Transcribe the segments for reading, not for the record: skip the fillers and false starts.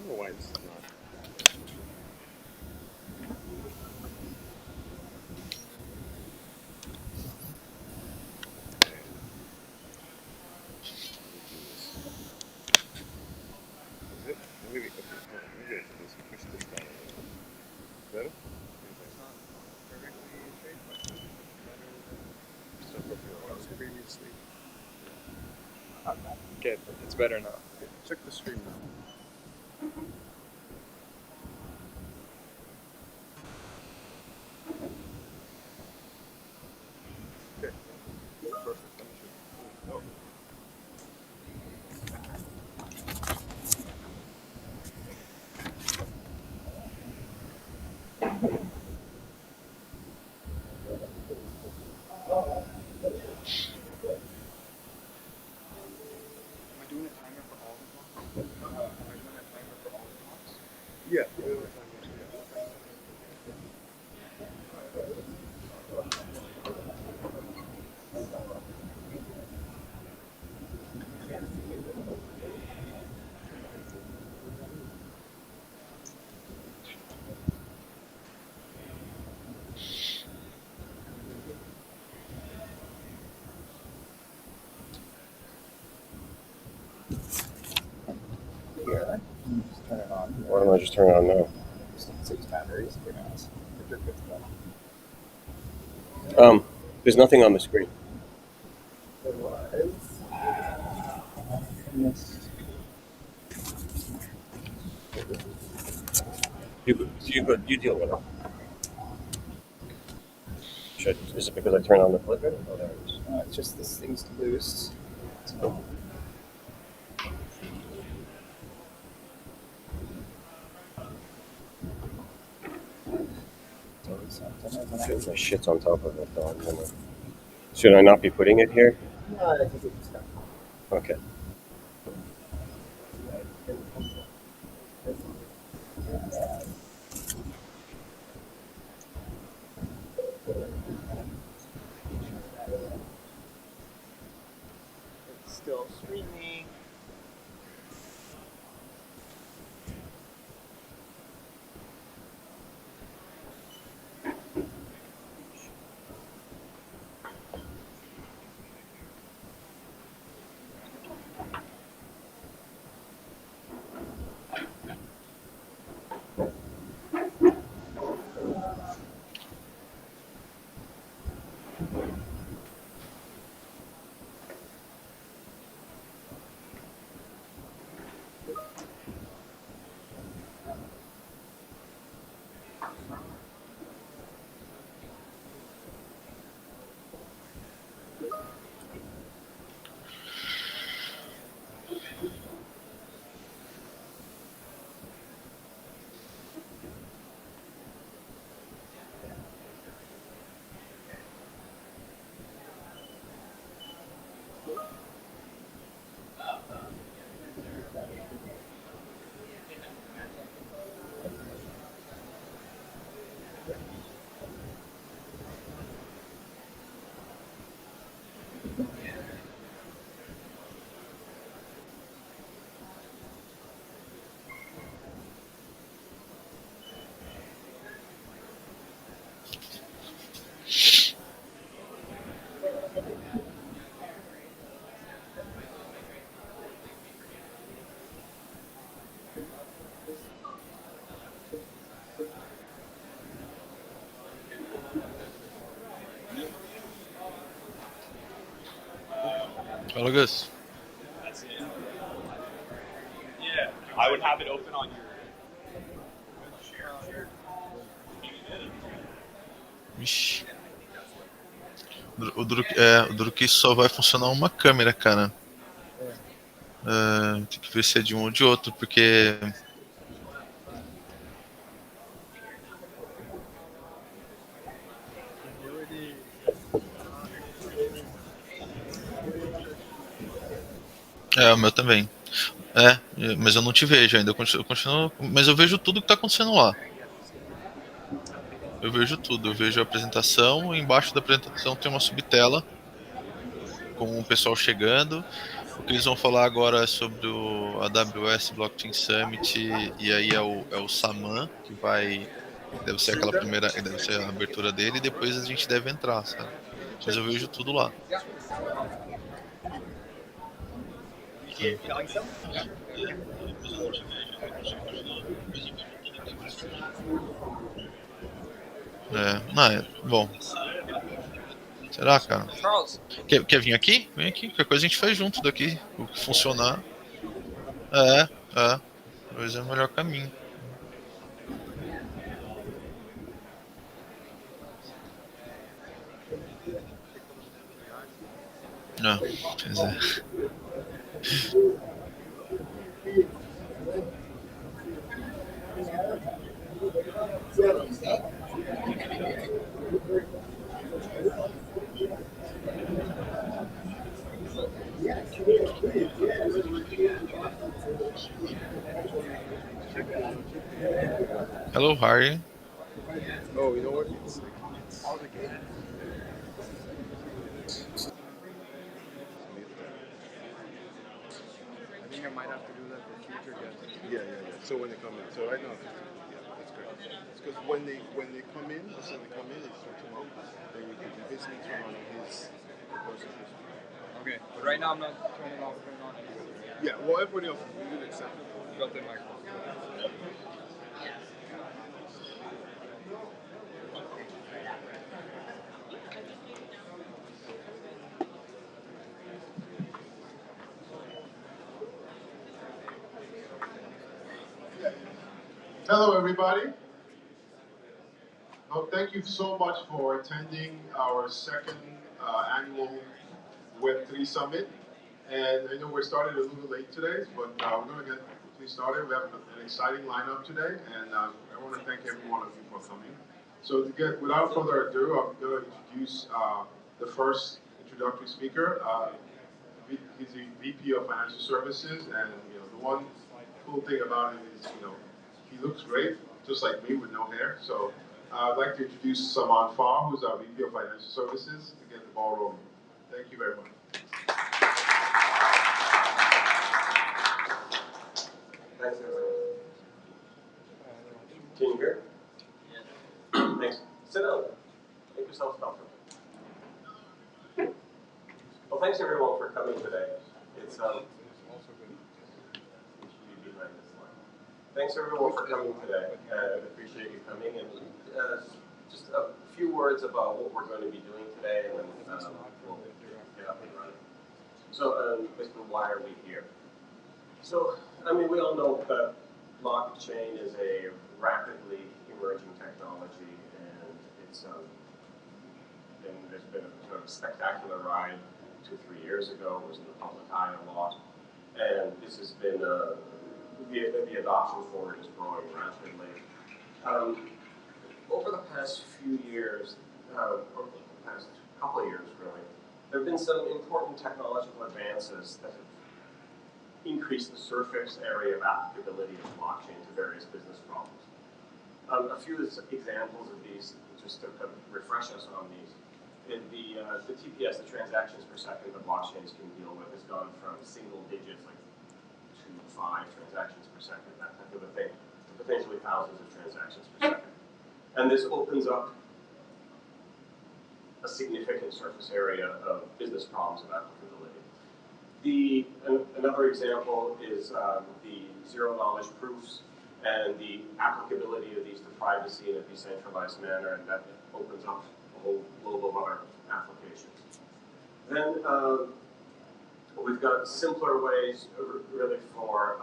know why this is not. Okay. Let me do this. Is it? Maybe. Okay. Hold on. Maybe I can just push this down a little. Better? It's not perfectly straight, but it's better than It's not perfect. what it was previously. Yeah. Okay, it's better now. Okay. Check the stream now. Okay. Perfect. Let me show you. Oh. Am I doing a timer for all the blocks? Am I doing a timer for all the blocks? Yeah. Whatever time you yeah. Here, you just turn it on. Why don't I just turn it on now? Just need 6 batteries. You're nice. If you're good to go. There's nothing on the screen. There was. Yes. You deal with it. Is it because I turned on the clicker? Oh, there it is. It's just this thing's loose. So. It's always something, isn't it? My shit's on top of it, though. Should I not be putting it here? No, I think it just got Okay. It's still streaming. Fala, Gus. That's it. Yeah, I would have it open on your share. Ixi. O duro que só vai funcionar uma câmera, cara. Tem que ver se é de um ou de outro, porque... o meu também. Mas eu não te vejo ainda. Eu continuo, mas eu vejo tudo que tá acontecendo lá. Eu vejo tudo. Eu vejo a apresentação. Embaixo da apresentação tem uma subtela com o pessoal chegando. O que eles vão falar agora é sobre o AWS Blockchain Summit, e aí é o Saman que vai. Deve ser aquela primeira, deve ser a abertura dele, e depois a gente deve entrar, sabe? Mas eu vejo tudo lá. Não, bom. Será, cara? Charles. Quer vir aqui? Vem aqui. Qualquer coisa a gente faz junto daqui. O que funcionar. É. Talvez é o melhor caminho. Não, pois é. Hello, Harry. Oh, you know what? It's All the game. I think I might have to do that for future guests. yeah. So when they come in, so right now, that's great. It's because when they come in, let's say they come in, they start tomorrow, then you can basically turn on his personal history. Okay, but right now I'm not turning off, turning on anything. Yeah, well, everybody else is muted except for Got the microphone. Hello, everybody. Well, thank you so much for attending our second annual Web3 Summit. And I know we're started a little late today, but we're going to get quickly started. We have an exciting lineup today, and I want to thank every one of you for coming. So without further ado, I'm going to introduce the first introductory speaker. He's the VP of Financial Services, and the one cool thing about him is he looks great, just like me with no hair. So I'd like to introduce Saman Farr, who's our VP of Financial Services, to get the ball rolling. Thank you very much. Thanks, everyone. Can you hear? Yeah. Thanks. Sit down. Make yourself comfortable. Well, thanks everyone for coming today. It's Thanks everyone for coming today. I appreciate you coming, and just a few words about what we're going to be doing today, and then we'll get up and running. So, basically, why are we here? So, I mean, we all know that blockchain is a rapidly emerging technology, and it's and there's been a sort of spectacular ride 2-3 years ago. It was in the public eye a lot, and this has been the adoption for it is growing rapidly. Over the past few years, or the past couple of years really, there have been some important technological advances that have increased the surface area of applicability of blockchain to various business problems. A few examples of these, just to kind of refresh us on these. The TPS, the transactions per second that blockchains can deal with, has gone from single digits, like 2 to 5 transactions per second, that type of a thing, to potentially thousands of transactions per second. And this opens up a significant surface area of business problems of applicability. Another example is the zero-knowledge proofs and the applicability of these to privacy in a decentralized manner, and that opens up a whole globe of other applications. Then we've got simpler ways, really, for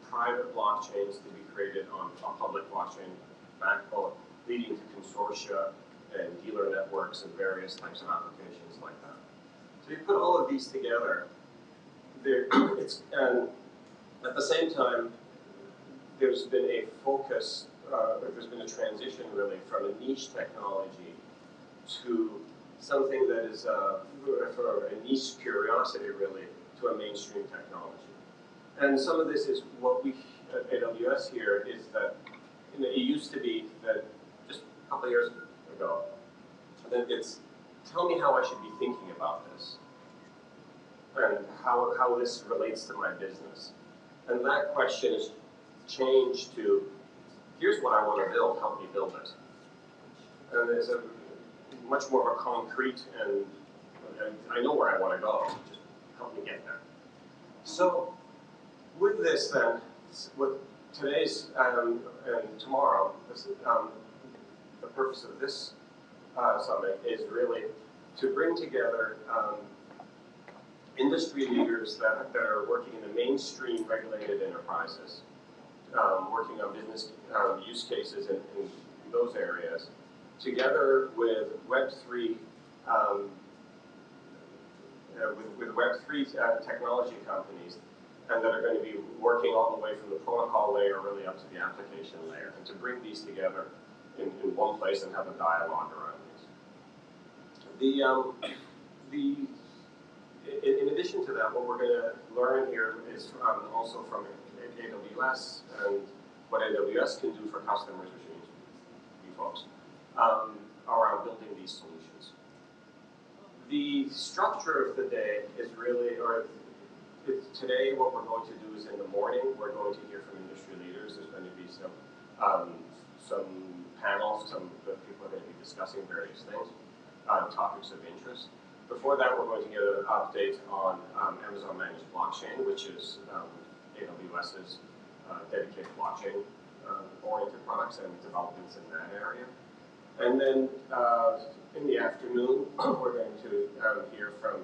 private blockchains to be created on a public blockchain backbone, leading to consortia and dealer networks and various types of applications like that. So you put all of these together, and at the same time, there's been a focus, there's been a transition really from a niche technology to something that is for a niche curiosity really to a mainstream technology. And some of this is what we at AWS here is that it used to be that just a couple of years ago, that it's tell me how I should be thinking about this. and how this relates to my business. And that question has changed to, here's what I want to build, help me build it. And it's a much more of a concrete, and I know where I want to go, just help me get there. So with this then, with today's and tomorrow, the purpose of this summit is really to bring together industry leaders that are working in the mainstream regulated enterprises, working on business use cases in those areas, together with Web3 with Web3 technology companies, and that are going to be working all the way from the protocol layer really up to the application layer, and to bring these together in one place and have a dialogue around these. In addition to that, what we're going to learn here is also from AWS and what AWS can do for customers, which means you folks, around building these solutions. The structure of the day is really, today what we're going to do is in the morning, we're going to hear from industry leaders. There's going to be some panels, some people are going to be discussing various things, topics of interest. Before that, we're going to get an update on Amazon Managed Blockchain, which is AWS's dedicated blockchain-oriented products and developments in that area. And then in the afternoon, we're going to hear from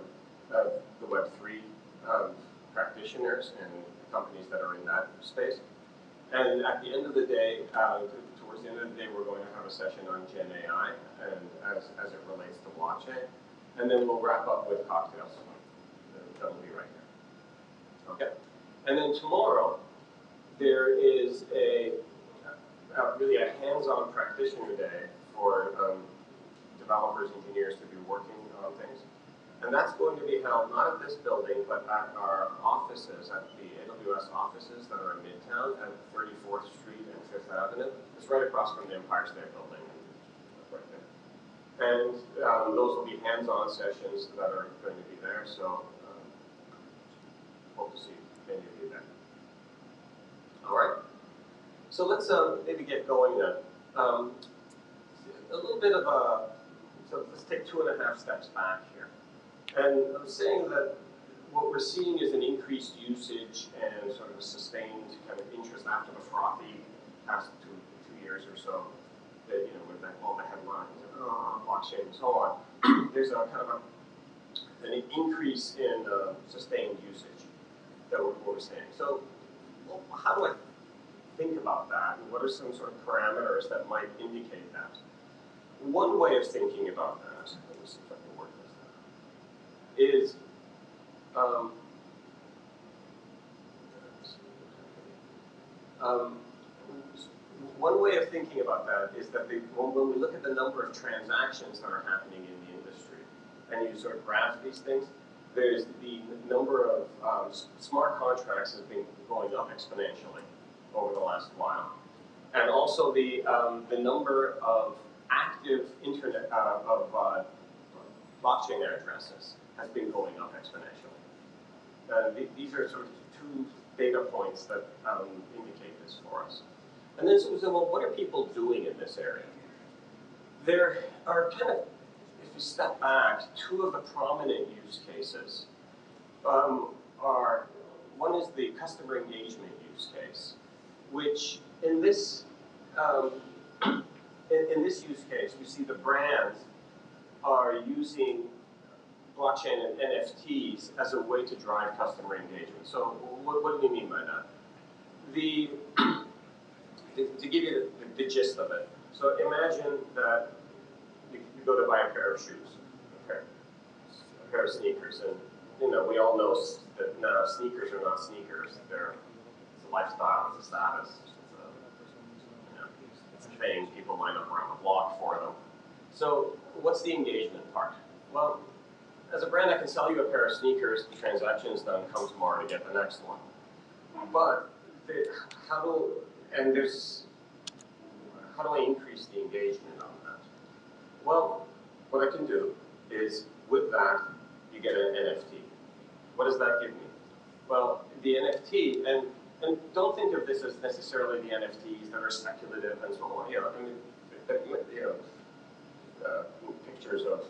the Web3 practitioners and companies that are in that space. And at the end of the day, towards the end of the day, we're going to have a session on Gen AI and as it relates to blockchain. And then we'll wrap up with cocktails. That'll be right here. Okay. And then tomorrow, there is really a hands-on practitioner day for developers, engineers to be working on things. And that's going to be held not at this building, but at our offices, at the AWS offices that are in Midtown at 34th Street and 5th Avenue. It's right across from the Empire State Building, right there. And those will be hands-on sessions that are going to be there, so hope to see many of you there. All right, so let's maybe get going then. A little bit of so let's take 2.5 steps back here. And I'm saying that what we're seeing is an increased usage and sort of a sustained kind of interest after the frothy past two years or so, that, you know, with all the headlines and blockchain and so on. There's a kind of an increase in sustained usage that we're seeing. So, well, how do I think about that, and what are some sort of parameters that might indicate that? One way of thinking about that, let me see if I can work this out, is one way of thinking about that is that when we look at the number of transactions that are happening in the industry, and you sort of graph these things, there's the number of smart contracts has been going up exponentially over the last while, and also the number of active internet blockchain addresses has been going up exponentially. These are sort of two data points that indicate this for us. And then, so well, what are people doing in this area? There are kind of, if you step back, two of the prominent use cases are, one is the customer engagement use case, which in this in this use case, we see the brands are using blockchain and NFTs as a way to drive customer engagement. So what do we mean by that? To give you the gist of it, so imagine that you go to buy a pair of shoes, a pair of sneakers, and you know, we all know that now sneakers are not sneakers. It's a lifestyle, it's a status, it's a thing. People line up around the block for them. So what's the engagement part? Well, as a brand, I can sell you a pair of sneakers, the transaction is done, come tomorrow to get the next one. But how do I increase the engagement on that? Well, what I can do is, with that, you get an NFT. What does that give me? Well, the NFT, and don't think of this as necessarily the NFTs that are speculative and so on. You know, I mean, you know, pictures of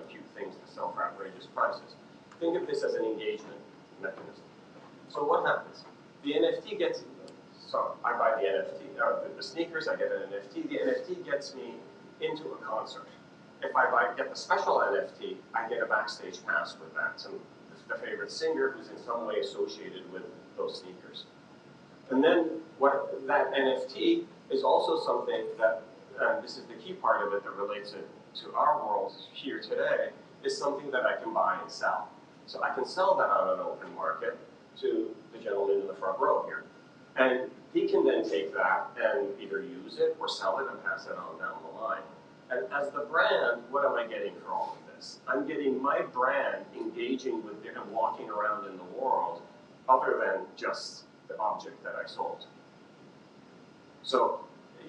cute things to sell for outrageous prices. Think of this as an engagement mechanism. So what happens? The NFT gets, so I buy the NFT, the sneakers, I get an NFT. The NFT gets me into a concert. If I get the special NFT, I get a backstage pass with that. So the favorite singer who's in some way associated with those sneakers. And then what that NFT is also something that, this is the key part of it that relates it to our world here today, is something that I can buy and sell. So I can sell that on an open market to the gentleman in the front row here. And he can then take that and either use it or sell it and pass it on down the line. And as the brand, what am I getting for all of this? I'm getting my brand engaging with and walking around in the world other than just the object that I sold. So,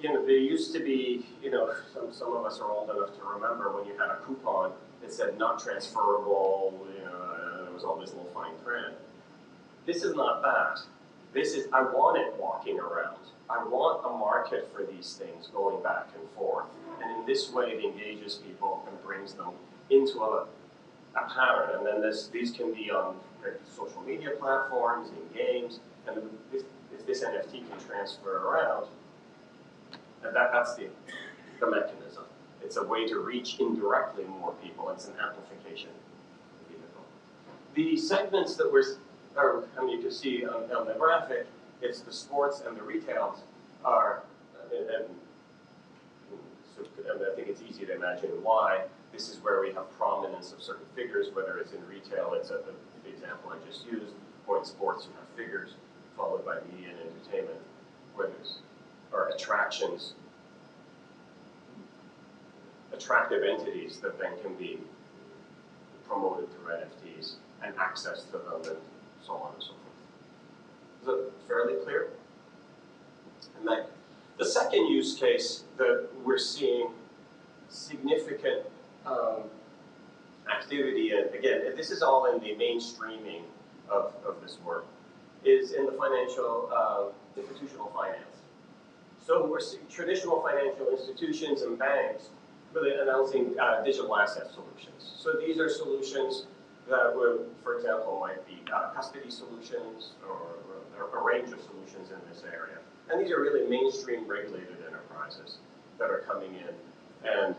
you know, there used to be, you know, some of us are old enough to remember when you had a coupon that said not transferable, you know, there was all this little fine print. This is not that. This is, I want it walking around. I want a market for these things going back and forth. And in this way, it engages people and brings them into a pattern. And then these can be on social media platforms, in games, and if this NFT can transfer around, that's the mechanism. It's a way to reach indirectly more people. It's an amplification vehicle. The segments that you can see on the graphic, it's the sports and the retails are, and I think it's easy to imagine why. This is where we have prominence of certain figures, whether it's in retail, it's the example I just used, or in sports you have figures, followed by media and entertainment, where are attractions, attractive entities that then can be promoted through NFTs and access to them and so on and so forth. Is that fairly clear? And then the second use case that we're seeing significant activity in, again, this is all in the mainstreaming of this work, is in the financial, institutional finance. So we're seeing traditional financial institutions and banks really announcing digital asset solutions. So these are solutions that would, for example, might be custody solutions or a range of solutions in this area. And these are really mainstream regulated enterprises that are coming in and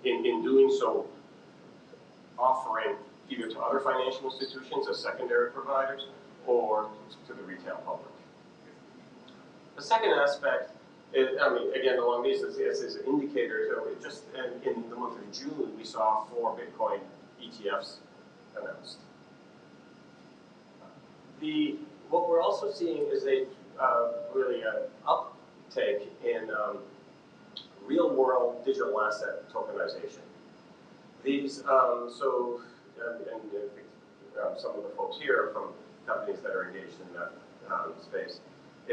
in doing so, offering either to other financial institutions as secondary providers or to the retail public. The second aspect is, I mean, again, along these as indicators, just in the month of June, we saw 4 Bitcoin ETFs announced. What we're also seeing is really an uptake in real-world digital asset tokenization. These, and I think some of the folks here are from companies that are engaged in that space.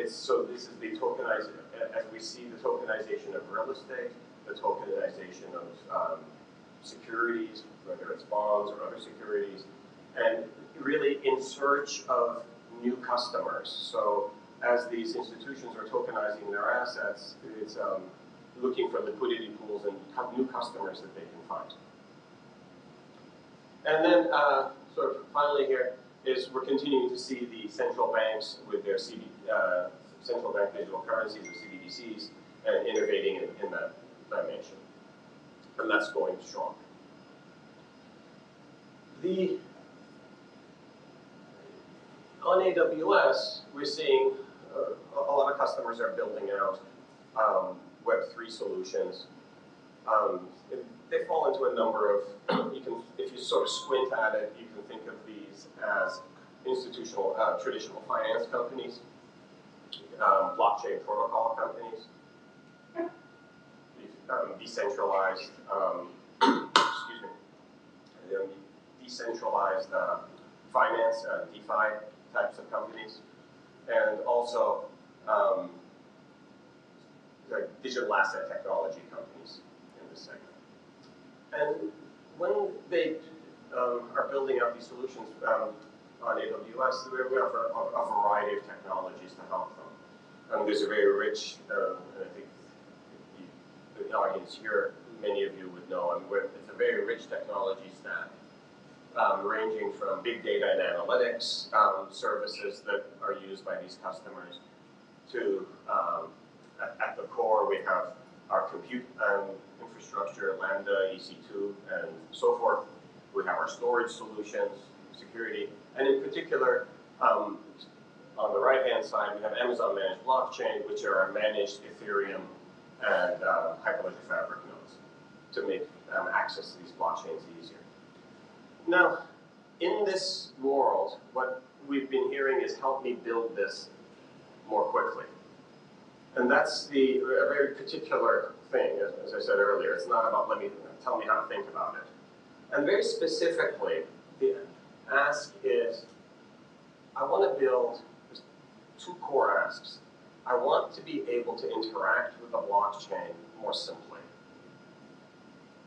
So this is the tokenization, as we see the tokenization of real estate, the tokenization of securities, whether it's bonds or other securities, and really in search of new customers. So as these institutions are tokenizing their assets, it's looking for liquidity pools and new customers that they can find. And then sort of finally here is we're continuing to see the central banks with their central bank digital currencies or CBDCs and innovating in that dimension. And that's going strong. On AWS, we're seeing a lot of customers are building out Web3 solutions. They fall into a number of, if you sort of squint at it, you can think of these as institutional, traditional finance companies, blockchain protocol companies, decentralized, excuse me, decentralized finance, DeFi types of companies, and also digital asset technology companies in this segment. And when they are building out these solutions, on AWS, we have a variety of technologies to help them. There's a very rich, and I think the audience here, many of you would know, it's a very rich technology stack, ranging from big data and analytics services that are used by these customers to, at the core, we have our compute infrastructure, Lambda, EC2, and so forth. We have our storage solutions, security, and in particular, on the right-hand side, we have Amazon Managed Blockchain, which are our managed Ethereum and Hyperledger Fabric nodes to make access to these blockchains easier. Now, in this world, what we've been hearing is help me build this more quickly. And that's a very particular thing, as I said earlier. It's not about tell me how to think about it. And very specifically, the ask is, I want to build two core asks. I want to be able to interact with the blockchain more simply.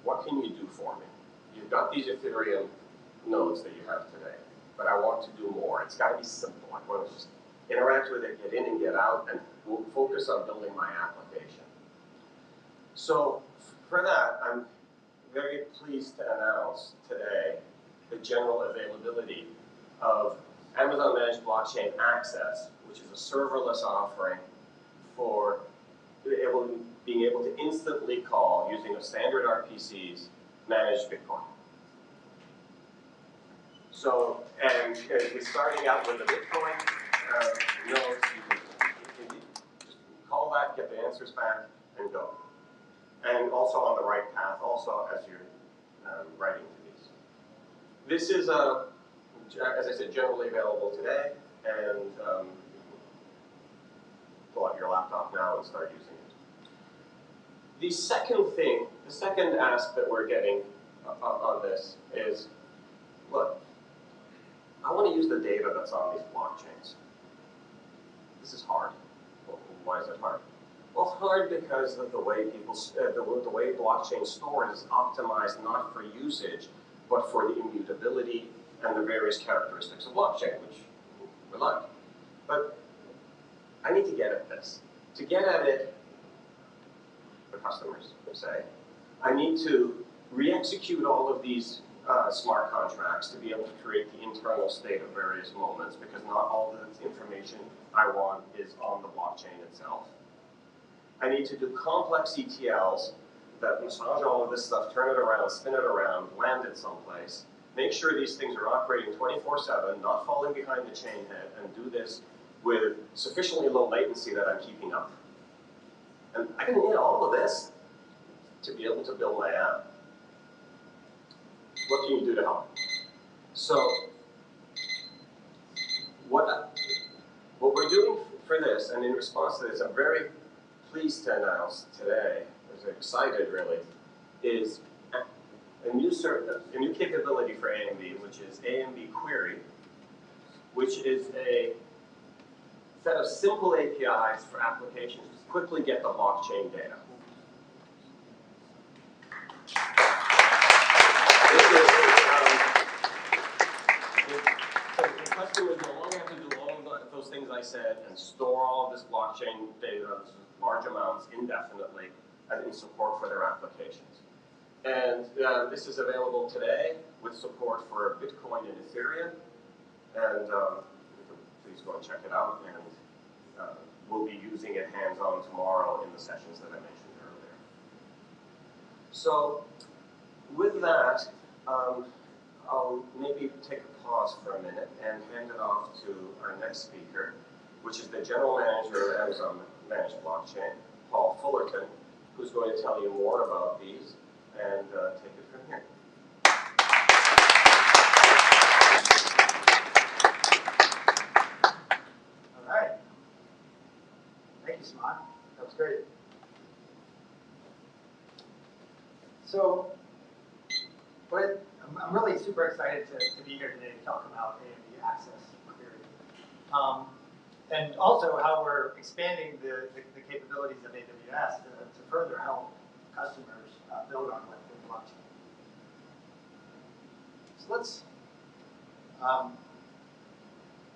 What can you do for me? You've got these Ethereum nodes that you have today, but I want to do more. It's got to be simple. I want to just interact with it, get in and get out, and we'll focus on building my application. So for that, I'm very pleased to announce today the general availability of Amazon Managed Blockchain Access, which is a serverless offering for being able to instantly call, using a standard RPCs, managed Bitcoin. So, and we're starting out with the Bitcoin nodes. You can just call that, get the answers back, and go. And also on the right path, also as you're writing to these. This is, as I said, generally available today, and pull out your laptop now and start using it. The second ask that we're getting on this is, look, I want to use the data that's on these blockchains. This is hard. Well, why is it hard? Well, it's hard because of the way the way blockchain storage is optimized not for usage, but for the immutability and the various characteristics of blockchain, which we like. But I need to get at this. To get at it, the customers would say, I need to re-execute all of these smart contracts to be able to create the internal state of various moments, because not all the information I want is on the blockchain itself. I need to do complex ETLs that massage all of this stuff, turn it around, spin it around, land it someplace, make sure these things are operating 24/7, not falling behind the chain head, and do this with sufficiently low latency that I'm keeping up. And I can need all of this to be able to build my app. What can you do to help? So, what we're doing for this, and in response to this, I'm very pleased to announce today, I'm excited really, is a new capability for AMB, which is AMB Query, which is a set of simple APIs for applications to quickly get the blockchain data. So the customers no longer have to do all of those things I said and store all of this blockchain data, large amounts, indefinitely, as in support for their applications. And this is available today with support for Bitcoin and Ethereum. And please go and check it out. And we'll be using it hands-on tomorrow in the sessions that I mentioned earlier. So with that, I'll maybe take a pause for a minute and hand it off to our next speaker, which is the General Manager of Amazon Managed Blockchain, Paul Fullerton, who's going to tell you more about these and take it from here. All right. Thank you, Samad. That was great. So, I'm really super excited to be here today to talk about AMB Access Query. And also how we're expanding the capabilities of AWS to further help customers build on Web3 blockchain. So let's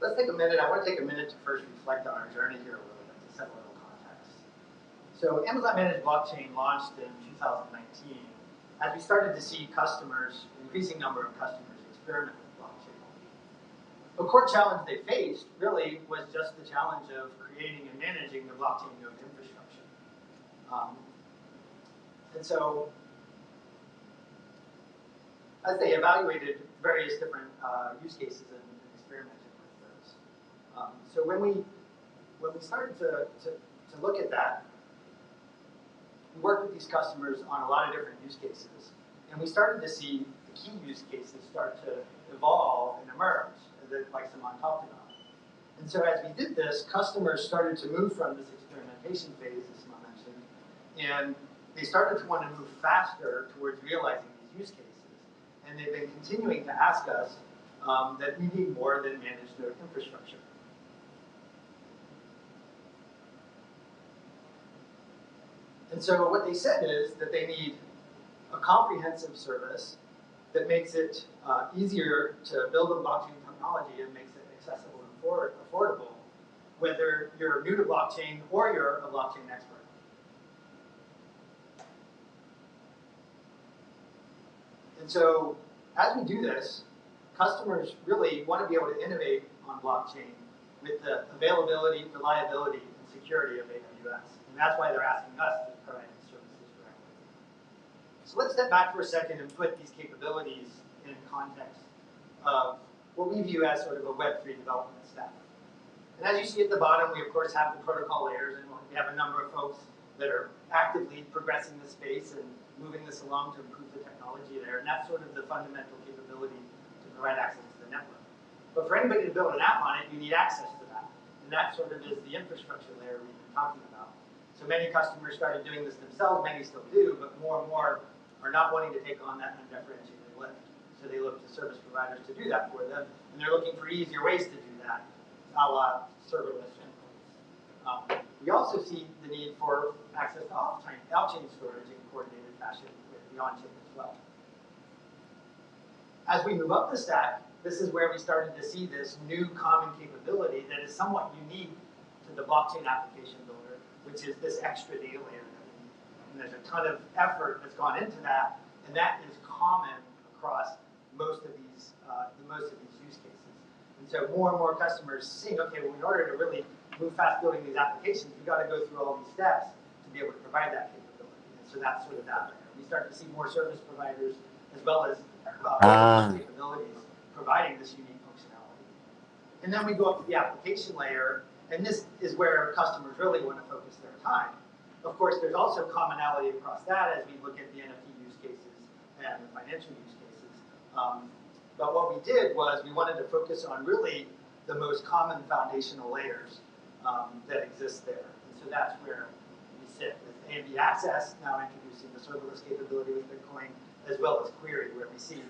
let's take a minute. I want to take a minute to first reflect on our journey here a little bit to set a little context. So Amazon Managed Blockchain launched in 2019 as we started to see customers, an increasing number of customers, experiment with blockchain. The core challenge they faced really was just the challenge of creating and managing the blockchain node infrastructure. And so as they evaluated various different use cases and experimented with those. So when we started to look at that, we worked with these customers on a lot of different use cases, and we started to see the key use cases start to evolve and emerge, like Simon talked about. And so as we did this, customers started to move from this experimentation phase, as Simon mentioned, and they started to want to move faster towards realizing these use cases. And they've been continuing to ask us that we need more than managed node infrastructure. And so what they said is that they need a comprehensive service that makes it easier to build a blockchain technology and makes it accessible and affordable, whether you're new to blockchain or you're a blockchain expert. And so as we do this, customers really want to be able to innovate on blockchain with the availability, reliability, and security of AWS. And that's why they're asking us to provide these services directly. So let's step back for a second and put these capabilities in context of what we view as sort of a Web3 development stack. And as you see at the bottom, we of course have the protocol layers, and we have a number of folks that are actively progressing the space and moving this along to improve the technology there. And that's sort of the fundamental capability to provide access to the network. But for anybody to build an app on it, you need access to that. And that sort of is the infrastructure layer we've been talking about. So many customers started doing this themselves, many still do, but more and more are not wanting to take on that undifferentiated lift. So they look to service providers to do that for them, and they're looking for easier ways to do that, a la serverless endpoints. We also see the need for access to off-chain storage in a coordinated fashion with the on-chain as well. As we move up the stack, this is where we started to see this new common capability that is somewhat unique to the blockchain application builder, which is this extra data layer that we need. And there's a ton of effort that's gone into that, and that is common across most of these use cases. And so more and more customers seeing, okay, well, in order to really move fast building these applications, we've got to go through all these steps to be able to provide that capability. And so that's sort of that layer. We start to see more service providers as well as capabilities providing this unique functionality. And then we go up to the application layer, and this is where customers really want to focus their time. Of course, there's also commonality across that as we look at the NFT use cases and the financial use cases. But what we did was we wanted to focus on really the most common foundational layers that exist there. And so that's where we sit with AMD Access, now introducing the serverless capability with Bitcoin, as well as Query, where we see,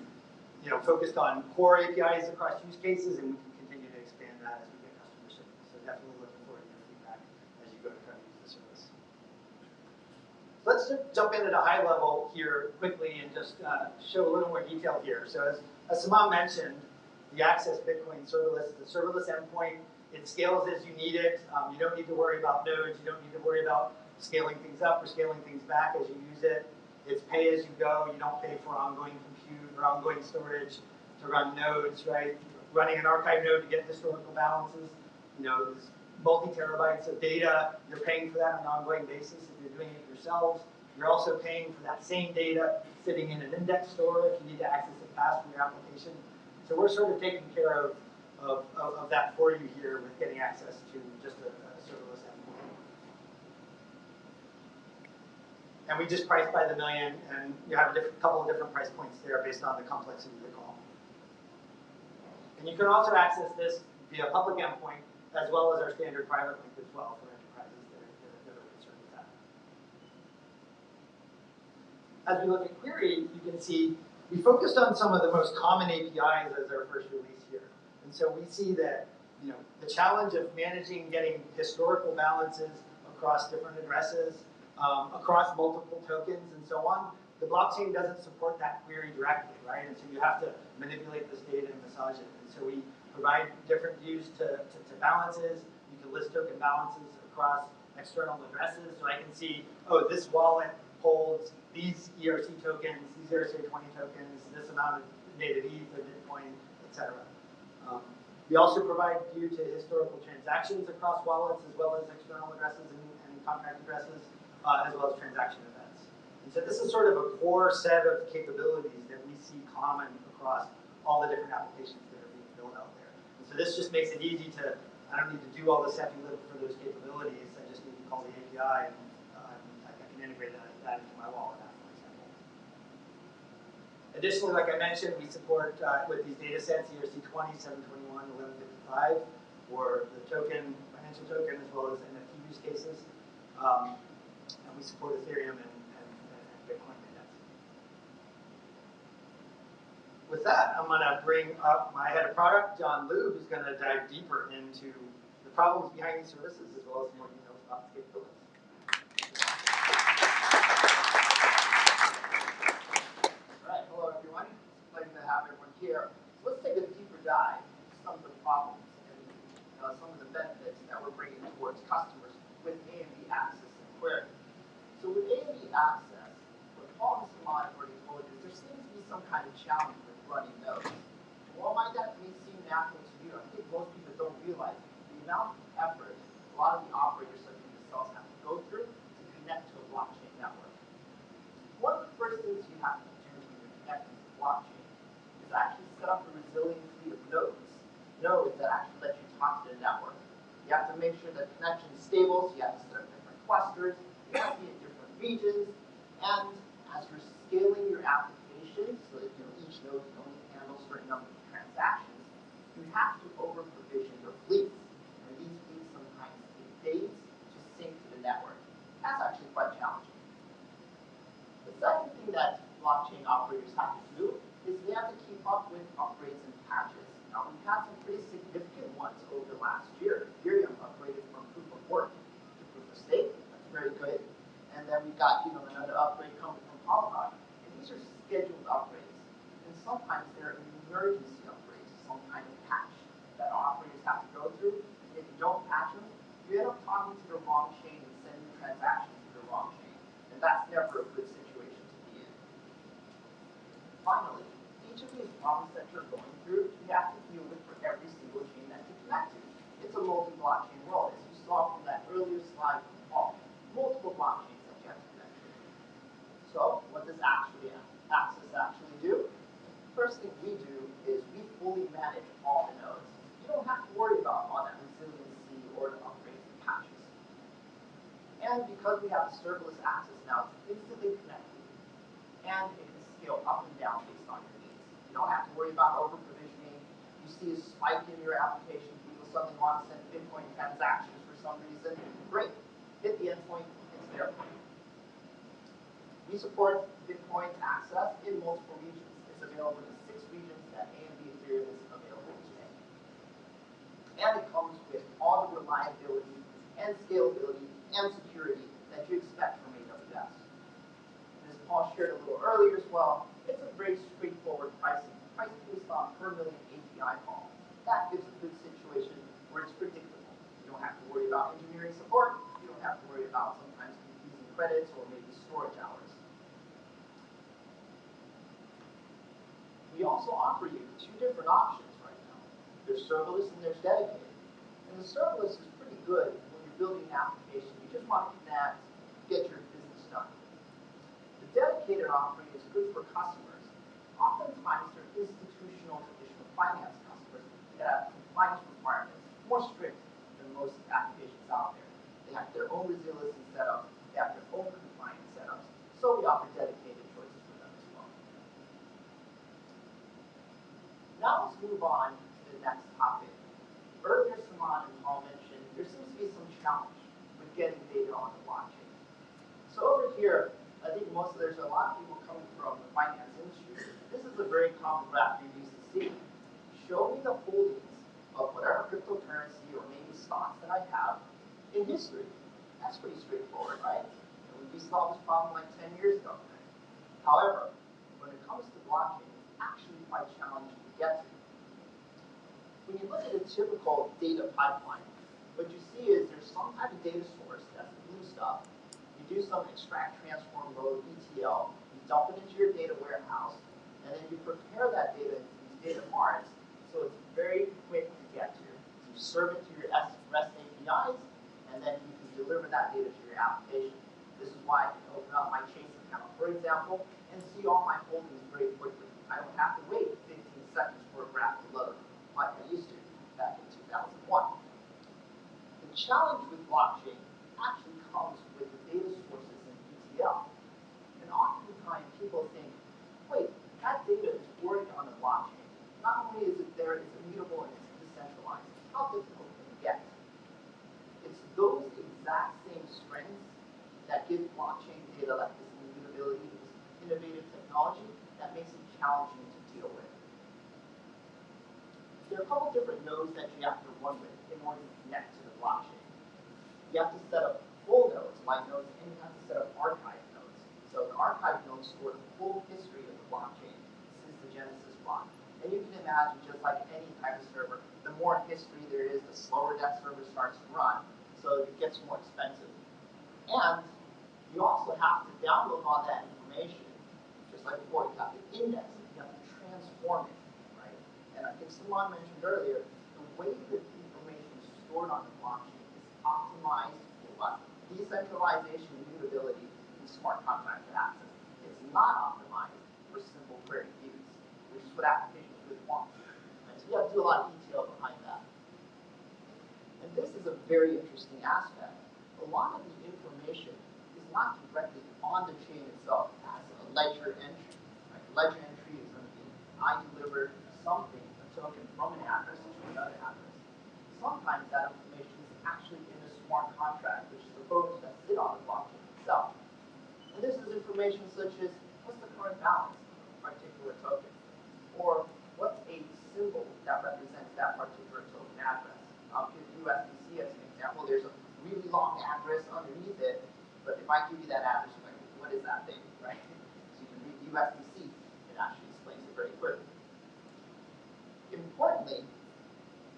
focused on core APIs across use cases, and we can continue to expand that as we get customer service. So definitely looking forward to your feedback as you go to try to use the service. Let's just jump in at a high level here quickly and just show a little more detail here. So as Simon mentioned, the Access Bitcoin serverless, the serverless endpoint, it scales as you need it. You don't need to worry about nodes. You don't need to worry about scaling things up or scaling things back as you use it. It's pay as you go. You don't pay for ongoing compute or ongoing storage to run nodes, right? Running an archive node to get historical balances, there's multi-terabytes of data. You're paying for that on an ongoing basis if you're doing it yourselves. You're also paying for that same data sitting in an index store if you need to access it fast from your application. So we're sort of taking care of that for you here with getting access to just a serverless endpoint. And we just price by the million, and you have a couple of different price points there based on the complexity of the call. And you can also access this via public endpoint, as well as our standard private link as well for enterprises that are concerned with that. As we look at Query, you can see we focused on some of the most common APIs as our first release here. And so we see that the challenge of managing getting historical balances across different addresses, across multiple tokens and so on, the blockchain doesn't support that query directly, right? And so you have to manipulate this data and massage it. And so we provide different views to balances. You can list token balances across external addresses. So I can see, oh, this wallet holds these ERC tokens, these ERC20 tokens, this amount of native ETH or Bitcoin, etc. We also provide view to historical transactions across wallets, as well as external addresses and contract addresses, as well as transaction events. And so this is sort of a core set of capabilities that we see common across all the different applications that are being built out there. And so this just makes it easy to, I don't need to do all this heavy lift for those capabilities. I just need to call the API and I can integrate that into my wallet app, for example. Additionally, like I mentioned, we support with these data sets, ERC20, 721, 1155, for the token, financial token, as well as NFT use cases. And we support Ethereum and Bitcoin mainnets. With that, I'm going to bring up my head of product, John Liu, who's going to dive deeper into the problems behind these services, as well as more details about the capabilities. Hello, everyone. It's a pleasure to have everyone here. So let's take a deeper dive into some of the problems and some of the benefits that we're bringing towards customers with AMB Access and Query. So with AMB Access, what Paul and Simon have already told you, there seems to be some kind of challenge with running nodes. And while that may seem natural to you, I think most people don't realize the amount of effort a lot of the operators such as yourselves have to go through to connect to a blockchain network. One of the first things you have to do when you're connecting to the blockchain is actually set up a resiliency of nodes that actually let you talk to the network. You have to make sure the connection is stable, so you have to set up different clusters, you have to be in different regions, and as you're scaling your application so that each node can only handle a certain number of transactions, you have to over-provision your fleets. And these fleets sometimes take days to sync to the network. That's actually quite challenging. The second thing that blockchain operators have to do is they have to keep up with upgrades and patches. Now, we've had some pretty significant ones over the last year. Ethereum upgraded from proof of work to proof of stake. That's very good. And then we've got another upgrade coming from Polygon. And these are scheduled upgrades. And sometimes they're emergency upgrades, some kind of patch that operators have to go through. And if you don't patch them, you end up talking to the wrong chain and sending transactions to the wrong chain. And that's never a good situation to be in. Finally, each of these problems that you're going through, you have to deal with for every single chain that you connect to. It's a multi-blockchain world, as you saw from that earlier slide from Paul. Multiple blockchains that you have to connect to. So, what does Access actually do? First thing we do is we fully manage all the nodes. You don't have to worry about all that resiliency or the upgrades and patches. And because we have serverless access now, it's instantly connected. And it can scale up and down based on your needs. You don't have to worry about over-provisioning. You see a spike in your application, people suddenly want to send Bitcoin transactions for some reason. Great. Hit the endpoint, it's there. We support Bitcoin access in multiple regions. It's available in 6 regions that AMB Ethereum is available today. And it comes with all the reliability and scalability and security that you expect from AWS. And as Paul shared a little earlier as well, it's a very straightforward pricing. Pricing based on per million API calls. That gives a good situation where it's predictable. You don't have to worry about engineering support. You don't have to worry about sometimes confusing credits or maybe storage hours. We also offer you 2 different options right now. There's serverless and there's dedicated. And the serverless is pretty good when you're building an application. You just want to connect, get your business done. The dedicated offering is good for customers. Oftentimes, they're institutional, traditional finance customers that have compliance requirements more strict than most applications out there. They have their own resiliency setups, they have their own compliance setups, so we offer dedicated choices for them as well. Now let's move on to the next topic. Earlier, Simon and Paul mentioned there seems to be some challenge with getting data on the blockchain. So over here, I think there's a lot of people coming from the finance industry. This is a very common graph you used to see. Show me the holdings of whatever cryptocurrency or maybe stocks that I have in history. That's pretty straightforward, right? And we solved this problem like 10 years ago. However, when it comes to blockchain, it's actually quite challenging to get to. When you look at a typical data pipeline, what you see is there's some type of data source, that's the blue stuff. You do some extract, transform, load, ETL, you dump it into your data warehouse, and then you prepare that data into these data marts so it's very quick to get to. You serve it to your REST APIs, and then you can deliver that data to your application. This is why I can open up my Chase account, for example, and see all my holdings very quickly. I don't have to wait 15 seconds for a graph to load like I used to back in 2001. The challenge with blockchain actually comes with the data sources in ETL. And oftentimes people think, wait, that data is already on the blockchain. Not only is it there, it's immutable and it's decentralized. How difficult can it get? It's those exact same strengths that give blockchain data like this immutability, this innovative technology, that makes it challenging to deal with. There are a couple different nodes that you have to run with in order to connect to the blockchain. You have to set up full nodes, like nodes, and you have to set up archive nodes. So the archive nodes store the full history of the blockchain since the Genesis block. And you can imagine, just like any type of server, the more history there is, the slower that server starts to run, so it gets more expensive. And you also have to download all that information, just like before, you have to index it, you have to transform it, right? And I think Simon mentioned earlier, the way that information is stored on the blockchain is optimized for what? Decentralization, immutability, and smart contract access. It's not optimized for simple query views, which is what applications really want. Right? So you have to do a lot of ETL behind that. And this is a very interesting aspect. A lot of the information is not directly on the chain itself as a ledger entry. Right? Ledger entry is going to be, I deliver something, a token from an address to another address. Sometimes that information is actually in a smart contract, which is the tokens that sit on the blockchain itself. And this is information such as, what's the current balance of a particular token? Or what's a symbol that represents that particular token address? I'll give USDC as an example. There's a really long address underneath it, but if I give you that address, you're like, what is that thing, right? So you can read USDC, it actually explains it very clearly. Importantly,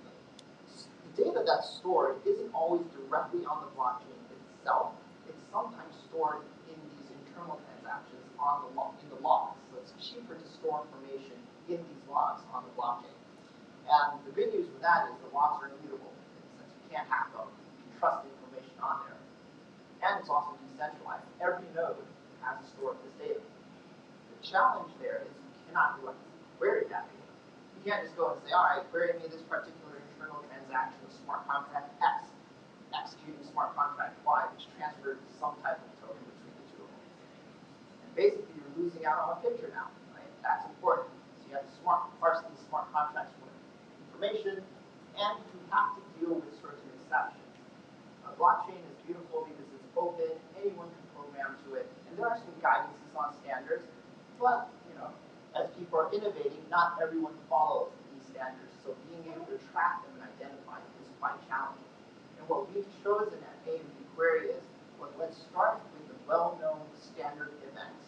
the data that's stored isn't always directly on the blockchain itself. It's sometimes stored in these internal transactions in the logs. So it's cheaper to store information in these logs on the blockchain. And the good news with that is the logs are immutable, since you can't hack them. You can trust the information on there. And it's also decentralized. Every node has to store this data. The challenge there is you cannot query that data. You can't just go and say, all right, query me this particular internal transaction with smart contract X, executing smart contract Y, which transferred some type of token between the two of them. And basically, you're losing out on a picture now, right? That's important. So you have to parse these smart contracts with information, and you have to deal with certain exceptions. Blockchain is beautiful because it's open, anyone can program to it, and there are some guidances on standards, but as people are innovating, not everyone follows these standards, so being able to track them and identify them is quite challenging. And what we've chosen at AMD Query is, well, let's start with the well-known standard events,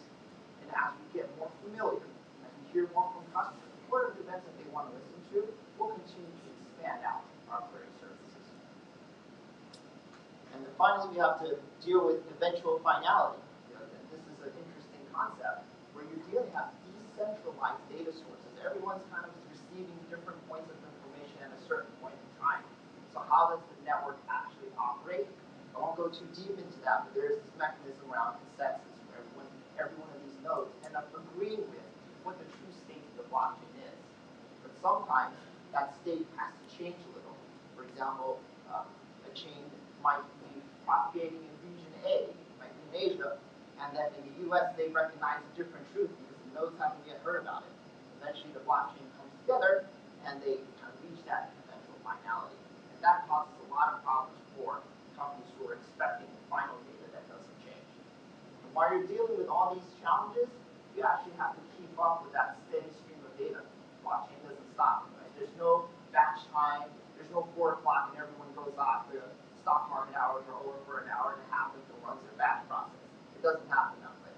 and as we get more familiar, as we hear more from customers, what are the events that they want to listen to, we'll continue to expand out our query services. And then finally, we have to deal with eventual finality. This is an interesting concept where you really have decentralized data sources. Everyone's kind of receiving different points of information at a certain point in time. So how does the network actually operate? I won't go too deep into that, but there is this mechanism around consensus where every one of these nodes end up agreeing with what the true state of the blockchain is. But sometimes that state has to change a little. For example, a chain might be propagating in region A, might be in Asia, and then in the US they recognize a different truth because the nodes haven't yet heard about it. Eventually the blockchain comes together and they kind of reach that eventual finality. And that causes a lot of problems for companies who are expecting the final data that doesn't change. And while you're dealing with all these challenges, you actually have to keep up with that steady stream of data. Blockchain doesn't stop, right? There's no batch time, there's no 4 o'clock and everyone goes off. The stock market hours are over for an hour and a half and runs their batch process. It doesn't happen that way.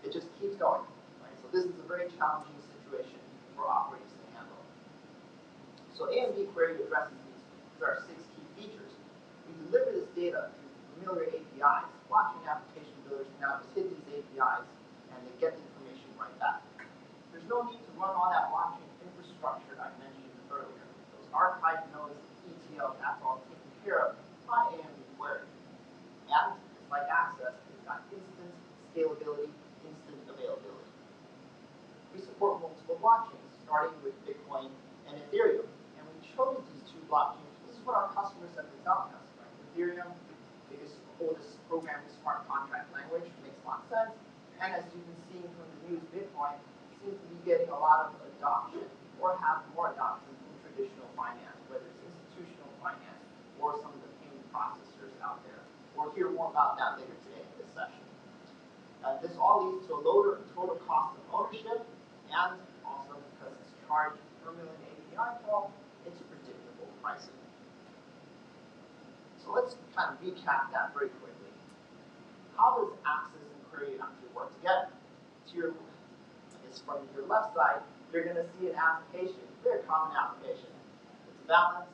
It just keeps going. Right? So this is a very challenging situation for operators to handle. So AMD query addresses these are 6 key features. We deliver this data through familiar APIs. Blockchain application builders can now just hit these APIs and they get the information right back. There's no need to run all that blockchain infrastructure that I mentioned earlier. Those archive nodes, ETL, that's all taken care of by AMD query. And just like access, it's got instant scalability, instant availability. We support multiple blockchains, starting with Bitcoin and Ethereum. And we chose these 2 blockchains. This is what our customers have been telling us. Right? Ethereum, biggest, oldest programming smart contract language, makes a lot of sense. And as you've been seeing from the news, Bitcoin seems to be getting a lot of adoption or have more adoption in traditional finance, whether it's institutional finance or some of the payment processors out there. We'll hear more about that later today in this session. This all leads to a lower total cost of ownership, and also because it's charged per million API call, it's predictable pricing. So let's kind of recap that very quickly. How does access and query actually work together? To your, I guess from your left side, you're going to see an application, very common application. It's a balance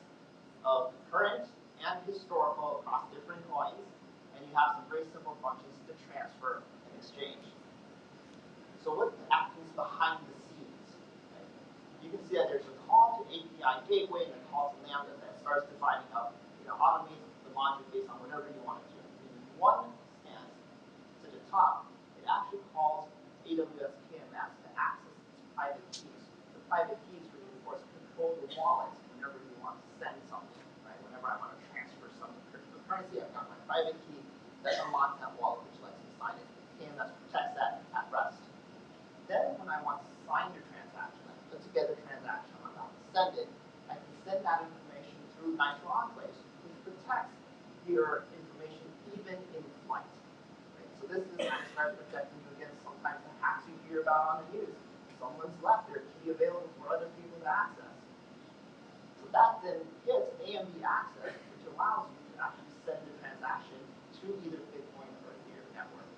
of current and historical across different coins, and you have some very simple functions to transfer and exchange. So what happens behind the scenes? Right? You can see that there's a call to API gateway and a call to Lambda that starts defining up, automates the module based on whatever you want to do. In one stance, to the top, it actually calls AWS KMS to access its private keys. The private keys really, of course, control the wallet whenever you want to send something, right? Whenever I want to transfer some cryptocurrency, I've got my private key that unlocks that wallet, which lets me sign it. KMS protects that at rest. Then when I want to sign your transaction, I put together a transaction, I'm about to send it, I can send that information through Nitro Enclaves, which protects your information even in flight. Right? So this is going to start protecting you against sometimes the hacks you hear about on the news. Someone's left their key available for other people to access. So that then gets AMD access, which allows you to actually send the transaction to either Bitcoin or Ethereum network.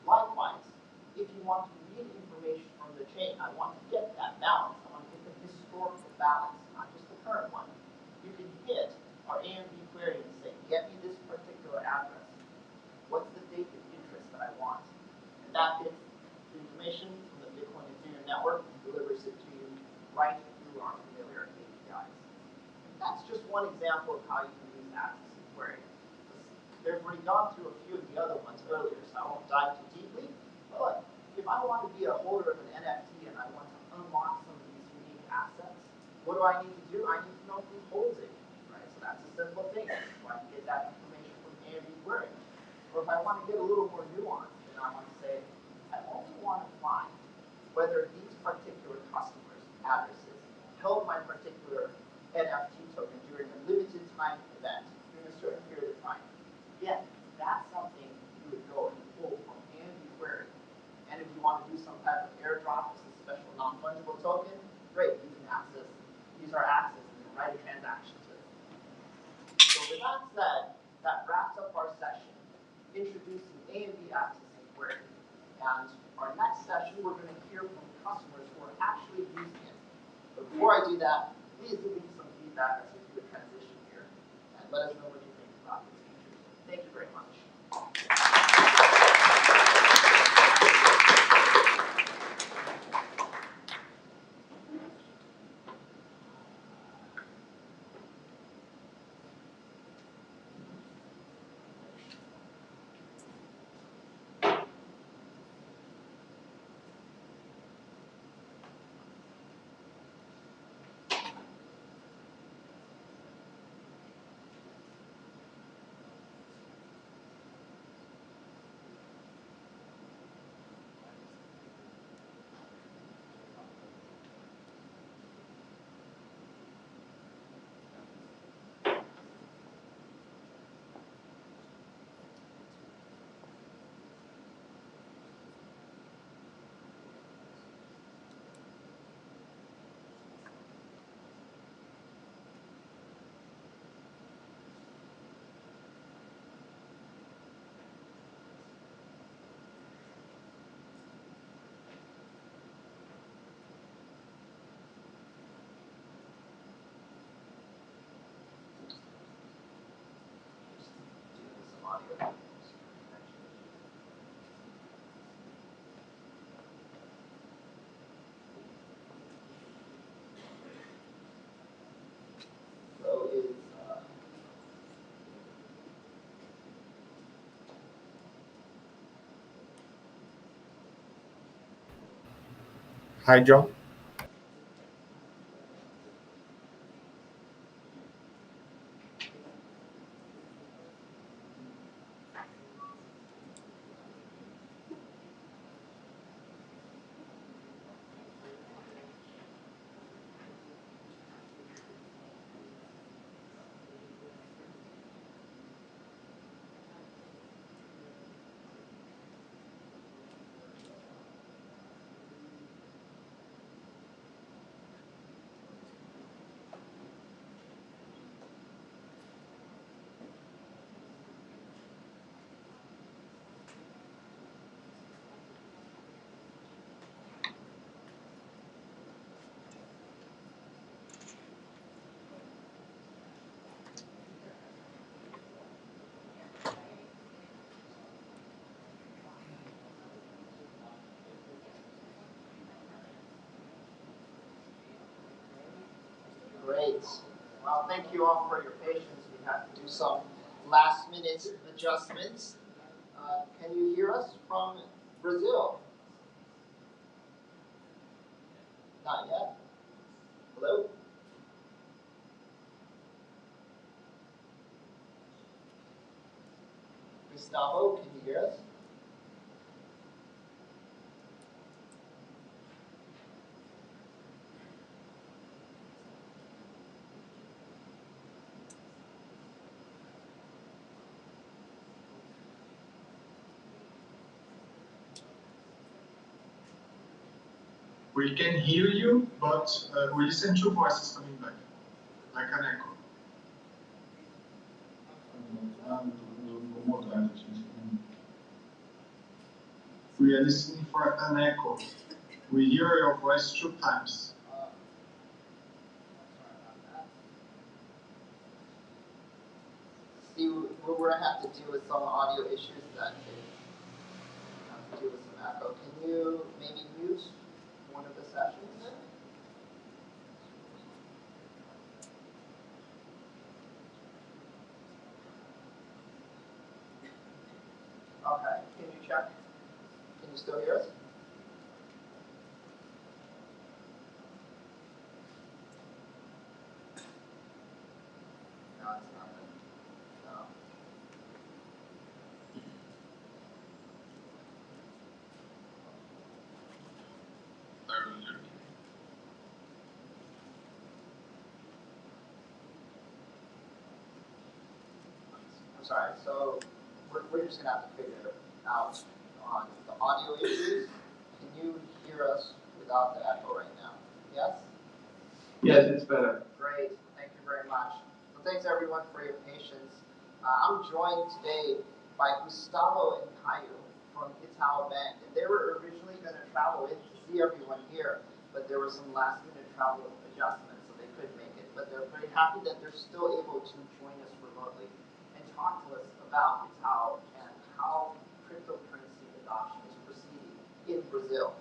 Likewise, if you want to read information from the chain, I want to get that balance, I want to get the historical balance, not just the current one, you can hit our AMD query and say, get me this particular address. What's the date of interest that I want? And that gets the information from the Bitcoin Ethereum network and delivers it to you right through our familiar APIs. And that's just one example of how you can use access and query. They've already gone through a few of the other ones earlier, so I won't dive too deeply. But look, if I want to be a holder of an NFT and I want to unlock some of these unique assets, what do I need to do? I need to know who holds it, right? So that's a simple thing. So I can get that information from AMD query. Or if I want to get a little more nuanced, then I want to say, I only want to find whether these particular customers' addresses held my particular NFT token during a limited time event, during a certain period of time. Again, that's something you would go and pull from AMD query. And if you want to do some type of airdrop, it's a special non-fungible token, great, you can use our access and write a transaction to it. So with that said, that wraps up our session, introducing AMD access and query. And our next session, we're going to hear from customers who are actually using it. But before I do that, please give me some feedback as we do a transition here, and let us know what you think about these features. Thank you very much. audio connection issues. So is Hi, John. great. Well, thank you all for your patience. We had to do some last minute adjustments. Can you hear us from Brazil? Not yet. Hello? Gustavo, can you hear us? We can hear you, but we listen to voices coming back, like an echo. We are listening for an echo. We hear your voice 2 times. See, we're going to have to deal with some audio issues that day. Have to deal with some echo. Can you maybe mute one of the sessions then? Okay, can you check? Can you still hear us? No, it's not. No. I'm sorry, so we're just going to have to figure it out on the audio issues. Can you hear us without the echo right now? Yes? Yes, it's better. Great, thank you very much. Well, thanks everyone for your patience. I'm joined today by Gustavo and Caio from Itaú Bank, and they were originally going to travel in to see everyone here, but there were some last-minute travel adjustments, so they couldn't make it. But they're very happy that they're still able to join us remotely and talk to us about Itaú and how cryptocurrency adoption is proceeding in Brazil.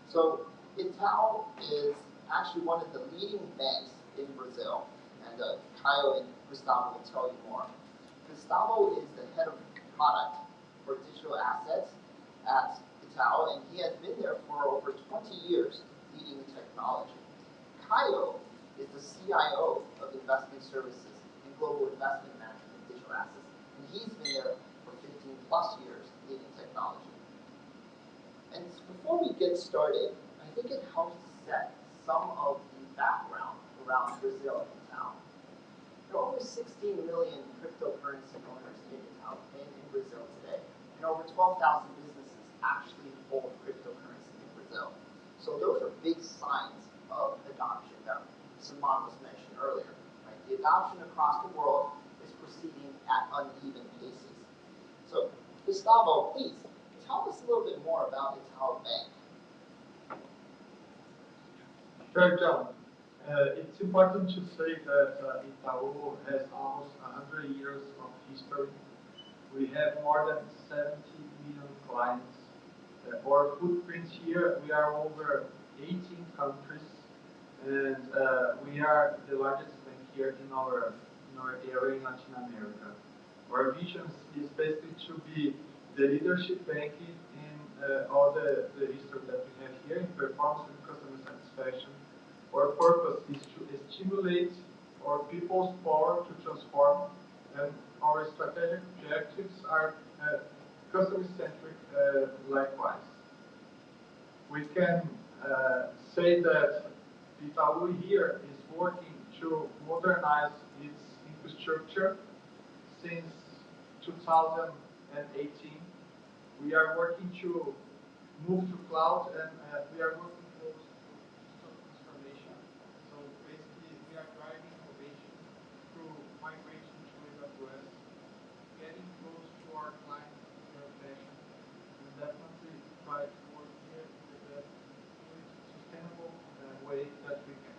So Itaú is actually one of the leading banks in Brazil, and Caio and Gustavo will tell you more. Gustavo is the head of product for digital assets at Itaú, and he has been there for over 20 years leading technology. Caio is the CIO of investment services and global investment management of digital assets, and he's been there for 15 plus years leading technology. And before we get started, I think it helps to set some of the background around Brazil and Itaú. There are over 16 million cryptocurrency owners in Brazil today, and over 12,000 businesses actually hold cryptocurrency in Brazil. So those are big signs of adoption that Simon was mentioned earlier. Right? The adoption across the world is proceeding at uneven paces. So Gustavo, please tell us a little bit more about Itaú Bank. Sure, John. It's important to say that Itaú has almost 100 years of history. We have more than 70 million clients. Our footprint here, we are over 18 countries, and we are the largest bank here in our area in Latin America. Our vision is basically to be the leadership bank in all the history that we have here in performance and customer satisfaction. Our purpose is to stimulate our people's power to transform, and our strategic objectives are customer-centric likewise. We can say that Itaú here is working to modernize its infrastructure since 2018. We are working to move to cloud, and we are working close to digital transformation. So basically, we are driving innovation through migration to AWS, getting close to our clients in their fashion, and definitely try to work here in the best sustainable way that we can.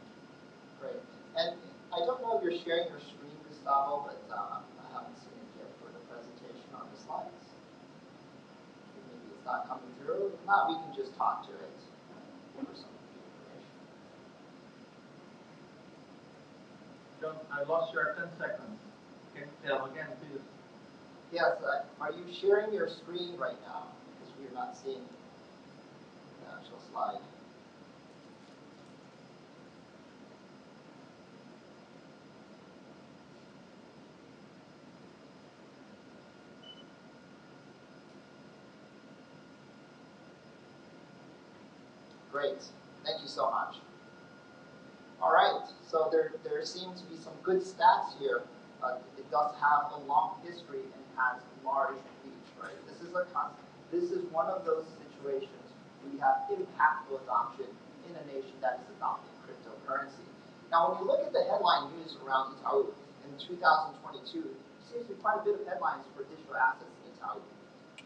Great. And I don't know if you're sharing your screen, Gustavo, but I haven't seen it yet for the presentation on the slides. Maybe it's not coming through. If not, we can just talk to it for some information. John, I lost your 10 seconds. Can you tell again, please? Yes, are you sharing your screen right now? Because we are not seeing the actual slide. Great, thank you so much. All right, so there seem to be some good stats here. It does have a long history and has large reach, right? This is one of those situations where we have impactful adoption in a nation that is adopting cryptocurrency. Now, when you look at the headline news around Itaú in 2022, there seems to be quite a bit of headlines for digital assets in Itaú.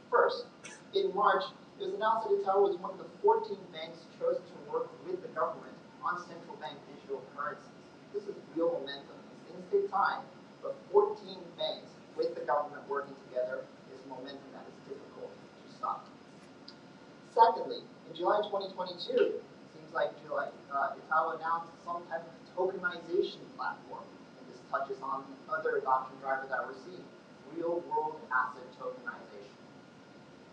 First, in March, it was announced that Itaú was one of the 14 banks chosen to work with the government on central bank digital currencies. This is real momentum. These things take time, but 14 banks with the government working together is momentum that is difficult to stop. Secondly, in July 2022, it seems like Itaú announced some type of tokenization platform, and this touches on the other adoption driver that we're seeing, real-world asset tokenization.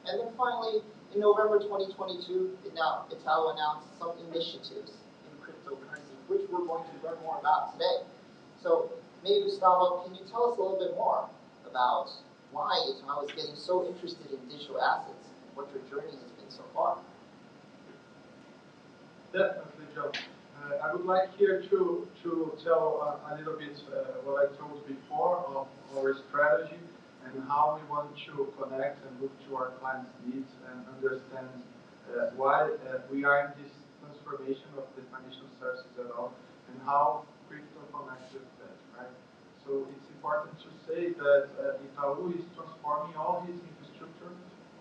And then finally, in November 2022, Itaú announced some initiatives in cryptocurrency, which we're going to learn more about today. So maybe, Gustavo, can you tell us a little bit more about why Itaú is getting so interested in digital assets and what your journey has been so far? Definitely, John. I would like here to tell a little bit what I told before of our strategy and how we want to connect and look to our clients' needs and understand why we are in this transformation of the financial services at all and how crypto connects with that, right? So it's important to say that Itaú is transforming all his infrastructure,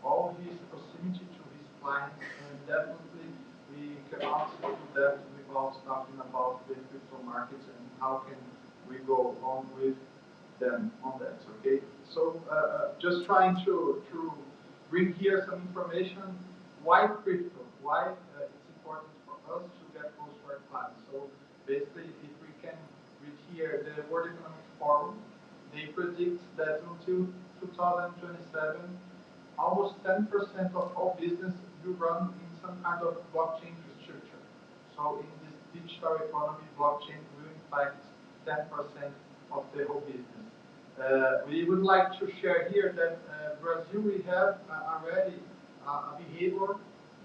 all his proximity to his clients, and definitely we cannot do that without talking about the crypto markets and how can we go on with them on that, okay? So just trying to bring here some information. Why crypto? Why it's important for us to get close to our clients. So basically, if we can read here the World Economic Forum, they predict that until 2027, almost 10% of all business will run in some kind of blockchain infrastructure. So in this digital economy, blockchain will impact 10% of the whole business. We would like to share here that Brazil, we have already a behavior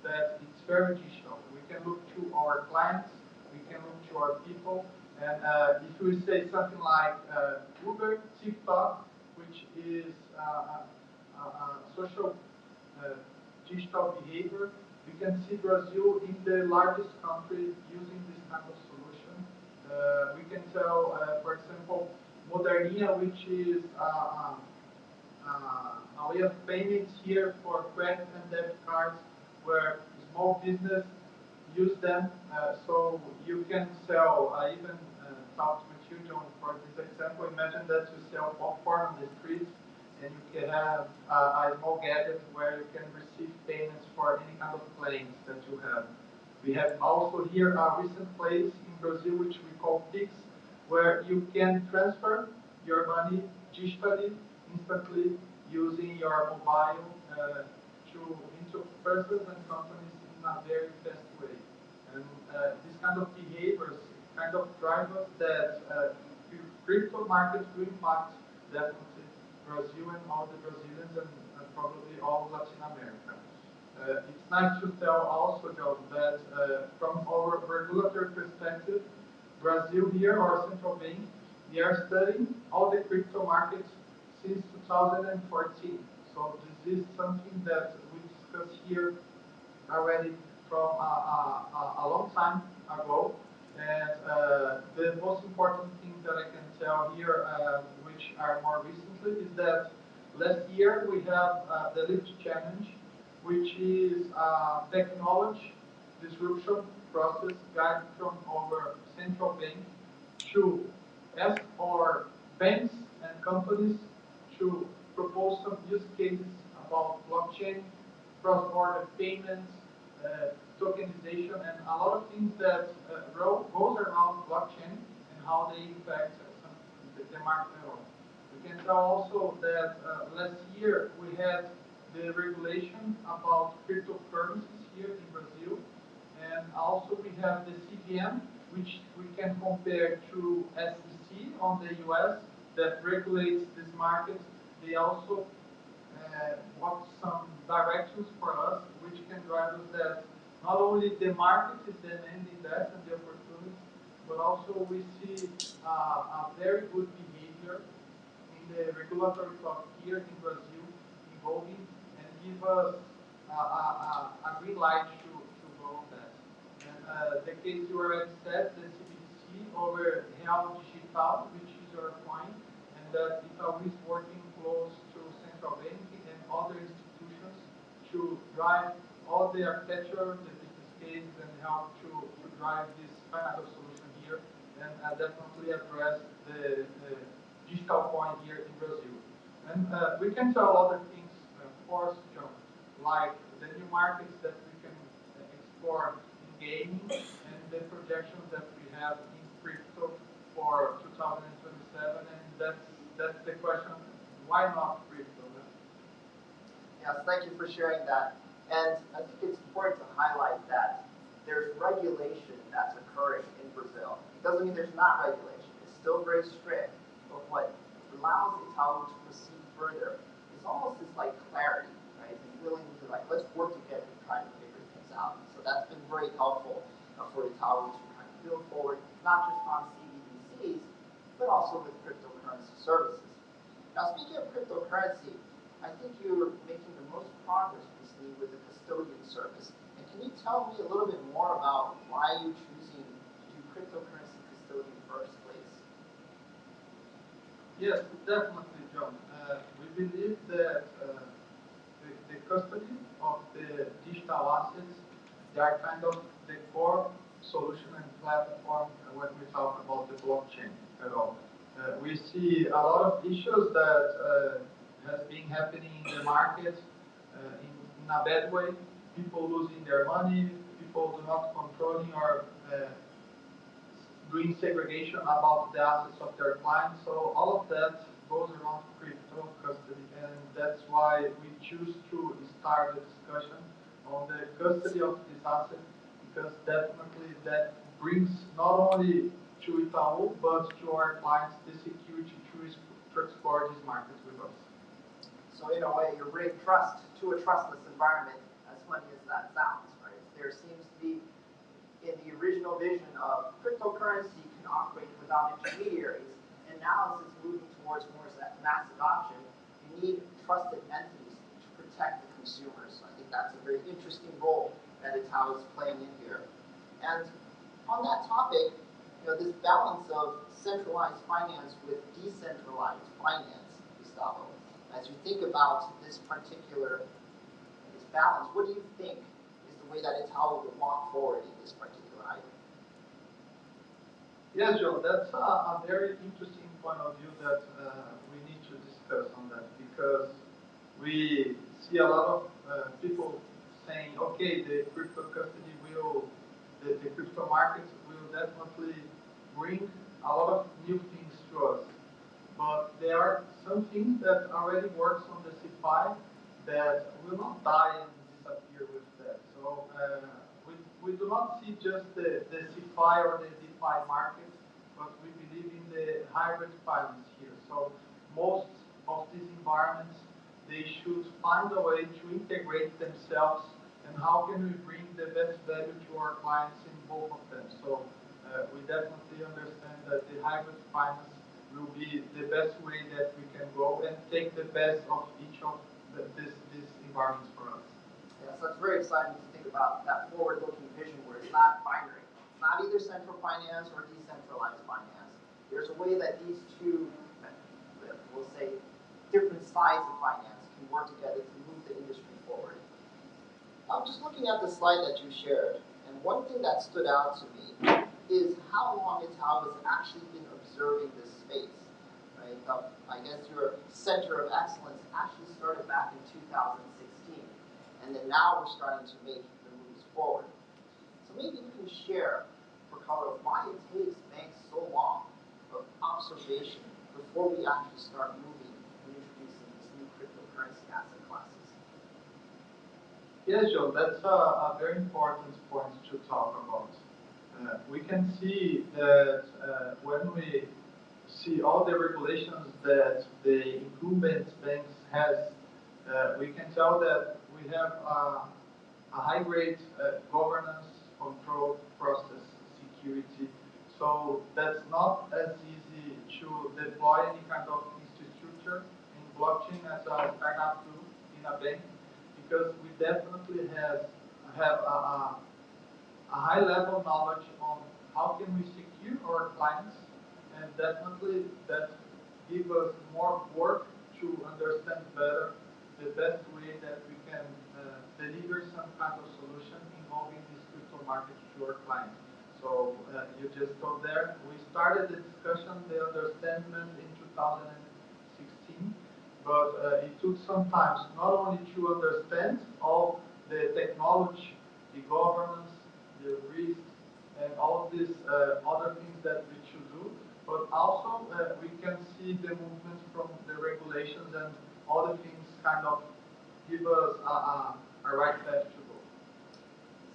that it's very digital. We can look to our clients, we can look to our people, and if we say something like Uber, TikTok, which is social digital behavior, we can see Brazil in the largest country using this kind of solution. We can tell, for example, Moderninha, which is a way of payments here for credit and debit cards, where small business use them. So you can sell, I even talked with you, John, for this example. Imagine that you sell popcorn on the street and you can have a small gadget where you can receive payments for any kind of claims that you have. We have also here a recent place in Brazil which we call Pix, where you can transfer your money digitally, instantly, using your mobile into persons and companies in a very fast way. And this kind of behaviors kind of drive us that crypto markets will impact definitely Brazil and all the Brazilians and probably all Latin America. It's nice to tell also, John, that from our regulatory perspective, Brazil here, our central bank, we are studying all the crypto markets since 2014. So this is something that we discussed here already from a long time ago. And the most important thing that I can tell here, which are more recently, is that last year we have the Lift Challenge, which is a technology disruption process guided from our central bank to ask our banks and companies to propose some use cases about blockchain, cross-border payments, tokenization, and a lot of things that goes around blockchain and how they impact the market at all. We can tell also that last year we had the regulation about cryptocurrencies here in Brazil, and also we have the CVM, which we can compare to SEC on the US that regulates this market. They also want some directions for us, which can drive us that not only the market is demanding that and the opportunities, but also we see a very good behavior in the regulatory talk here in Brazil involving and give us a green light to go on that. And the case you already said, the CBDC over Real Digital, which is your point, and that Itaú is working close to central banking and other institutions to drive all the architecture, the business cases, and help to drive this kind of solution here, and definitely address the digital point here in Brazil. And we can tell other things, of course, John, like the new markets that we can explore in gaming and the projections that we have in crypto for 2027, and that's the question, why not crypto? Yes, thank you for sharing that. And I think it's important to highlight that there's regulation that's occurring in Brazil. It doesn't mean there's not regulation. It's still very strict. But what allows Itaú to proceed further is almost this like clarity, right? And willing to like, let's work together to try to figure things out. So that's been very helpful for Itaú to kind of build forward, not just on CBDCs, but also with cryptocurrency services. Now, speaking of cryptocurrency, I think you're making the most progress recently with the custodian service. And can you tell me a little bit more about why you're choosing to do cryptocurrency custodian first, please? Yes, definitely, John. We believe that the custody of the digital assets, they are kind of the core solution and platform when we talk about the blockchain at all. We see a lot of issues that has been happening in the market in a bad way. People losing their money, people do not controlling or doing segregation about the assets of their clients. So all of that goes around crypto custody, and that's why we choose to start the discussion on the custody of this asset, because definitely that brings not only to Itaú, but to our clients the security to explore these markets with us. So in a way, you're bringing trust to a trustless environment, as funny as that sounds, right? There seems to be, in the original vision of cryptocurrency can operate without intermediaries, and now as it's moving towards more mass adoption, you need trusted entities to protect the consumers. So I think that's a very interesting role that Itaú is playing in here. And on that topic, this balance of centralized finance with decentralized finance, Gustavo, as you think about this balance, what do you think is the way that Itaú will walk forward in this particular item? Yes, Joe, that's a very interesting point of view that we need to discuss on that, because we see a lot of people saying, okay, the crypto custody will, the crypto markets will definitely bring a lot of new things to us. But there are some things that already works on the CeFi that will not die and disappear with that. So we do not see just the CeFi or the DeFi markets, but we believe in the hybrid finance here. So most of these environments, they should find a way to integrate themselves, and how can we bring the best value to our clients in both of them. So we definitely understand that the hybrid finance will be the best way that we can go and take the best of each of these environments for us. Yeah, so it's very exciting to think about that forward-looking vision where it's not binary. It's not either central finance or decentralized finance. There's a way that these two, we'll say, different sides of finance can work together to move the industry forward. I'm just looking at the slide that you shared, and one thing that stood out to me is how long Itaú has actually been observing this space. Right? I guess your center of excellence actually started back in 2016, and then now we're starting to make the moves forward. So maybe you can share, for color, why it takes banks so long of observation before we actually start moving and introducing these new cryptocurrency asset classes. Yes, Joe, that's a very important point to talk about. We can see that when we see all the regulations that the incumbent banks has, we can tell that we have a high-grade governance, control, process, security. So that's not as easy to deploy any kind of infrastructure in blockchain as a startup do in a bank, because we definitely have a high level knowledge on how can we secure our clients, and definitely that gives us more work to understand better the best way that we can deliver some kind of solution involving this crypto market to our clients. So you just go there. We started the discussion, the understanding in 2016, but it took some time not only to understand all the technology, the governance, the risk, and all of these other things that we should do, but also we can see the movement from the regulations, and all the things kind of give us a right path to go.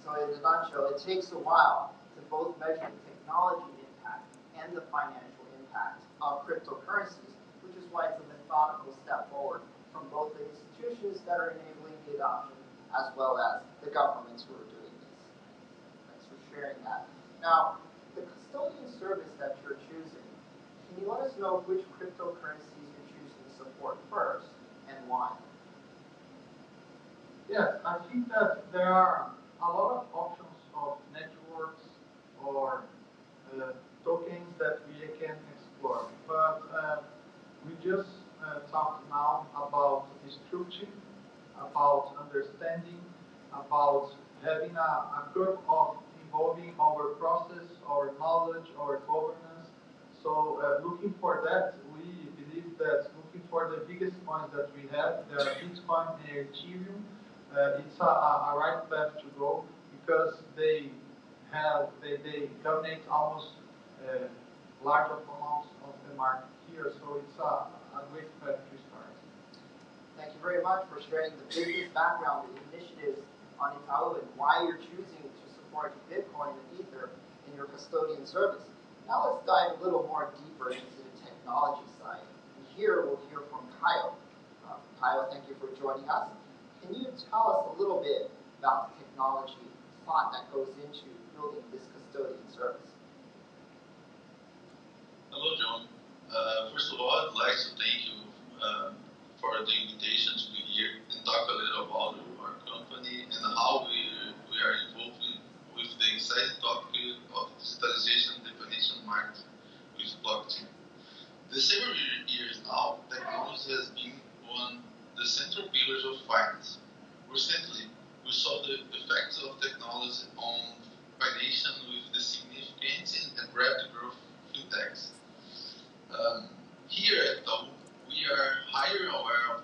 So in a nutshell, it takes a while to both measure the technology impact and the financial impact of cryptocurrencies, which is why it's a methodical step forward from both the institutions that are enabling the adoption as well as the governments who are doing this. Thanks for sharing that. Now, the custodian service that you're choosing, can you let us know which cryptocurrencies you're choosing to support first and why? Yes, I think that there are a lot of options of networks or tokens that we can explore. But we just talked now about structuring, about understanding, about having a curve of involving our process, our knowledge, our governance. So looking for that, we believe that looking for the biggest coins that we have, there are Bitcoin and Ethereum. It's a right path to go, because they dominate almost large amounts of the market here. So it's a great path to start. Thank you very much for sharing the business background, the initiatives on Itaú, and why you're choosing to support Bitcoin and Ether in your custodian service. Now let's dive a little more deeper into the technology side. And here we'll hear from Kyle. Kyle, thank you for joining us. Can you tell us a little bit about the technology thought that goes into building this custodian service? Hello, John. First of all, I'd like to thank you for the invitation to be here and talk a little about our company and how we are involved with the exciting topic of digitalization of the financial market with blockchain. The several years now, technology has been one of the central pillars of finance. Recently, we saw the effects of technology on financial with the significant and rapid growth of fintechs. Here at Itaú, we are highly aware of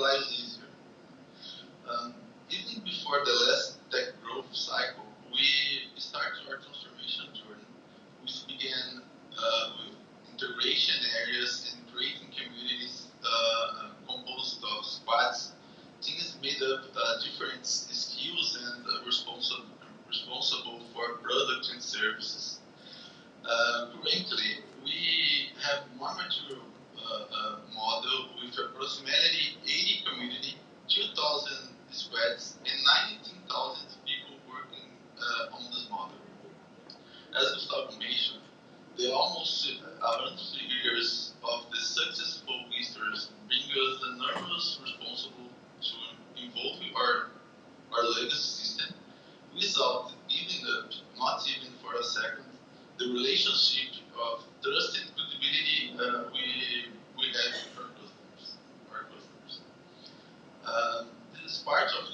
lives easier. Even before the last tech growth cycle, we started our transformation journey. We began with integration areas and creating communities composed of squads, teams made up different skills and responsible for products and services. Currently, we have one mature model with approximately 80 community, 2,000 squads, and 19,000 people working on this model. As Gustavo mentioned, the almost 100 years of the successful histories bring us the enormous responsible to involve our legacy system without giving up, not even for a second, the relationship of trust and credibility we have with our customers. This is part of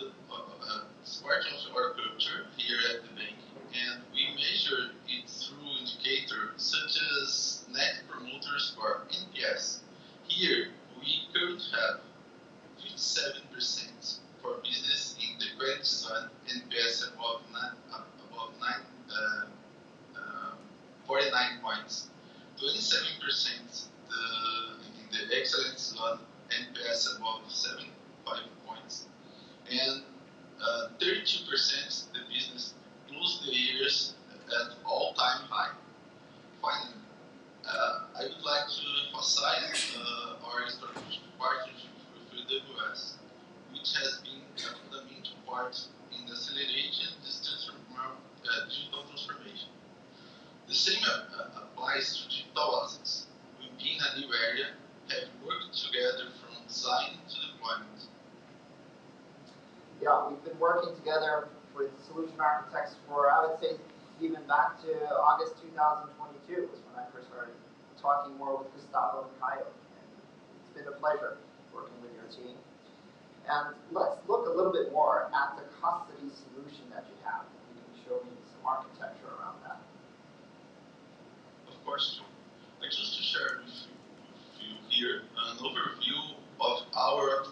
our culture here at the bank, and we measure it through indicators such as Net Promoter Score (NPS). Here, we currently have 57% for business in the credit zone, NPS above 49 points, 27% in the excellence zone, NPS above 75 points, and 32% the business closed the years at all-time high. Finally, I would like to emphasize our strategic partnership with AWS, which has been a fundamental part in accelerating this digital transformation. The same applies to digital assets. We've been a new area, have worked together from design to deployment. Yeah, we've been working together with solution architects for, I would say, even back to August 2022 was when I first started talking more with Gustavo and Caio. And it's been a pleasure working with your team. And let's look a little bit more at the custody solution that you have. You can show me some architecture around that. Of course, John. I just to share with you here an overview of our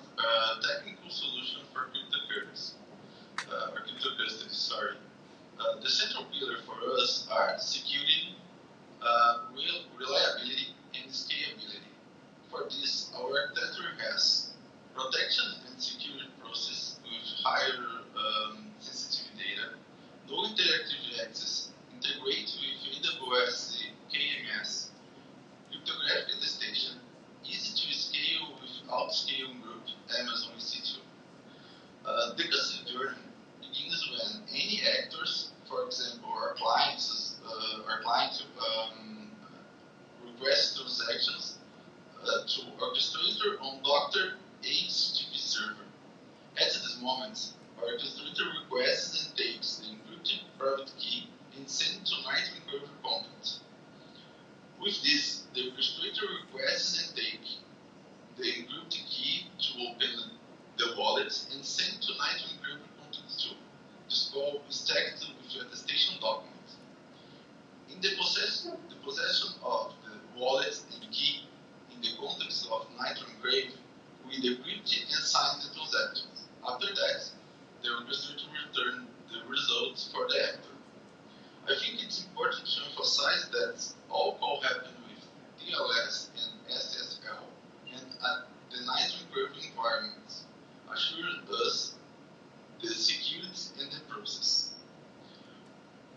technical solution for cryptocurrency. The central pillar for us are security, reliability, and scalability. For this, our architecture has protection and security process with higher sensitivity data, no interactive access, integrate with AWS KMS, cryptographic attestation, easy to scale without scaling group, Amazon EC2. The custody journey begins when any actors, for example, our clients request transactions to orchestrator on Dr. HTTP server. At this moment, our orchestrator requests and takes the encrypted private key and sends to Nitro encrypted content. With this, the orchestrator requests and takes the encrypted key to open the wallet and send to Nitro encrypted content too. This call is tagged with attestation document. In the possession of the wallet and key in the context of Nitro Encrypt, we decrypt and sign the transactions. After that, the orchestrator returns the results for the actor. I think it's important to emphasize that all calls happen with TLS and SSL, and at the Nitro Encrypt environment assures us the security in the process.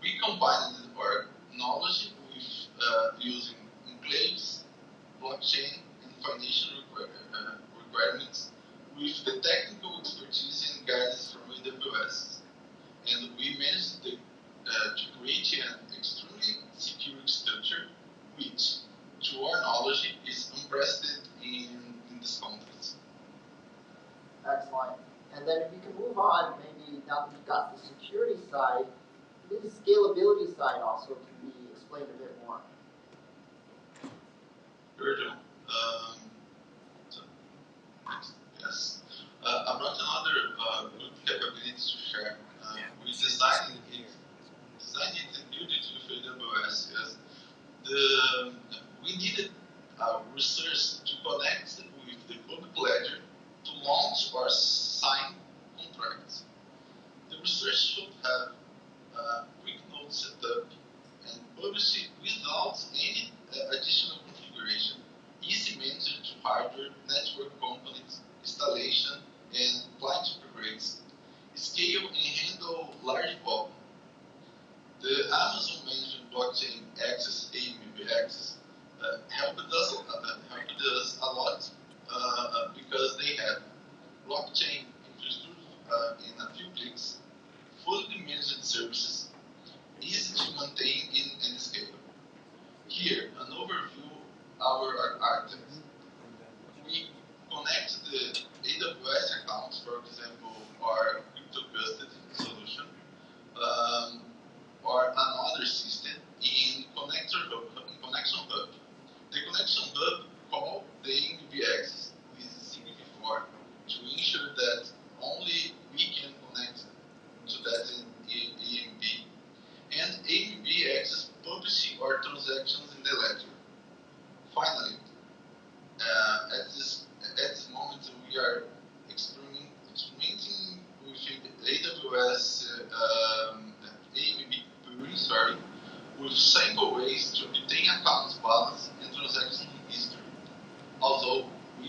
We combined our knowledge with using enclaves, blockchain, and financial requirements with the technical expertise and guidance from AWS. And we managed to create an extremely secure structure which, to our knowledge, is unprecedented in this context. Excellent. And then if you can move on, maybe now that you've got the security side, the scalability side also can be explained a bit more. Sure, John. Yes. I brought another good capability to share. We designed it and built it with AWS. Yes. We needed research to connect with the public ledger to launch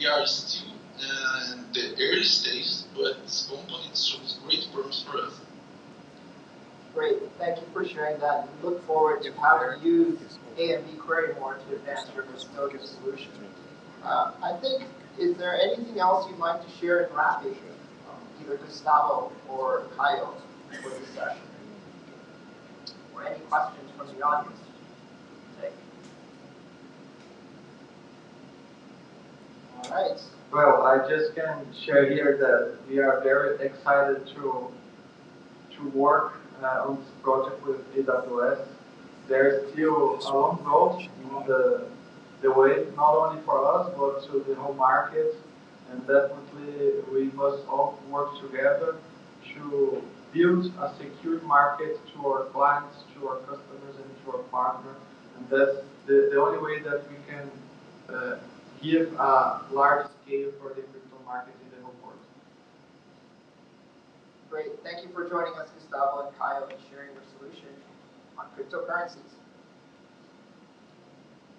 we are still in the early stage, but this company shows great promise for us. Great, thank you for sharing that. We look forward to how you use AMD Query more to advance your custodial solution. I think, is there anything else you'd like to share in wrapping, either Gustavo or Kyle for this session? Or any questions from the audience? All right. Well, I just can share here that we are very excited to work on this project with AWS. There's still a long road on the way, not only for us, but to the whole market. And definitely we must all work together to build a secure market to our clients, to our customers, and to our partners. And that's the only way that we can give a large scale for the crypto market in the whole world. Great. Thank you for joining us, Gustavo and Kyle, and sharing your solution on cryptocurrencies.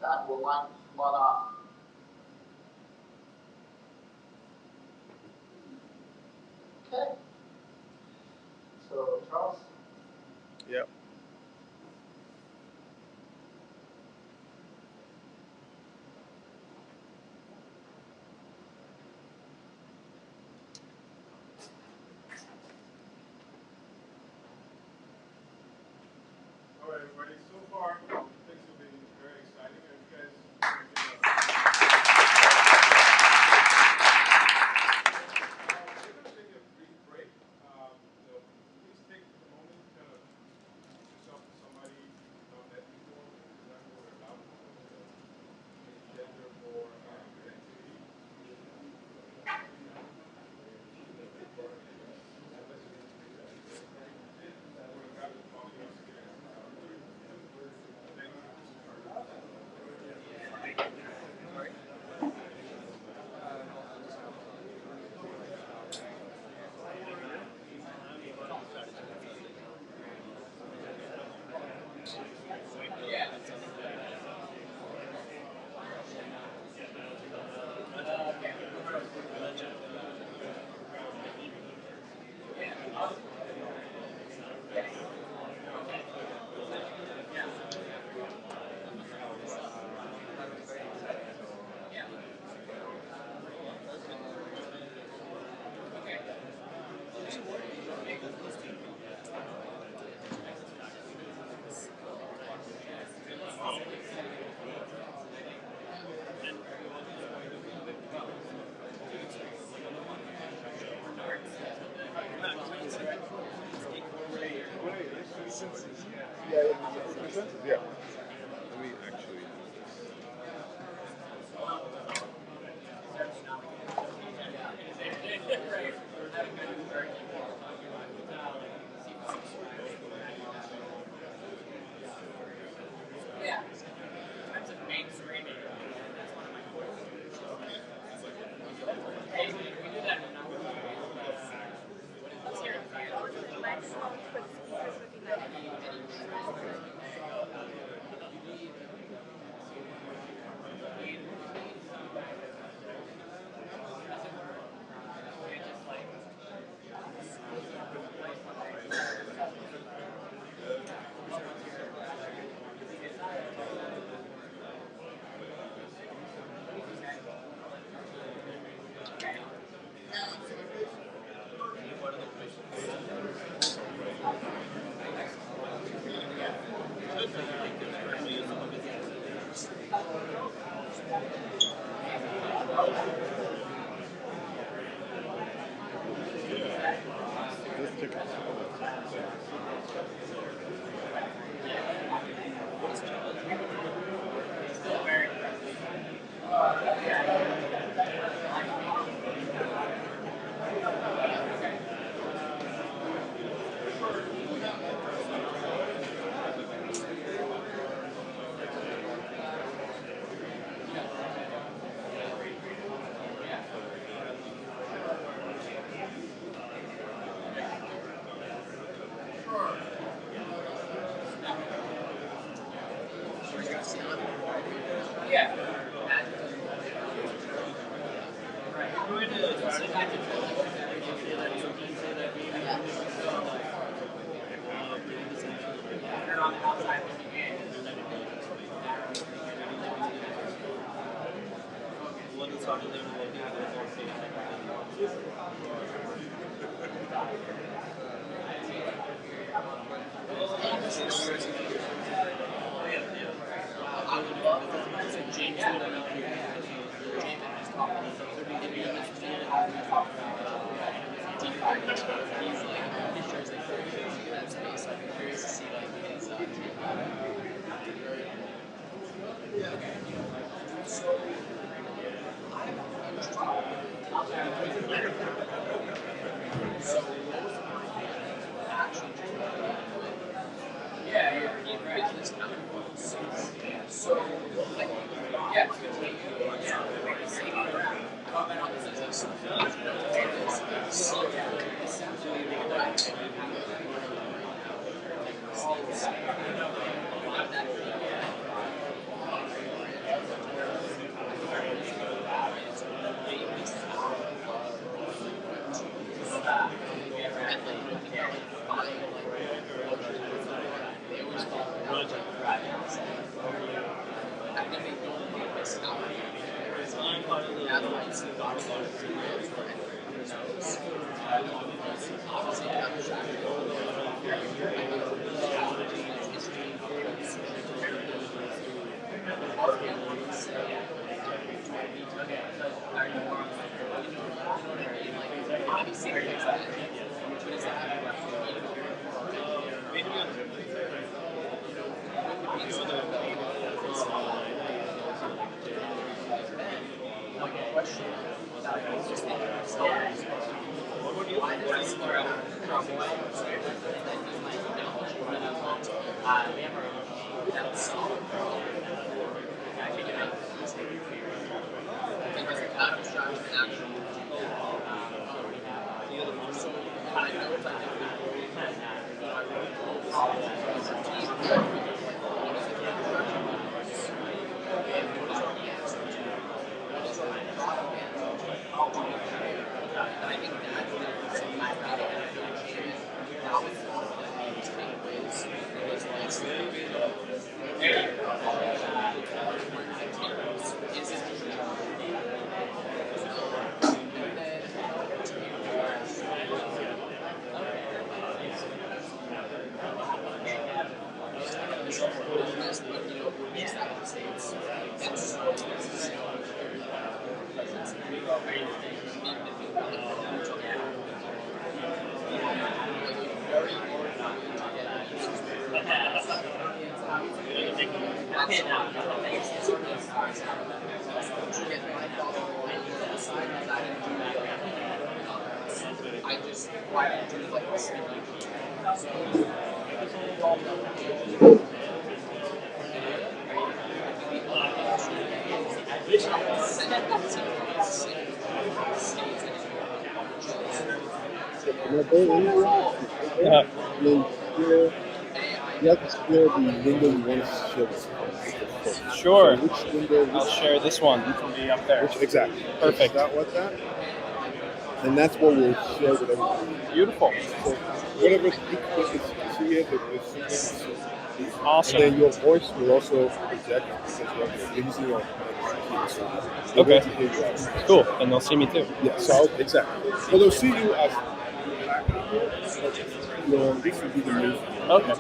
That will line off. Okay. So, Charles? Yep. All right, everybody. So far, things have been very exciting. And you guys, we're going to take a brief break. Please take a moment to kind of introduce yourself to somebody you've not met before, because that's what we're about. Gender for good activity. Yeah. Let me actually. I mean, you have to share the window you want to share this from. Sure. So which window? I'll share this one from me up there. Exactly. Perfect. Is that what's that? And that's what we'll share with everybody. Beautiful. So whatever's see here, the signals. Awesome. And then your voice will also project because you're using your mic. So okay. To hear you out. Cool. And they'll see me too. Yeah. So exactly. Well, they'll see you as this will be the main. Okay.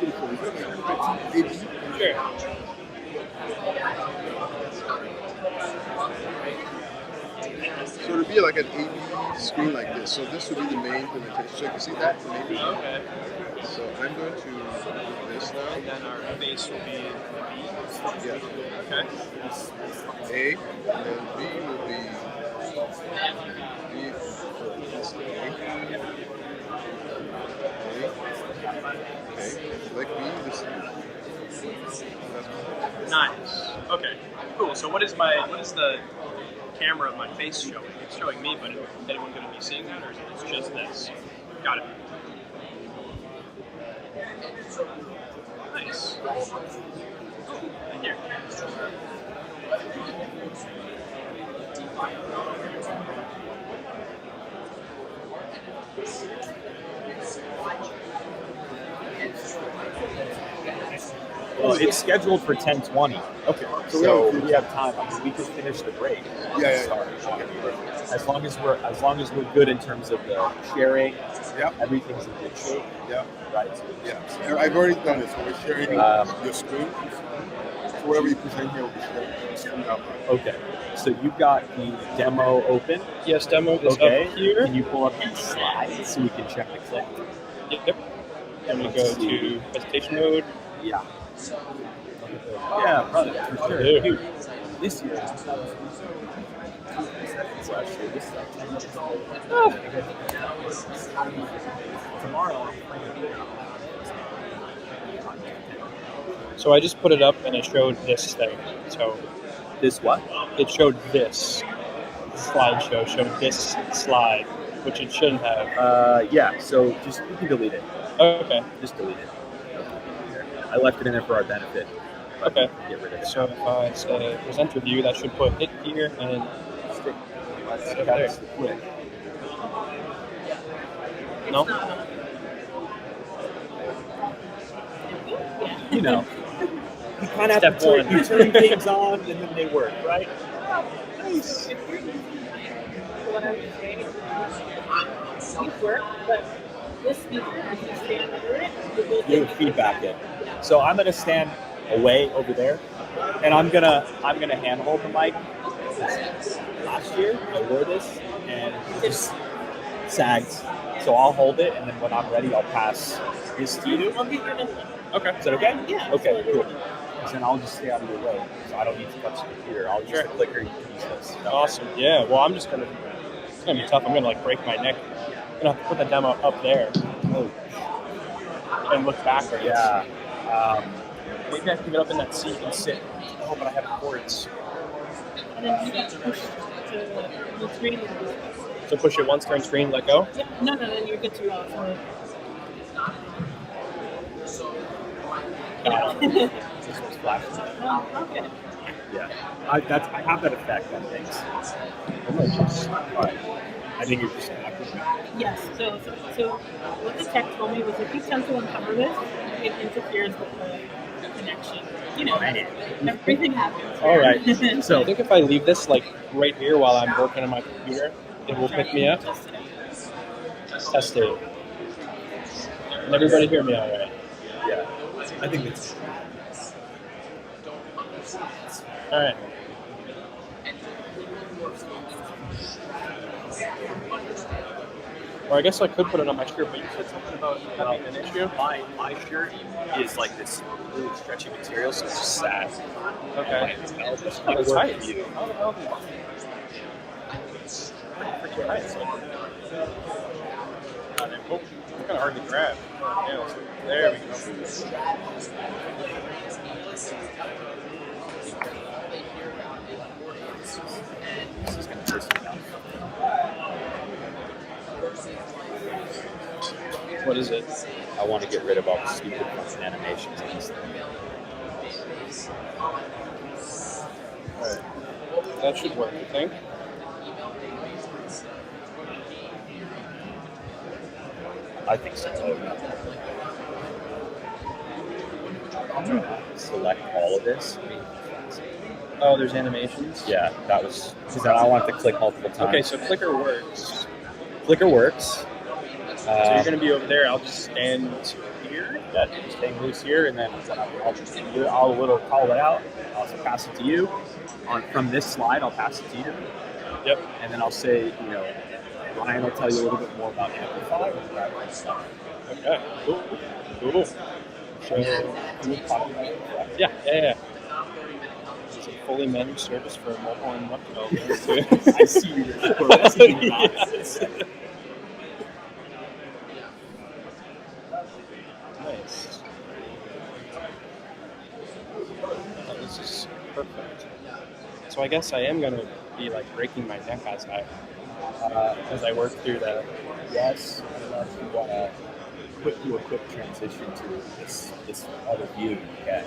Sure. So it'll be like an AV screen like this. So this will be the main presentation. So you can see that. Okay. So I'm going to do this now. And then our face will be B. Yeah. Okay. A, and then B will be B. So this A. Okay. Select B. This is Nice. Okay. Cool. So what is the camera of my face showing? It's showing me, but is anyone going to be seeing that, or is it just this? Got it. Nice. And here. Well, it's scheduled for 10:20. Okay. So we have time. I mean, we could finish the break. Yeah. Start. As long as we're good in terms of the sharing. Yeah. Everything's in good shape. Yeah. Right. So Yeah. I've already done this. We're sharing your screen. So whatever you present here will be shared. Okay. So you've got the demo open. Yes, demo is Okay. up here. Can you pull up these slides so we can check the click? Yep. I'm going to go to presentation mode. Yeah. Yeah, brother, for sure. Dude, this year, last year, this tomorrow. So I just put it up and it showed this thing. So this what? It showed this slideshow, showed this slide, which it shouldn't have. Yeah, so just you can delete it. Okay. Just delete it. I left it in there for our benefit. Okay. Get rid of it. So if I say presenter view, that should put it here and stick. That's the click. No. You know, you kind of have to turn things on and then they work, right? Nice. What I was saying, these work, but this speaker, if you stand under it, you feedback it. So I'm gonna stand away over there, and I'm gonna handhold the mic. Last year I wore this and it just sags. So I'll hold it, and then when I'm ready, I'll pass this to you. I'll get your number. Okay. Is that okay? Yeah. Okay, cool. Because then I'll just stay out of your way, so I don't need to touch the computer. I'll use the clicker. You can use this. Awesome. Yeah. Well, it's gonna be tough. I'm gonna break my neck. I'm gonna have to put the demo up there and look backwards. Yeah. Maybe I can get up in that seat and sit. Oh, but I have cords. And then you need to push the screen. So push it once, turn screen, let go? Yeah. No, then you're good to go. This one's flashing. Oh, okay. Yeah. I have that effect on things. All right. I think you're just active. Yes. So what the tech told me was if you attempt to uncover this, it interferes with the connection. You know, everything happens. All right. So I think if I leave this like right here while I'm working on my computer, it will pick me up. Test it. Can everybody hear me all right? Yeah. I think it's. All right. Or I guess I could put it on my shirt, but you said something about having an issue. My shirt is like this really stretchy material, so it's just sad. Okay. It's kind of tight. For you. How the hell do you? Pretty tight. So. Oh, it's kind of hard to grab. Yeah, so there we go. This is going to piss me off. What is it? I want to get rid of all the stupid fucking animations in this thing. Alright. That should work, I think. I think so. I'm going to select all of this. Oh, there's animations? Yeah, that was because then I want to click multiple times. Okay, so clicker works. Clicker works. So you're going to be over there. I'll just stand here. Yeah, just hang loose here, and then I'll little call it out. I'll pass it to you. From this slide, I'll pass it to you. Yep. And then I'll say, Ryan will tell you a little bit more about Amplify and that kind of stuff. Okay. Cool. So, yeah. It's a fully managed service for mobile and web developers. I see you. Yes. Nice. Oh, this is perfect. So I guess I am going to be like breaking my neck as I work through the. Yes. I don't know if you want to do a quick transition to this other view. Okay.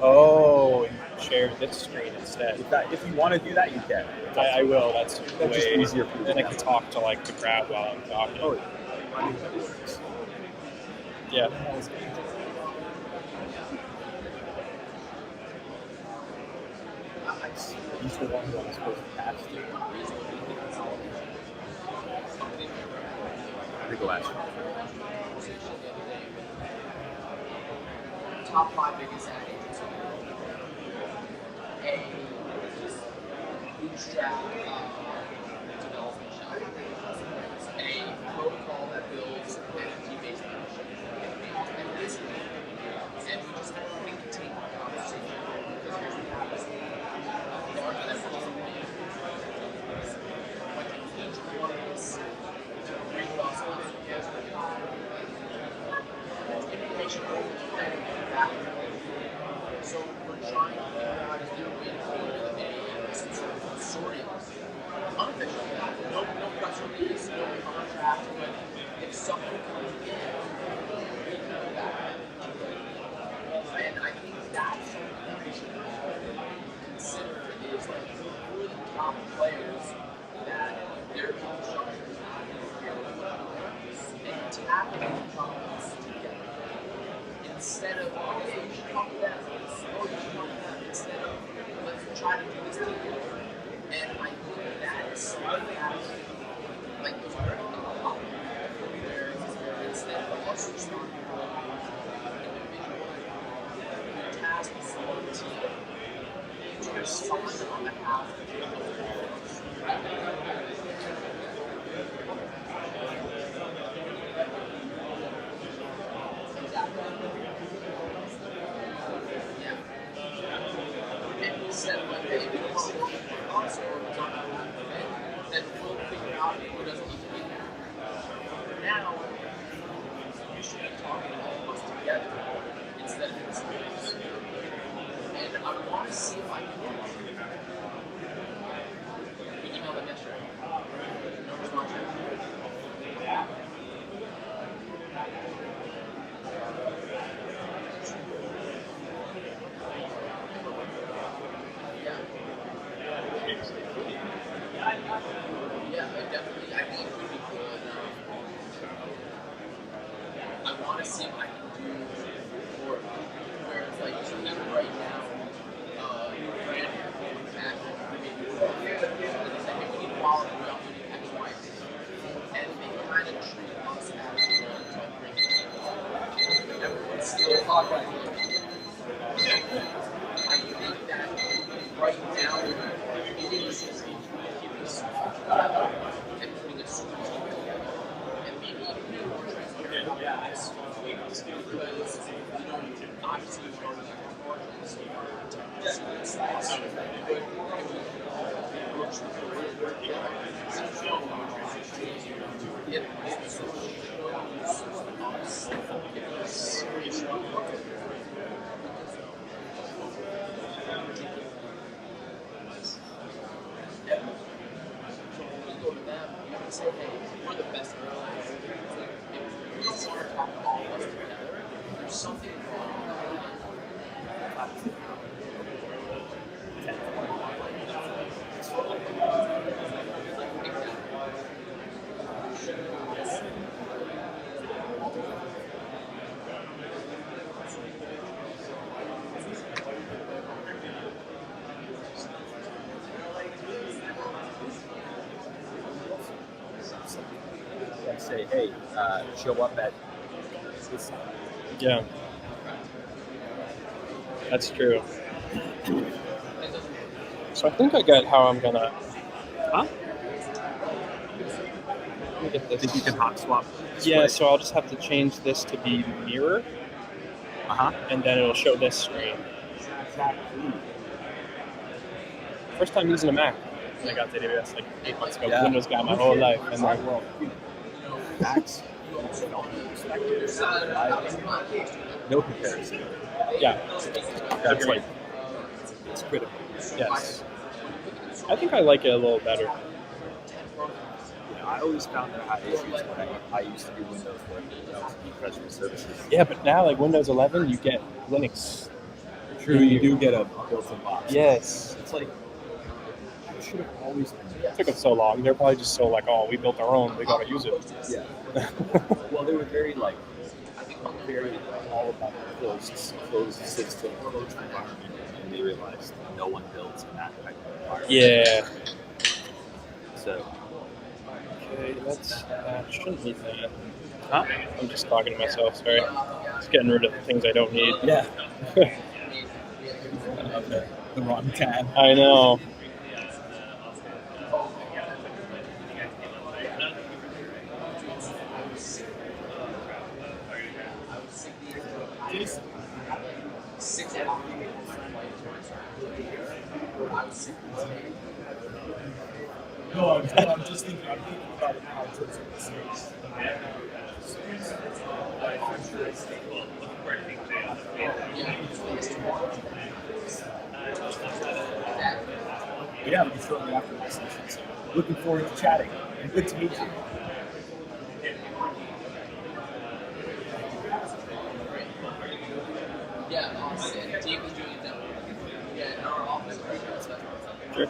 Oh, share this screen instead. If you want to do that, you can. I will. That's That's just easier for you. Then I can talk to like the crowd while I'm talking. Oh, yeah. I think that works. Yeah. He's the one who I'm supposed to pass to. I think last year. Top 5 biggest ad agencies. A bootstrap development shop. A protocol that builds NFT-based membership. And this and we just think tank conversation because here's what happens. There are that like each one of us to bring us on together. Information back. So we're trying to figure out if there are ways to build a consortium. Unofficial, no press release, no contract, but if someone comes in, we know that. And I think that's something that we should consider is like who are the top players that their infrastructure is not really and tackle these problems together. Instead of, okay, you should come to them, oh, you should come to them, instead of, let's try to do this together. And I think that is something that, like, was very popular, where instead of us just not individual, task is one team to respond on behalf of the other. Then we'll figure out who doesn't need to be there. Now, you should be talking all of us together instead of individuals. And I want to see if I can. We emailed them yesterday. No response yet. Yeah, definitely. I think it would be cool. I want to see if I can do more where it's like, so even right now, brand back maybe and they say, hey, we need quality, we also need X, Y, Z. And they kind of treat us as the ones that bring it. Everyone's still talking. I think that right now, it is and putting a super team together, and maybe even being more transparent about this, because obviously we don't have margins, say, hey, we're the best airlines. If you don't want to talk to all of us together, there's something wrong. Say, hey, show up at this time. Yeah. That's true. So I think I got how I'm gonna. Huh? Let me get this. Think you can hot swap? Yeah, so I'll just have to change this to be mirror. And then it'll show this screen. Exactly. First time using a Mac. I got to AWS like 8 months ago. Yeah. Windows got my whole life. And then, well, Macs, no comparison. yeah, That's like, it's critical. yes. I think I like it a little better. Yeah, I always found that I had issues when I used to do Windows work when I was in professional services. Yeah, but now like Windows 11, you get Linux True, you do get a built-in box. Yes. It's like, that should have always been. It took them so long. They're probably just so like, oh, we built our own. We gotta use it. Yeah. Well, they were very like, very all about the closed system, closed environment, and they realized no one builds in that type of environment. Yeah. So. Okay, that's shouldn't need that. Huh? I'm just talking to myself. Sorry. Just getting rid of the things I don't need. Yeah. The wrong tab. I know. No, I'm just thinking about it now in terms of the series. Yeah, it'll be shortly after my session. So looking forward to chatting. And good to meet you. Yeah, and Dave was doing a demo. Yeah, in our office. Sure.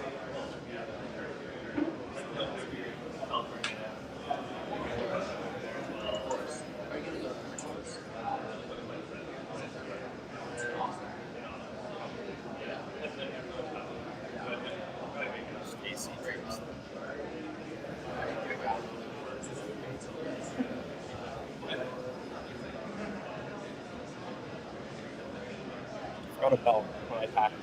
Forgot about when I packed.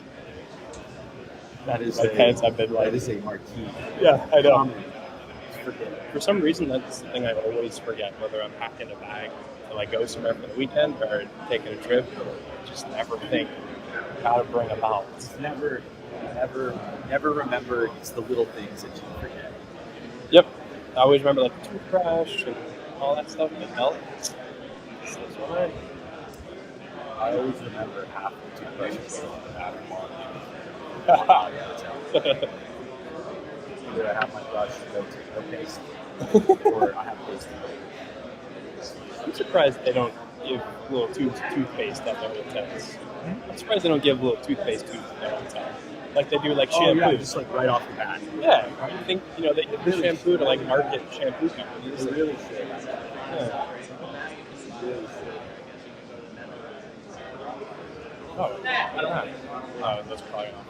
That is my pants have been like. That is a marquee. Yeah, I know. Forget. For some reason, that's the thing I always forget, whether I'm packing a bag to like go somewhere for the weekend or taking a trip. I just never think how to bring a belt. It's never remember. It's the little things that you forget. Yep. I always remember like the toothbrush and all that stuff. The belt. That's right. I always remember half the toothbrushes on the bathroom on. Either I have my brush, no paste, or I have paste. I'm surprised they don't give little toothpaste at their hotels. I'm surprised they don't give little toothpaste tubes at their hotel. Like they do like shampoo. Oh, yeah, just like right off the bat. Yeah, I think they give the shampoo to like market shampoo companies. They really should. Yeah. Really should. Oh, that's probably not.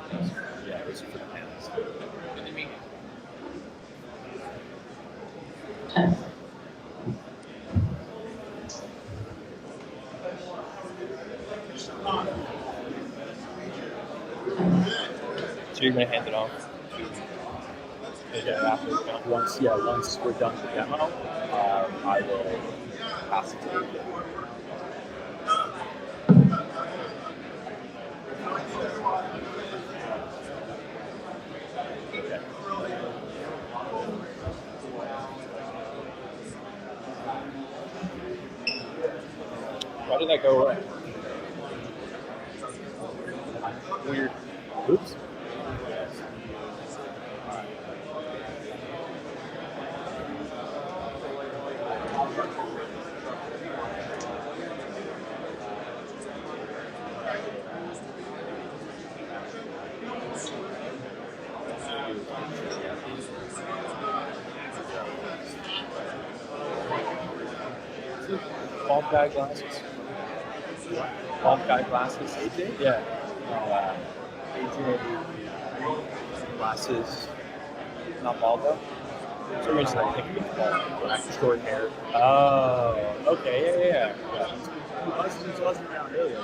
Yeah, those are for the hands. So you're gonna hand it off? Yeah, once we're done with the demo, I will pass it to you. Why did that go away? Weird. Oops. Bald guy glasses. Bald guy glasses. AJ? Yeah. AJ glasses. Not bald though? For some reason I think it's bald. Short hair. Oh, okay, yeah. He wasn't around earlier.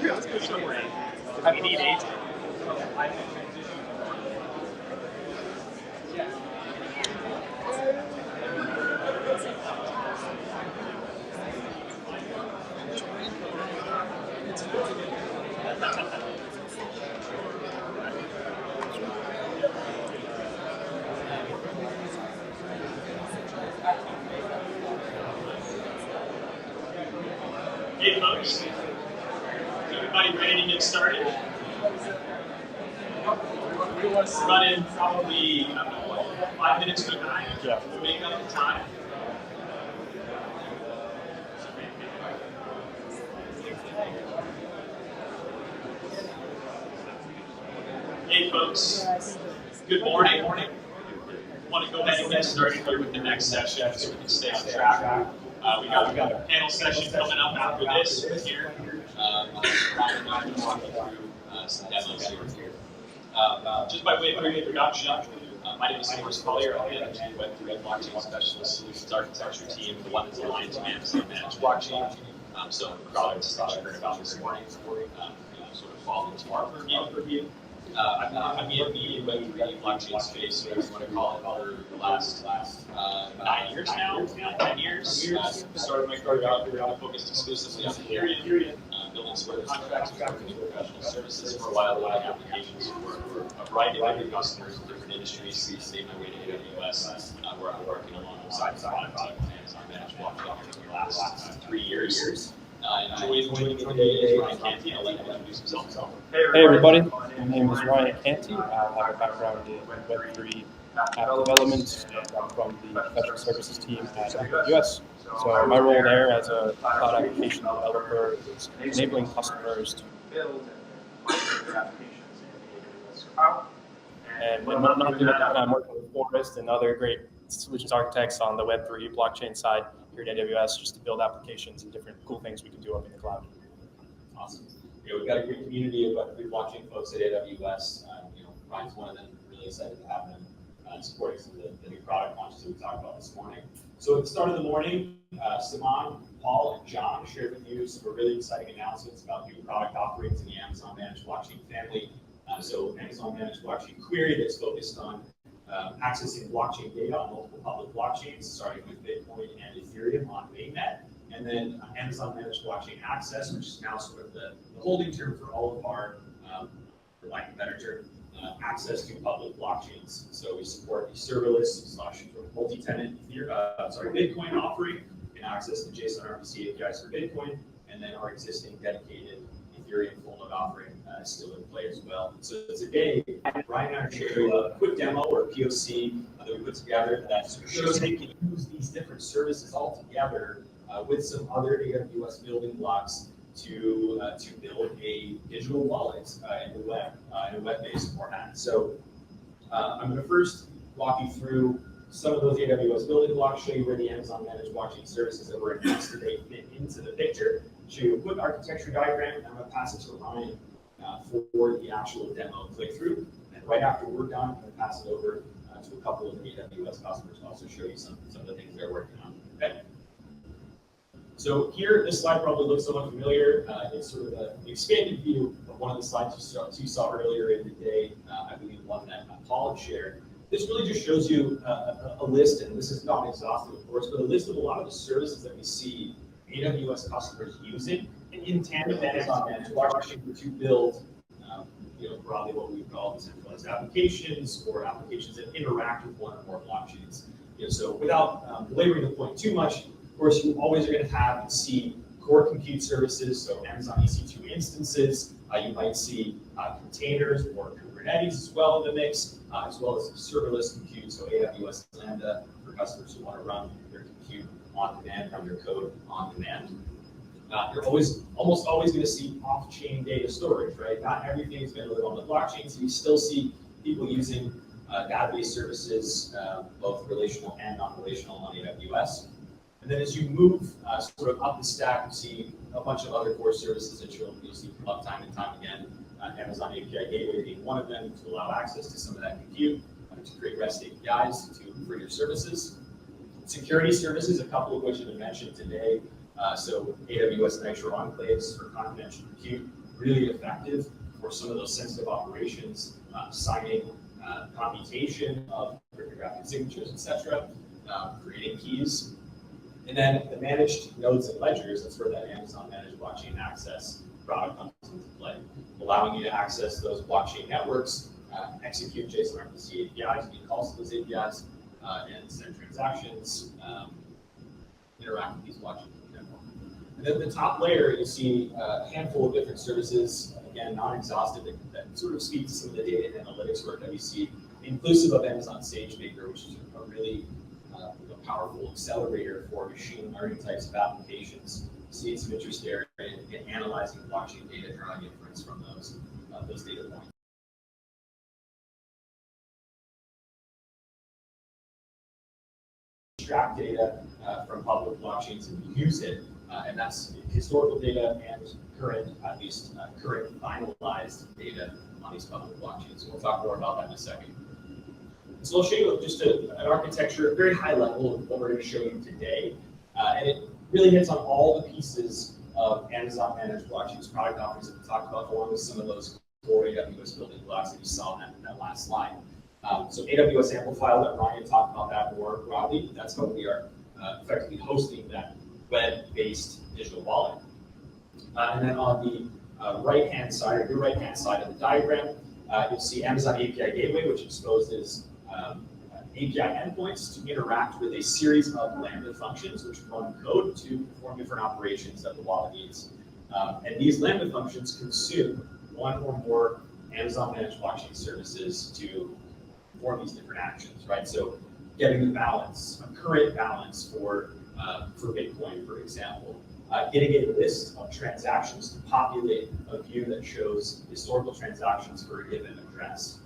Yeah, let's go somewhere. How do you need AJ? Hey folks, is everybody ready to get started? We're running probably 5 minutes behind. Yeah. We'll make up the time. Hey folks, good morning. I want to go ahead and get started here with the next session so we can stay on track. We got a panel session coming up after this here. Ryan and I will walk you through some demos here. Just by way of quick introduction, my name is Morris Collier. I manage the Web3 blockchain specialist solutions architecture team, the one that's aligned to Amazon managed blockchain. So products that you heard about this morning, sort of fall into our purview. I've been in the Web3 blockchain space, whatever you want to call it, for the last 9 years now, 10 years. Started my career out focused exclusively on Ethereum, building smart contracts, working professional services for a while, building applications for a variety of different customers in different industries. Made my way to AWS, where I'm working alongside the product team and Amazon managed blockchain for the last 3 years. Joining me today is Ryan Canty. I'll let him introduce himself. Hey everybody, my name is Ryan Canty. I have a background in Web3 app development. I'm from the professional services team at AWS. So my role there as a cloud application developer is enabling customers to build and applications in the AWS cloud. And when I'm not doing that, I'm working with Forrest and other great solutions architects on the Web3 blockchain side here at AWS, just to build applications and different cool things we can do up in the cloud. Awesome. We've got a great community of Web3 blockchain folks at AWS. Ryan's one of them. Really excited to have them supporting some of the new product launches that we talked about this morning. So at the start of the morning, Simon, Paul, and John shared with you some really exciting announcements about new product offerings in the Amazon Managed Blockchain family. So Amazon Managed Blockchain Query that's focused on accessing blockchain data on multiple public blockchains, starting with Bitcoin and Ethereum on mainnet. And then Amazon Managed Blockchain Access, which is now sort of the holding term for all of our, for lack of a better term, access to public blockchains. So we support the serverless / multi-tenant Bitcoin offering and access to JSON RPC APIs for Bitcoin, and then our existing dedicated Ethereum full node offering is still in play as well. So today, Ryan and I are sharing a quick demo or POC that we put together that sort of shows how you can use these different services all together with some other AWS building blocks to build a digital wallet in the web, in a web-based format. So I'm going to first walk you through some of those AWS building blocks, show you where the Amazon Managed Blockchain services that were announced today fit into the picture, show you a quick architecture diagram, and I'm going to pass it to Ryan for the actual demo click-through. And right after we're done, I'm going to pass it over to a couple of the AWS customers and also show you some of the things they're working on. Okay. So here, this slide probably looks somewhat familiar. It's sort of an expanded view of one of the slides you saw earlier in the day. I believe one that Paul had shared. This really just shows you a list, and this is not exhaustive, of course, but a list of a lot of the services that we see AWS customers using in tandem with Amazon Managed Blockchain to build, broadly what we would call decentralized applications or applications that interact with one or more blockchains. So without belaboring the point too much, of course, you always are going to have and see core compute services, so Amazon EC2 instances. You might see containers or Kubernetes as well in the mix, as well as serverless compute, so AWS Lambda for customers who want to run their compute on demand, run their code on demand. You're almost always going to see off-chain data storage, right? Not everything is going to live on the blockchain, so you still see people using database services, both relational and non-relational on AWS. And then as you move sort of up the stack, you see a bunch of other core services that you'll see come up time and time again. Amazon API Gateway being one of them to allow access to some of that compute, to create REST APIs for your services. Security services, a couple of which have been mentioned today. So AWS Nitro Enclaves for confidential compute, really effective for some of those sensitive operations, signing, computation of cryptographic signatures, etc., creating keys. And then the managed nodes and ledgers, that's where that Amazon Managed Blockchain Access product comes into play, allowing you to access those blockchain networks, execute JSON RPC APIs, make calls to those APIs, and send transactions, interact with these blockchains. And then the top layer, you see a handful of different services again, non-exhaustive, that sort of speaks to some of the data and analytics work that we see, inclusive of Amazon SageMaker, which is a really powerful accelerator for machine learning types of applications. Seeing some interest there in analyzing blockchain data, drawing inference from those data points. Extract data from public blockchains and use it, and that's historical data and current, at least current finalized data on these public blockchains. So we'll talk more about that in a second. So I'll show you just an architecture, a very high level of what we're going to show you today, and it really hits on all the pieces of Amazon managed blockchains product offerings that we talked about, along with some of those core AWS building blocks that you saw in that last slide. So AWS Amplify, I'll let Ryan talk about that more broadly. That's how we are effectively hosting that web-based digital wallet. And then on the right-hand side, or your right-hand side of the diagram, you'll see Amazon API Gateway, which exposes API endpoints to interact with a series of Lambda functions, which run code to perform different operations that the wallet needs. And these Lambda functions consume one or more Amazon managed blockchain services to perform these different actions, right? So getting the balance, a current balance for Bitcoin, for example, getting a list of transactions to populate a view that shows historical transactions for a given address.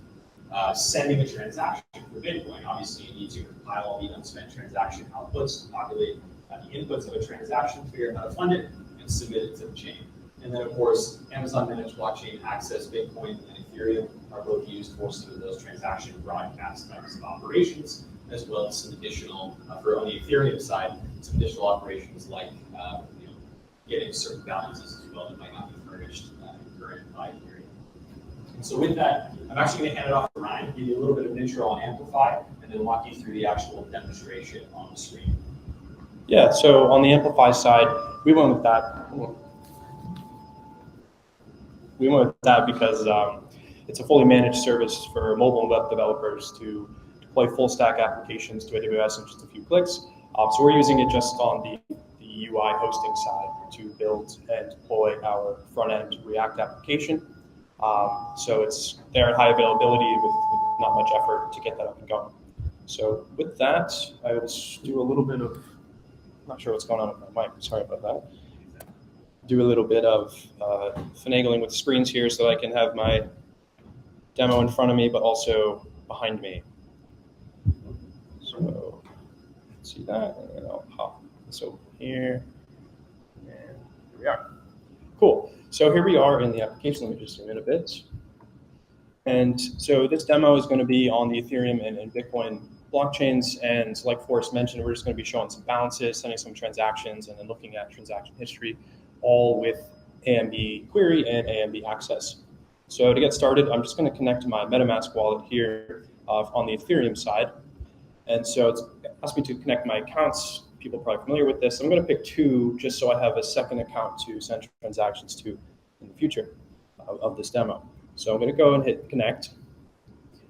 Sending a transaction for Bitcoin, obviously you need to compile all the unspent transaction outputs to populate the inputs of a transaction, figure out how to fund it, and submit it to the chain. And then, of course, Amazon Managed Blockchain Access, Bitcoin, and Ethereum are both used for some of those transaction broadcast types of operations, as well as some additional, for on the Ethereum side, some additional operations like getting certain balances as well that might not be furnished in current by Ethereum. And so with that, I'm actually going to hand it off to Ryan, give you a little bit of an intro on Amplify, and then walk you through the actual demonstration on the screen. Yeah, so on the Amplify side, we went with that. We went with that because it's a fully managed service for mobile and web developers to deploy full stack applications to AWS in just a few clicks. So we're using it just on the UI hosting side to build and deploy our front-end React application. So it's there at high availability with not much effort to get that up and going. So with that, I will do a little bit of, not sure what's going on with my mic, sorry about that. Do a little bit of finagling with screens here so I can have my demo in front of me, but also behind me. So see that, and then I'll pop this over here, and here we are. Cool. So here we are in the application. Let me just zoom in a bit. And so this demo is going to be on the Ethereum and Bitcoin blockchains. And like Forrest mentioned, we're just going to be showing some balances, sending some transactions, and then looking at transaction history, all with AMB query and AMB access. So to get started, I'm just going to connect to my MetaMask wallet here on the Ethereum side. And so it's asked me to connect my accounts. People are probably familiar with this. I'm going to pick two just so I have a second account to send transactions to in the future of this demo. So I'm going to go and hit connect.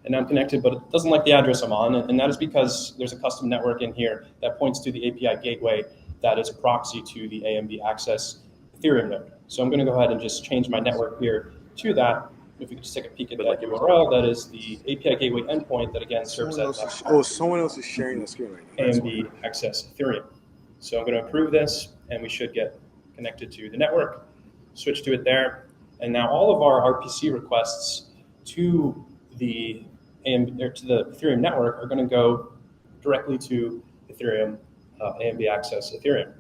And I'm connected, but it doesn't like the address I'm on. And that is because there's a custom network in here that points to the API gateway that is a proxy to the AMB access Ethereum node. So I'm going to go ahead and just change my network here to that. If we could just take a peek at that URL, that is the API gateway endpoint that again serves as someone else is sharing the screen right now. AMB access Ethereum. So I'm going to approve this, and we should get connected to the network. Switch to it there, and now all of our RPC requests to the Ethereum network are going to go directly to Ethereum AMB access Ethereum.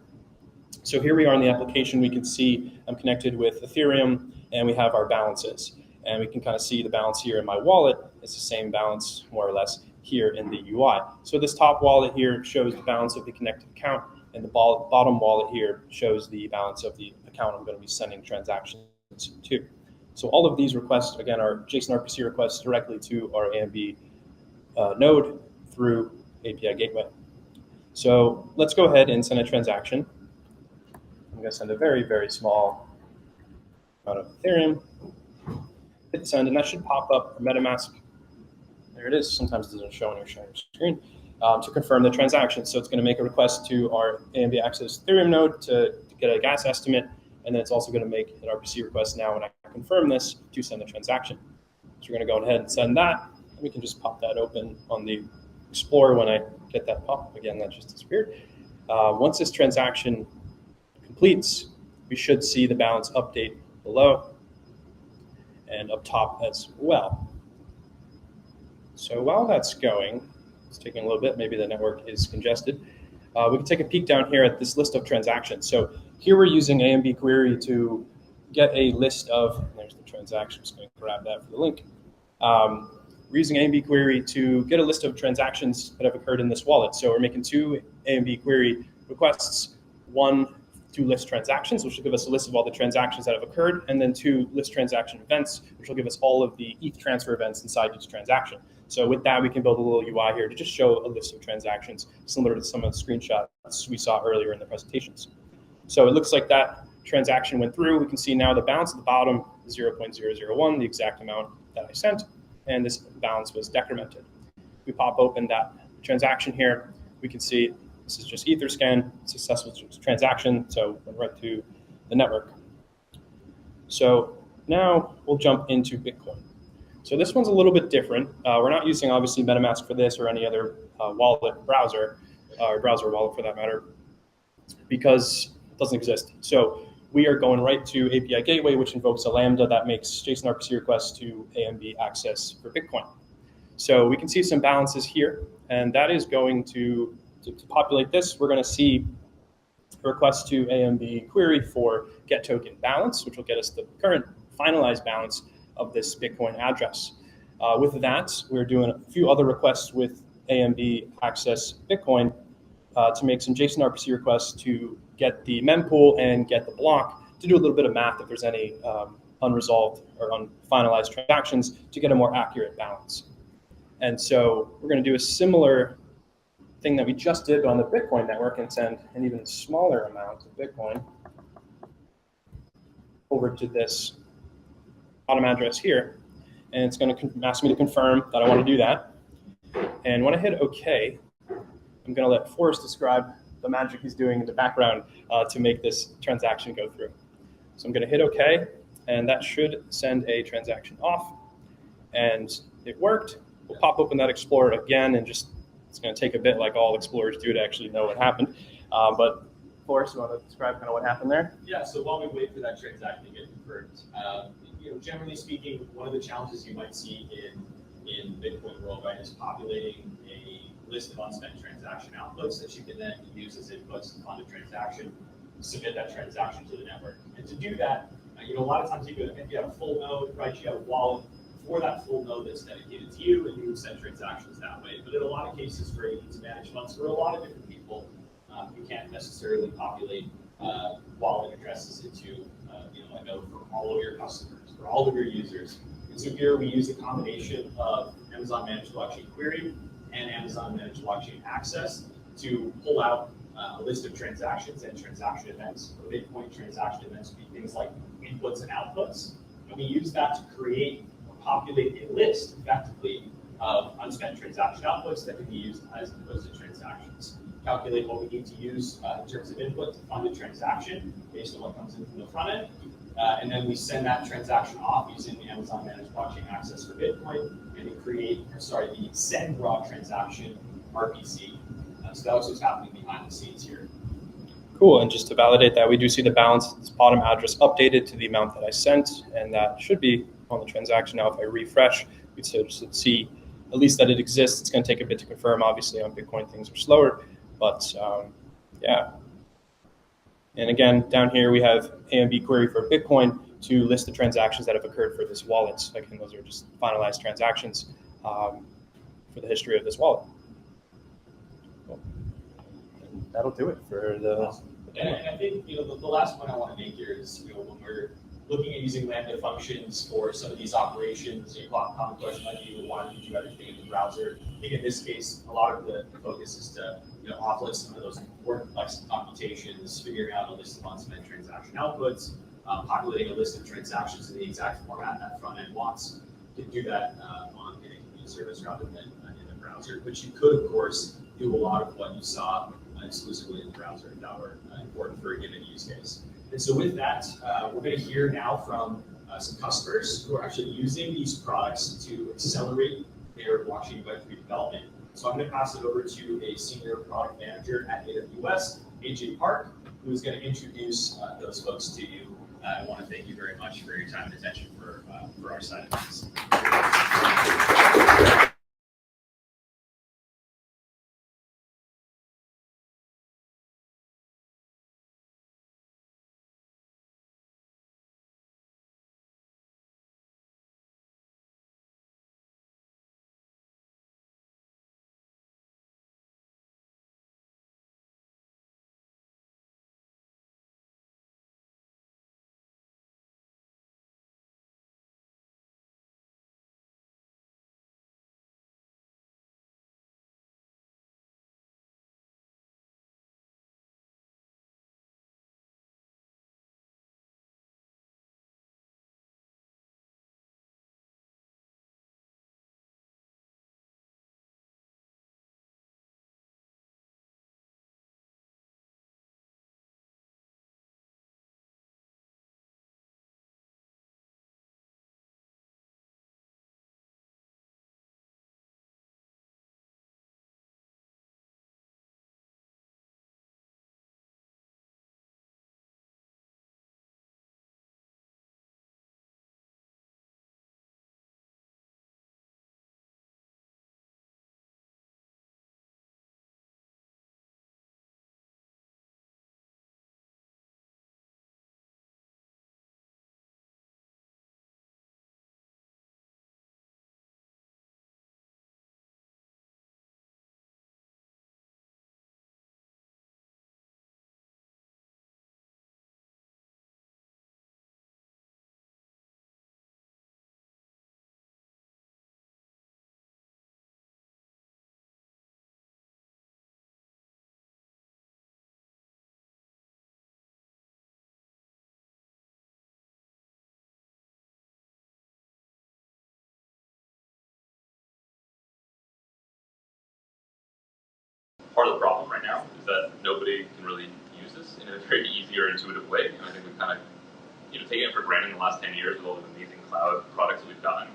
So here we are in the application. We can see I'm connected with Ethereum, and we have our balances. And we can kind of see the balance here in my wallet. It's the same balance, more or less, here in the UI. So this top wallet here shows the balance of the connected account, and the bottom wallet here shows the balance of the account I'm going to be sending transactions to. So all of these requests, again, are JSON RPC requests directly to our AMB node through API Gateway. So let's go ahead and send a transaction. I'm going to send a very, very small amount of Ethereum. Hit send, and that should pop up for MetaMask. There it is. Sometimes it doesn't show on your sharing screen to confirm the transaction. So it's going to make a request to our AMB access Ethereum node to get a gas estimate, And then it's also going to make an RPC request now when I confirm this to send the transaction. So we're going to go ahead and send that. And we can just pop that open on the Explorer when I get that pop. Again, that just disappeared. Once this transaction completes, we should see the balance update below and up top as well. So while that's going, it's taking a little bit, maybe the network is congested. We can take a peek down here at this list of transactions. So here we're using AMB query to get a list of, there's the transaction, I'm just going to grab that for the link. We're using AMB query to get a list of transactions that have occurred in this wallet. So we're making 2 AMB query requests, 1 to list transactions, which will give us a list of all the transactions that have occurred, and then 2 list transaction events, which will give us all of the ETH transfer events inside each transaction. So with that, we can build a little UI here to just show a list of transactions, similar to some of the screenshots we saw earlier in the presentations. So it looks like that transaction went through. We can see now the balance at the bottom is 0.001, the exact amount that I sent, and this balance was decremented. We pop open that transaction here. We can see this is just Etherscan, successful transaction, so went right to the network. So now we'll jump into Bitcoin. So this one's a little bit different. We're not using, obviously, MetaMask for this or any other wallet browser, or browser wallet for that matter, because it doesn't exist. So we are going right to API Gateway, which invokes a Lambda that makes JSON RPC requests to AMB access for Bitcoin. So we can see some balances here, and that is going to populate this. We're going to see a request to AMB query for get token balance, which will get us the current finalized balance of this Bitcoin address. With that, we're doing a few other requests with AMB access Bitcoin to make some JSON RPC requests to get the mempool and get the block to do a little bit of math if there's any unresolved or unfinalized transactions to get a more accurate balance. And so we're going to do a similar thing that we just did on the Bitcoin network and send an even smaller amount of Bitcoin over to this bottom address here. And it's going to ask me to confirm that I want to do that. And when I hit OK, I'm going to let Forrest describe the magic he's doing in the background to make this transaction go through. So I'm going to hit OK, and that should send a transaction off. And it worked. We'll pop open that Explorer again, and just it's going to take a bit, like all Explorers do, to actually know what happened. But Forrest, you want to describe kind of what happened there? Yeah, so while we wait for that transaction to get confirmed, generally speaking, one of the challenges you might see in Bitcoin world, right, is populating a list of unspent transaction outputs that you can then use as inputs to fund a transaction, submit that transaction to the network. And to do that, a lot of times if you have a full node, right, you have a wallet for that full node that's dedicated to you, and you send transactions that way. But in a lot of cases where you need to manage funds for a lot of different people, you can't necessarily populate wallet addresses into a node for all of your customers, for all of your users. And so here we use a combination of Amazon Managed Blockchain Query and Amazon Managed Blockchain Access to pull out a list of transactions and transaction events. For Bitcoin, transaction events would be things like inputs and outputs. And we use that to create or populate a list, effectively, of unspent transaction outputs that can be used as inputs to transactions. Calculate what we need to use in terms of input to fund a transaction based on what comes in from the front end. And then we send that transaction off using the Amazon Managed Blockchain Access for Bitcoin, and the send raw transaction RPC. So that's what's happening behind the scenes here. Cool, and just to validate that, we do see the balance, this bottom address updated to the amount that I sent, and that should be on the transaction now. If I refresh, we should see at least that it exists. It's going to take a bit to confirm. Obviously, on Bitcoin, things are slower, but yeah. And again, down here, we have AMB query for Bitcoin to list the transactions that have occurred for this wallet. Again, those are just finalized transactions for the history of this wallet. Cool. And that'll do it for the demo. And I think the last point I want to make here is when we're looking at using Lambda functions for some of these operations, a common question might be, why don't you do everything in the browser? I think in this case, a lot of the focus is to offload some of those important complex computations, figuring out a list of unspent transaction outputs, populating a list of transactions in the exact format that front end wants. You can do that on in a community service rather than in the browser. But you could, of course, do a lot of what you saw exclusively in the browser that are important for a given use case. And so with that, we're going to hear now from some customers who are actually using these products to accelerate their blockchain Web3 development. So I'm going to pass it over to a senior product manager at AWS, AJ Park, who is going to introduce those folks to you. I want to thank you very much for your time and attention for our side of things. Part of the problem right now is that nobody can really use this in a very easy or intuitive way. And I think we've kind of taken it for granted in the last 10 years with all the amazing cloud products that we've gotten.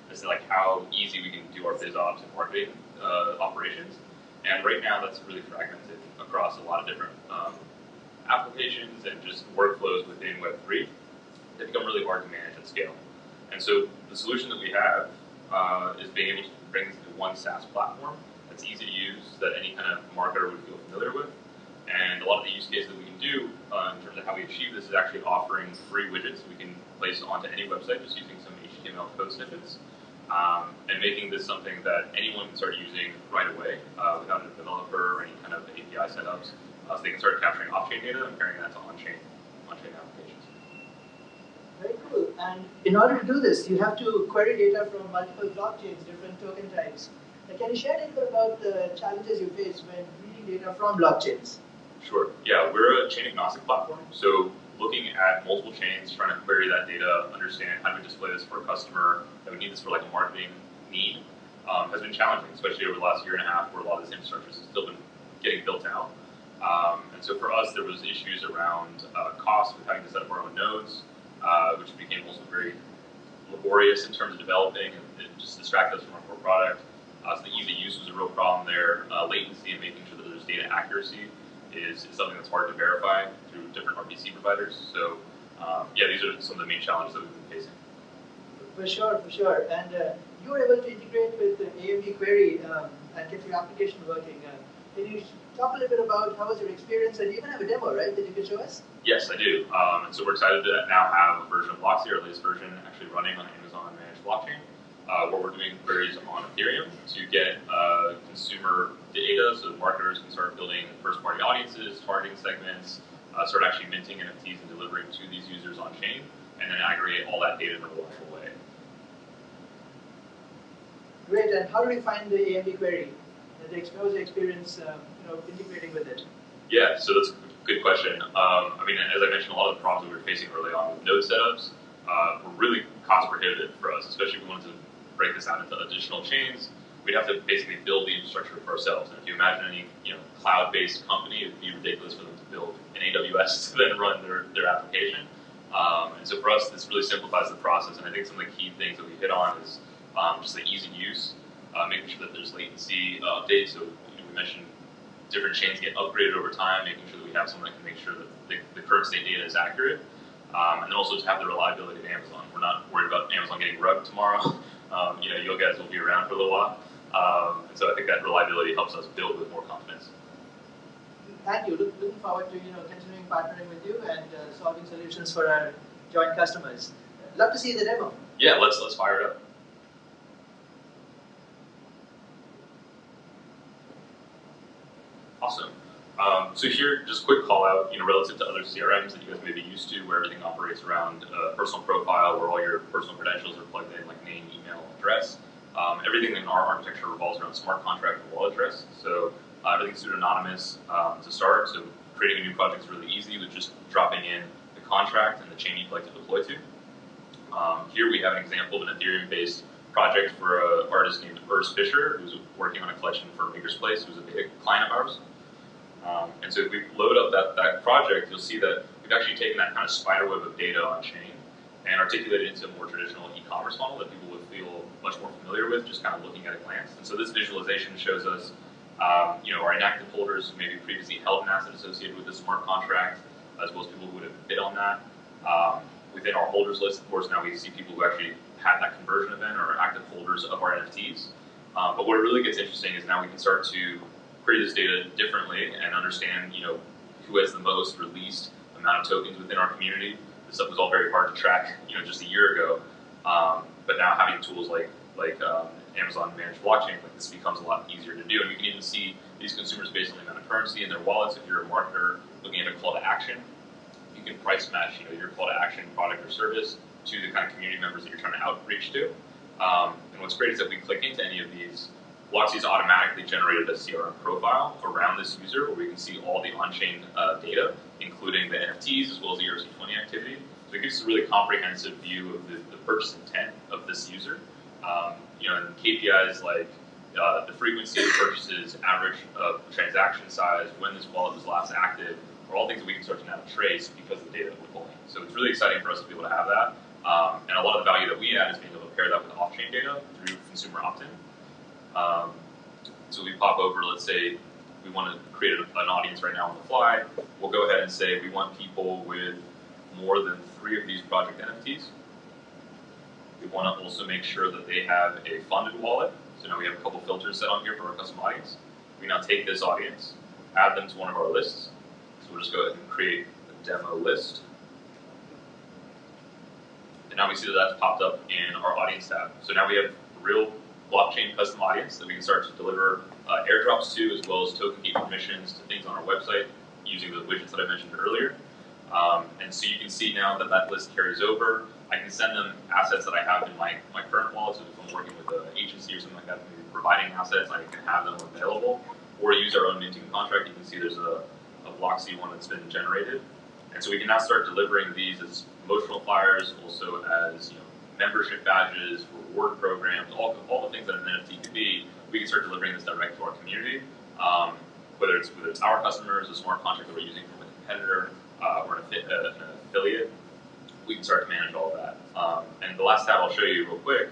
As to like how easy we can do our biz ops and marketing operations. And right now that's really fragmented across a lot of different applications and just workflows within Web3 that become really hard to manage at scale. And so the solution that we have is being able to bring this into one SaaS platform that's easy to use, that any kind of marketer would feel familiar with. And a lot of the use cases that we can do in terms of how we achieve this is actually offering free widgets we can place onto any website just using some HTML code snippets, and making this something that anyone can start using right away without a developer or any kind of API setups, so they can start capturing off-chain data and pairing that to on-chain applications. Very cool. And in order to do this, you have to query data from multiple blockchains, different token types. Can you share a little bit about the challenges you face when reading data from blockchains? Sure. Yeah, we're a chain agnostic platform. So looking at multiple chains, trying to query that data, understand how do we display this for a customer that would need this for like a marketing need, has been challenging, especially over the last year and a half where a lot of this infrastructure has still been getting built out. And so for us, there was issues around cost with having to set up our own nodes, which became also very laborious in terms of developing and it just distracted us from our core product. So the ease of use was a real problem there. Latency and making sure that there's data accuracy is something that's hard to verify through different RPC providers. So yeah, these are some of the main challenges that we've been facing. For sure. And you were able to integrate with the AMD query and get your application working. Can you talk a little bit about how was your experience? And you even have a demo, right, that you can show us? Yes, I do. And so we're excited to now have a version of Bloxy, our latest version, actually running on Amazon Managed Blockchain, where we're doing queries on Ethereum to get consumer data so marketers can start building first-party audiences, targeting segments, start actually minting NFTs and delivering to these users on-chain, and then aggregate all that data in a reliable way. Great, and how do we find the AMD query? How was the experience integrating with it? Yeah, so that's a good question. I mean, as I mentioned, a lot of the problems that we were facing early on with node setups were really cost prohibitive for us, especially if we wanted to break this out into additional chains. we'd have to basically build the infrastructure for ourselves. And if you imagine any cloud-based company, it'd be ridiculous for them to build an AWS to then run their application. And so for us, this really simplifies the process. And I think some of the key things that we hit on is just the easy use, making sure that there's latency updates. So we mentioned different chains get upgraded over time, making sure that we have someone that can make sure that the current state data is accurate. And then also to have the reliability of Amazon. We're not worried about Amazon getting rugged tomorrow. You guys will be around for a little while. And so I think that reliability helps us build with more confidence. Thank you. Looking forward to continuing partnering with you and solving solutions for our joint customers. Love to see the demo. Yeah, let's fire it up. Awesome. So here, just a quick call out, relative to other CRMs that you guys may be used to, where everything operates around a personal profile, where all your personal credentials are plugged in, like name, email, address. Everything in our architecture revolves around smart contract and wallet address. So everything's pseudonymous to start. So creating a new project is really easy with just dropping in the contract and the chain you'd like to deploy to. Here we have an example of an Ethereum-based project for an artist named Urs Fischer, who's working on a collection for Maker's Place, who's a big client of ours. And so if we load up that project, you'll see that we've actually taken that kind of spider web of data on chain and articulated it into a more traditional e-commerce funnel that people would feel much more familiar with, just kind of looking at a glance. And so this visualization shows us, our inactive holders who maybe previously held an asset associated with the smart contract, as well as people who would have bid on that. Within our holders list, of course, now we see people who actually had that conversion event or are active holders of our NFTs. But what really gets interesting is now we can start to query this data differently and understand, who has the most or least amount of tokens within our community. This stuff was all very hard to track, just a year ago. But now having tools like Amazon Managed Blockchain, this becomes a lot easier to do. And we can even see these consumers based on the amount of currency in their wallets. If you're a marketer looking at a call to action, you can price match, your call to action product or service to the kind of community members that you're trying to outreach to. And what's great is that we click into any of these, Blocksy's automatically generated a CRM profile around this user where we can see all the on-chain data, including the NFTs as well as the ERC20 activity. So it gives us a really comprehensive view of the purchase intent of this user. And KPIs like the frequency of purchases, average transaction size, when this wallet was last active, are all things that we can start to now trace because of the data that we're pulling. So it's really exciting for us to be able to have that. And a lot of the value that we add is being able to pair that with off-chain data through consumer opt-in. So we pop over, let's say we want to create an audience right now on the fly. We'll go ahead and say we want people with more than 3 of these project NFTs. We want to also make sure that they have a funded wallet. So now we have a couple filters set on here for our custom audience. We now take this audience, add them to one of our lists. So we'll just go ahead and create a demo list. And now we see that that's popped up in our audience tab. So now we have a real blockchain custom audience that we can start to deliver airdrops to, as well as token gate permissions to things on our website using the widgets that I mentioned earlier. And so you can see now that that list carries over. I can send them assets that I have in my current wallet. So if I'm working with an agency or something like that, maybe providing assets, I can have them available. Or use our own minting contract. You can see there's a Blocksy one that's been generated. And so we can now start delivering these as promotional flyers, also as membership badges, reward programs, all the things that an NFT could be. We can start delivering this direct to our community, whether it's our customers, a smart contract that we're using from a competitor, or an affiliate. We can start to manage all of that. And the last tab I'll show you real quick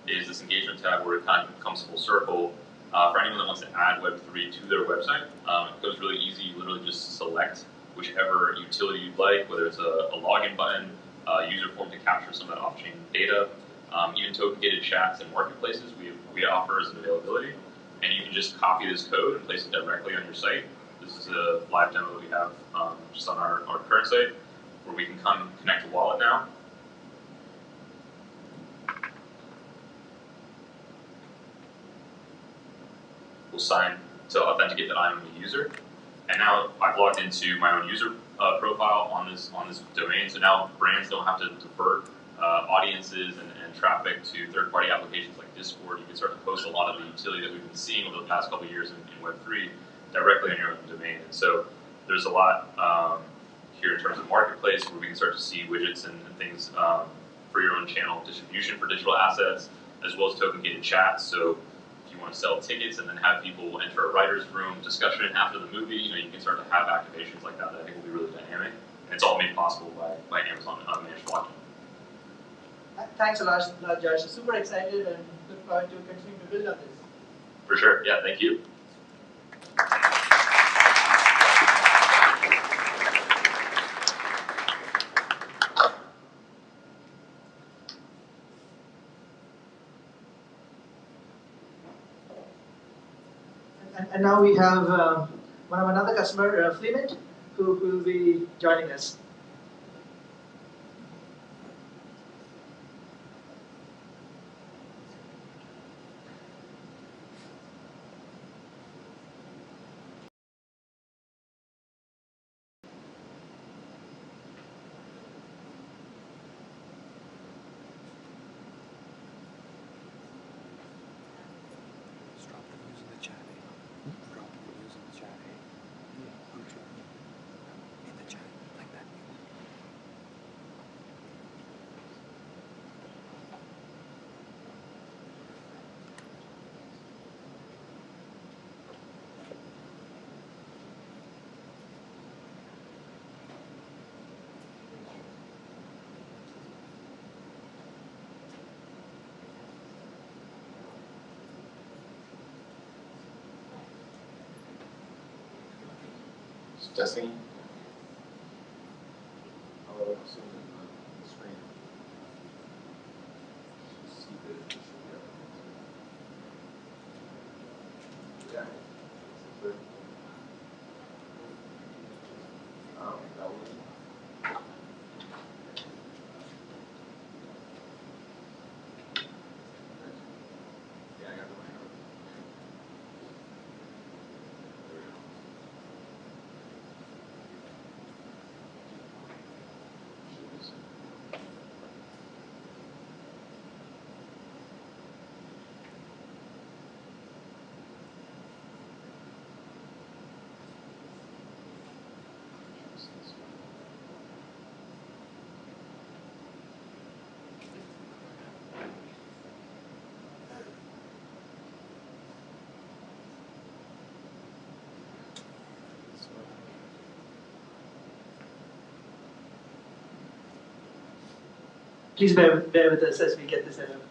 is this engagement tab where it kind of comes full circle. For anyone that wants to add Web3 to their website, it goes really easy. You literally just select whichever utility you'd like, whether it's a login button, user form to capture some of that off-chain data, even token-gated chats and marketplaces we offer as an availability. And you can just copy this code and place it directly on your site. This is a live demo that we have just on our current site, where we can come connect to wallet now. We'll sign to authenticate that I'm a user. And now I've logged into my own user profile on this domain. So now brands don't have to divert audiences and traffic to third-party applications like Discord. You can start to post a lot of the utility that we've been seeing over the past couple of years in Web3 directly on your own domain. And so there's a lot here in terms of marketplace where we can start to see widgets and things for your own channel distribution for digital assets, as well as token-gated chats. So if you you want to sell tickets and then have people enter a writer's room discussion after the movie, you can start to have activations like that I think will be really dynamic. And it's all made possible by Amazon Managed Blockchain. Thanks a lot, Josh. Super excited and look forward to continue to build on this. For sure. Yeah, thank you. And now we have one of another customer, Fleemint, who will be joining us. Testing. I'll assume the screen. See the yeah. Oh, that was. Yeah, I got the mic. Please bear with us as we get this set up.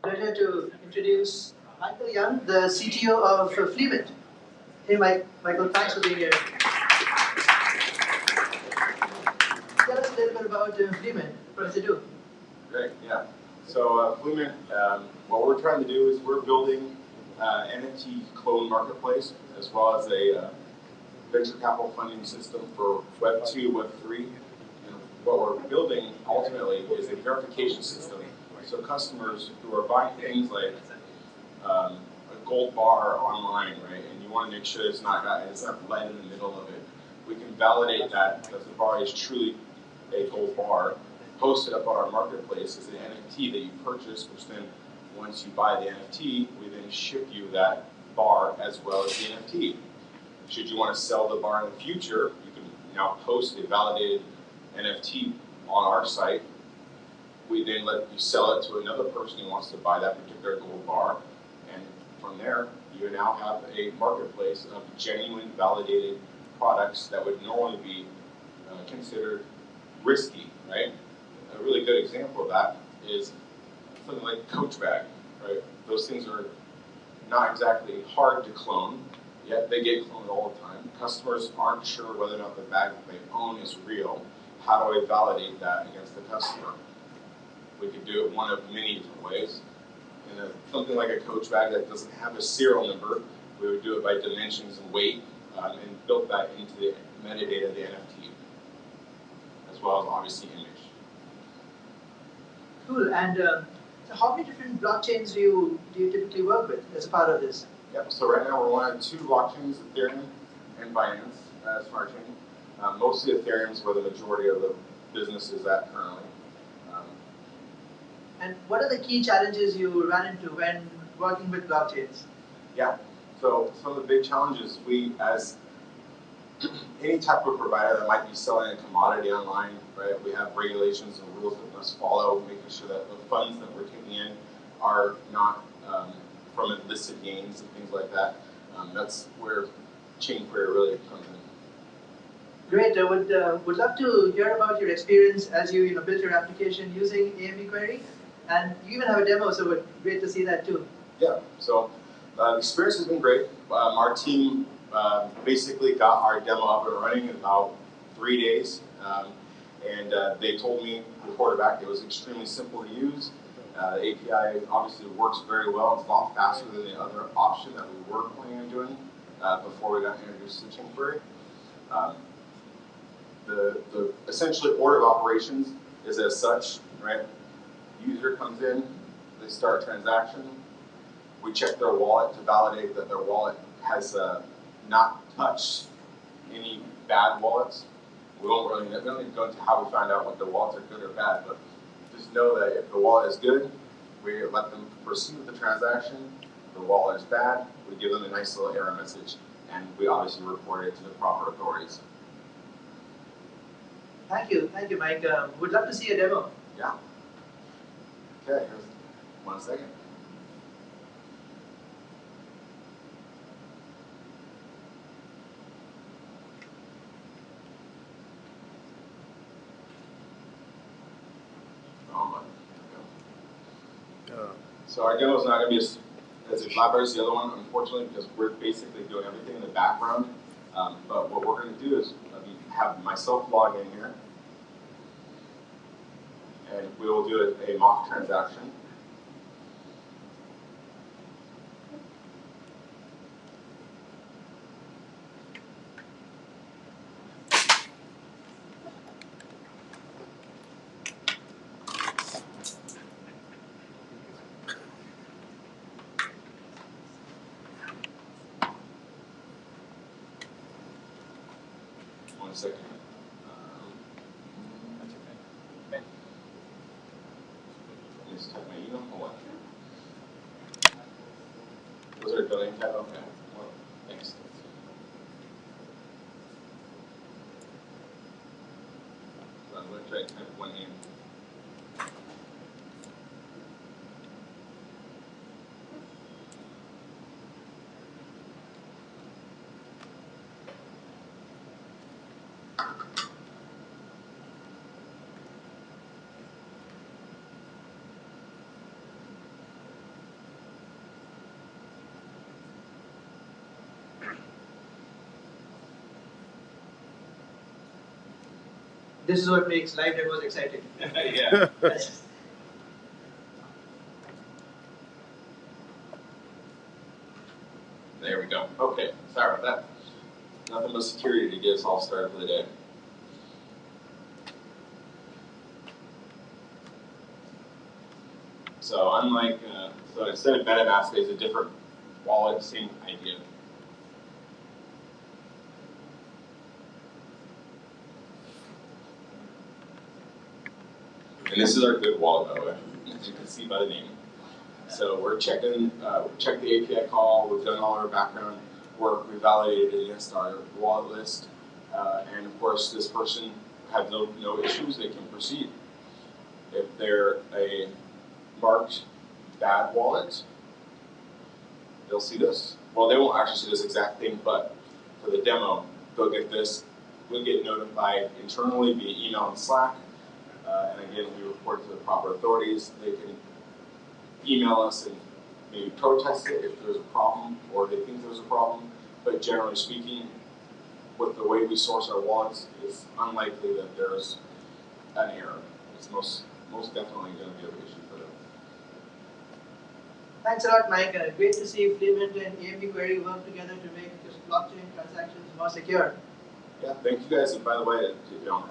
Pleasure to introduce Michael Young, the CTO of Fleemint. Hey, Michael, thanks for being here. Tell us a little bit about Fleemint. What does it do? Great, yeah. So Fleemint, what we're trying to do is we're building NFT clone marketplace as well as a venture capital funding system for Web2, Web3. And what we're building ultimately is a verification system. So customers who are buying things like a gold bar online, right, and you want to make sure it's not lead in the middle of it, we can validate that because the bar is truly a gold bar, post it up on our marketplace as an NFT that you purchase, which then once you buy the NFT, we then ship you that bar as well as the NFT. Should you want to sell the bar in the future, you can now post a validated NFT on our site. We then let you sell it to another person who wants to buy that particular gold bar. And from there, you now have a marketplace of genuine validated products that would normally be considered risky right? A really good example of that is something like Coach Bag, right? Those things are not exactly hard to clone, yet they get cloned all the time. Customers aren't sure whether or not the bag that they own is real. How do I validate that against the customer? We could do it one of many different ways. In something like a Coach Bag that doesn't have a serial number, we would do it by dimensions and weight, and build that into the metadata of the NFT, as well as obviously image. Cool. And so how many different blockchains do you typically work with as a part of this? Yep. So right now we're one of 2 blockchains, Ethereum and Binance Smart Chain. Mostly Ethereum is where the majority of the business is at currently. And what are the key challenges you run into when working with blockchains? Yeah. So some of the big challenges, we as any type of provider that might be selling a commodity online, right? We have regulations and rules that we must follow, making sure that the funds that we're taking in are not from illicit gains and things like that. That's where chain query really comes in. Great. I would love to hear about your experience as you built your application using AMB query, and you even have a demo, so it's great to see that too. Yeah. So the experience has been great. Our team basically got our demo up and running in about 3 days, and they told me, reported back, it was extremely simple to use. The API obviously works very well. It's a lot faster than the other option that we were planning on doing before we got introduced to chain query. The essentially order of operations is as such, right? User comes in, they start a transaction. We check their wallet to validate that their wallet has not touched any bad wallets. We don't need to go into how we find out what the wallets are good or bad, but just know that if the wallet is good, we let them proceed with the transaction. If the wallet is bad, we give them a nice little error message, and we obviously report it to the proper authorities. Thank you, Mike. Would love to see a demo. Yeah. Okay, here's 1 second. So our demo is not going to be as elaborate as the other one, unfortunately, because we're basically doing everything in the background. But what we're going to do is have myself log in here, and we will do a mock transaction. One second. Okay. Just type my email. Hold on. Was there a domain tab? Okay. Well, thanks. So I'm going to try to type one name. This is what makes live demos exciting. Yeah. There we go. Okay, sorry about that. Nothing but security to get us all started for the day. So unlike, so instead of MetaMask, it's a different wallet, same idea. And this is our good wallet, by the way, as you can see by the name. So we're checking, check the API call, we've done all our background work, we validated it against our wallet list, and of course this person had no issues, they can proceed. If they're a marked bad wallet, they'll see this. Well, they won't actually see this exact thing, but for the demo, they'll get this. We'll get notified internally via email and Slack And again, we report to the proper authorities. They can email us and maybe protest it if there's a problem or they think there's a problem. But generally speaking, with the way we source our wallets, it's unlikely that there's an error. It's most definitely going to be an issue for them. Thanks a lot, Mike. Great to see Fluent and AMD Query work together to make just blockchain transactions more secure. Yeah, thank you guys. And by the way,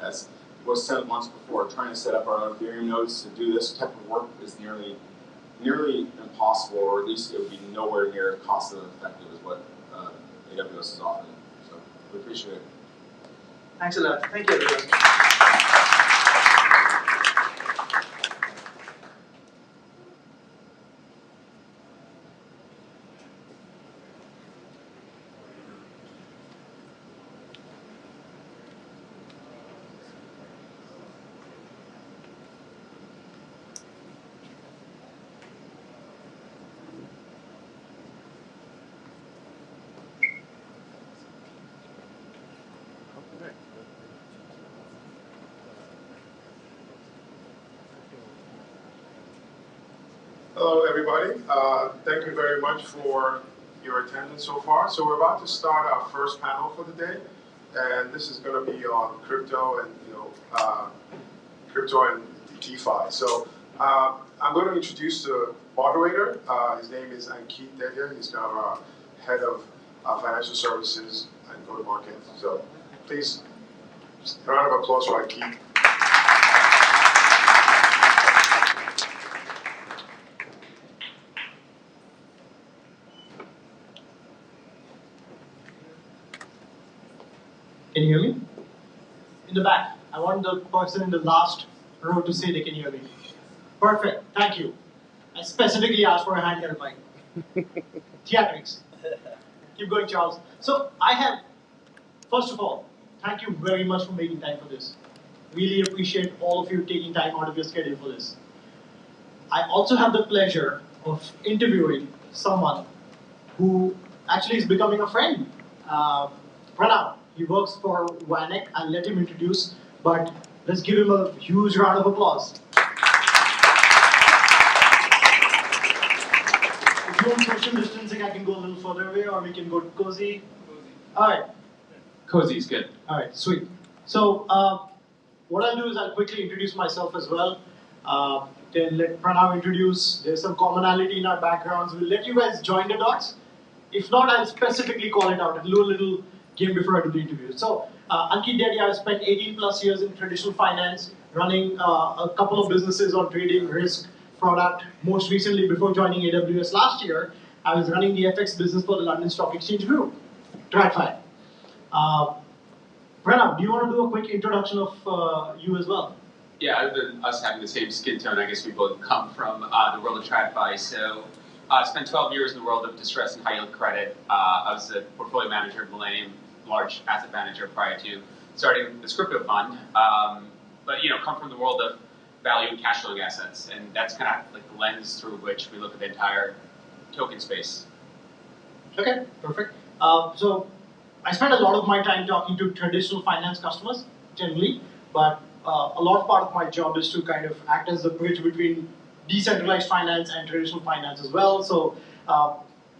as was said once before, trying to set up our own Ethereum nodes to do this type of work is nearly impossible, or at least it would be nowhere near cost effective as what AWS is offering. So we appreciate it. Thanks a lot. Thank you, everyone. Hello, everybody. Thank you very much for your attendance so far. So we're about to start our first panel for the day, and this is going to be on crypto and crypto and DeFi. So I'm going to introduce the moderator. His name is Ankit Dedya. He's our head of financial services and go-to-market. So please, a round of applause for Ankit. Can you hear me? In the back. I want the person in the last row to say they can hear me. Perfect. Thank you. I specifically asked for a handheld mic. Theatrics. Keep going, Charles. So I have, first of all, thank you very much for making time for this. Really appreciate all of you taking time out of your schedule for this. I also have the pleasure of interviewing someone who actually is becoming a friend. Pranav. He works for Vanek. I'll let him introduce, but let's give him a huge round of applause. If you want social distancing, I can go a little further away, or we can go cozy. All right. Cozy's good. All right, sweet. So what I'll do is I'll quickly introduce myself as well. Then let Pranav introduce. There's some commonality in our backgrounds. We'll let you guys join the dots. If not, I'll specifically call it out and do a little game before I do the interview. So, Ankit Dedya, I've spent 18 plus years in traditional finance, running a couple of businesses on trading, risk, product. Most recently, before joining AWS last year, I was running the FX business for the London Stock Exchange Group, TradFi. Pranav, do you want to do a quick introduction of you as well? Yeah, other than us having the same skin tone, I guess we both come from the world of TradFi. So I spent 12 years in the world of distress and high yield credit. I was a portfolio manager at Millennium, large asset manager prior to starting this crypto fund. But come from the world of value and cash flowing assets, and that's kind of like the lens through which we look at the entire token space. Okay, perfect. So I spend a lot of my time talking to traditional finance customers generally, but a lot part of my job is to kind of act as the bridge between decentralized finance and traditional finance as well. So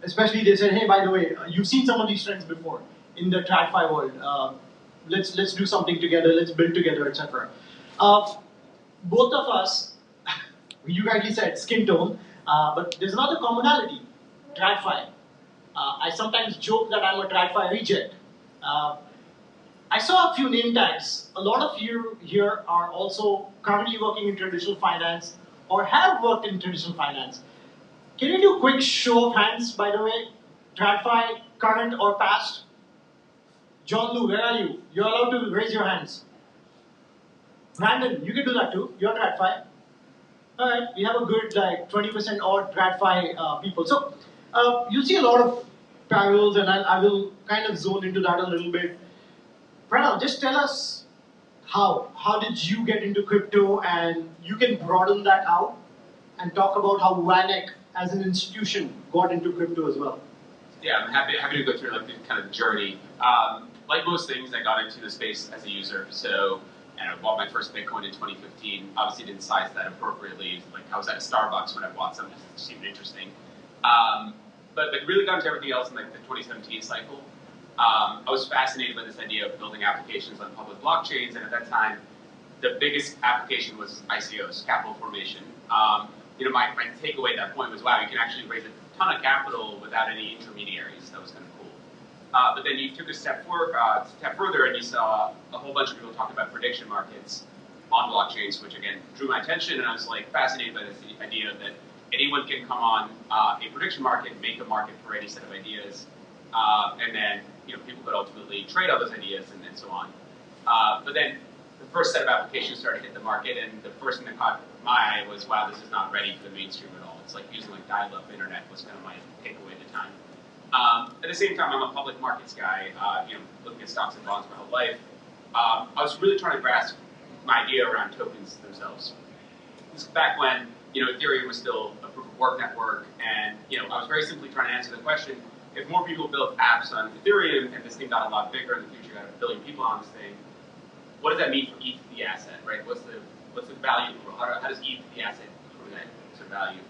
especially they said, hey, by the way, you've seen some of these trends before in the TradFi world. Let's do something together, let's build together, etc. Both of us, you rightly said skin tone, but there's another commonality, TradFi. I sometimes joke that I'm a TradFi reject. I saw a few name tags. A lot of you here are also currently working in traditional finance or have worked in traditional finance. Can you do a quick show of hands, by the way? TradFi, current or past? John Lou, where are you? You're allowed to raise your hands. Brandon, you can do that too. You're TradFi. All right, we have a good 20% odd TradFi people. So you see a lot of parallels, and I will kind of zone into that a little bit. Pranav, just tell us how did you get into crypto, and you can broaden that out and talk about how Vanek as an institution got into crypto as well. Yeah, I'm happy to go through the kind of journey. Like most things, I got into the space as a user. So and I bought my first Bitcoin in 2015. Obviously didn't size that appropriately. Like I was at a Starbucks when I bought something that seemed interesting. But really got into everything else in like the 2017 cycle. I was fascinated by this idea of building applications on public blockchains, and at that time, the biggest application was ICOs, capital formation. My takeaway at that point was, wow, you can actually raise a ton of capital without any intermediaries. That was kind of cool. But then you took a step further, and you saw a whole bunch of people talking about prediction markets on blockchains, which again drew my attention, and I was like fascinated by this idea that anyone can come on a prediction market, make a market for any set of ideas, and then people could ultimately trade all those ideas and so on. But then the first set of applications started to hit the market, and the first thing that caught my eye was, wow, this is not ready for the mainstream at all. It's like using like dial-up internet was kind of my takeaway at the time. At the same time, I'm a public markets guy, looking at stocks and bonds my whole life. I was really trying to grasp my idea around tokens themselves. This is back when Ethereum was still a proof of work network, and I was very simply trying to answer the question: if more people built apps on Ethereum and this thing got a lot bigger in the future, got 1 billion people on this thing, what does that mean for ETH, the asset, right? What's the value? How does ETH, the asset, prove that sort of value?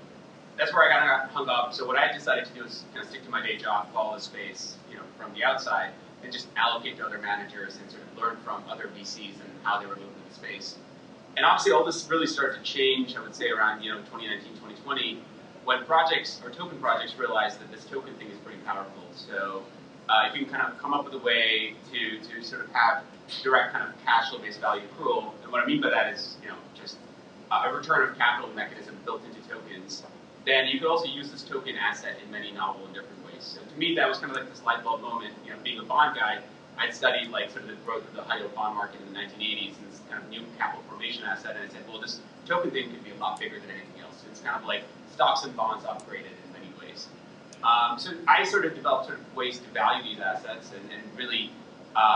That's where I kind of got hung up. So what I decided to do is kind of stick to my day job, follow the space, from the outside, and just allocate to other managers and sort of learn from other VCs and how they were moving in the space. And obviously, all this really started to change, I would say, around 2019, 2020, when projects or token projects realized that this token thing is pretty powerful. So if you can kind of come up with a way to sort of have direct kind of cash flow-based value accrual, and what I mean by that is just a return of capital mechanism built into tokens, then you could also use this token asset in many novel and different ways. So to me, that was kind of like this light bulb moment. Being a bond guy, I'd studied like sort of the growth of the high-yield bond market in the 1980s and this kind of new capital formation asset, and I said, well, this token thing could be a lot bigger than anything else. It's kind of like stocks and bonds upgraded in many ways. So I sort of developed sort of ways to value these assets and really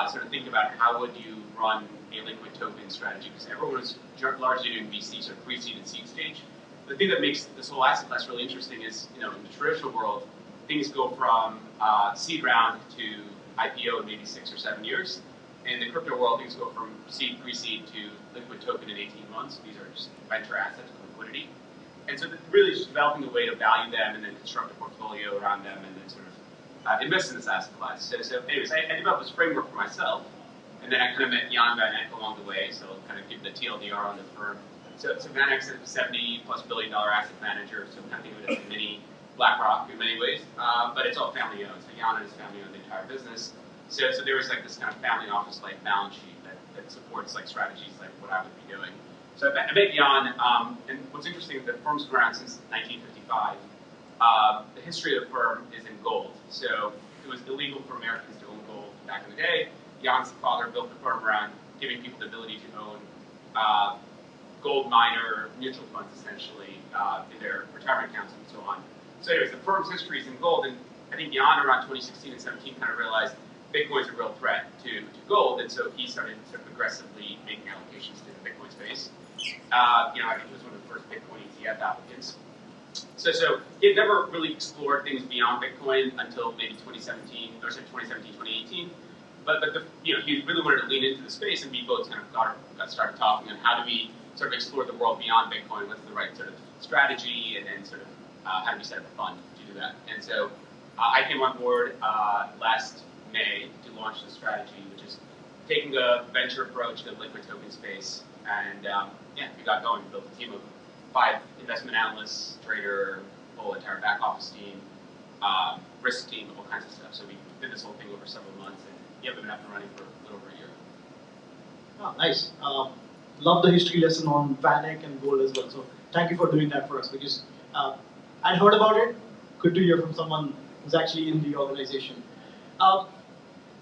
sort of think about how would you run a liquid token strategy, because everyone was largely doing VC, sort of pre-seed and seed stage. The thing that makes this whole asset class really interesting is, in the traditional world, things go from seed round to IPO in maybe 6 or 7 years. In the crypto world, things go from seed, pre-seed to liquid token in 18 months. These are just venture assets with liquidity. And so really just developing a way to value them and then construct a portfolio around them and then sort of invest in this asset class. So anyways, I developed this framework for myself, and then I kind of met Jan Van Eck along the way, so I'll kind of give the TLDR on the firm. So Van Eck's a $70+ billion asset manager, so kind of think of it as a mini BlackRock in many ways, but it's all family owned. So Jan and his family own the entire business. So there was like this kind of family office-like balance sheet that supports like strategies like what I would be doing. So I met Jan, and what's interesting, the firm's been around since 1955. The history of the firm is in gold. So it was illegal for Americans to own gold back in the day. Jan's father built the firm around giving people the ability to own gold miner mutual funds, essentially, in their retirement accounts and so on. So anyways, the firm's history is in gold, and I think Jan around 2016 and 17 kind of realized Bitcoin's a real threat to gold, and so he started sort of aggressively making allocations to the Bitcoin space. I think he was one of the first Bitcoin ETF applicants. So he had never really explored things beyond Bitcoin until maybe 2017, 2018. But he really wanted to lean into the space, and we both kind of got started talking on how do we sort of explore the world beyond Bitcoin, what's the right sort of strategy, and then sort of how do we set up a fund to do that. And so I came on board last May to launch the strategy, which is taking a venture approach to the liquid token space. And we got going. We built a team of 5 investment analysts, trader, whole entire back office team, risk team, all kinds of stuff. So we did this whole thing over several months, and we've been up and running for a little over a year. Oh, nice. Love the history lesson on Van Eck and gold as well. So thank you for doing that for us, because I'd heard about it. Good to hear from someone who's actually in the organization.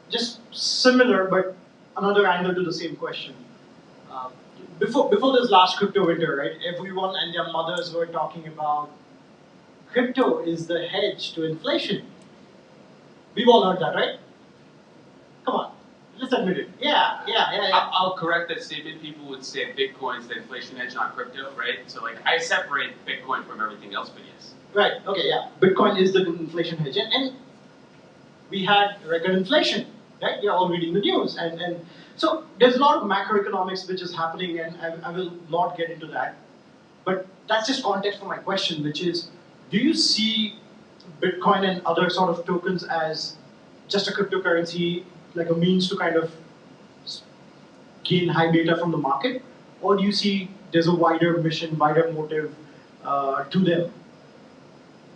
Just similar, but another angle to the same question. Before this last crypto winter, right? Everyone and their mothers were talking about crypto is the hedge to inflation. We've all heard that, right? Come on, let's admit it. Yeah. I'll correct that statement. People would say Bitcoin's the inflation hedge, not crypto, right? So like I separate Bitcoin from everything else, but yes. Right. Okay. Yeah. Bitcoin is the inflation hedge, and we had record inflation right? They're all reading the news. And so there's a lot of macroeconomics which is happening, and I will not get into that. But that's just context for my question, which is, do you see Bitcoin and other sort of tokens as just a cryptocurrency, like a means to kind of gain high beta from the market? Or do you see there's a wider mission, wider motive to them?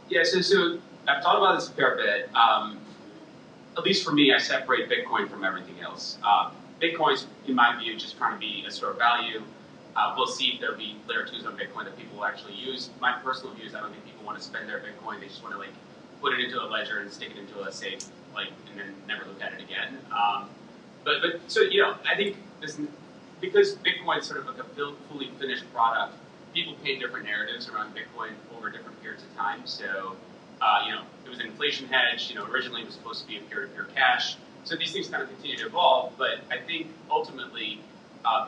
Yeah, so I've thought about this a fair bit. At least for me, I separate Bitcoin from everything else. Bitcoin's, in my view, just trying to be a store of value. We'll see if there'll be layer 2s on Bitcoin that people will actually use. My personal view is I don't think people want to spend their Bitcoin. They just want to like put it into a ledger and stick it into a safe, like, and then never look at it again. But so I think this, because Bitcoin is sort of like a fully finished product, people paint different narratives around Bitcoin over different periods of time. So it was an inflation hedge. Originally it was supposed to be a peer-to-peer cash. So these things kind of continue to evolve. But I think ultimately,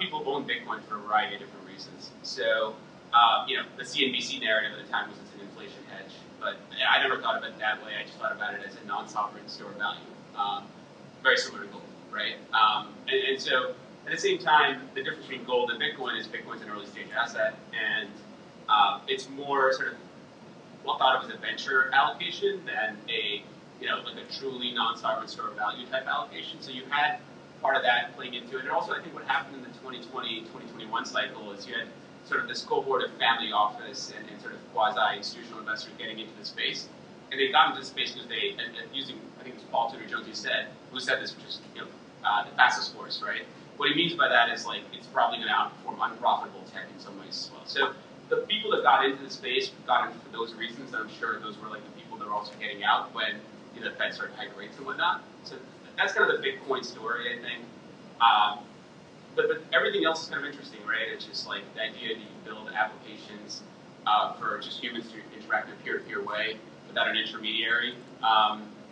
people own Bitcoin for a variety of different reasons. So, the CNBC narrative at the time was it's an inflation hedge, but I never thought of it that way. I just thought about it as a non-sovereign store of value, very similar to gold, right? And so, at the same time, the difference between gold and Bitcoin is Bitcoin's an early-stage asset, and it's more sort of thought of as a venture allocation than a like a truly non-sovereign store of value type allocation. So you had part of that playing into it. And also I think what happened in the 2020-2021 cycle is you had sort of this cohort of family office and sort of quasi-institutional investors getting into the space. And they got into the space because they, using, I think it was Paul Tudor Jones who said this, which is the fastest horse, right? What he means by that is like it's probably going to outperform unprofitable tech in some ways as well. So the people that got into the space got into for those reasons, and I'm sure those were like the people that were also getting out when the Fed started hike rates and whatnot. So that's kind of the Bitcoin story, I think. But everything else is kind of interesting, right? It's just like the idea that you can build applications for just humans to interact in a peer-to-peer way without an intermediary,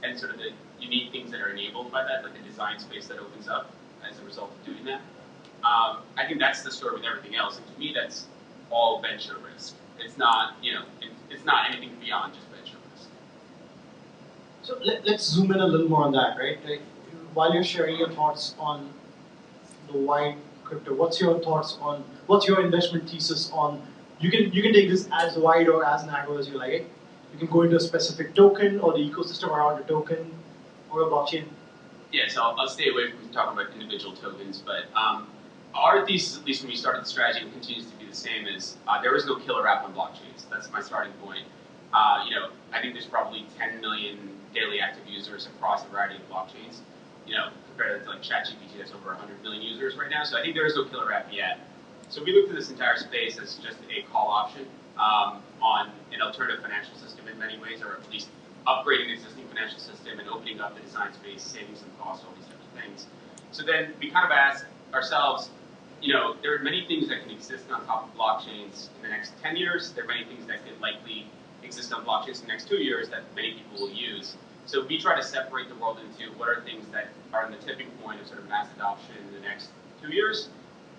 and sort of the unique things that are enabled by that, like the design space that opens up as a result of doing that. I think that's the story with everything else, and to me, that's all venture risk. It's not, it's not anything beyond just venture risk. So let's zoom in a little more on that, right? Like, while you're sharing your thoughts on the wide crypto, what's your investment thesis on, you can take this as wide or as narrow as you like. You can go into a specific token or the ecosystem around a token or a blockchain. Yeah, so I'll stay away from talking about individual tokens, but our thesis, at least when we started the strategy, and continues to be the same, is there is no killer app on blockchains. That's my starting point. I think there's probably 10 million daily active users across a variety of blockchains. Compared to like ChatGPT, that's over 100 million users right now. So I think there is no killer app yet. So we looked at this entire space as just a call option on an alternative financial system in many ways, or at least upgrading the existing financial system and opening up the design space, saving some costs, all these types of things. So then we kind of asked ourselves, there are many things that can exist on top of blockchains in the next 10 years. There are many things that could likely exist on blockchains in the next 2 years that many people will use. So we try to separate the world into what are things that are in the tipping point of sort of mass adoption in the next 2 years,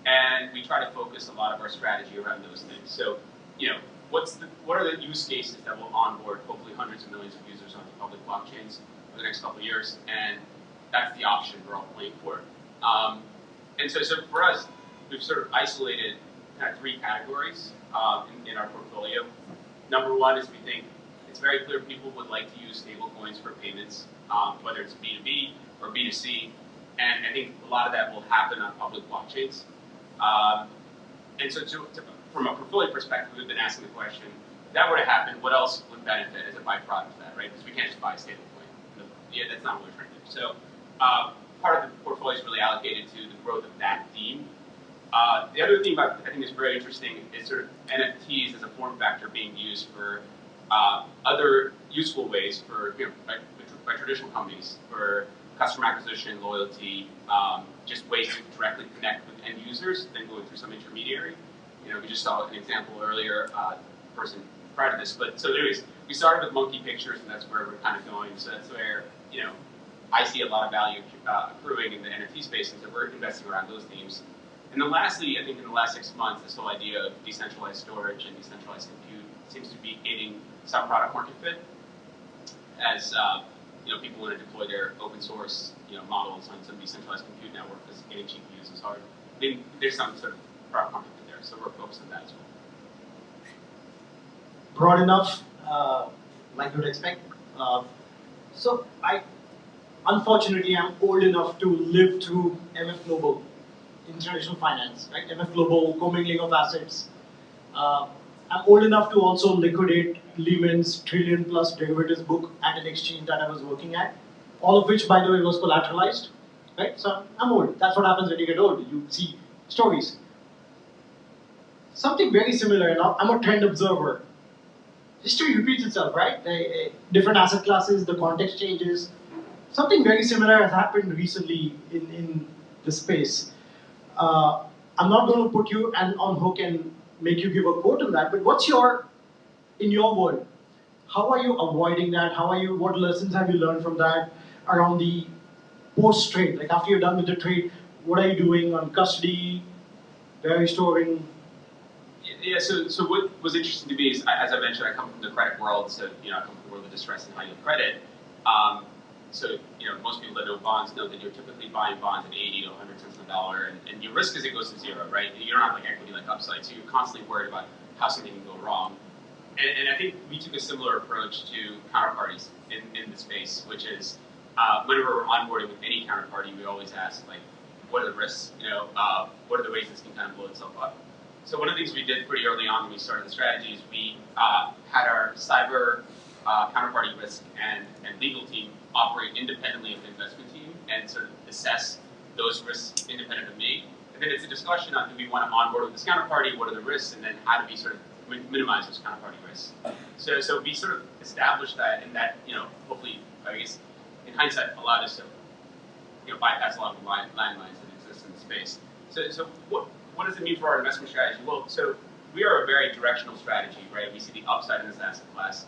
and we try to focus a lot of our strategy around those things. So, what are the use cases that will onboard hopefully hundreds of millions of users onto public blockchains over the next couple of years, and that's the option we're all playing for. And so for us, we've sort of isolated kind of 3 categories in our portfolio. Number one is we think it's very clear people would like to use stablecoins for payments, whether it's B2B or B2C, and I think a lot of that will happen on public blockchains. And so from a portfolio perspective, we've been asking the question, if that were to happen, what else would benefit as a byproduct of that, right? Because we can't just buy a stablecoin. Yeah, that's not what we're trying to do. So part of the portfolio is really allocated to the growth of that theme. The other theme I think is very interesting is sort of NFTs as a form factor being used for other useful ways for by traditional companies for customer acquisition, loyalty, just ways to directly connect with end users than going through some intermediary. We just saw an example earlier, person prior to this. But so anyways, we started with monkey pictures, and that's where we're kind of going. So that's where I see a lot of value accruing in the NFT space, and so we're investing around those themes. And then lastly, I think in the last 6 months, this whole idea of decentralized storage and decentralized compute seems to be gaining some product market fit. As people want to deploy their open source models on some decentralized compute network because getting GPUs is hard. I mean, there's some sort of product market fit there, so we're focused on that as well. Broad enough, like you would expect. So unfortunately, I'm old enough to live through MF Global, international finance, right? MF Global, commingling of assets. I'm old enough to also liquidate Lehman's trillion plus derivatives book at an exchange that I was working at, all of which, by the way, was collateralized, right? So I'm old. That's what happens when you get old. You see stories. Something very similar, and I'm a trend observer. History repeats itself, right? Different asset classes, the context changes. Something very similar has happened recently in the space. I'm not going to put you on hook and make you give a quote on that, but in your world, how are you avoiding that? What lessons have you learned from that around the post-trade? Like after you're done with the trade, what are you doing on custody? Where are you storing? Yeah, so what was interesting to me is, as I mentioned, I come from the credit world, so I come from the world of distress and high yield credit. So most people that know bonds know that you're typically buying bonds at 80 to 100 cents on the dollar, and your risk as it goes to zero, right? You don't have like equity like upside, so you're constantly worried about how something can go wrong. And I think we took a similar approach to counterparties in the space, which is whenever we're onboarding with any counterparty, we always ask like, what are the risks? What are the ways this can kind of blow itself up? So one of the things we did pretty early on when we started the strategy is we had our cyber counterparty risk and legal team operate independently of the investment team and sort of assess those risks independent of me. And then it's a discussion on do we want to onboard with this counterparty, what are the risks, and then how do we sort of minimize those counterparty risks. So we sort of established that, and that hopefully, I guess, in hindsight, allowed us to bypass a lot of the landmines that exist in the space. So what does it mean for our investment strategy? Well, so we are a very directional strategy, right? We see the upside in this asset class.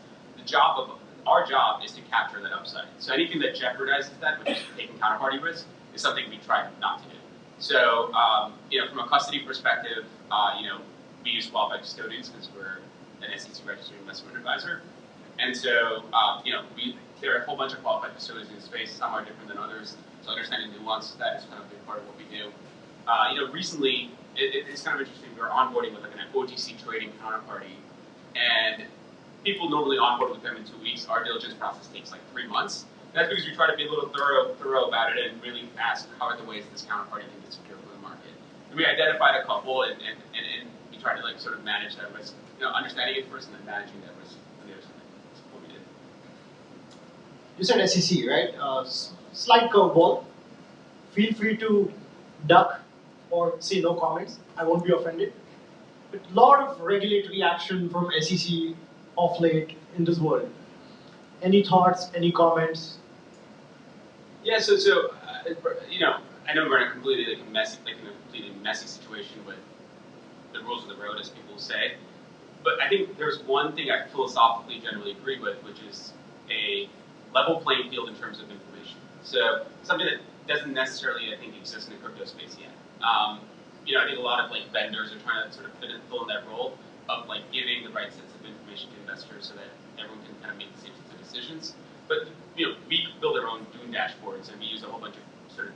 Our job is to capture that upside. So anything that jeopardizes that, which is taking counterparty risk, is something we try not to do. So from a custody perspective, we use qualified custodians because we're an SEC registered investment advisor, and so there are a whole bunch of qualified custodians in the space. Some are different than others. So understanding the nuances of that is kind of a big part of what we do. Recently it's kind of interesting. We were onboarding with like an OTC trading counterparty, and people normally onboard with them in 2 weeks. Our diligence process takes like 3 months. And that's because we try to be a little thorough about it and really ask how are the ways this counterparty can get secure from the market. And we identified a couple, and we tried to like sort of manage that risk, understanding it first and then managing that risk on the other side. That's what we did. You said SEC, right? Slight curveball. Feel free to duck or say no comments. I won't be offended. But a lot of regulatory action from SEC of late in this world. Any thoughts? Any comments? Yeah. So I know we're in a completely messy situation with the rules of the road, as people say. But I think there's one thing I philosophically generally agree with, which is a level playing field in terms of information. So something that doesn't necessarily, I think, exist in the crypto space yet. I think a lot of like vendors are trying to sort of fill in that role of like giving the right sets of information to investors so that everyone can kind of make the same sorts of decisions. But we build our own Dune dashboards, and we use a whole bunch of sort of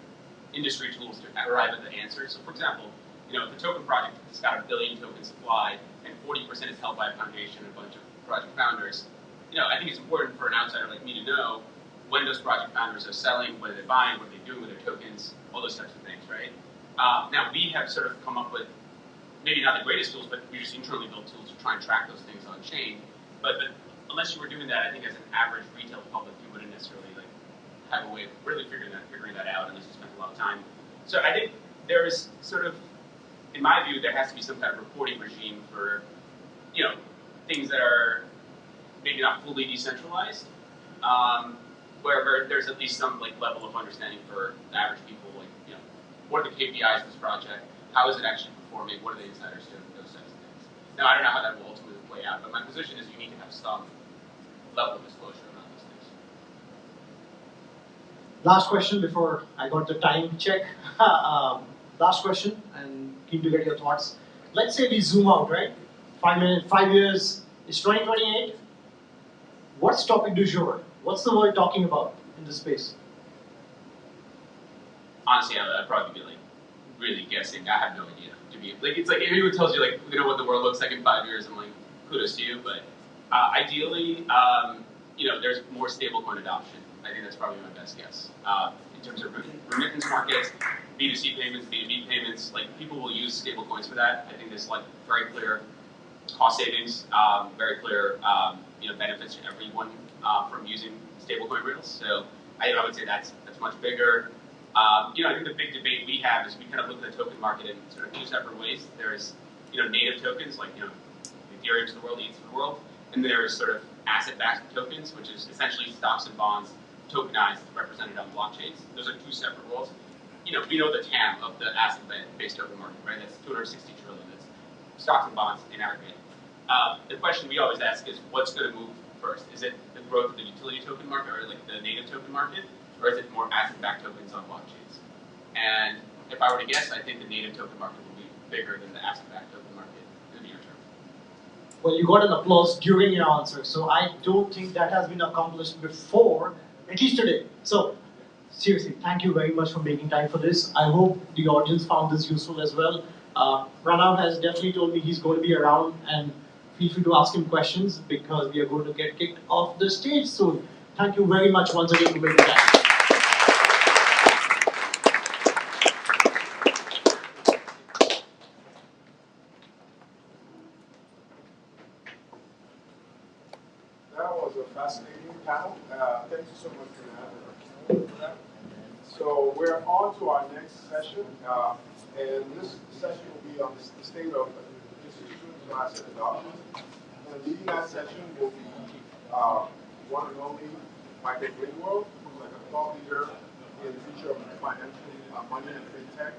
industry tools to arrive at the answer. So for example, if the token project has got 1 billion token supply and 40% is held by a foundation and a bunch of project founders, I think it's important for an outsider like me to know when those project founders are selling, what are they buying, what are they doing with their tokens, all those types of things, right? Now we have sort of come up with maybe not the greatest tools, but we just internally built tools to try and track those things on chain. But unless you were doing that, I think as an average retail public, you wouldn't necessarily like have a way of really figuring that out unless you spent a lot of time. So I think there is sort of, in my view, there has to be some kind of reporting regime for, things that are maybe not fully decentralized, where there's at least some like level of understanding for the average people, like, what are the KPIs of this project? How is it actually performing? What are the insiders doing? Those types of things. Now, I don't know how that will ultimately play out, but my position is you need to have some level of disclosure around these things. Last question before I got the time check. Last question, and keen to get your thoughts. Let's say we zoom out, right? 5 years, it's 2028. What's topic du jour? What's the world talking about in in this space? Honestly, I'd probably be like really guessing. I have no idea. To be like, it's like if anyone tells you like what the world looks like in 5 years, I'm like, kudos to you. But ideally, there's more stablecoin adoption. I think that's probably my best guess. In terms of remittance markets, B2C payments, B2B payments, like people will use stablecoins for that. I think there's like very clear cost savings, very clear benefits to everyone from using stablecoin rails. So I would say that's much bigger. I think the big debate we have is we kind of look at the token market in sort of two separate ways. There's native tokens like Ethereum to the world, ETH to the world, and there's sort of asset-backed tokens, which is essentially stocks and bonds tokenized, represented on blockchains. Those are two separate worlds. We know the TAM of the asset-based token market, right? That's 260 trillion. That's stocks and bonds in aggregate. The question we always ask is, what's going to move first? Is it the growth of the utility token market, or like the native token market, or is it more asset-backed tokens on blockchains? And if I were to guess, I think the native token market will be bigger than the asset-backed token market in the near term. Well, you got an applause during your answer, so I don't think that has been accomplished before, at least today. So, seriously, thank you very much for making time for this. I hope the audience found this useful as well. Pranav has definitely told me he's going to be around, and feel free to ask him questions because we are going to get kicked off the stage soon. Thank you very much once again for making time. That was a fascinating panel. Thank you so much for that. So we're on to our next session, and this session will be on the state of institutional asset adoption. And leading that session will be one and only Michael Greenwald, who's like a thought leader in the future of financial money and fintech.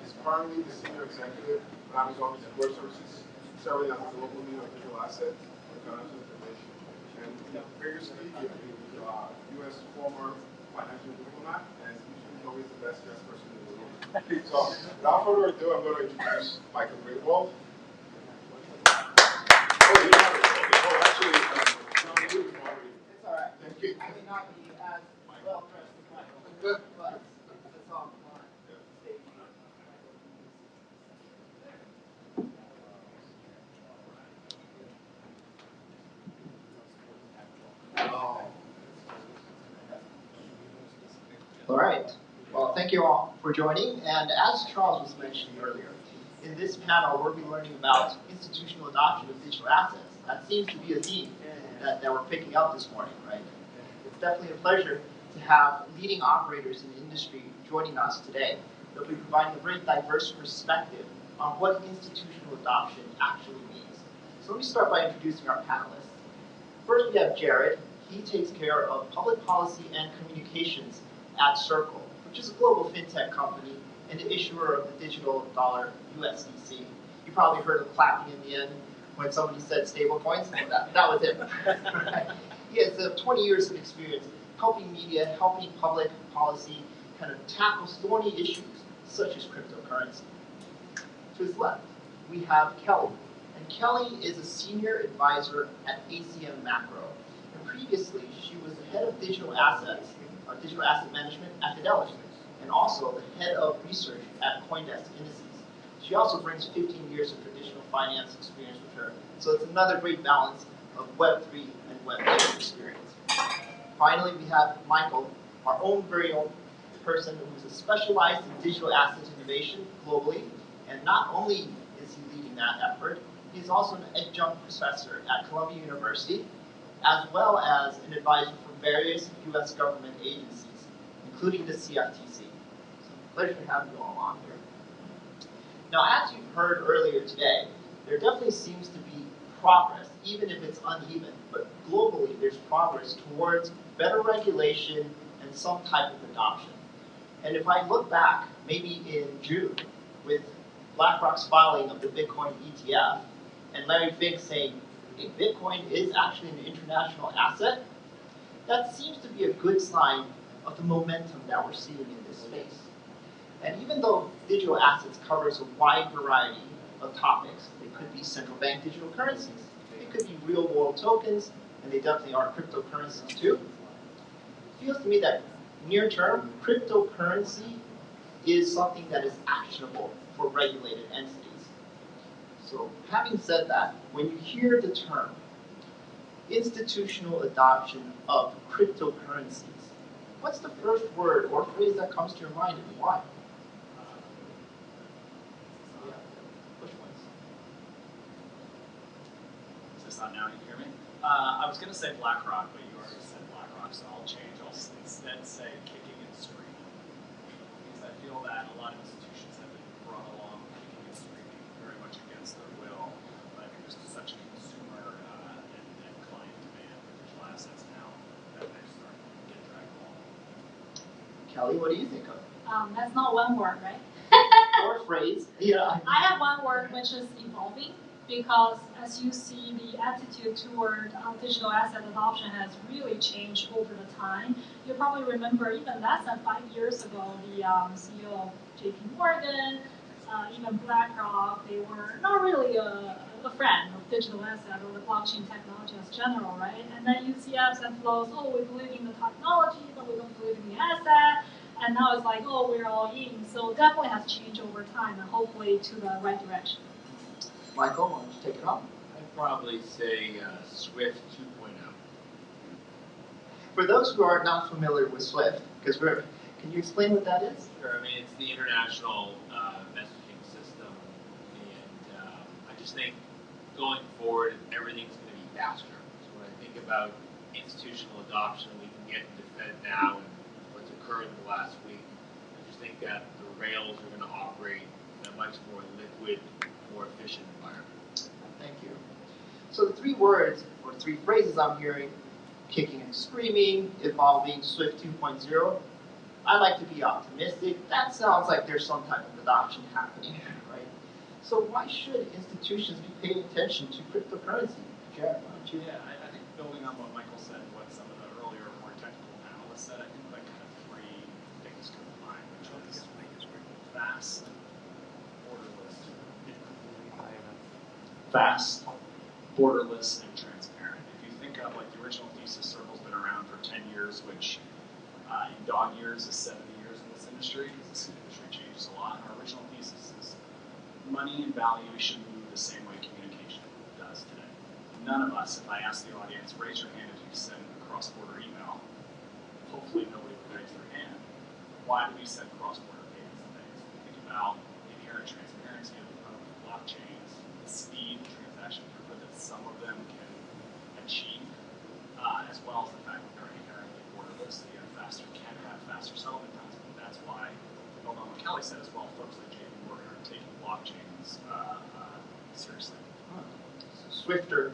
He's currently the senior executive at Amazon Web Services, serving as a global leader of digital assets and financial information. And previously, he was a U.S. former financial diplomat, and he's always the best dressed person in the room. So, without further ado, I'm going to introduce Michael Greenwald. Actually, it's all right. Thank you. I may not be as well dressed as Michael, but it's all fun. All right. Well, thank you all for joining. And as Charles was mentioning earlier, in this panel, we'll be learning about institutional adoption of digital assets. That seems to be a theme that we're picking up this morning, right? It's definitely a pleasure to have leading operators in the industry joining us today. They'll be providing a very diverse perspective on what institutional adoption actually means. So let me start by introducing our panelists. First, we have Jared. He takes care of public policy and communications at Circle, which is a global fintech company and the issuer of the digital dollar USDC. You probably heard of clapping in the end when somebody said stable coins. That was it. He has 20 years of experience helping media, helping public policy kind of tackle thorny issues such as cryptocurrency. To his left, we have Kelly. And Kelly is a senior advisor at ACM Macro. And previously, she was the head of digital asset management at Fidelity, and also the head of research at CoinDesk Indices. She also brings 15 years of traditional finance experience with her. So it's another great balance of Web3 and Web2 experience. Finally, we have Michael, our own very own person who's specialized in digital assets innovation globally. And not only is he leading that effort, he's also an adjunct professor at Columbia University, as well as an advisor for various U.S. government agencies, including the CFTC. So pleasure to have you all on here. Now, as you've heard earlier today, there definitely seems to be progress, even if it's uneven, but globally there's progress towards better regulation and some type of adoption. And if I look back, maybe in June, with BlackRock's filing of the Bitcoin ETF, and Larry Fink saying, hey, Bitcoin is actually an international asset, that seems to be a good sign of the momentum that we're seeing in this space. And even though digital assets covers a wide variety of topics, they could be central bank digital currencies, they could be real world tokens, and they definitely are cryptocurrencies too. feels to me that near term, cryptocurrency is something that is actionable for regulated entities. So having said that, when you hear the term institutional adoption of cryptocurrencies, what's the first word or phrase that comes to your mind and why? Yeah, which ones? Is this on now? You hear me? I was going to say BlackRock, but you already said BlackRock, so I'll change. I'll instead say kicking and screaming. Because I feel that a lot of institutions have been brought along kicking and screaming very much against their will. But I think there's such consumer and client demand for digital assets now that they're starting to get dragged along. Kelly, what do you think of? That's not one word, right? Or phrase, yeah. I have one word, which is evolving, because as you see, the attitude toward digital asset adoption has really changed over the time. You probably remember even less than 5 years ago, the CEO of JP Morgan, even BlackRock, they were not really a friend of digital asset or the blockchain technology as general, right? And then you see ebbs and flows, oh, we believe in the technology, but we don't believe in the asset. And now it's like, oh, we're all in. So it definitely has changed over time and hopefully to the right direction. Michael, why don't you take it on? I'd probably say Swift 2.0. For those who are not familiar with Swift, because can you explain what that is? Sure, I mean, it's the international messaging system, and I just think going forward, everything's going to be faster. So when I think about institutional adoption, we can get into FedNow and what's occurred in the last week, I just think that the rails are going to operate in a much more liquid, more efficient environment. Thank you. So the 3 words, or 3 phrases I'm hearing, kicking and screaming, evolving, Swift 2.0, I like to be optimistic. That sounds like there's some type of adoption happening, right? So why should institutions be paying attention to cryptocurrency? Jared, why don't you? Yeah, I think building on what Michael said, what some of the earlier, more technical analysts said, I think like kind of 3 things come to mind, which is fast, borderless, and transparent. If you think of like the original thesis circle's been around for 10 years, which in dog years is 70 years in this industry, because this industry changes a lot. Our original thesis is money and value should move the same way communication does today. None of us, if I ask the audience, raise your hand if you send a cross-border email. Hopefully nobody would raise their hand. Why do we send cross-border payments and things? Think about the inherent transparency of blockchains, the speed, transaction throughput that some of them can achieve, as well as the fact that they're inherently borderless. So you can have faster settlement times. And that's why, build on what Kelly said as well, folks like JP Morgan are taking blockchains seriously. Swifter,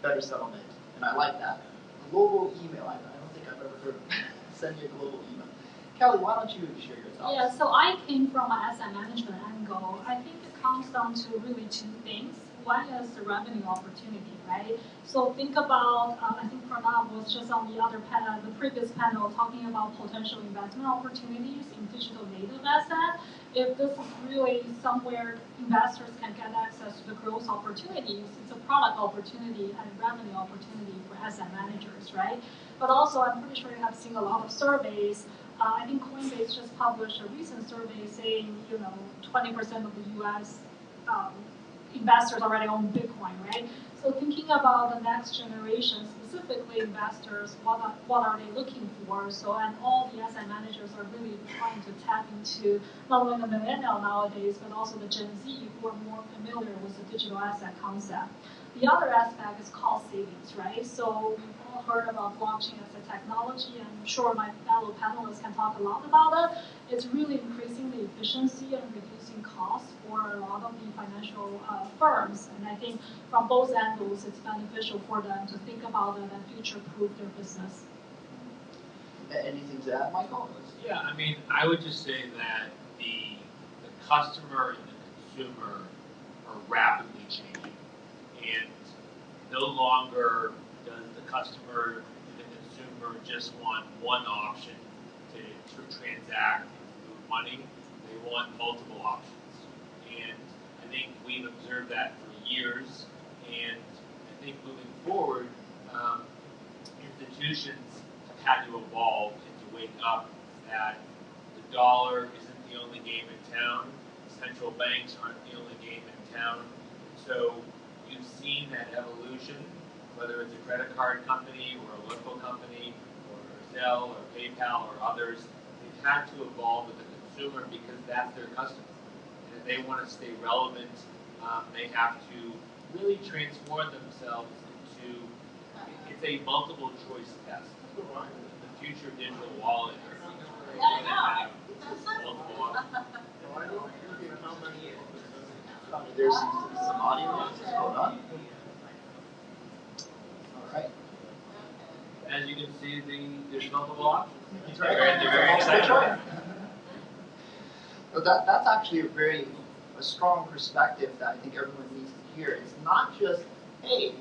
better settlement, and I like that. Global email, I don't think I've ever heard of sending a global email. Kelly, why don't you share your thoughts? Yeah, so I came from an asset management angle. I think it comes down to really 2 things. One is the revenue opportunity, right? So think about, I think Pranav was just on the previous panel talking about potential investment opportunities in digital native asset. If this is really somewhere investors can get access to the growth opportunities, it's a product opportunity and revenue opportunity for asset managers, right? But also, I'm pretty sure you have seen a lot of surveys. I think Coinbase just published a recent survey saying, 20% of the U.S. Investors already own Bitcoin, right? So thinking about the next generation, specifically investors, what are they looking for? So, and all the asset managers are really trying to tap into not only the millennial nowadays, but also the Gen Z who are more familiar with the digital asset concept. The other aspect is cost savings, right? So we've all heard about blockchain as a technology, and I'm sure my fellow panelists can talk a lot about it. It's really increasing the efficiency and reducing costs for a lot of the financial firms. And I think from both angles, it's beneficial for them to think about it and future-proof their business. Anything to add, Michael? Yeah, I mean, I would just say that the customer and the consumer are rapidly changing. And no longer does the customer and the consumer just want one option to transact and move money. They want multiple options. And I think we've observed that for years. And I think moving forward, institutions have had to evolve in up that the dollar isn't the only game in town. Central banks aren't the only game in town. So you've seen that evolution, whether it's a credit card company or a local company or Zelle or PayPal or others, they've had to evolve with the consumer because that's their customer. And if they want to stay relevant, they have to really transform themselves into, it's a multiple choice test. The future digital wallet is going to have multiple options. There's some audio that's going on. All right. As you can see, there's multiple options. That's right. They're very excited. That's right. So that's actually a strong perspective that I think everyone needs to hear. It's not just, hey,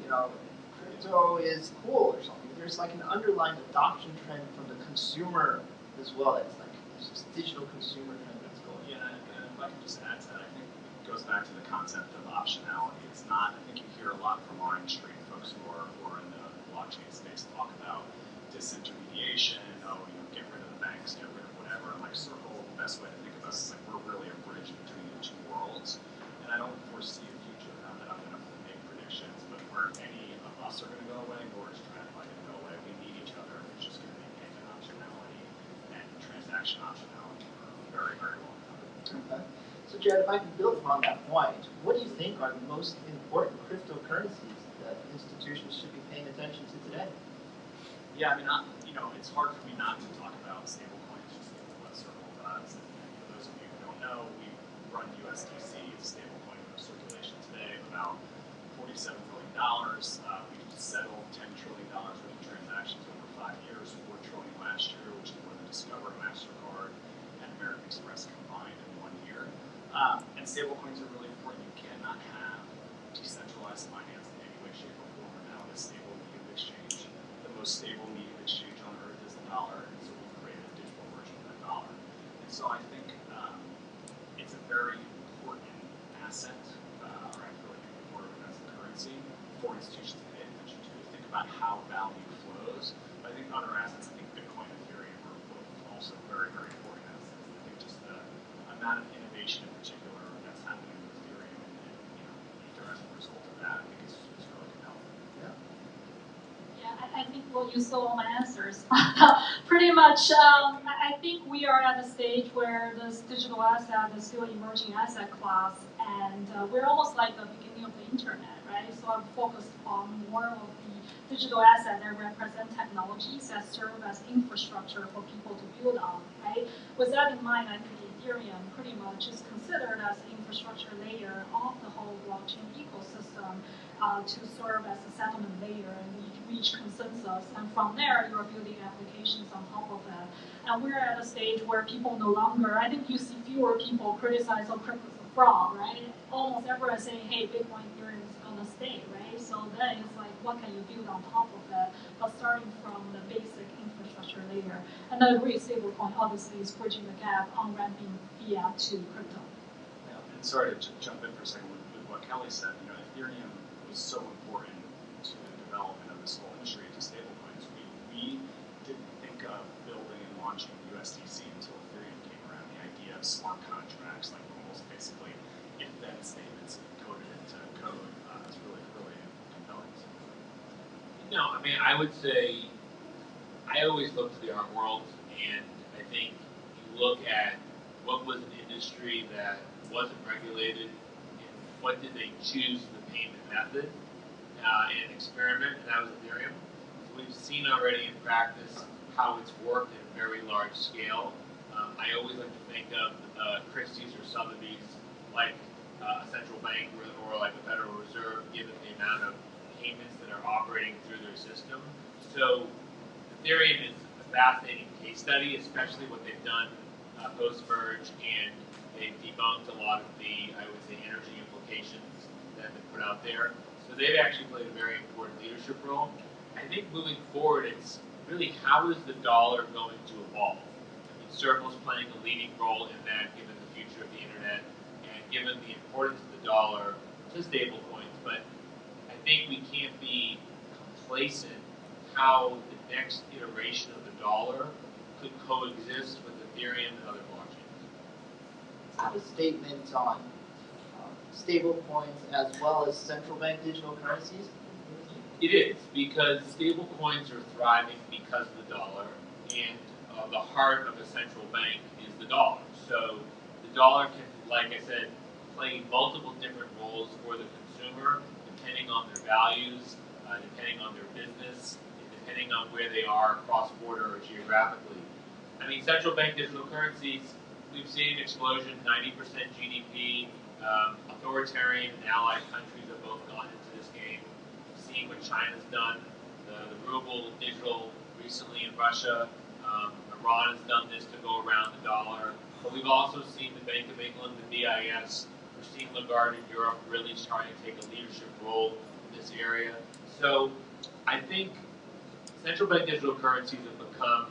crypto is cool or something. There's like an underlying adoption trend from the consumer as well. It's like there's this digital consumer trend that's going on. Yeah, and if I can just add to that, I think it goes back to the concept of optionality. It's not, I think you hear a lot from our industry, folks who are in the blockchain space talk about disintermediation, get rid of the banks, get rid of whatever. And like Circle, the best way to think of us is like we're really a bridge between the two worlds. And I don't foresee a future, not that I'm going to make predictions, but where any of us are going to go away, nor is TradFi going to go away. We need each other. It's just going to be payment optionality and transaction optionality for a very, very long time. Okay. So Jared, if I can build upon that point, what do you think are the most important cryptocurrencies that institutions should be paying attention to today? Yeah, I mean, it's hard for me not to talk about stablecoins, just what Circle does. And for those of you who don't know, we run USDC, it's a stablecoin in circulation today of about $47 billion. We've settled $10 trillion worth of transactions over 5 years, $4 trillion last year, which is more than Discover, MasterCard, and American Express combined in 1 year. And stablecoins are really important. You cannot have decentralized finance in any way, shape, or form without a stable medium of exchange. The most stable medium of exchange on earth is the dollar, and so we've created a digital version of that dollar. And so I think it's a very important asset, or I feel like important as a currency for institutions to pay attention to. Think about how value flows. But I think other assets, I think Bitcoin and Ethereum are both also very, very important assets. I think just the amount of innovation in particular that's happening with Ethereum and Ether as a result of that, I think is really compelling. Yeah, I think what you saw on my answers. Pretty much, I think we are at a stage where this digital asset is still an emerging asset class, and we're almost like the beginning of the internet, right? So I'm focused on more of the digital asset that represent technologies that serve as infrastructure for people to build on, right? With that in mind, I think Ethereum pretty much is considered as the infrastructure layer of the whole blockchain ecosystem to serve as a settlement layer and reach consensus. And from there, you're building applications on top of that. And we're at a stage where people no longer, I think you see fewer people criticize crypto as a fraud, right? Almost everyone is saying, hey, Bitcoin, Ethereum is going to stay, right? So then it's like, what can you build on top of that? But starting from the basic infrastructure layer. And I agree, stablecoin obviously is bridging the gap on ramping fiat to crypto. Yeah, and sorry to jump in for a second with what Kelly said. Ethereum was so important to the development of this whole industry to stablecoins. We didn't think of building and launching USDC until Ethereum came around. The idea of smart contracts, like almost basically if-then statements coded into code, is really, really compelling. No, I mean, I would say, I always look to the art world, and I think you look at what was an industry that wasn't regulated, and what did they choose the payment method and experiment, and that was Ethereum. So we've seen already in practice how it's worked at a very large scale. I always like to think of Christie's or Sotheby's like a central bank or like the Federal Reserve, given the amount of payments that are operating through their system. So Ethereum is a fascinating case study, especially what they've done post-merge, and they've debunked a lot of the, I would say, energy implications that they put out there. So they've actually played a very important leadership role. I think moving forward, it's really how is the dollar going to evolve? I mean, Circle's playing a leading role in that, given the future of the internet, and given the importance of the dollar to stablecoins. But I think we can't be complacent how the next iteration of the dollar could coexist with Ethereum and other blockchains. Have a statement on stable coins as well as central bank digital currencies? It is, because stable coins are thriving because of the dollar, and the heart of a central bank is the dollar. So the dollar can, like I said, play multiple different roles for the consumer, depending on their values, depending on their business, and depending on where they are cross-border or geographically. I mean, central bank digital currencies, we've seen an explosion, 90% GDP. Authoritarian and allied countries have both gone into this game. We've seen what China's done, the ruble digital recently in Russia. Iran has done this to go around the dollar. But we've also seen the Bank of England, the BIS. We're seeing Lagarde in Europe really trying to take a leadership role in this area. So I think central bank digital currencies have become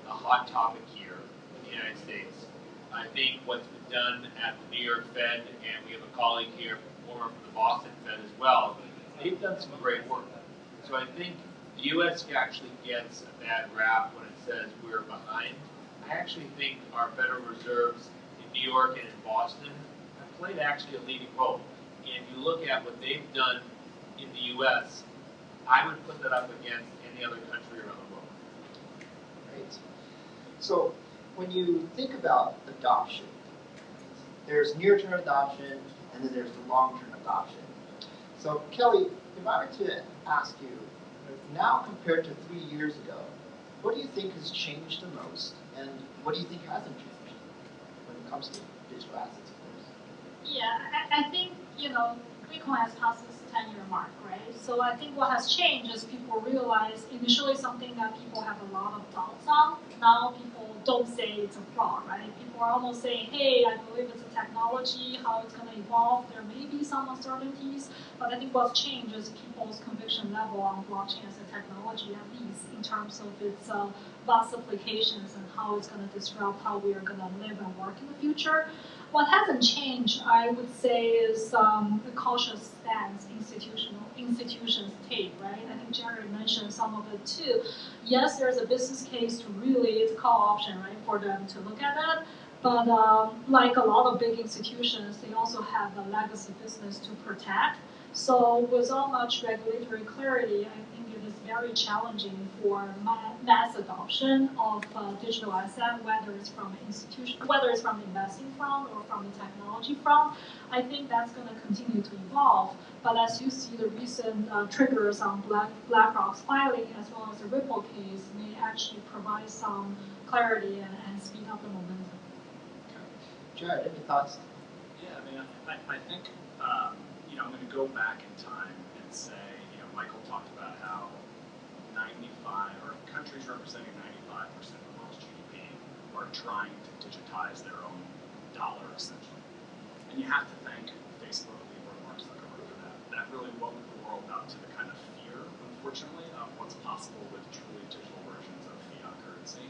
a hot topic here in the United States. I think what's been done at the New York Fed, and we have a colleague here, former from the Boston Fed as well, they've done some great work. So I think the U.S. actually gets a bad rap when it says we're behind. I actually think our Federal Reserves in New York and in Boston have played actually a leading role. And if you look at what they've done in the U.S., I would put that up against any other country around the world. Great. So when you think about adoption, there's near-term adoption, and then there's the long-term adoption. So Kelly, if I were to ask you, now compared to 3 years ago, what do you think has changed the most, and what do you think hasn't changed when it comes to digital assets, of course? Yeah, I think, Bitcoin has passed this 10-year mark, right? So I think what has changed is people realize initially something that people have a lot of doubts on. Now people don't say it's a fraud, right? People are almost saying, hey, I believe it's a technology, how it's going to evolve. There may be some uncertainties, but I think what's changed is people's conviction level on blockchain as a technology, at least in terms of its vast applications and how it's going to disrupt how we are going to live and work in the future. What hasn't changed, I would say, is the cautious stance institutions take, right? I think Jared mentioned some of it too. Yes, there's a business case to really, it's a call option, right, for them to look at it. But like a lot of big institutions, they also have a legacy business to protect. So without much regulatory clarity, I think it is very challenging for mass adoption of digital asset, whether it's from institution, whether it's from the investing front or from the technology front. I think that's going to continue to evolve. But as you see, the recent triggers on BlackRock's filing as well as the Ripple case may actually provide some clarity and speed up the momentum. Jared, any thoughts? Yeah, I mean, I think, I'm going to go back in time and say, Michael talked about how 95, or countries representing 95% of the world's GDP are trying to digitize their own dollar, essentially. And you have to thank Facebook, or Mark Zuckerberg for that. That really woke the world up to the kind of fear, unfortunately, of what's possible with truly digital versions of fiat currency.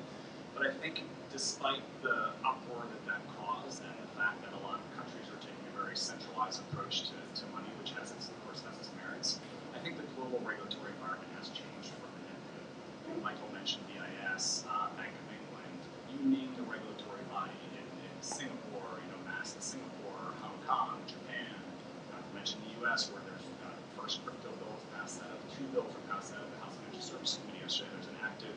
But I think despite the uproar that caused and the fact that a lot of countries are taking a very centralized approach to money, which of course has its merits, I think the global regulatory environment has changed for the net good. Michael mentioned BIS, Bank of England, you name the regulatory body in Singapore, MASTA Singapore, Hong Kong, Japan, not to mention the US, where there's the first crypto bill was passed out of, 2 bills were passed out of the House Financial Services Committee yesterday. There's an active,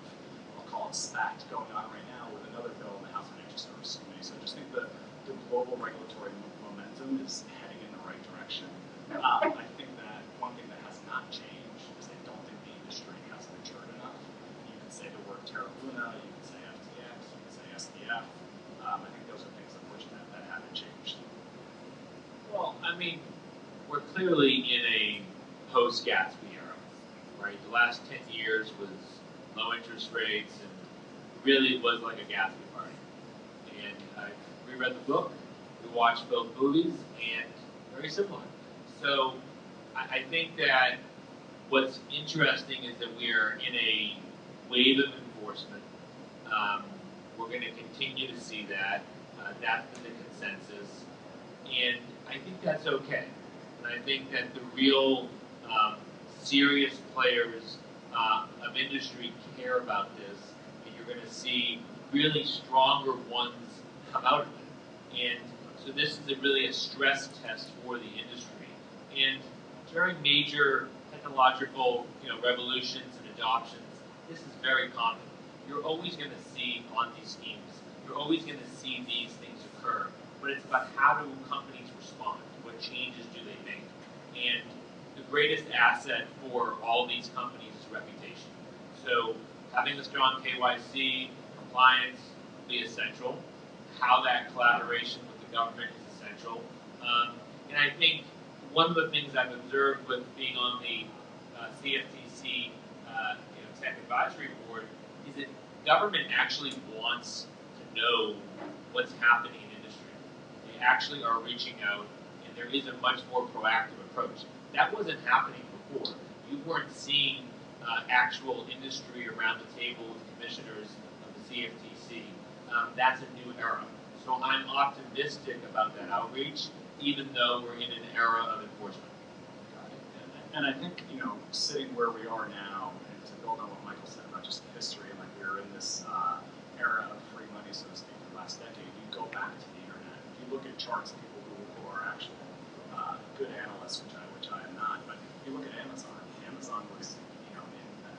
I'll call it SPAC, going on right now with another bill in the House Financial Services Committee. So I just think the global regulatory momentum is heading in the right direction. I think that one thing that has not changed is I don't think the industry has matured enough. You can say the word Terra Luna, you can say FTX, you can say SPF. I think those are things, unfortunately, that haven't changed. Well, I mean, we're clearly in a post-Gatsby era, right? The last 10 years was low interest rates and really was like a Gatsby party. And I reread the book, we watched both movies, and very similar. So I think that what's interesting is that we are in a wave of enforcement. We're going to continue to see that. That's been the consensus. And I think that's okay. And I think that the real serious players of industry care about this. And you're going to see really stronger ones come out of it. And so this is really a stress test for the industry. And during major technological revolutions and adoptions, this is very common. You're always going to see Ponzi schemes. You're always going to see these things occur. But it's about how do companies respond? What changes do they make? And the greatest asset for all these companies is reputation. So having a strong KYC, compliance will be essential. How that collaboration with the government is essential. And I think one of the things I've observed with being on the CFTC Tech Advisory Board is that government actually wants to know what's happening in industry. They actually are reaching out, and there is a much more proactive approach. That wasn't happening before. You weren't seeing actual industry around the table with commissioners of the CFTC. That's a new era. So I'm optimistic about that outreach, even though we're in an era of enforcement. And I think, sitting where we are now, and to build on what Michael said about just the history, like we were in this era of free money, so to speak, the last decade, you go back to the internet. If you look at charts of people who are actual good analysts, which I am not, but if you look at Amazon was,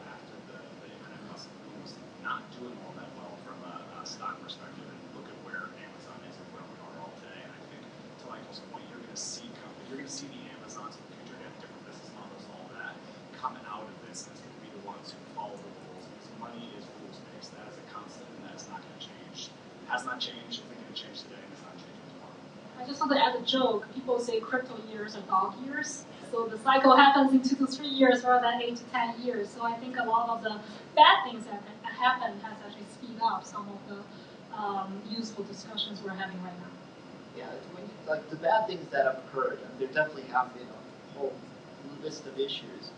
after the internet cost was not doing all that well from a stock perspective, and look at where Amazon is and where we are all today. And I think, to Michael's point, you're going to see the Amazons of the future get different business models and all that come out of this, and it's going to be the ones who follow the rules, because money is rules-based. That is a constant, and that is not going to change. Has not changed, isn't going to change today, and it's not changing tomorrow. I just want to add a joke. People say crypto years are dog years. So the cycle happens in 2 to 3 years rather than 8 to 10 years. So I think a lot of the bad things that happen has actually speed up some of the useful discussions we're having right now. Yeah, like the bad things that have occurred, and there definitely have been a whole list of issues.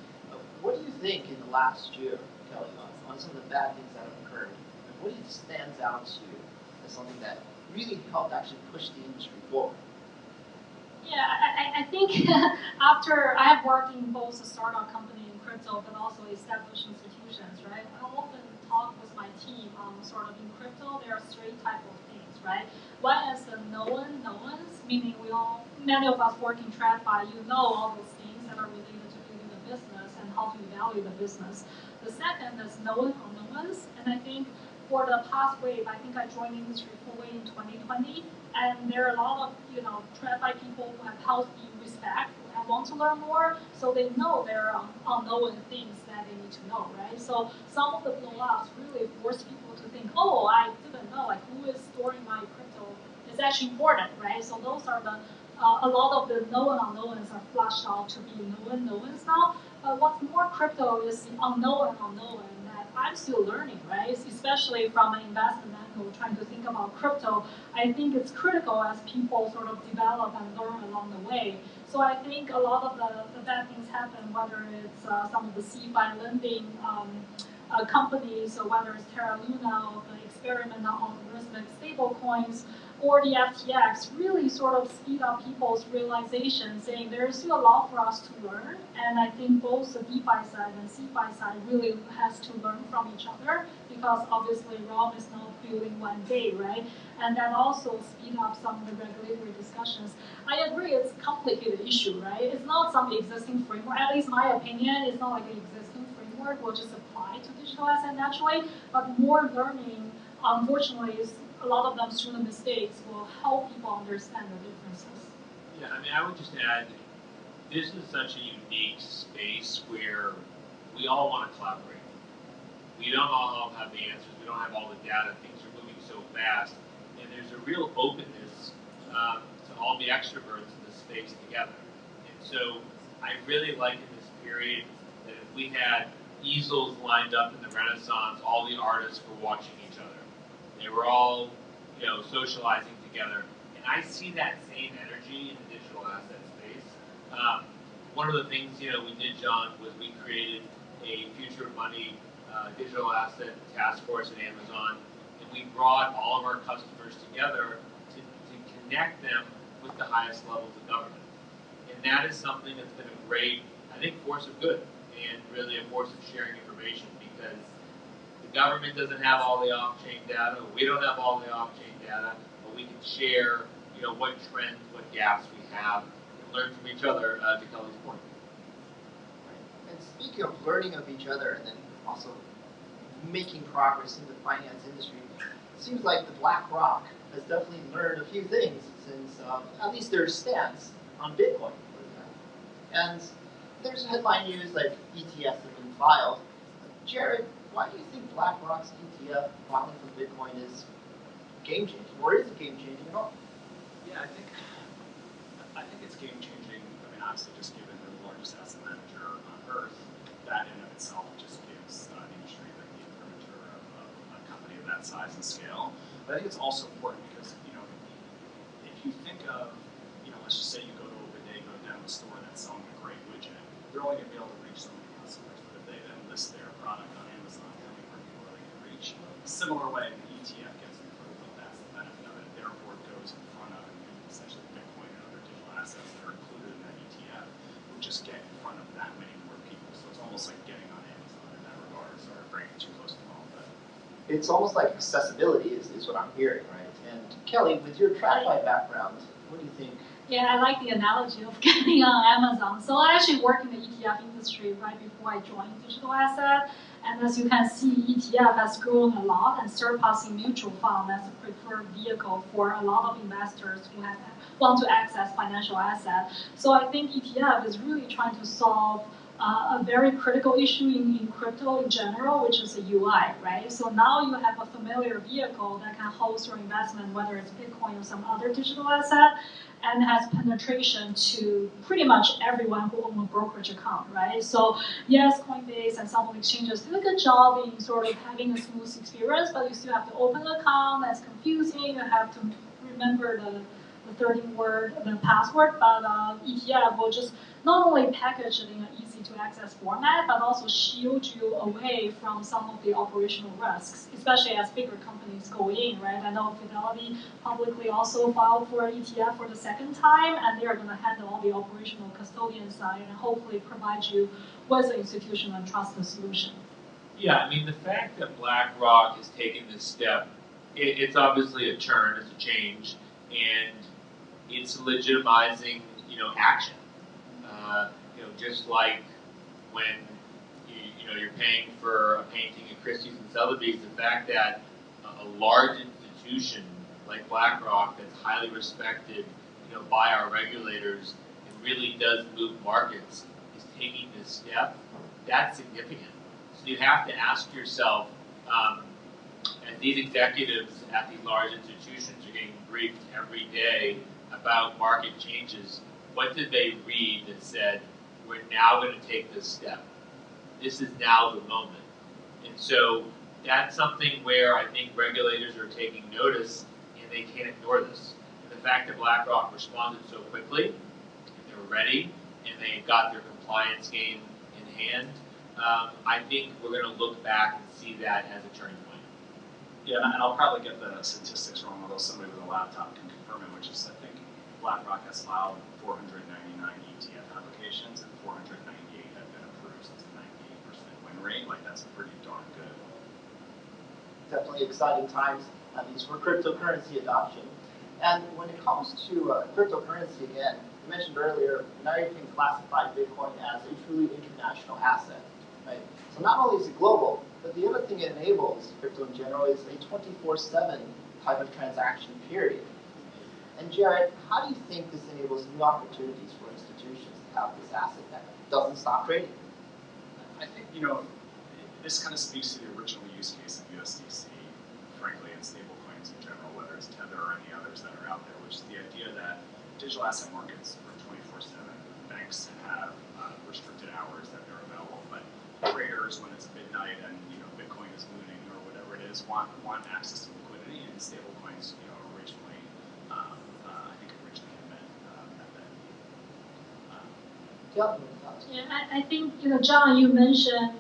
What do you think in the last year, Kelly, on some of the bad things that have occurred? And what do you stands out to you as something that really helped actually push the industry forward? Yeah, I think after I have worked in both a startup company in crypto, but also established institutions, right? I often talk with my team on sort of in crypto, there are 3 types of things, right? One is the knowns, meaning many of us work in TradFi, all those things that are related to building the business and how to evaluate the business. The second is unknowns, and I think for the past wave, I think I joined the industry fully in 2020, and there are a lot of TradFi people who have healthy respect, who want to learn more, so they know there are unknown things that they need to know, right? So some of the blowups really force people to think, oh, I didn't know, like who is storing my crypto is actually important, right? So those are the a lot of the known unknowns are flushed out to be known knowns now. But what's more crypto is the unknown that I'm still learning, right? Especially from an investment angle, trying to think about crypto. I think it's critical as people sort of develop and learn along the way. So I think a lot of the bad things happen, whether it's some of the CeFi lending companies, or whether it's Terra Luna, or the experiment on algorithmic stable coins, or the FTX, really sort of speed up people's realization, saying there's still a lot for us to learn. And I think both the DeFi side and CeFi side really has to learn from each other, because obviously Realm is not building one day, right? And that also speed up some of the regulatory discussions. I agree, it's a complicated issue, right? It's not some existing framework, at least my opinion, it's not like an existing framework will just apply to digital asset naturally, but more learning, unfortunately, is a lot of them through the mistakes will help people understand the differences. Yeah, I mean, I would just add, this is such a unique space where we all want to collaborate. We don't all have the answers, we don't have all the data, things are moving so fast, and there's a real openness to all the extroverts in this space together. And so I really like in this period that if we had easels lined up in the Renaissance, all the artists were watching each other. They were all, socializing together. And I see that same energy in the digital asset space. One of the things, we did, John, was we created a Future of Money digital asset task force at Amazon, and we brought all of our customers together to connect them with the highest levels of government. And that is something that's been a great, I think, force of good, and really a force of sharing information, because the The government doesn't have all the off-chain data. We don't have all the off-chain data, but we can share, what trends, what gaps we have, and learn from each other. To Kelly's point. And speaking of learning of each other, and then also making progress in the finance industry, it seems like the BlackRock has definitely learned a few things since at least their stance on Bitcoin. And there's headline news like ETFs have been filed. Jared, why do you think BlackRock's ETF filing for Bitcoin is game-changing, or is it game-changing at all? Yeah, I think it's game-changing. I mean, obviously, just given they're the largest asset manager on Earth, that in and of itself just gives the industry the imprimatur of a company of that size and scale. But I think it's also important because, if you think of, let's just say you go to a bodega down the store that's selling a great widget, they're only going to be able to reach so many customers. But if they then list their product on Amazon, how many more people are they going to reach? Similar way, the ETF gets approved, that's the benefit of it. Therefore, it goes in front of essentially Bitcoin and other digital assets that are included in that ETF, will just get in front of that many more people. So it's almost like getting on Amazon in that regard. Sorry, bringing it too close to home, but It's almost like accessibility is what I'm hearing, right? And Kelly, with your TradFi background, what do you think? Yeah, I like the analogy of getting on Amazon. So I actually worked in the ETF industry right before I joined digital asset. And as you can see, ETF has grown a lot and surpassing mutual fund as a preferred vehicle for a lot of investors who want to access financial assets. So I think ETF is really trying to solve a very critical issue in crypto in general, which is the UI, right? So now you have a familiar vehicle that can host your investment, whether it's Bitcoin or some other digital asset, and has penetration to pretty much everyone who owns a brokerage account, right? So yes, Coinbase and some of the exchanges do a good job in sort of having a smooth experience, but you still have to open an account. That's confusing. You have to remember the 13-word the password, but ETF will just not only package it in an easy-to-access format, but also shield you away from some of the operational risks, especially as bigger companies go in, right? I know Fidelity publicly also filed for an ETF for the second time, and they are going to handle all the operational custodian side and hopefully provide you with an institutional and trusted solution. Yeah, I mean, the fact that BlackRock has taken this step, it's obviously a turn, it's a change, and it's legitimizing, action. Just like when you're paying for a painting at Christie's and Sotheby's, the fact that a large institution like BlackRock, that's highly respected, by our regulators, and really does move markets, is taking this step. That's significant. So you have to ask yourself, as these executives at these large institutions are getting briefed every day about market changes, what did they read that said, we're now going to take this step? This is now the moment. And so that's something where I think regulators are taking notice, and they can't ignore this. And the fact that BlackRock responded so quickly, and they were ready, and they got their compliance game in hand, I think we're going to look back and see that as a turning point. yeah, and I'll probably get the statistics wrong, although somebody with a laptop can confirm it, which is I think BlackRock has filed 499 ETF applications, and 498 have been approved, so it's a 98% win rate. Like, that's pretty darn good. Definitely exciting times, at least for cryptocurrency adoption. And when it comes to cryptocurrency, again, you mentioned earlier, now you can classify Bitcoin as a truly international asset, right? So not only is it global, but the other thing it enables, crypto in general, is a 24/7 type of transaction period. And Jared, how do you think this enables new opportunities for institutions to have this asset that doesn't stop trading? I think, this kind of speaks to the original use case of USDC, frankly, and stablecoins in general, whether it's Tether or any others that are out there, which is the idea that digital asset markets are 24/7. Banks have restricted hours that they're available, but traders, when it's midnight and Bitcoin is mooning or whatever it is, want access to liquidity, and stablecoins, originally, I think originally meant that. Yeah, I think, John, you mentioned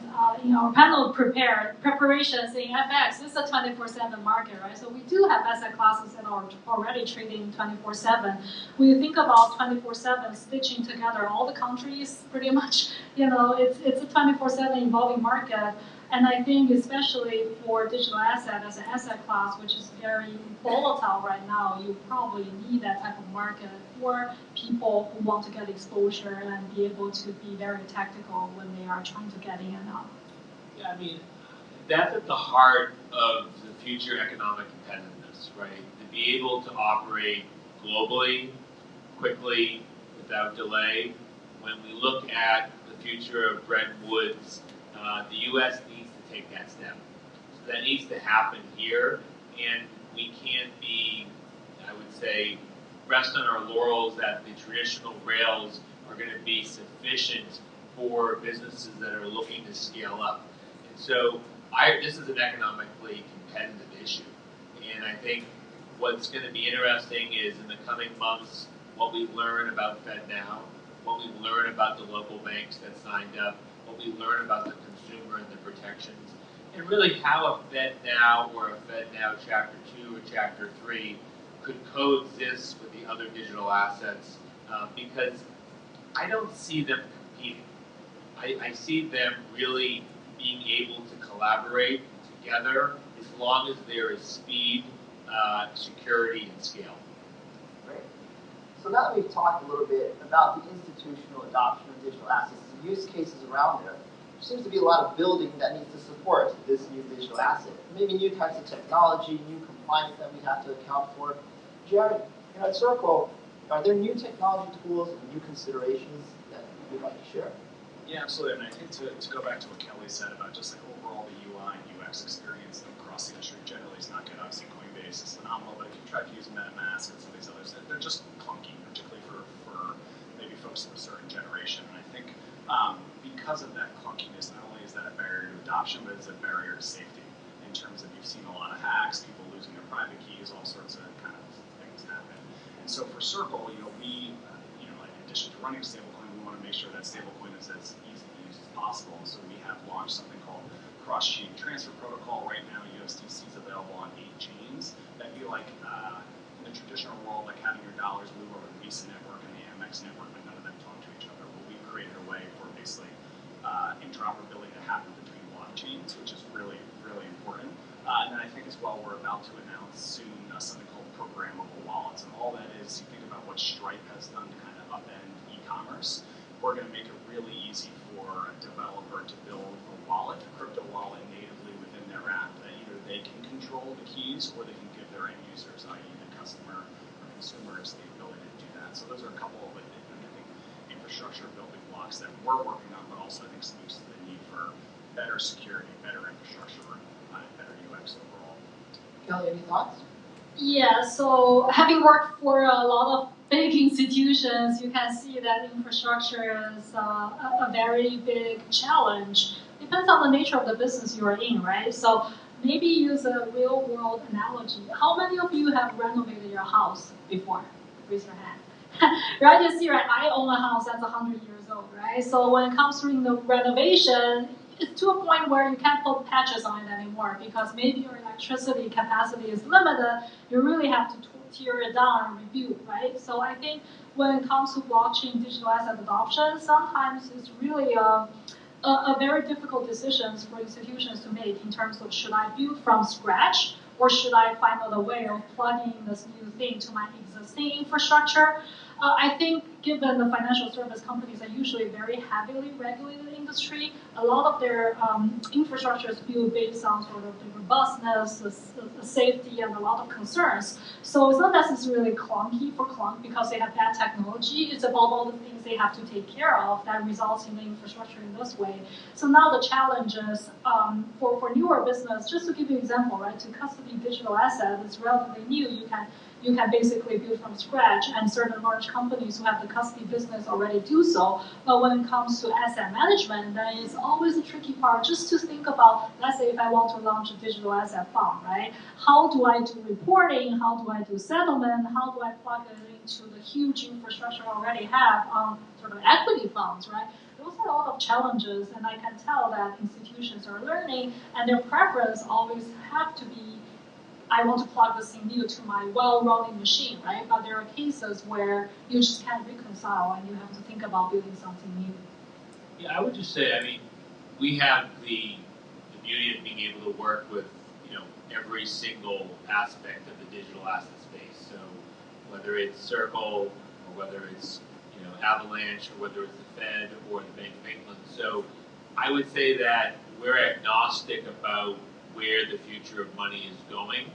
in our panel preparations in FX, this is a 24/7 market, right? So we do have asset classes that are already trading 24/7. When you think about 24/7 stitching together all the countries, pretty much, it's a 24/7 evolving market. And I think especially for digital asset as an asset class, which is very volatile right now, you probably need that type of market for people who want to get exposure and be able to be very tactical when they are trying to get in and out. Yeah, I mean, that's at the heart of the future economic competitiveness, right? To be able to operate globally, quickly, without delay. When we look at the future of Bretton Woods, the U.S. needs to take that step. So that needs to happen here, and we can't be, I would say, rest on our laurels that the traditional rails are going to be sufficient for businesses that are looking to scale up. And so this is an economically competitive issue. And I think what's going to be interesting is in the coming months, what we learn about FedNow, what we learn about the local banks that signed up, what we learn about the consumer and the protections, and really how a FedNow or a FedNow Chapter 2 or Chapter 3 could coexist with the other digital assets, because I don't see them competing. I see them really being able to collaborate together as long as there is speed, security, and scale. Great. So now that we've talked a little bit about the institutional adoption of digital assets and use cases around there seems to be a lot of building that needs to support this new digital asset. Maybe new types of technology, new compliance that we have to account for. Jared, at Circle, are there new technology tools and new considerations that you'd like to share? Yeah, absolutely. I mean, I think to go back to what Kelly said about just like overall the UI and UX experience across the industry generally is not good. Obviously, Coinbase is phenomenal, but if you try to use MetaMask and some of these others, they're just clunky, particularly for maybe folks of a certain generation. And I think because of that clunkiness, not only is that a barrier to adoption, but it's a barrier to safety in terms of you've seen a lot of hacks, people losing their private keys, all sorts of kind of things happen. And so for Circle, we, in addition to running a stablecoin, we want to make sure that stablecoin is as easy to use as possible. And so we have launched something called Cross-Chain Transfer Protocol. Right now, USDC is available on 8 chains. That'd be like in the traditional world, like having your dollars move over the Visa network and the Amex network, but none of them talk to each other. Well, we've created a way for basically interoperability to happen between blockchains, which is really, really important. And then I think as well, we're about to announce soon something called programmable wallets. And all that is, you think about what Stripe has done to kind of upend e-commerce. We're going to make it really easy for a developer to build a wallet, a crypto wallet natively within their app that either they can control the keys or they can give their end users, i.e. the customer or consumers, the ability to do that. So those are a couple of, I think, infrastructure building blocks that we're working on, but also I think speaks to the need for better security, better infrastructure, and better UX overall. Kelly, any thoughts? Yeah, so having worked for a lot of big institutions, you can see that infrastructure is a very big challenge. Depends on the nature of the business you are in, right? So maybe use a real world analogy. How many of you have renovated your house before? Raise your hand. Right, you see, right, I own a house that's 100 years old, right? So when it comes to the renovation, it's to a point where you can't put patches on it anymore because maybe your electricity capacity is limited. You really have to tear it down and rebuild, right? So I think when it comes to blockchain digital asset adoption, sometimes it's really a very difficult decisions for institutions to make in terms of should I build from scratch or should I find out a way of plugging this new thing to my existing infrastructure? I think given the financial service companies are usually a very heavily regulated industry, a lot of their infrastructure is built based on sort of the robustness, the safety, and a lot of concerns. So it's not necessarily clunky for clunk because they have bad technology. It's about all the things they have to take care of that results in the infrastructure in this way. So now the challenge is for newer business, just to give you an example, right, to custody digital asset, it's relatively new. You can basically build from scratch, and certain large companies who have the custody business already do so. But when it comes to asset management, that is always a tricky part. Just to think about, let's say if I want to launch a digital asset fund, right? How do I do reporting? How do I do settlement? How do I plug it into the huge infrastructure I already have on sort of equity funds, right? Those are a lot of challenges, and I can tell that institutions are learning, and their preference always have to be, I want to plug this thing new to my well-running machine, right? But there are cases where you just can't reconcile and you have to think about building something new. Yeah, I would just say, I mean, we have the beauty of being able to work with, every single aspect of the digital asset space. So whether it's Circle, or whether it's, Avalanche, or whether it's the Fed or the Bank of England. So I would say that we're agnostic about where the future of money is going,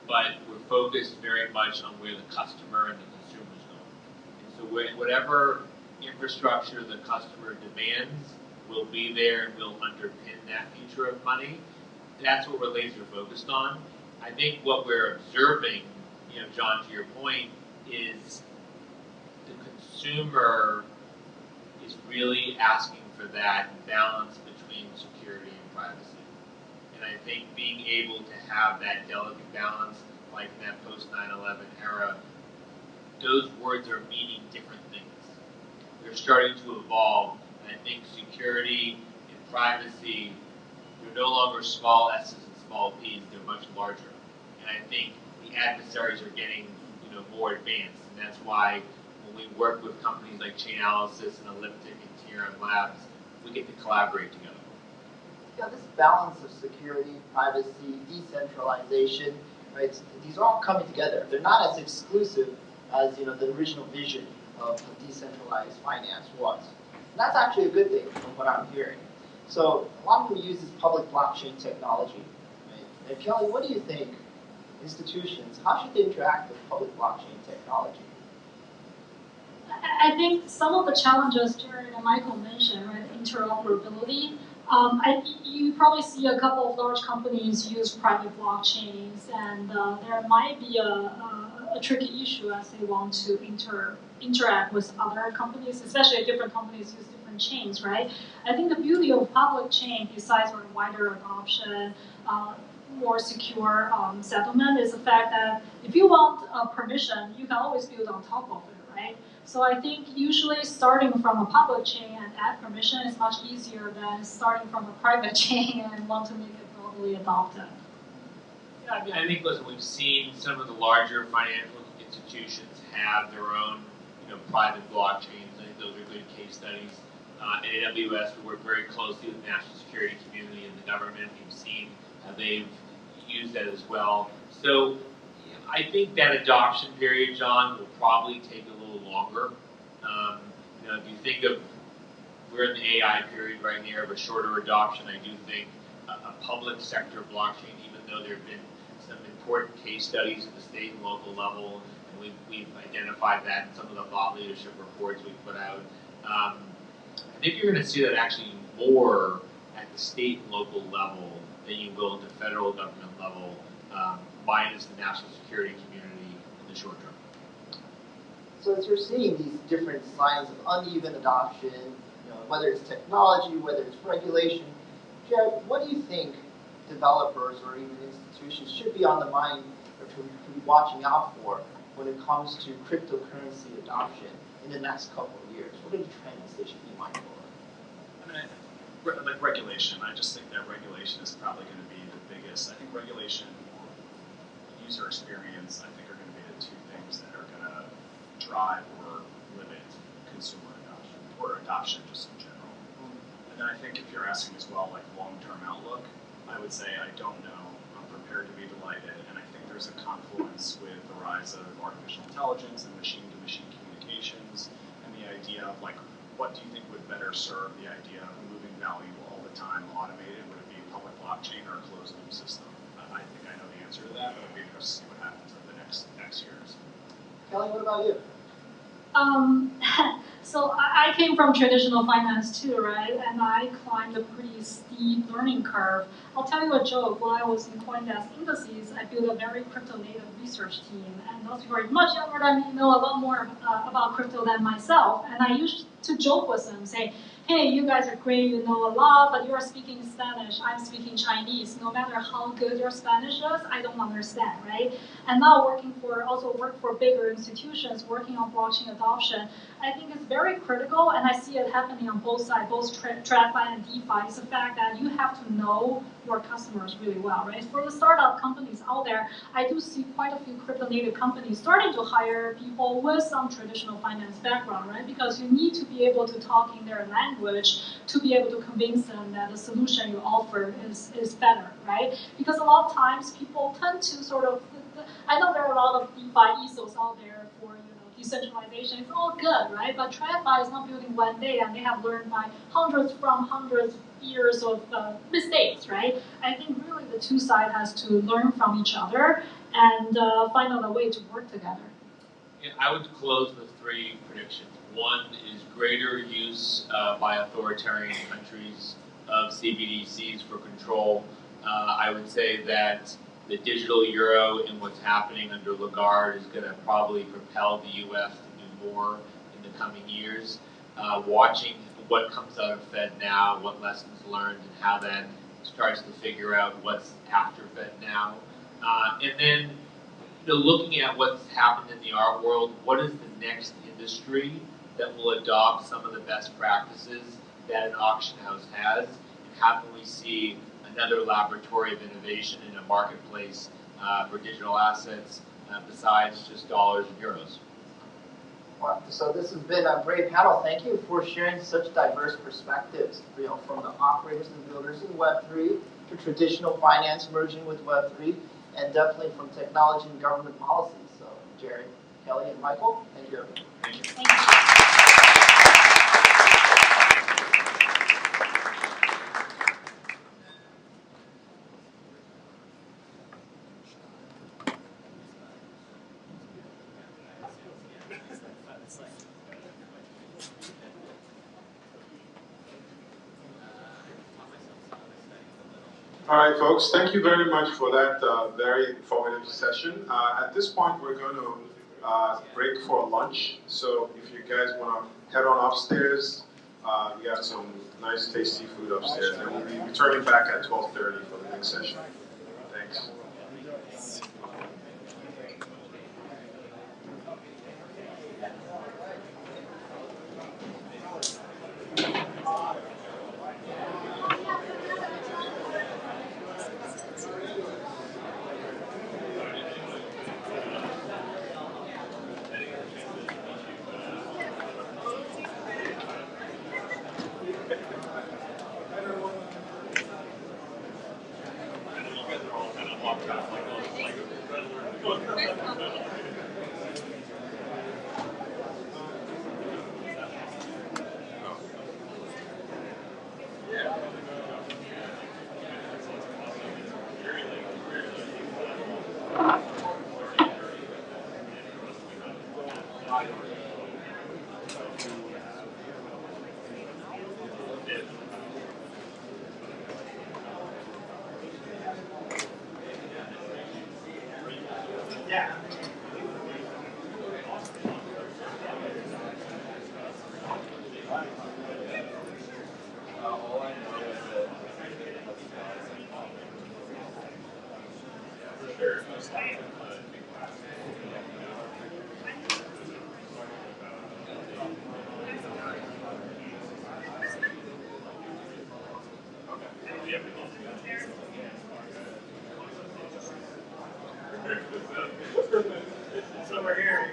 but we're focused very much on where the customer and the consumer is going. And so whatever infrastructure the customer demands will be there and will underpin that future of money. That's what we're laser focused on. I think what we're observing, John, to your point, is the consumer is really asking for that balance between security and privacy. And I think being able to have that delicate balance, like in that post 9/11 era, those words are meaning different things. They're starting to evolve, and I think security and privacy, they're no longer small S's and small P's, they're much larger. And I think the adversaries are getting, more advanced, and that's why when we work with companies like Chainalysis and Elliptic and TRM Labs, we get to collaborate together. Yeah, this balance of security, privacy, decentralization, right? These are all coming together. They're not as exclusive as the original vision of decentralized finance was. And that's actually a good thing from what I'm hearing. So a lot of people use this public blockchain technology. Right? And Kelly, what do you think? Institutions, how should they interact with public blockchain technology? I think some of the challenges Jared and Michael mentioned, right, interoperability. You probably see a couple of large companies use private blockchains, and there might be a tricky issue as they want to interact with other companies, especially different companies use different chains, right? I think the beauty of public chain, besides our wider adoption, more secure settlement, is the fact that if you want permission, you can always build on top of it, right? So I think usually starting from a public chain and add permission is much easier than starting from a private chain and want to make it broadly adopted. Yeah, I mean, I think, listen, we've seen some of the larger financial institutions have their own, private blockchains. I think those are good case studies. At AWS, we work very closely with the national security community and the government. We've seen how they've used that as well. So I think that adoption period, John, will probably take a little longer. If you think of, we're in the AI period right here of a shorter adoption, I do think a public sector blockchain, even though there have been some important case studies at the state and local level, and we've identified that in some of the thought leadership reports we've put out. I think you're going to see that actually more at the state and local level than you will at the federal government level, minus the national security community in the short term. So as you're seeing these different signs of uneven adoption, whether it's technology, whether it's regulation, Jared, what do you think developers or even institutions should be on the mind or should be watching out for when it comes to cryptocurrency adoption in the next couple of years? What are the trends they should be mindful of? I mean, like regulation, I just think that regulation is probably going to be the biggest. I think regulation, user experience, I think are going to be the two things that are going to drive or limit consumer adoption, or adoption just in general. And then I think if you're asking as well, like long-term outlook, I would say I don't know. I'm prepared to be delighted, and I think there's a confluence with the rise of artificial intelligence and machine-to-machine communications, and the idea of like, what do you think would better serve the idea of moving value all the time automated? Would it be a public blockchain or a closed-loop system? I think I know the answer to that, but I'd be interested to see what happens over the next years. Kelly, what about you? So I came from traditional finance too, right? And I climbed a pretty steep learning curve. I'll tell you a joke. When I was in CoinDesk Indices, I built a very crypto-native research team. And those people are much younger than me, know a lot more about crypto than myself. And I used to joke with them, say, hey, you guys are great, you know a lot, but you're speaking Spanish, I'm speaking Chinese. No matter how good your Spanish is, I don't understand, right? And now also work for bigger institutions, working on blockchain adoption, I think it's very critical, and I see it happening on both sides, both TradFi and DeFi. It's the fact that you have to know your customers really well, right? For the startup companies out there, I do see quite a few crypto-native companies starting to hire people with some traditional finance background, right? Because you need to be able to talk in their language language to be able to convince them that the solution you offer is better, right? Because a lot of times people tend to sort of, I know there are a lot of DeFi ethos out there for decentralization. It's all good, right? But TradFi is not building one day, and they have learned by hundreds years of mistakes, right? I think really the two sides has to learn from each other and find out a way to work together. Yeah, I would close with 3 predictions. One is greater use by authoritarian countries of CBDCs for control. I would say that the digital euro and what's happening under Lagarde is going to probably propel the U.S. to do more in the coming years. Watching what comes out of Fed now, what lessons learned, and how that starts to figure out what's after Fed now. And then looking at what's happened in the art world, what is the next industry that will adopt some of the best practices that an auction house has, and how can we see another laboratory of innovation in a marketplace for digital assets besides just dollars and euros? Wow. So this has been a great panel. Thank you for sharing such diverse perspectives, from the operators and builders in Web3 to traditional finance merging with Web3, and definitely from technology and government policy. So Jerry, Kelly, and Michael, thank you. Thank you. Thank you. All right, folks, thank you very much for that very informative session. At this point, we're going to break for lunch. So if you guys want to head on upstairs, we have some nice, tasty food upstairs. And we'll be returning back at 12:30 for the next session. Thanks. Yeah. So we're here.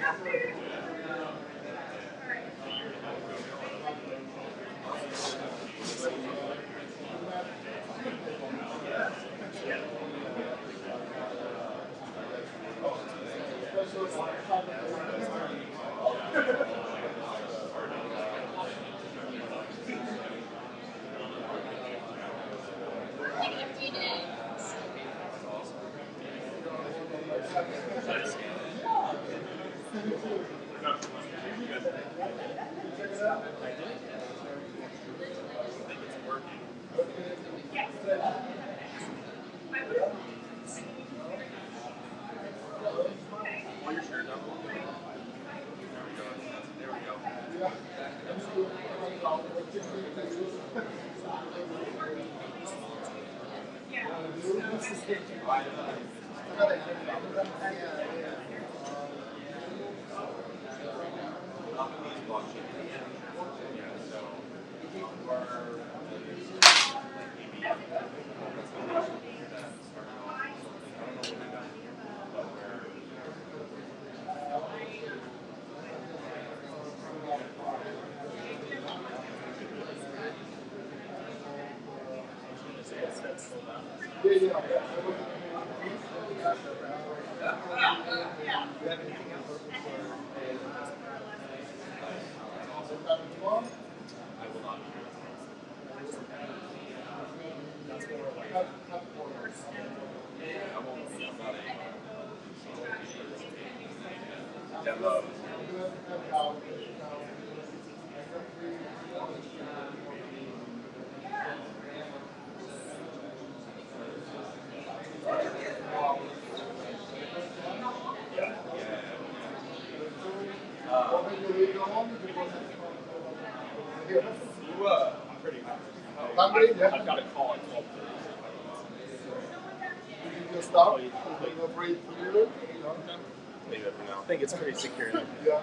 I'm pretty hungry. I've got a call at 12:30. You stop. I think it's pretty secure. Yeah.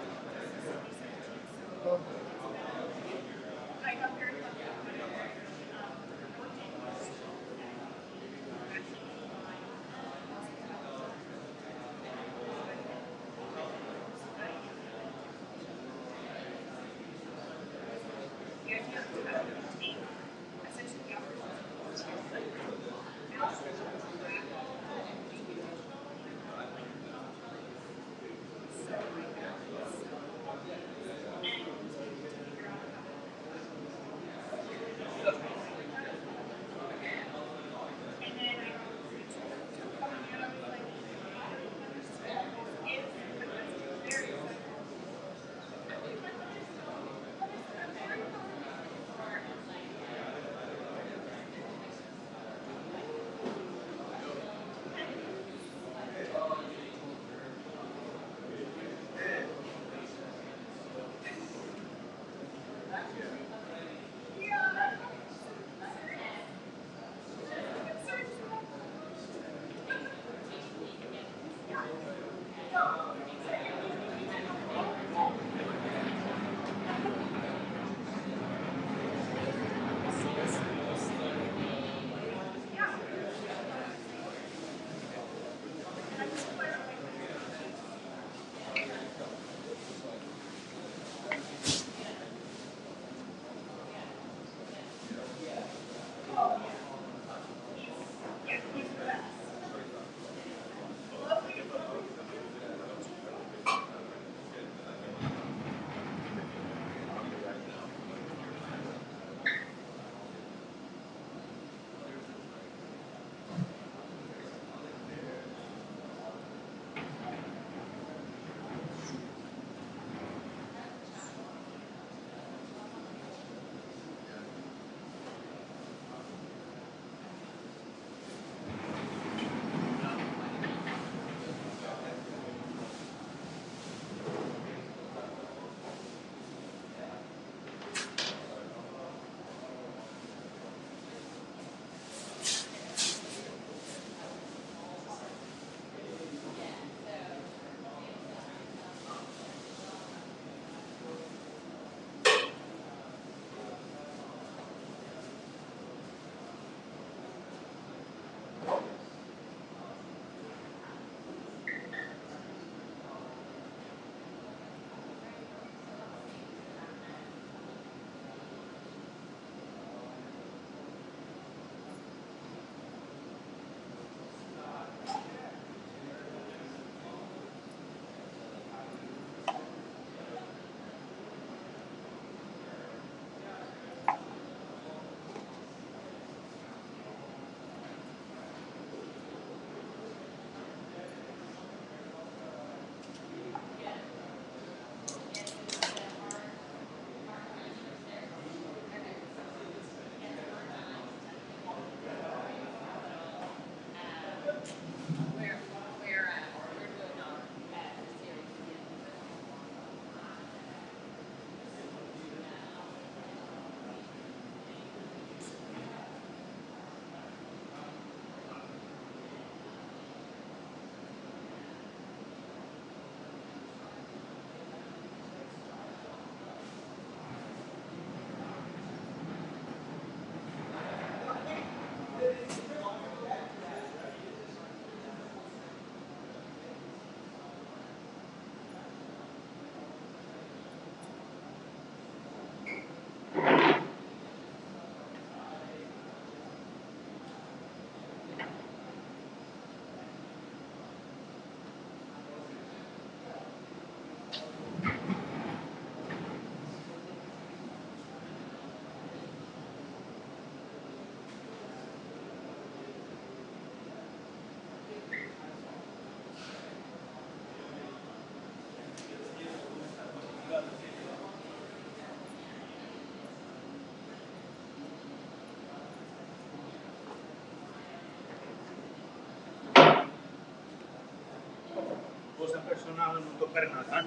persona no tocar nada.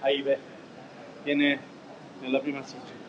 Ahí ve, tiene en la primera sección.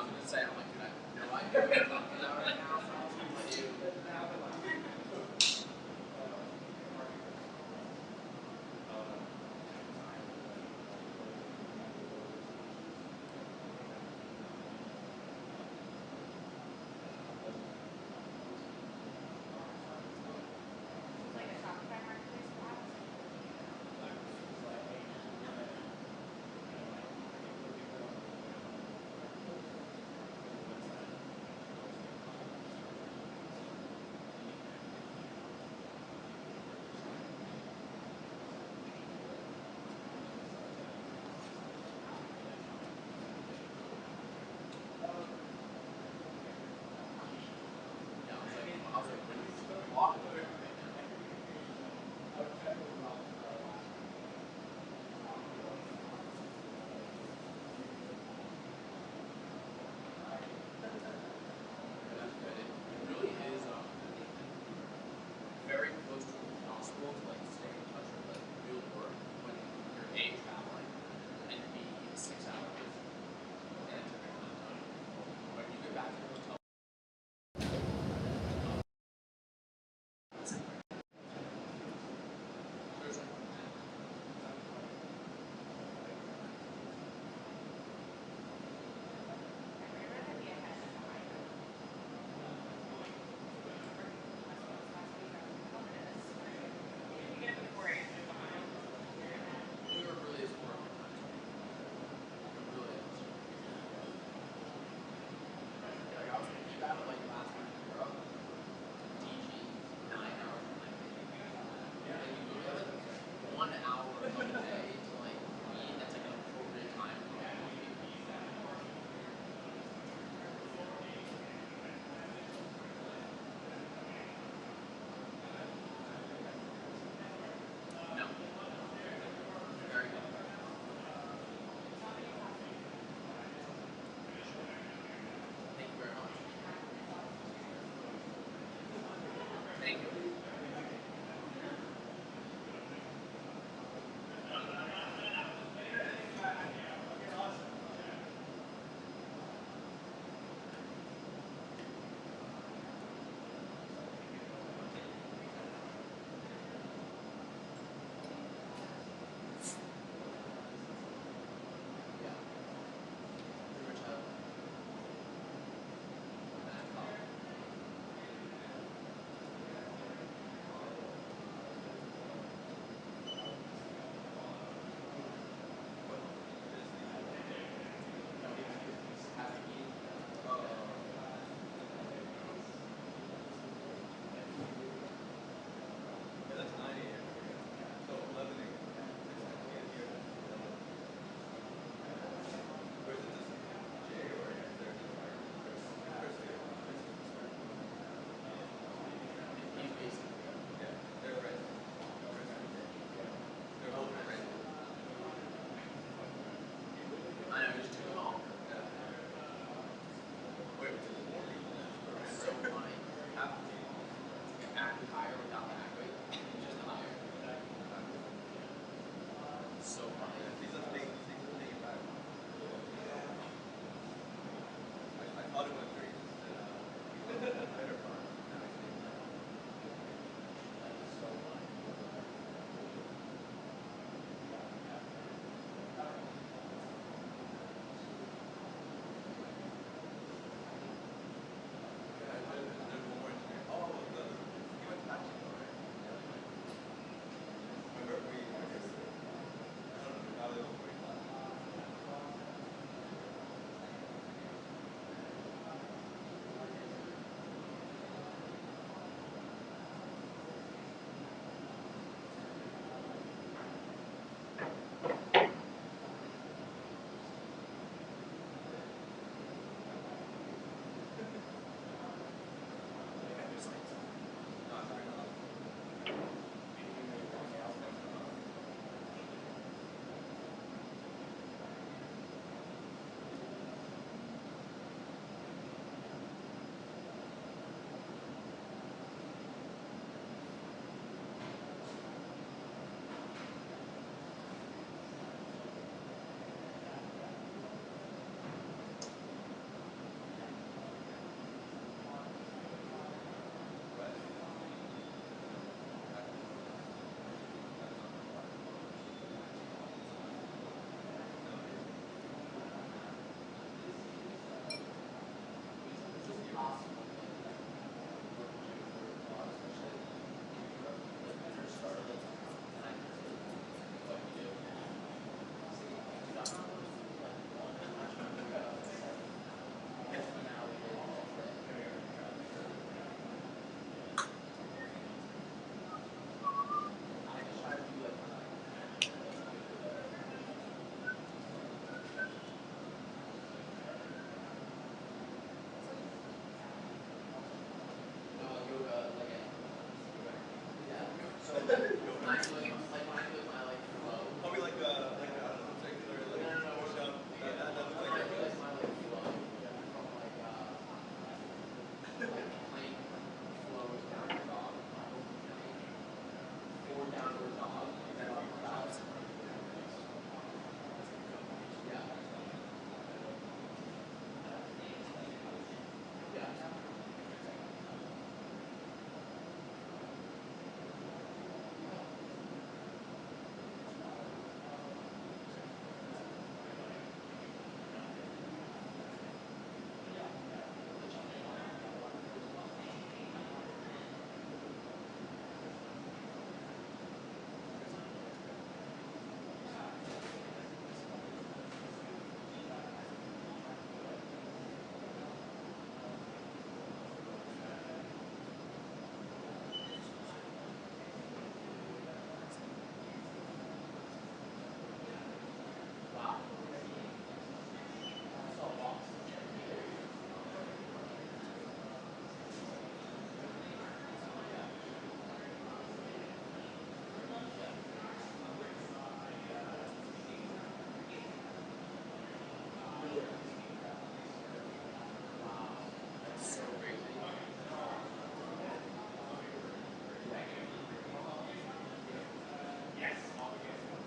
was going to say, I'm like, dude, I have no idea what you're talking about right now. So you.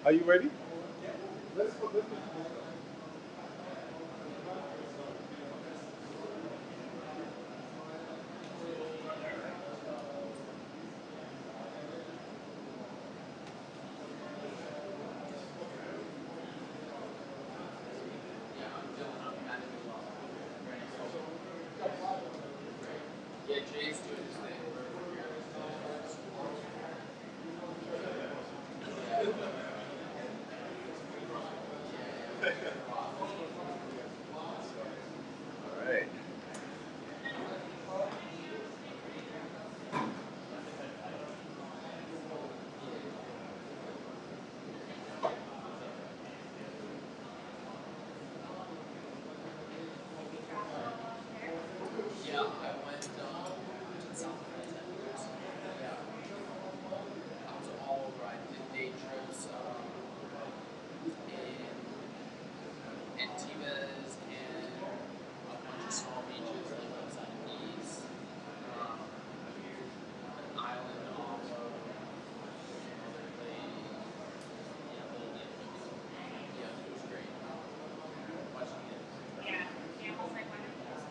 Are you ready? Yeah, Jay's doing his thing. All right. Yeah, I went to South for 10 years. Yeah. I was all over. I did day trips in Antibes and a bunch of small beaches like outside of Nice, an island off of Northern Lake. Yeah, little lake. Yeah, it was great. Watching it. Yeah, Campbell's like one of those.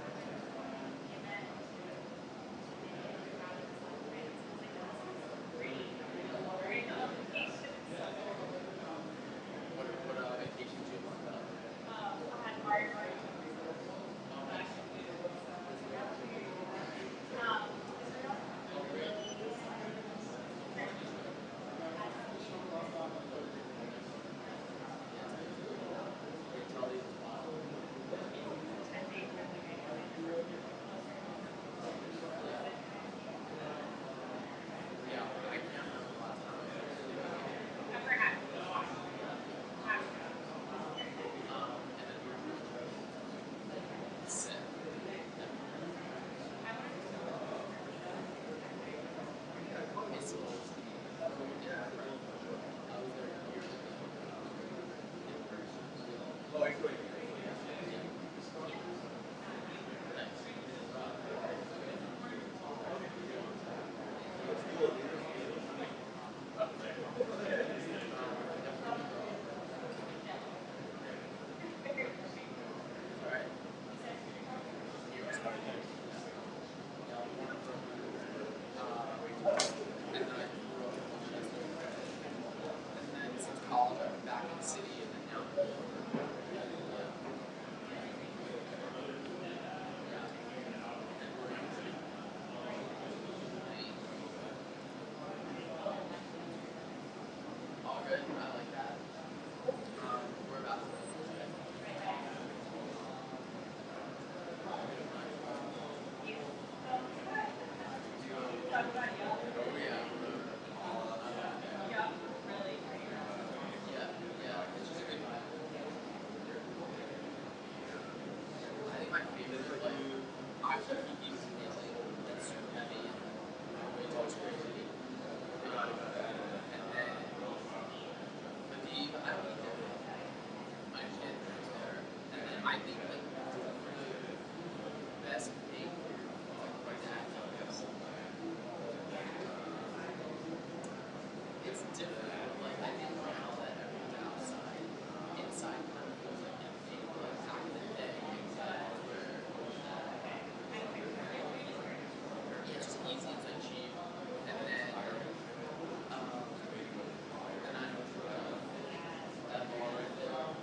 What vacation did you have? I had Mario. Oh, nice. Yeah, I can't remember the last time. I forgot. And then set. It's a little college, I went back in the city, and then now. All good. I like that. We're about to. Oh yeah. Yeah, it's just a good vibe. I think my favorite is like actually PP's is like it's super heavy and way too crazy. And then but I don't eat there. My kid is there. And then I think like the best thing like that it's different. Like I think now that everyone's outside, inside kind of feels like empty. Like back in the day, where it's just easy, it's like cheap, and then I know that bar right there.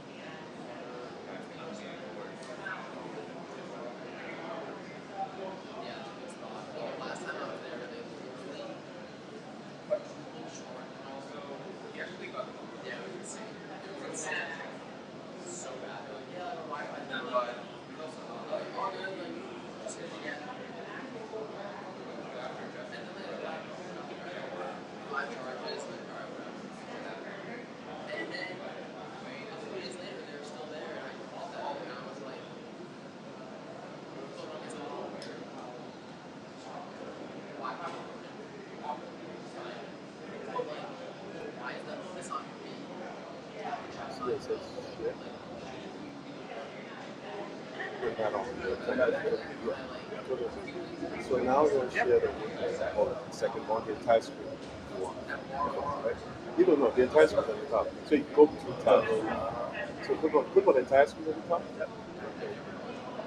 turn that on. So now you'll share the second one, the entire screen. Right? You don't know the entire screen at the top. So you go to tabs. So click on the entire screen at the top.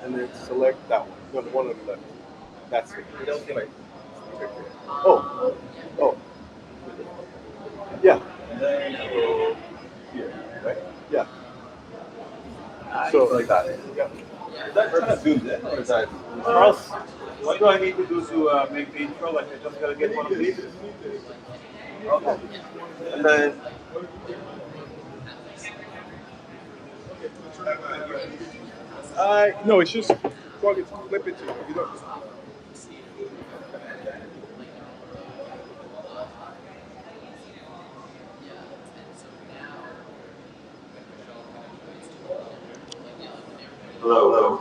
And then select that one. No, the one on the left. That's it. Oh. Yeah. And then go here, right? Yeah. So like that. Yeah. Is that kind of zoomed in, or is that? Charles, what do I need to do to make the intro? Like I just gotta get one of these. Okay. And then. No, it's just plug it, clip it to you. You don't. Hello.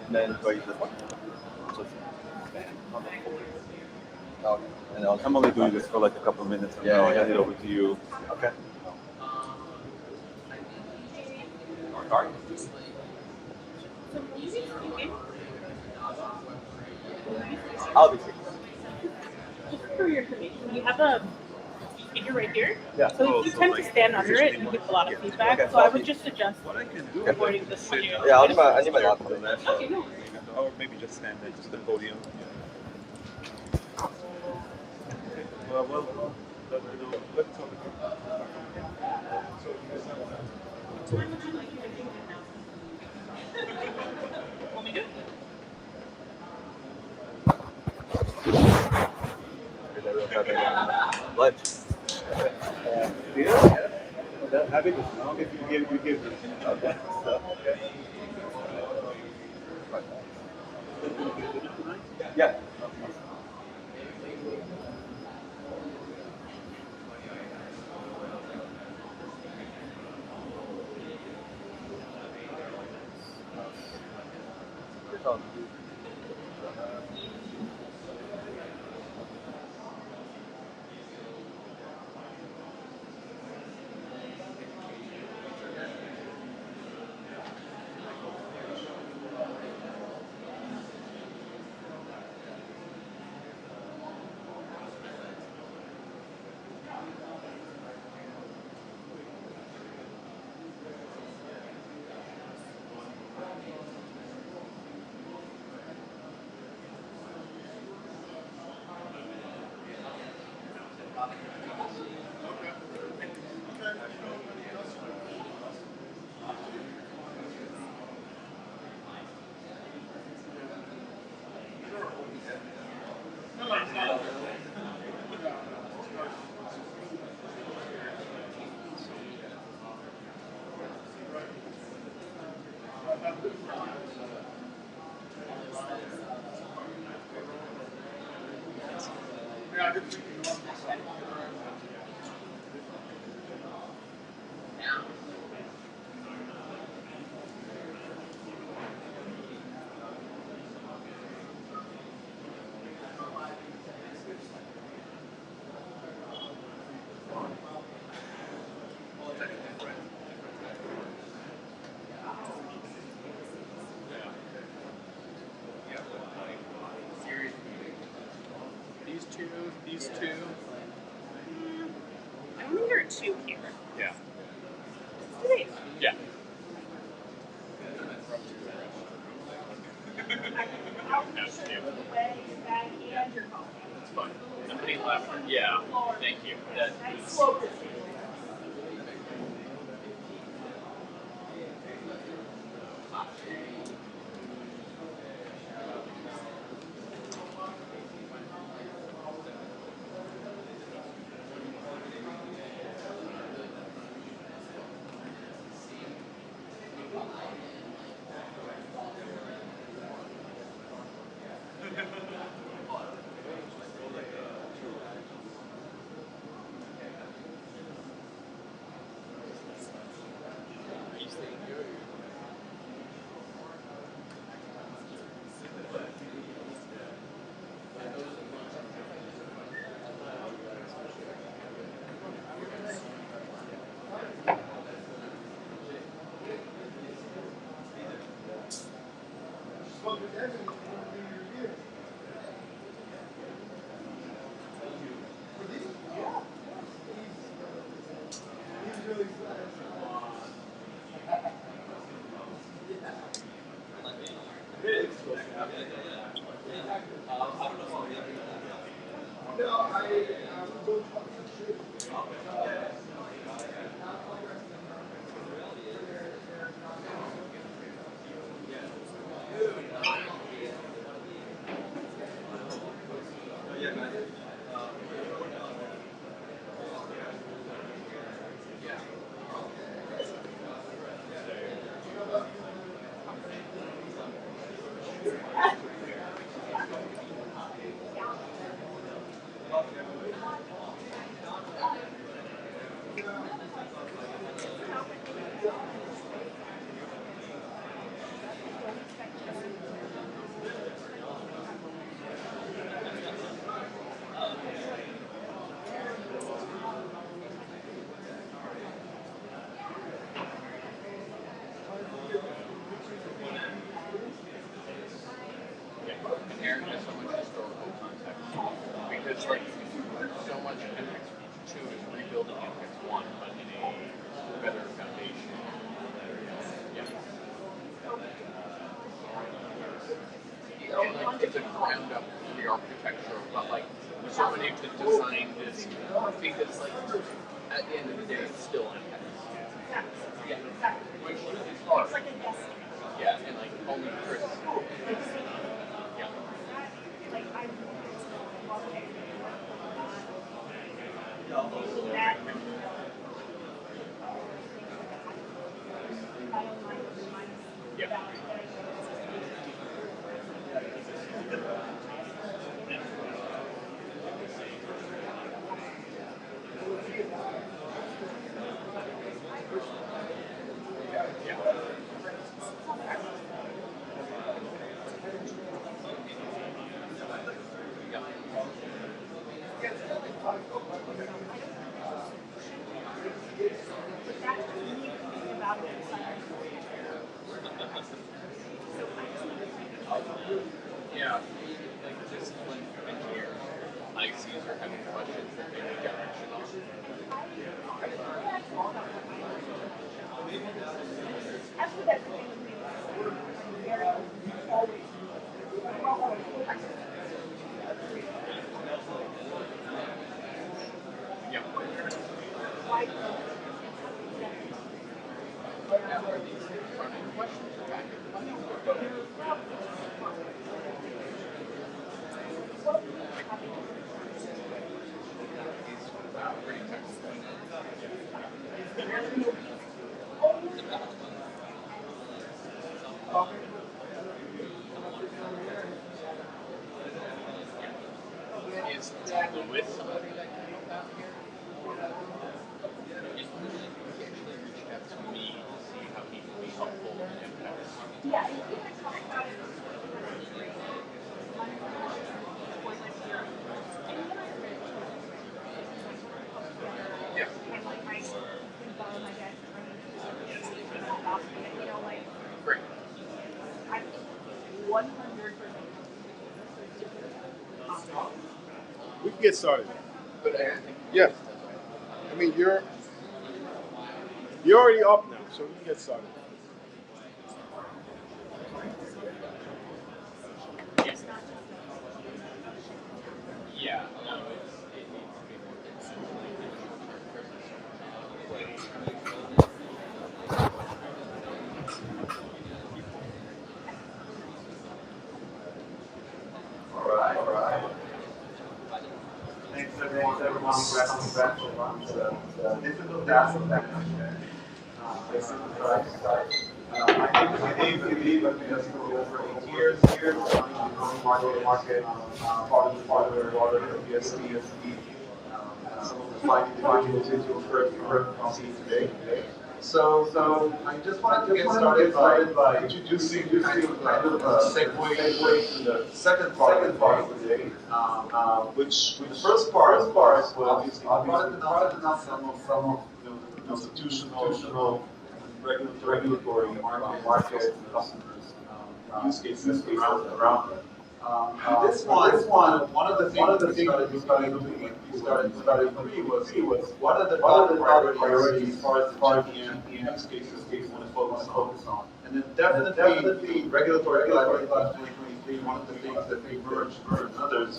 And then do I use this one? Okay. And I'm only doing this for like a couple of minutes. And I'll hand it over to you. Okay. All right. So will you be speaking? I'll be speaking. Just for your information, we have a speaker right here. Yeah. So if you tend to stand under it, you get a lot of feedback. Okay. So I would just suggest avoiding this one. Yeah, I need my laptop in there. Okay, no. Or maybe just stand next to the podium. Well, let's talk. Lunch. Having as long as you give me. Okay. Yeah. These two. I don't think there are two here. Yeah. Do they? Yeah. That's fine. Somebody left. Yeah. Thank you. That's Aaron has so much historical context because like so much of MX2 is rebuilding MX1 but in a better foundation. And like it's a ground up re-architecture, but like so many to design this thing that's like at the end of the day it's still MX. Yeah, which is hard. It's like a destiny. Yeah, and like only Chris. Yeah. Like I yeah. Yeah, like disciplined engineers, ICs are having questions that they need direction on. Yeah. Are these front-end questions or back-end questions? Pretty technical. Is Lewis somebody that can help out here? He actually reached out to me to see how he can be helpful in Impact. Yeah, great. 100%. We can get started. But I think Yeah. I mean, you're already up now, so we can get started. Yeah, no, it needs to be more consistent. All right. Thanks everyone for coming back to lunch. This is the last of that. I think we believe that we have been over 8 years market, part of the broader BSD, some of the fine individuals you've heard from today. So I just wanted to get started by introducing kind of a segue to the second part of the day, which the first part was obviously brought enough some of the institutional regulatory market customers use cases around them. This one of the things we started looking at, we started three was what are the top priorities as far as the GTM use cases we want to focus on. And then definitely regulatory guidelines in 2023, one of the things that emerged from others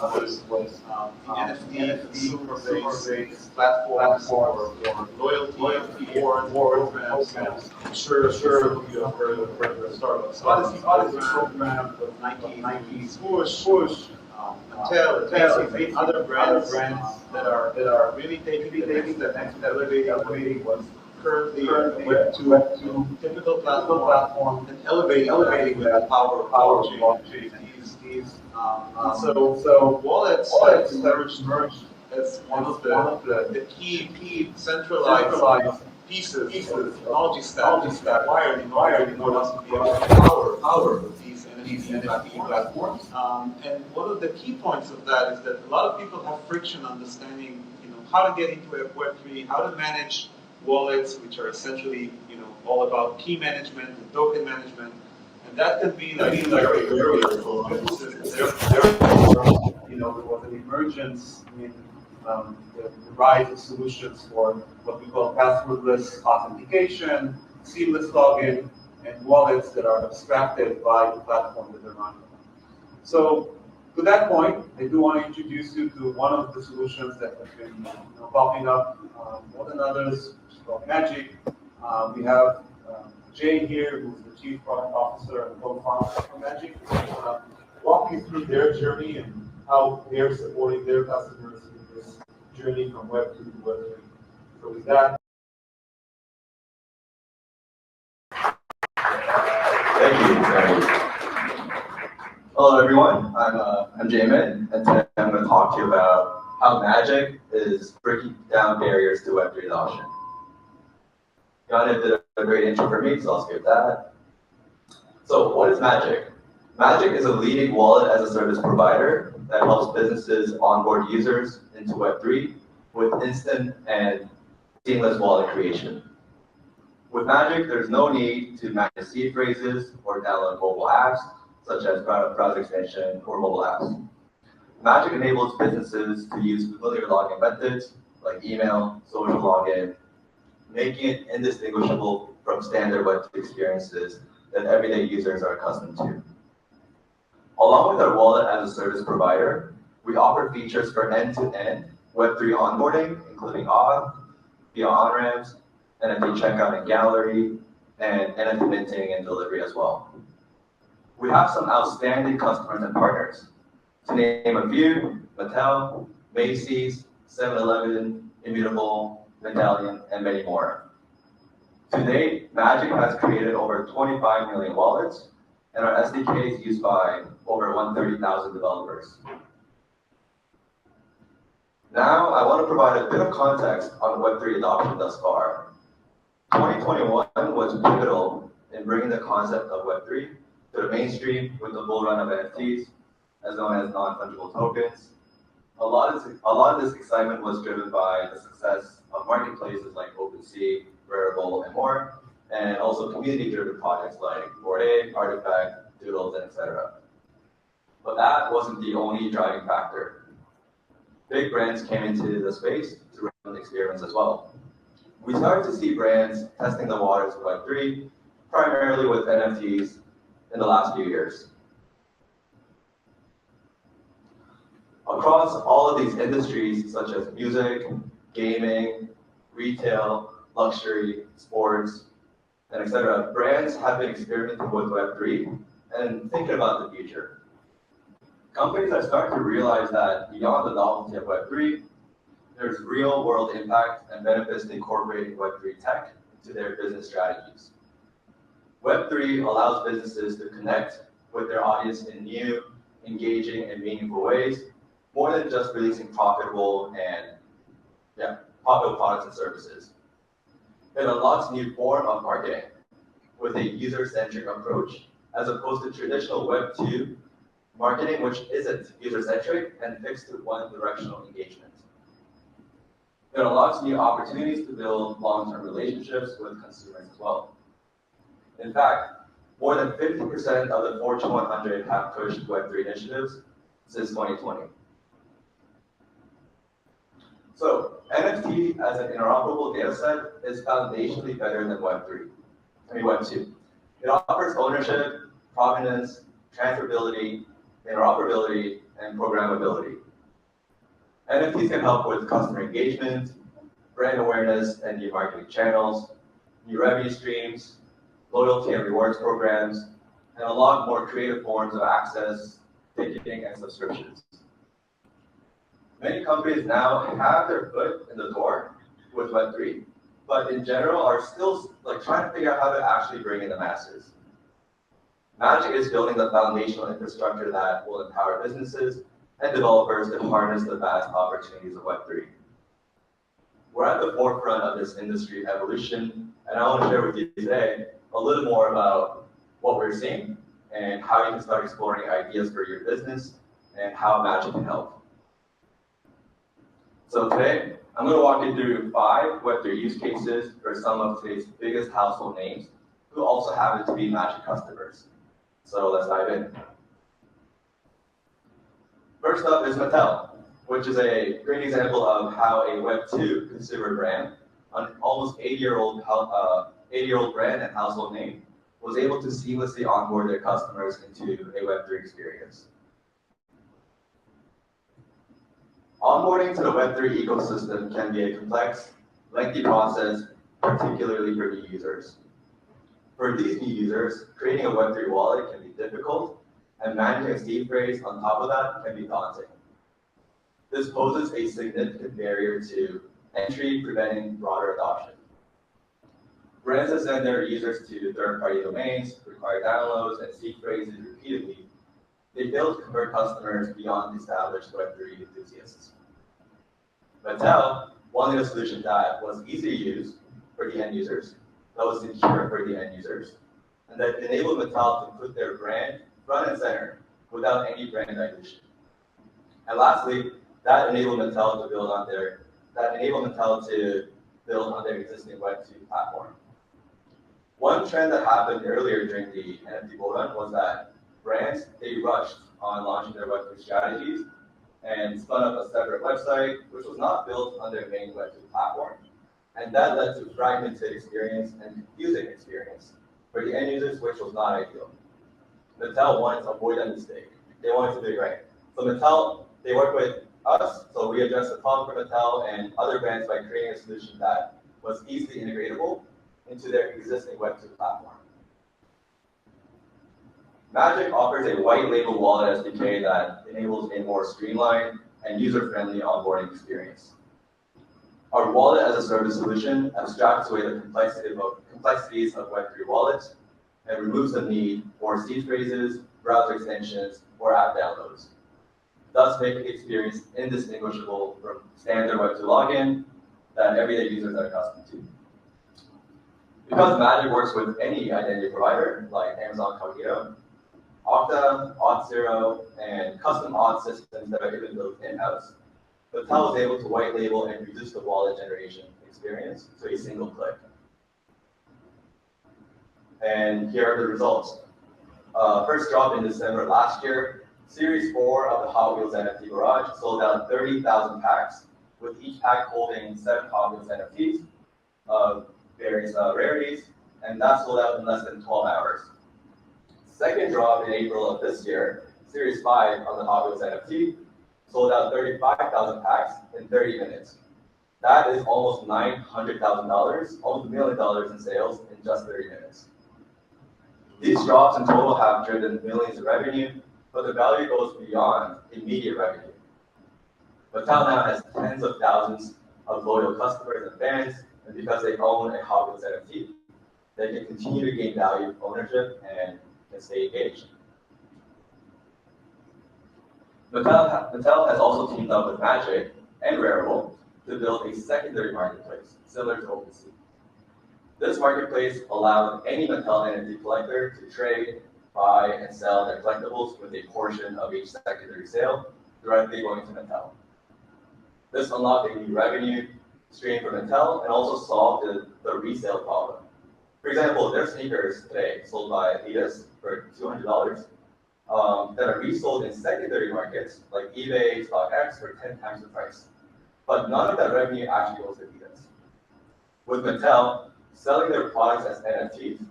was the NFT consumer-based platforms for loyalty, rewards, programs. I'm sure you have heard of Starbucks. Odyssey program, Nike, Swoosh, Mattel, Macy's, other brands that are really taking the next step, elevating what's currently Web2 typical platform and elevating with the power of blockchain. So wallets emerged as one of the key centralized pieces of the technology stack required in order for us to be able to power these NFT platforms. And one of the key points of that is that a lot of people have friction understanding, how to get into Web3, how to manage wallets, which are essentially, all about key management and token management, and that can be like very barrier for businesses. There was an emergence in the rise of solutions for what we call passwordless authentication, seamless login, and wallets that are abstracted by the platform that they're running. So to that point, I do want to introduce you to one of the solutions that have been popping up more than others, which is called Magic. We have Jay here, who's the Chief Product Officer and co-founder for Magic. Walk you through their journey and how they're supporting their customers in this journey from Web 2 to Web 3. So with that, thank you. Hello everyone, I'm Jamin, and today I'm going to talk to you about how Magic is breaking down barriers to Web3 adoption. Yana did a great intro for me, so I'll skip that. So what is Magic? Magic is a leading wallet as a service provider that helps businesses onboard users into Web3 with instant and seamless wallet creation. With Magic, there's no need to manage seed phrases or download mobile apps, such as browser extension or mobile apps. Magic enables businesses to use familiar login methods like email, social login, making it indistinguishable from standard Web2 experiences that everyday users are accustomed to. Along with our wallet as a service provider, we offer features for end-to-end Web3 onboarding, including auth, via on-ramps, NFT checkout and gallery, and NFT minting and delivery as well. We have some outstanding customers and partners. To name a few, Mattel, Macy's, 7-Eleven, Immutable, Medallion, and many more. To date, Magic has created over 25 million wallets, and our SDK is used by over 130,000 developers. Now, I want to provide a bit of context on Web3 adoption thus far. 2021 was pivotal in bringing the concept of Web3 to the mainstream with the bull run of NFTs, as known as non-fungible tokens. A lot of this excitement was driven by the success of marketplaces like OpenSea, Rarible, and more, and also community-driven projects like Bored Ape, Artifact, Doodles, and etc. But that wasn't the only driving factor. Big brands came into the space to run experiments as well. We started to see brands testing the waters of Web3, primarily with NFTs, in the last few years. Across all of these industries, such as music, gaming, retail, luxury, sports, and etc., brands have been experimenting with Web3 and thinking about the future. Companies are starting to realize that beyond the novelty of Web3, there's real-world impact and benefits to incorporating Web3 tech into their business strategies. Web3 allows businesses to connect with their audience in new, engaging, and meaningful ways, more than just releasing profitable products and services. It unlocks new form of marketing with a user-centric approach, as opposed to traditional Web2 marketing, which isn't user-centric and fixed to one-directional engagement. It unlocks new opportunities to build long-term relationships with consumers as well. In fact, More than 50% of the Fortune 100 have pushed Web3 initiatives since 2020. So NFT as an interoperable data set is foundationally better than Web2. It offers ownership, provenance, transferability, interoperability, and programmability. NFTs can help with customer engagement, brand awareness and new marketing channels, new revenue streams, loyalty and rewards programs, and a lot more creative forms of access, ticketing, and subscriptions. Many companies now have their foot in the door with Web3, but in general are still trying to figure out how to actually bring in the masses. Magic is building the foundational infrastructure that will empower businesses and developers to harness the vast opportunities of Web3. We're at the forefront of this industry evolution, and I want to share with you today a little more about what we're seeing and how you can start exploring ideas for your business and how Magic can help. So today, I'm going to walk you through 5 Web3 use cases for some of today's biggest household names who also happen to be Magic customers. So let's dive in. First up is Mattel, which is a great example of how a Web2 consumer brand, an almost 80-year-old brand and household name, was able to seamlessly onboard their customers into a Web3 experience. Onboarding to the Web3 ecosystem can be a complex, lengthy process, particularly for new users. For these new users, creating a Web3 wallet can be difficult, and managing a seed phrase on top of that can be daunting. This poses a significant barrier to entry, preventing broader adoption. Brands that send their users to third-party domains, require downloads, and seed phrases repeatedly, they fail to convert customers beyond established Web3 enthusiasts. Mattel wanted a solution that was easy to use for the end users, that was secure for the end users, and that enabled Mattel to put their brand front and center without any brand dilution. And lastly, that enabled Mattel to build on their existing Web2 platform. One trend that happened earlier during the NFT bull run was that brands, they rushed on launching their Web3 strategies and spun up a separate website, which was not built on their main Web2 platform. And that led to fragmented experience and confusing experience for the end users, which was not ideal. Mattel wanted to avoid that mistake. They wanted to do it right. So Mattel, they worked with us, so we addressed the problem for Mattel and other brands by creating a solution that was easily integratable into their existing Web2 platform. Magic offers a white label wallet SDK that enables a more streamlined and user-friendly onboarding experience. Our wallet as a service solution abstracts away the complexities of Web3 wallets and removes the need for seed phrases, browser extensions, or app downloads, thus making the experience indistinguishable from standard Web2 login that everyday users are accustomed to. Because Magic works with any identity provider, like Amazon Cognito, Okta, Auth0, and custom auth systems that are even built in-house, Mattel was able to white label and reduce the wallet generation experience to a single click. And here are the results. First drop in December last year, Series 4 of the Hot Wheels NFT Garage sold out 30,000 packs, with each pack holding 7 Hot Wheels NFTs of various rarities, and that sold out in less than 12 hours. Second drop in April of this year, Series 5 of the Hot Wheels NFT sold out 35,000 packs in 30 minutes. That is almost $900,000, almost $1 million in sales in just 30 minutes. These drops in total have driven millions of revenue, but the value goes beyond immediate revenue. Mattel now has tens of thousands of loyal customers and fans, and because they own a Hot Wheels NFT, they can continue to gain value, ownership, and can stay engaged. Mattel has also teamed up with Magic and Rarible to build a secondary marketplace, similar to OpenSea. This marketplace allowed any Mattel NFT collector to trade, buy, and sell their collectibles with a portion of each secondary sale directly going to Mattel. This unlocked a new revenue stream for Mattel and also solved the resale problem. For example, their sneakers today sold by Adidas for $200 that are resold in secondary markets like eBay, StockX for 10 times the price. But none of that revenue actually goes to Adidas. With Mattel selling their products as NFTs,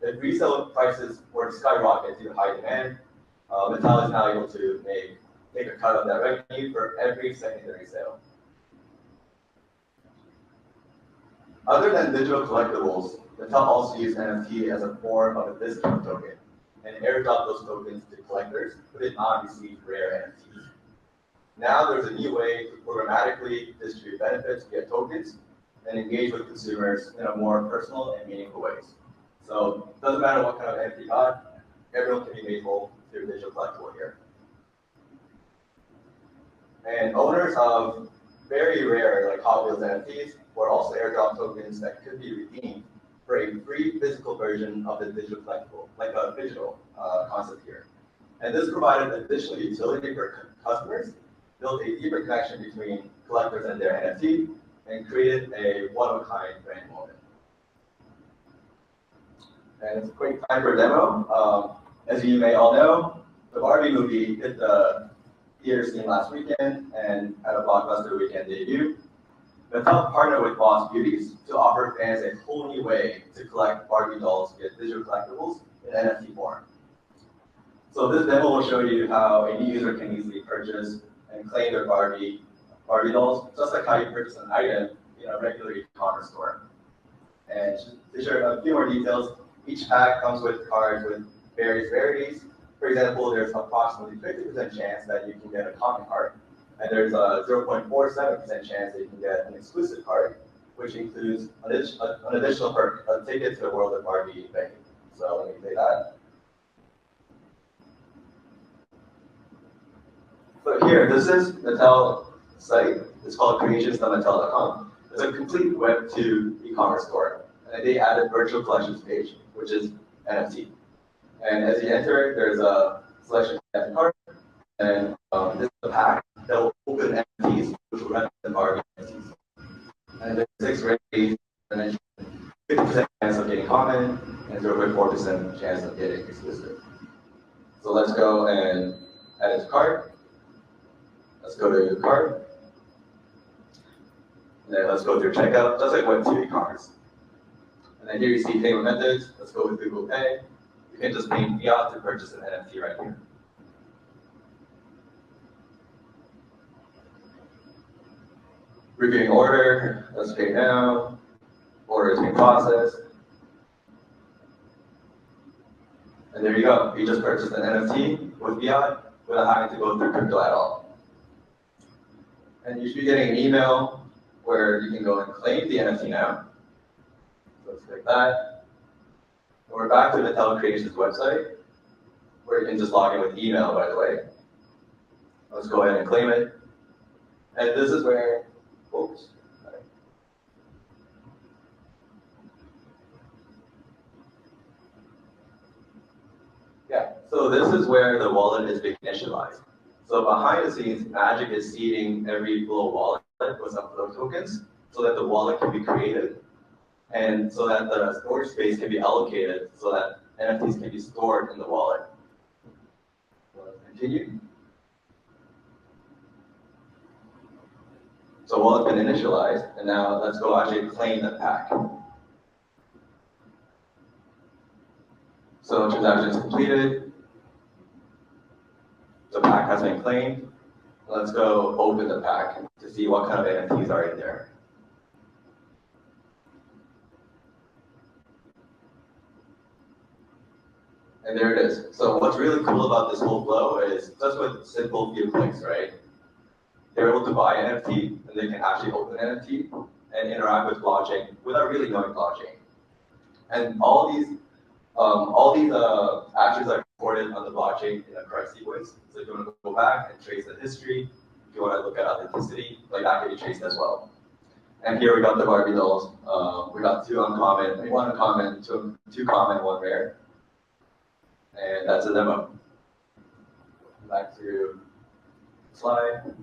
if resale prices were to skyrocket due to high demand, Mattel is now able to take a cut of that revenue for every secondary sale. Other than digital collectibles, Mattel also used NFT as a form of a discount token and airdrop those tokens to collectors who did not receive rare NFTs. Now there's a new way to programmatically distribute benefits via tokens and engage with consumers in a more personal and meaningful ways. So it doesn't matter what kind of NFT you got, everyone can be made whole through digital collectible here. And owners of very rare, like Hot Wheels NFTs, were also airdrop tokens that could be redeemed for a free physical version of the digital collectible, like a digital concept here. And this provided additional utility for customers, built a deeper connection between collectors and their NFT, and created a one-of-a-kind brand moment. And it's a quick time for a demo. As you may all know, the Barbie movie hit the theater scene last weekend and had a blockbuster weekend debut. Mattel partnered with Boss Beauties to offer fans a whole new way to collect Barbie dolls via digital collectibles in NFT form. So this demo will show you how a new user can easily purchase and claim their Barbie dolls, just like how you purchase an item in a regular e-commerce store. And to share a few more details, each pack comes with cards with various rarities. For example, there's approximately 50% chance that you can get a common card, and there's a 0.47% chance that you can get an exclusive card, which includes an additional perk, a ticket to the World of Barbie venue. So let me say that. So here, this is Mattel site. It's called creations.mattel.com. It's a complete Web2 e-commerce store, and they added virtual collections page, which is NFT. And as you enter, there's a selection of NFT cards, and this is a pack that will open NFTs, which will represent Barbie NFTs. And there's 6 rarities, and then 50% chance of getting common, and 0.4% chance of getting exclusive. So let's go and edit the card. Let's go to the card. And then let's go through checkout, just like Web2 e-commerce. And then here you see payment methods. Let's go with Google Pay. You can just pay fiat to purchase an NFT right here. Reviewing order, let's pay now. Order is being processed. And there you go. You just purchased an NFT with fiat without having to go through crypto at all. And you should be getting an email where you can go and claim the NFT now. So let's click that. And we're back to Mattel Creations website, where you can just log in with email, by the way. Let's go ahead and claim it. And this is where, oops. Yeah, so this is where the wallet is being initialized. So behind the scenes, Magic is seeding every Flow wallet with some Flow tokens so that the wallet can be created and so that the storage space can be allocated so that NFTs can be stored in the wallet. So let's continue. So wallet's been initialized, and now let's go actually claim the pack. So transaction is completed. The pack has been claimed. Let's go open the pack to see what kind of NFTs are in there. And there it is. So what's really cool about this whole flow is just with simple few clicks, right? They're able to buy an NFT, and they can actually open an NFT and interact with blockchain without really knowing blockchain. And all these actions are recorded on the blockchain in a correct sequence. So if you want to go back and trace the history, if you want to look at authenticity, like that can be traced as well. And here we got the Barbie dolls. We got 2 uncommon, 1 uncommon, 2 common, 1 rare. And that's a demo. Back to slide.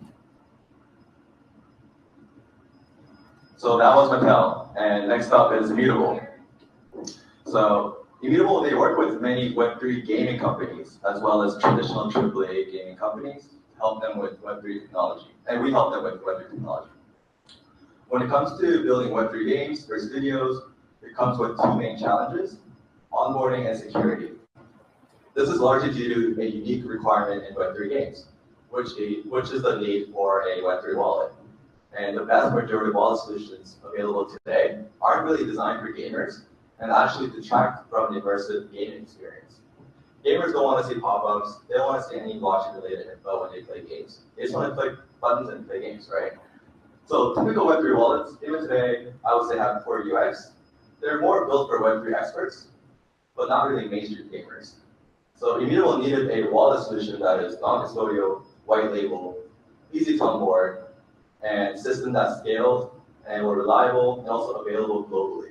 So that was Mattel. And next up is Immutable. So Immutable, they work with many Web3 gaming companies, as well as traditional AAA gaming companies, to help them with Web3 technology. And we help them with Web3 technology. When it comes to building Web3 games for studios, it comes with two main challenges: onboarding and security. This is largely due to a unique requirement in Web3 games, which is the need for a Web3 wallet. And the vast majority of wallet solutions available today aren't really designed for gamers and actually detract from an immersive gaming experience. Gamers don't want to see pop-ups, they don't want to see any blockchain-related info when they play games. They just want to click buttons and play games, right? So typical Web3 wallets, even today, I would say have poor UX. They're more built for Web3 experts, but not really mainstream gamers. So Immutable needed a wallet solution that is non-custodial, white label, easy to onboard, and system that scaled and were reliable and also available globally.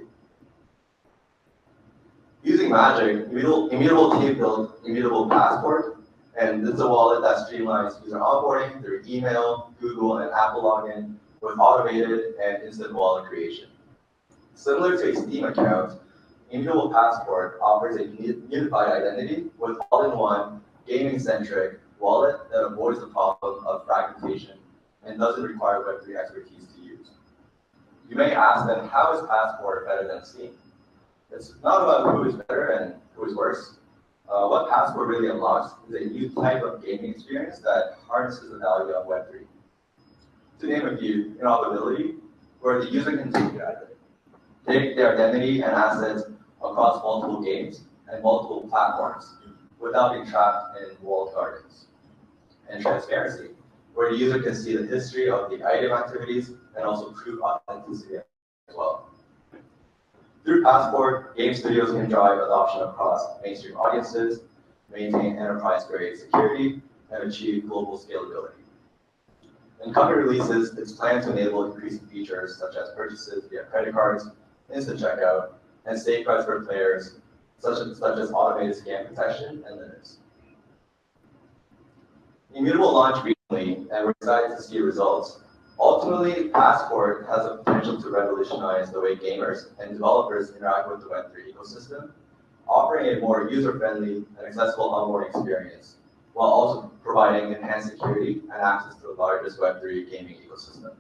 Using Magic, Immutable team built Immutable Passport, and this is a wallet that streamlines user onboarding through email, Google, and Apple login with automated and instant wallet creation. Similar to a Steam account, Immutable Passport offers a unified identity with all-in-one, gaming-centric wallet that avoids the problem of fragmentation and doesn't require Web3 expertise to use. You may ask then, how is Passport better than Steam? It's not about who is better and who is worse. What Passport really unlocks is a new type of gaming experience that harnesses the value of Web3. To name a few, interoperability, where the user can take their identity and assets across multiple games and multiple platforms without being trapped in walled gardens. And transparency, where the user can see the history of the item activities and also prove authenticity as well. Through Passport, game studios can drive adoption across mainstream audiences, maintain enterprise-grade security, and achieve global scalability. In coming releases, it's planned to enable increasing features such as purchases via credit cards, instant checkout, and safeguards for players, such as automated scam protection and limits. Immutable launched recently, and we're excited to see results. Ultimately, Passport has the potential to revolutionize the way gamers and developers interact with the Web3 ecosystem, offering a more user-friendly and accessible onboarding experience, while also providing enhanced security and access to the largest Web3 gaming ecosystem.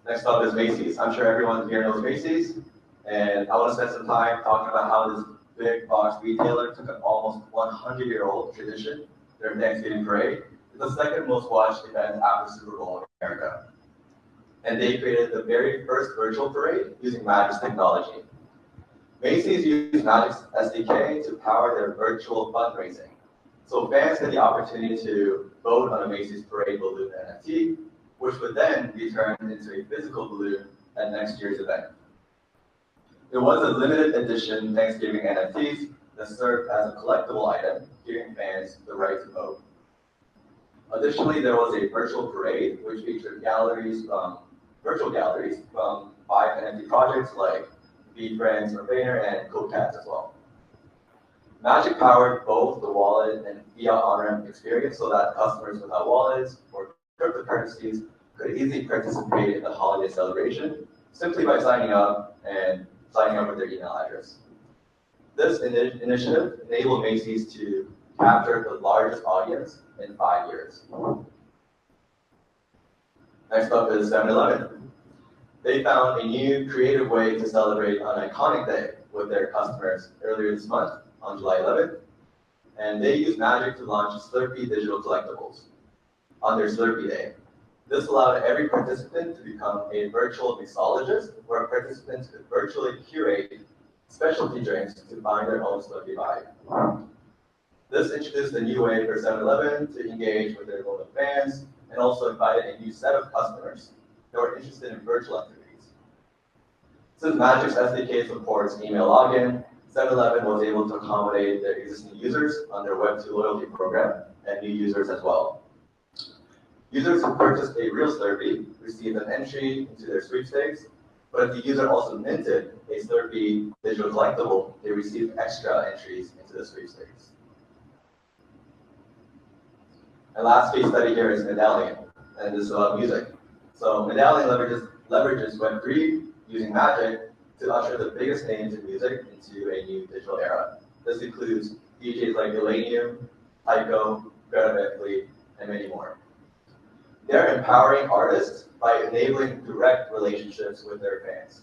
Next up is Macy's. I'm sure everyone here knows Macy's, and I want to spend some time talking about how this big box retailer took an almost 100-year-old tradition, their Thanksgiving parade, to the second most watched event after Super Bowl in America. And they created the very first virtual parade using Magic's technology. Macy's used Magic's SDK to power their virtual fundraising. So fans had the opportunity to vote on a Macy's parade balloon NFT, which would then be turned into a physical balloon at next year's event. It was a limited edition Thanksgiving NFTs that served as a collectible item, giving fans the right to vote. Additionally, there was a virtual parade, which featured virtual galleries from 5 NFT projects like BeFriends, Urbana, and CodeCats as well. Magic powered both the wallet and fiat on-ramp experience so that customers without wallets or cryptocurrencies could easily participate in the holiday celebration simply by signing up with their email address. This initiative enabled Macy's to capture the largest audience in 5 years. Next up is 7-Eleven. They found a new creative way to celebrate an iconic day with their customers earlier this month on July 11th, and they used Magic to launch Slurpee digital collectibles on their Slurpee Day. This allowed every participant to become a virtual mixologist, where participants could virtually curate specialty drinks to find their own Slurpee vibe. This introduced a new way for 7-Eleven to engage with their loyal fans and also invited a new set of customers that were interested in virtual activities. Since Magic's SDK supports email login, 7-Eleven was able to accommodate their existing users on their Web2 loyalty program and new users as well. Users who purchased a real Slurpee received an entry into their sweepstakes, but if the user also minted a Slurpee digital collectible, they received extra entries into the sweepstakes. And last case study here is Medallion, and this is about music. So Medallion leverages Web3 using Magic to usher the biggest names in music into a new digital era. This includes DJs like Millennium, Tycho, Greta Beckley, and many more. They're empowering artists by enabling direct relationships with their fans.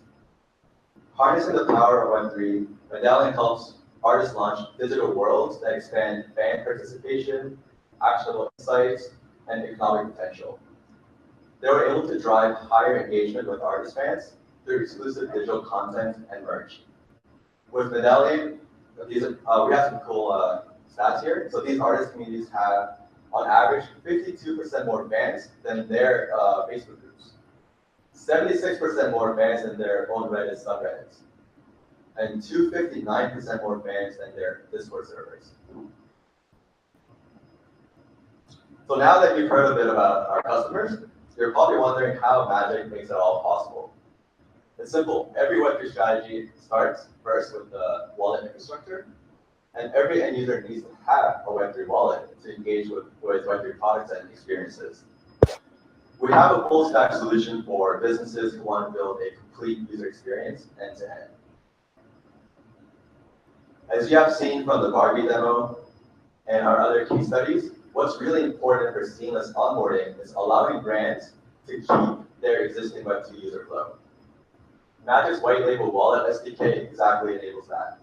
Harnessing the power of Web3, Medallion helps artists launch digital worlds that expand fan participation, actionable insights, and economic potential. They were able to drive higher engagement with artist fans through exclusive digital content and merch. With Medallion, we have some cool stats here. So these artist communities have, on average, 52% more fans than their Facebook groups, 76% more fans than their own Reddit subreddits, and 259% more fans than their Discord servers. So now that you've heard a bit about our customers, you're probably wondering how Magic makes it all possible. It's simple. Every Web3 strategy starts first with the wallet infrastructure, and every end user needs to have a Web3 wallet to engage with Web3 products and experiences. We have a full stack solution for businesses who want to build a complete user experience end to end. As you have seen from the Barbie demo and our other case studies, what's really important for seamless onboarding is allowing brands to keep their existing Web2 user flow. Magic's white label wallet SDK exactly enables that.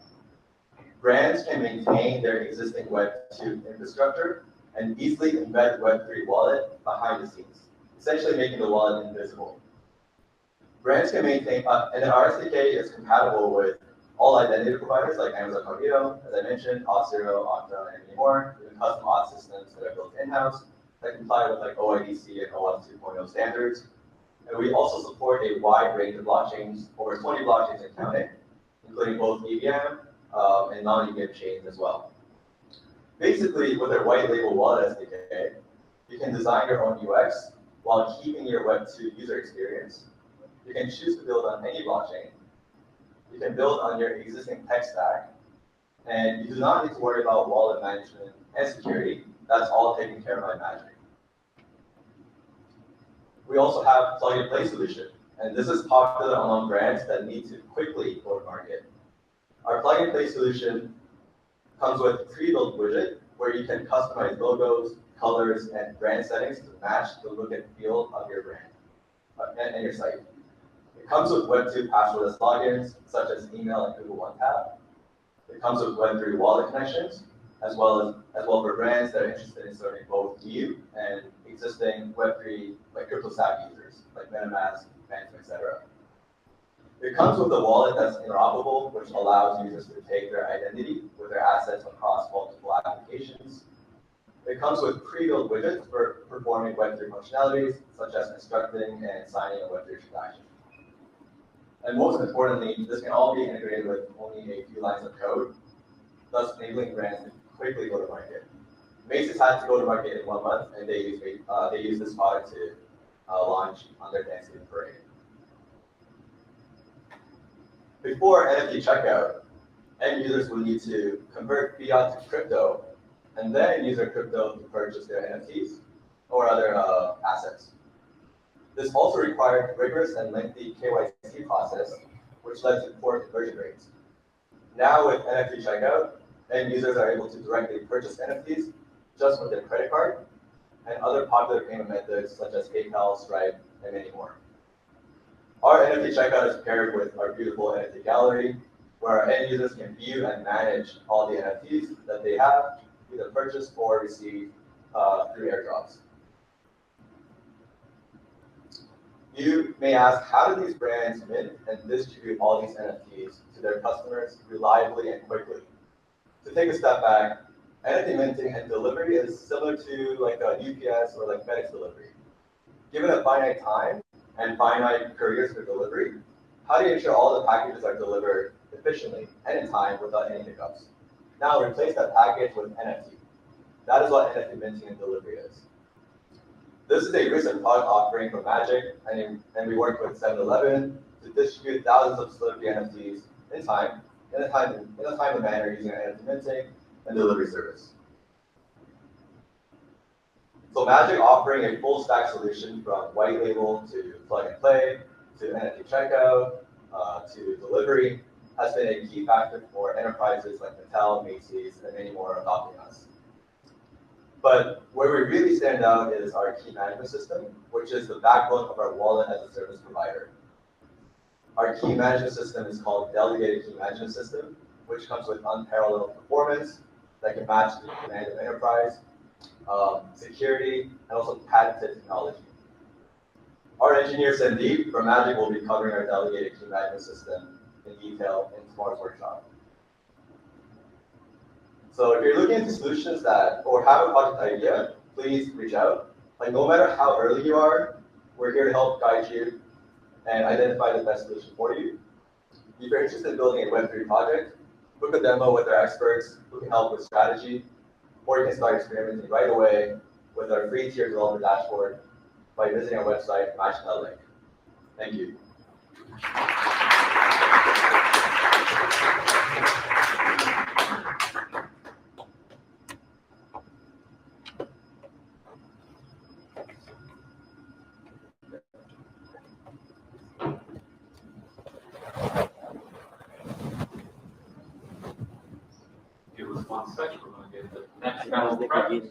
Brands can maintain their existing Web2 infrastructure and easily embed Web3 wallet behind the scenes, essentially making the wallet invisible. Brands can maintain, and our SDK is compatible with all identity providers like Amazon Cognito, as I mentioned, Auth0, Okta, and many more, even custom auth systems that are built in-house that comply with like OIDC and OAuth 2.0 standards. And we also support a wide range of blockchains, over 20 blockchains and counting, including both EVM and non-EVM chains as well. Basically, with our white label wallet SDK, you can design your own UX while keeping your Web2 user experience. You can choose to build on any blockchain. You can build on your existing tech stack, and you do not need to worry about wallet management and security. That's all taken care of by Magic. We also have plug-and-play solution, and this is popular among brands that need to quickly go to market. Our plug-and-play solution comes with a pre-built widget where you can customize logos, colors, and brand settings to match the look and feel of your brand and your site. It comes with Web2 passwordless logins, such as email and Google One Tap. It comes with Web3 wallet connections, as well for brands that are interested in serving both new and existing Web3 like crypto stack users, like MetaMask, Phantom, etc. It comes with a wallet that's interoperable, which allows users to take their identity with their assets across multiple applications. It comes with pre-built widgets for performing Web3 functionalities, such as constructing and signing a Web3 transaction. And most importantly, this can all be integrated with only a few lines of code, thus enabling brands to quickly go to market. Macy's had to go to market in 1 month, and they use this product to launch on their Thanksgiving parade. Before NFT checkout, end users will need to convert fiat to crypto, and then use their crypto to purchase their NFTs or other assets. This also required rigorous and lengthy KYC process, which led to poor conversion rates. Now with NFT checkout, end users are able to directly purchase NFTs just with their credit card and other popular payment methods such as PayPal, Stripe, and many more. Our NFT checkout is paired with our beautiful NFT gallery, where our end users can view and manage all the NFTs that they have, either purchased or received through airdrops. You may ask, how do these brands mint and distribute all these NFTs to their customers reliably and quickly? To take a step back, NFT minting and delivery is similar to like a UPS or like FedEx delivery. Given a finite time and finite couriers for delivery, how do you ensure all the packages are delivered efficiently and in time without any hiccups? Now replace that package with NFT. That is what NFT minting and delivery is. This is a recent product offering from Magic, and we worked with 7-Eleven to distribute thousands of celebrity NFTs in a timely manner using an NFT minting and delivery service. So Magic offering a full stack solution from white label to plug and play to NFT checkout to delivery has been a key factor for enterprises like Mattel, Macy's, and many more adopting us. But where we really stand out is our key management system, which is the backbone of our wallet as a service provider. Our key management system is called Delegated Key Management System, which comes with unparalleled performance that can match the demand of enterprise, security, and also patented technology. Our engineer Sandeep from Magic will be covering our Delegated Key Management System in detail in tomorrow's workshop. So if you're looking into solutions that, or have a project idea, please reach out. Like no matter how early you are, we're here to help guide you and identify the best solution for you. If you're interested in building a Web3 project, book a demo with our experts who can help with strategy, or you can start experimenting right away with our free tier developer dashboard by visiting our website, matching that link. Thank you. Give us 1 second, we're going to get the next round of practice.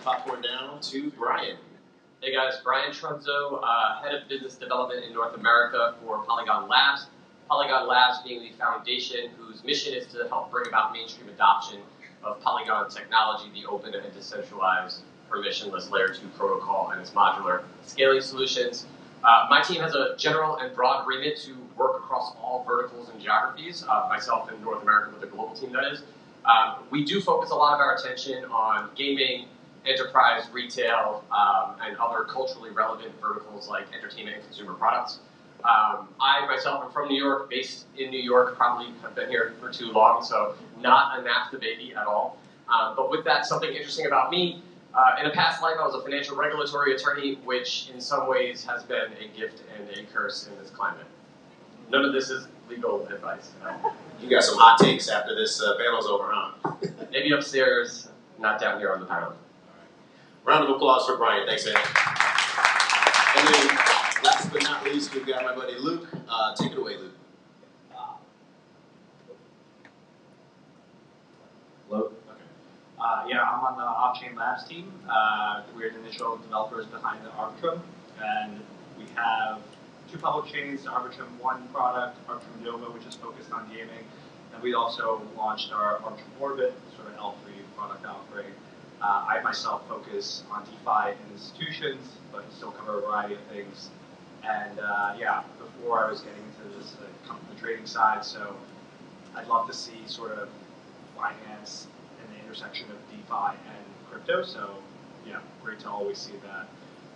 popcorn down to Brian. Hey guys, Brian Trunzo, Head of Business Development in North America for Polygon Labs. Polygon Labs being the foundation whose mission is to help bring about mainstream adoption of Polygon technology, the open and decentralized permissionless layer 2 protocol and its modular scaling solutions. My team has a general and broad remit to work across all verticals and geographies, myself in North America with the global team that is. We do focus a lot of our attention on gaming, enterprise, retail, and other culturally relevant verticals like entertainment and consumer products. I myself am from New York, based in New York, probably have been here for too long, so not a NAFTA baby at all. But with that, something interesting about me, in a past life I was a financial regulatory attorney, which in some ways has been a gift and a curse in this climate. None of this is legal advice. You got some hot takes after this panel's over, huh? Maybe upstairs, not down here on the panel. Round of applause for Brian. Thanks, man. And then, last but not least, we've got my buddy Luke. Take it away, Luke. Hello? Yeah, I'm on the Off-Chain Labs team. We're the initial developers behind the Arbitrum, and we have 2 public chains, the Arbitrum 1 product, Arbitrum Nova, which is focused on gaming, and we also launched our Arbitrum Orbit, sort of L3 product offering. I myself focus on DeFi and institutions, but still cover a variety of things. And yeah, before I was getting into this, come from the trading side, so I'd love to see sort of finance in the intersection of DeFi and crypto. So yeah, great to always see that.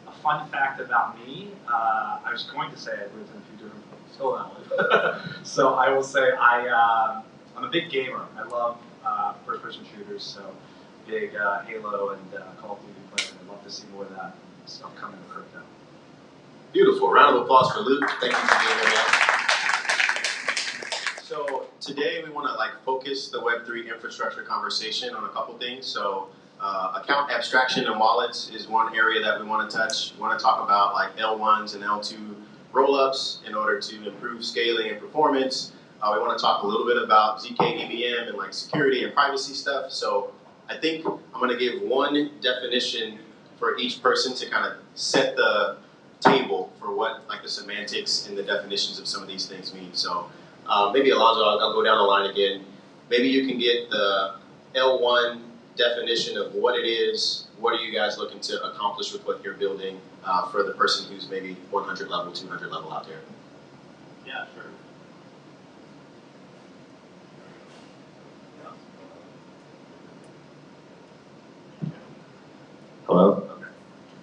A fun fact about me, I was going to say I lived in a few different places, still not. So I will say I'm a big gamer. I love first-person shooters, so big Halo and Call of Duty player. I'd love to see more of that stuff coming to crypto. Beautiful. Round of applause for Luke. Thank you for being here, man. So today we want to focus the Web3 infrastructure conversation on a couple things. So account abstraction and wallets is one area that we want to touch. We want to talk about L1s and L2 rollups in order to improve scaling and performance. We want to talk a little bit about ZK EVM and security and privacy stuff. So I think I'm going to give one definition for each person to kind of set the table for what the semantics and the definitions of some of these things mean. So maybe Alonzo, I'll go down the line again. Maybe you can get the L1 definition of what it is. What are you guys looking to accomplish with what you're building for the person who's maybe 100 level, 200 level out there? Yeah, sure. Hello? Okay.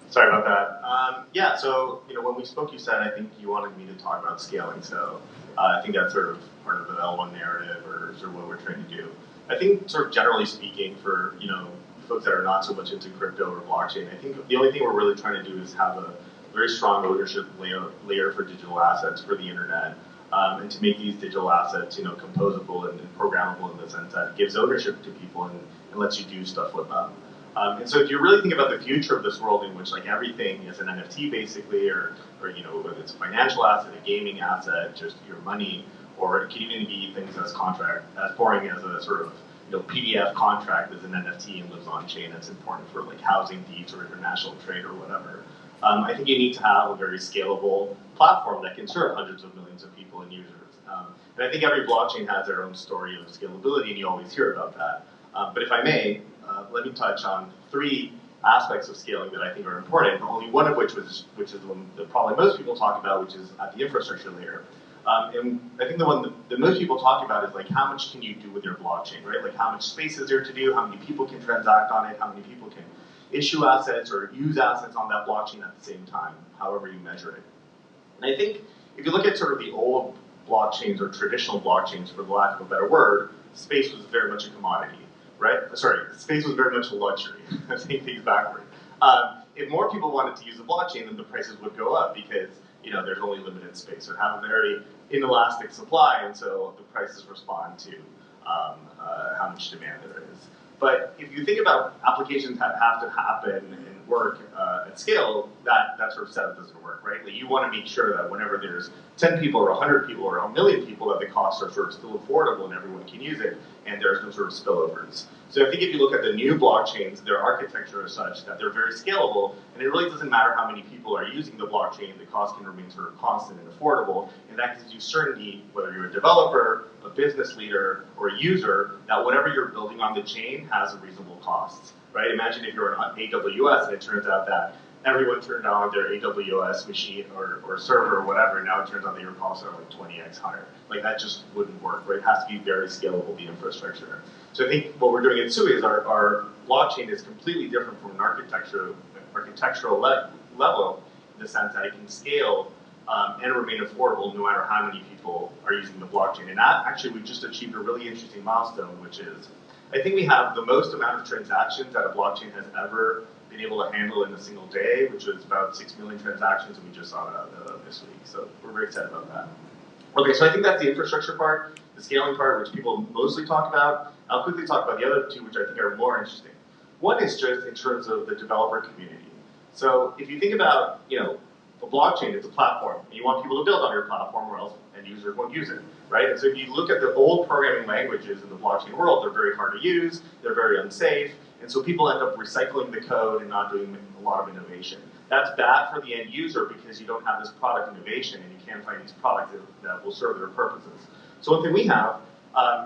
Sorry about that. Yeah, so when we spoke, you said I think you wanted me to talk about scaling. So I think that's sort of part of the L1 narrative, or sort of what we're trying to do. I think sort of generally speaking, for folks that are not so much into crypto or blockchain, I think the only thing we're really trying to do is have a very strong ownership layer for digital assets for the internet, and to make these digital assets composable and programmable in the sense that it gives ownership to people and lets you do stuff with them. And so if you really think about the future of this world in which everything is an NFT basically, or whether it's a financial asset, a gaming asset, just your money, or it can even be things as boring as a sort of PDF contract as an NFT and lives on chain. That's important for housing needs or international trade or whatever. I think you need to have a very scalable platform that can serve hundreds of millions of people and users. And I think every blockchain has their own story of scalability, and you always hear about that. But if I may, let me touch on 3 aspects of scaling that I think are important, only one of which is the one that probably most people talk about, which is at the infrastructure layer. And I think the one that most people talk about is how much can you do with your blockchain, right? How much space is there to do, how many people can transact on it, how many people can issue assets or use assets on that blockchain at the same time, however you measure it. And I think if you look at sort of the old blockchains or traditional blockchains, for the lack of a better word, space was very much a commodity. Right? Sorry, space was very much a luxury. I'm saying things backward. If more people wanted to use the blockchain, then the prices would go up because there's only limited space. So have a very inelastic supply, and so the prices respond to how much demand there is. But if you think about applications that have to happen and work at scale, that sort of setup doesn't work, right? You want to make sure that whenever there's 10 people or 100 people or 1 million people, that the costs are sort of still affordable and everyone can use it. and there's no sort of spillovers. So I think if you look at the new blockchains, their architecture is such that they're very scalable, and it really doesn't matter how many people are using the blockchain, the cost can remain sort of constant and affordable, and that gives you certainty, whether you're a developer, a business leader, or a user, that whatever you're building on the chain has a reasonable cost, right? Imagine if you're on AWS and it turns out that everyone turned on their AWS machine or server or whatever, and now it turns out that your costs are like 20x higher. Like that just wouldn't work, right? It has to be very scalable, the infrastructure. So I think what we're doing at SUI is our blockchain is completely different from an architectural level in the sense that it can scale and remain affordable no matter how many people are using the blockchain. And that, actually, we just achieved a really interesting milestone, which is, I think we have the most amount of transactions that a blockchain has ever been able to handle in a single day, which was about 6 million transactions, and we just saw it this week. So we're very excited about that. Okay, so I think that's the infrastructure part, the scaling part, which people mostly talk about. I'll quickly talk about the other two, which I think are more interesting. One is just in terms of the developer community. So if you think about, a blockchain is a platform, and you want people to build on your platform, or else end users won't use it, right? And so if you look at the old programming languages in the blockchain world, they're very hard to use, they're very unsafe, and so people end up recycling the code and not doing a lot of innovation. That's bad for the end user because you don't have this product innovation and you can't find these products that will serve their purposes. So one thing we have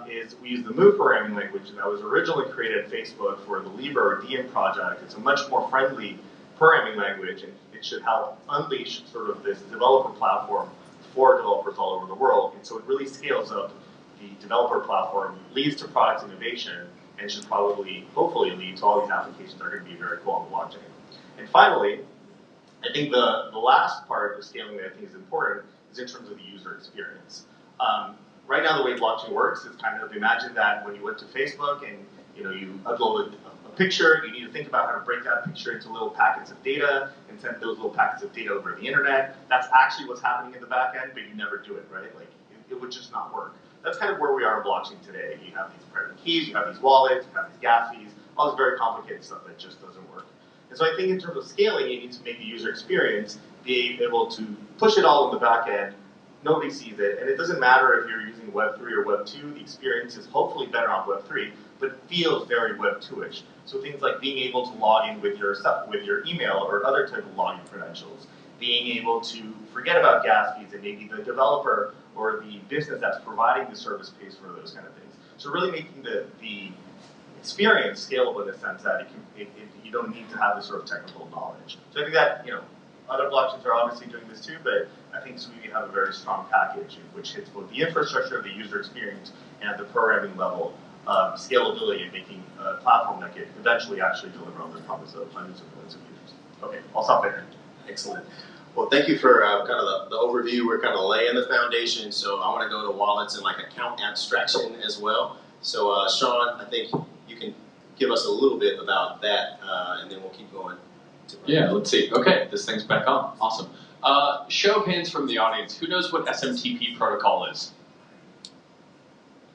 is we use the Move programming language that was originally created at Facebook for the Libra or Diem project. It's a much more friendly programming language, and it should help unleash sort of this developer platform for developers all over the world. And so it really scales up the developer platform, leads to product innovation, and should probably, hopefully, lead to all these applications that are going to be very cool on the blockchain. And finally, I think the last part of scaling that I think is important is in terms of the user experience. Right now, the way blockchain works is kind of imagine that when you went to Facebook and you uploaded a picture, you need to think about how to break that picture into little packets of data and send those little packets of data over the internet. That's actually what's happening in the back end, but you never do it, right? Like it would just not work. That's kind of where we are in blockchain today. You have these private keys, you have these wallets, you have these gas fees, all this very complicated stuff that just doesn't work. And so I think in terms of scaling, you need to make the user experience be able to push it all in the back end. Nobody sees it, and it doesn't matter if you're using Web3 or Web2, the experience is hopefully better on Web3, but it feels very Web2-ish. So things like being able to log in with your email or other type of login credentials, being able to forget about gas fees and maybe the developer or the business that's providing the service pays for those kind of things. So really making the experience scalable in the sense that you don't need to have this sort of technical knowledge. So I think that, other blockchains are obviously doing this too, but I think we have a very strong package which hits both the infrastructure, the user experience, and at the programming level, scalability and making a platform that can eventually actually deliver on the promise of hundreds of millions of users. Okay, I'll stop there. Excellent. Well, thank you for kind of the overview. We're kind of laying the foundation, so I want to go to wallets and like account abstraction as well. So Sean, I think you can give us a little bit about that, and then we'll keep going. Yeah, let's see. Okay, this thing's back on. Awesome. Show of hands from the audience. Who knows what SMTP protocol is?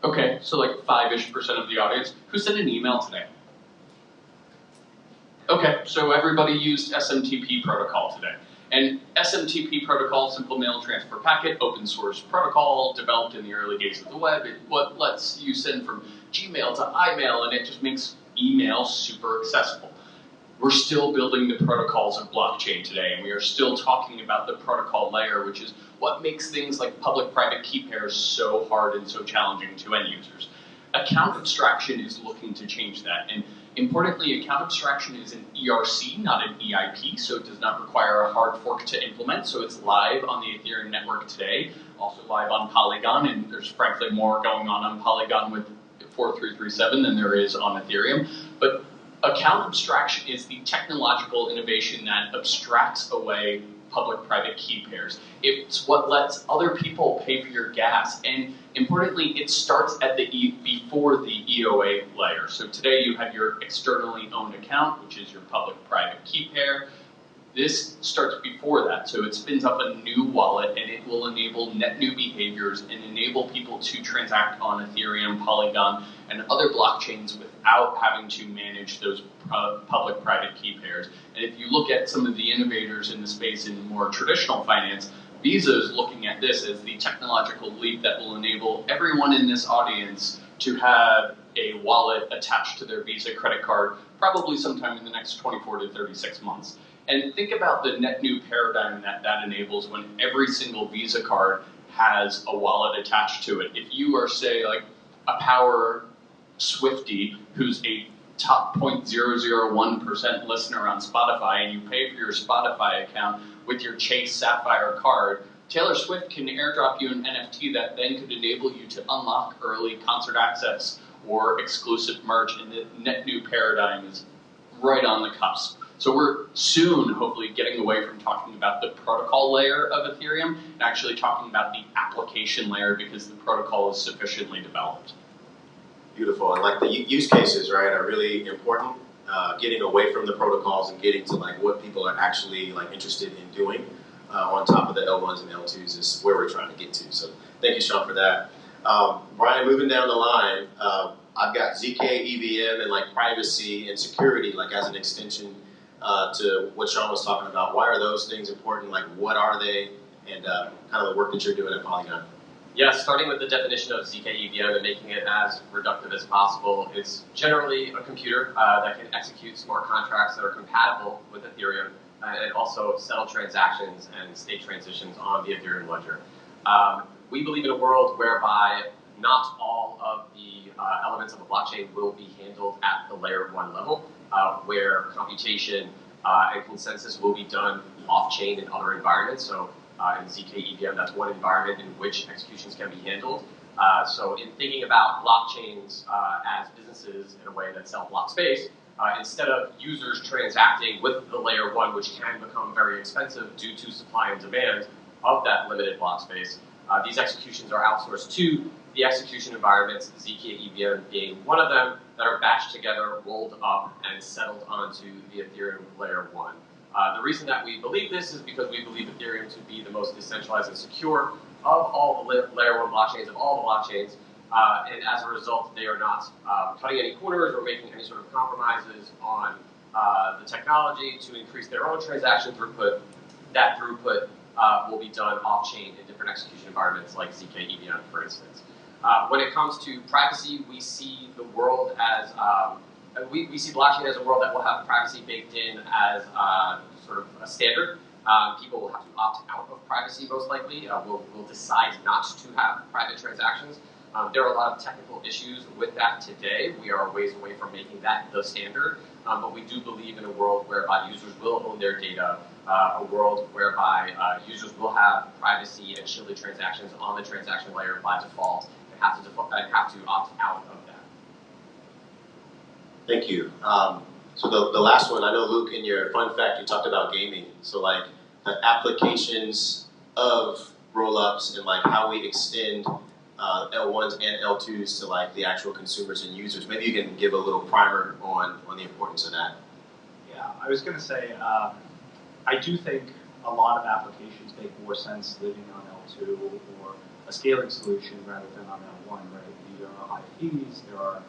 Okay, so like 5-ish% of the audience. Who sent an email today? Okay, so everybody used SMTP protocol today. And SMTP protocol, simple mail transfer packet, open source protocol, developed in the early days of the web. What lets you send from Gmail to iMail, and it just makes email super accessible. We're still building the protocols of blockchain today, and we are still talking about the protocol layer, which is what makes things like public-private key pairs so hard and so challenging to end users. Account abstraction is looking to change that, and importantly, account abstraction is an ERC, not an EIP, so it does not require a hard fork to implement, so it's live on the Ethereum network today, also live on Polygon, and there's frankly more going on Polygon with 4337 than there is on Ethereum, but account abstraction is the technological innovation that abstracts away public-private key pairs. It's what lets other people pay for your gas, and importantly, it starts at before the EOA layer. So today you have your externally owned account, which is your public-private key pair. This starts before that, so it spins up a new wallet, and it will enable net new behaviors and enable people to transact on Ethereum, Polygon, and other blockchains without having to manage those public-private key pairs. And if you look at some of the innovators in the space in more traditional finance, Visa is looking at this as the technological leap that will enable everyone in this audience to have a wallet attached to their Visa credit card, probably sometime in the next 24 to 36 months. And think about the net new paradigm that that enables when every single Visa card has a wallet attached to it. If you are, say, like a power Swiftie who's a top 0.001% listener on Spotify, and you pay for your Spotify account with your Chase Sapphire card, Taylor Swift can airdrop you an NFT that then could enable you to unlock early concert access or exclusive merch, and the net new paradigm is right on the cusp. So we're soon, hopefully, getting away from talking about the protocol layer of Ethereum and actually talking about the application layer because the protocol is sufficiently developed. Beautiful. And like the use cases, right, are really important. Getting away from the protocols and getting to like what people are actually like interested in doing on top of the L1s and L2s is where we're trying to get to. So thank you, Sean, for that. Brian, moving down the line, I've got ZK, EVM, and like privacy and security like as an extension to what Sean was talking about. Why are those things important? Like what are they? And kind of the work that you're doing at Polygon. Yeah, starting with the definition of ZK EVM and making it as reductive as possible, it's generally a computer that can execute smart contracts that are compatible with Ethereum and also settle transactions and state transitions on the Ethereum ledger. We believe in a world whereby not all of the elements of a blockchain will be handled at the layer 1 level, where computation and consensus will be done off-chain in other environments. So in ZK EVM, that's one environment in which executions can be handled. So in thinking about blockchains as businesses in a way that sell block space, instead of users transacting with the layer 1, which can become very expensive due to supply and demand of that limited block space, these executions are outsourced to the execution environments, ZK EVM being one of them, that are batched together, rolled up, and settled onto the Ethereum layer 1. The reason that we believe this is because we believe Ethereum to be the most decentralized and secure of all the layer 1 blockchains, of all the blockchains, and as a result, they are not cutting any corners or making any sort of compromises on the technology to increase their own transaction throughput. That throughput will be done off-chain in different execution environments like ZK EVM, for instance. When it comes to privacy, we see the world as we see blockchain as a world that will have privacy baked in as sort of a standard. People will have to opt out of privacy most likely. Will decide not to have private transactions. There are a lot of technical issues with that today. We are a ways away from making that the standard, but we do believe in a world whereby users will own their data, a world whereby users will have privacy and shielded transactions on the transaction layer by default and have to opt out of that. Thank you. So the last one, I know, Luke, in your fun fact, you talked about gaming. So like the applications of rollups and like how we extend L1s and L2s to like the actual consumers and users. Maybe you can give a little primer on the importance of that. Yeah, I was going to say, I do think a lot of applications make more sense living on L2 or a scaling solution rather than on L1, right? There are high fees, there are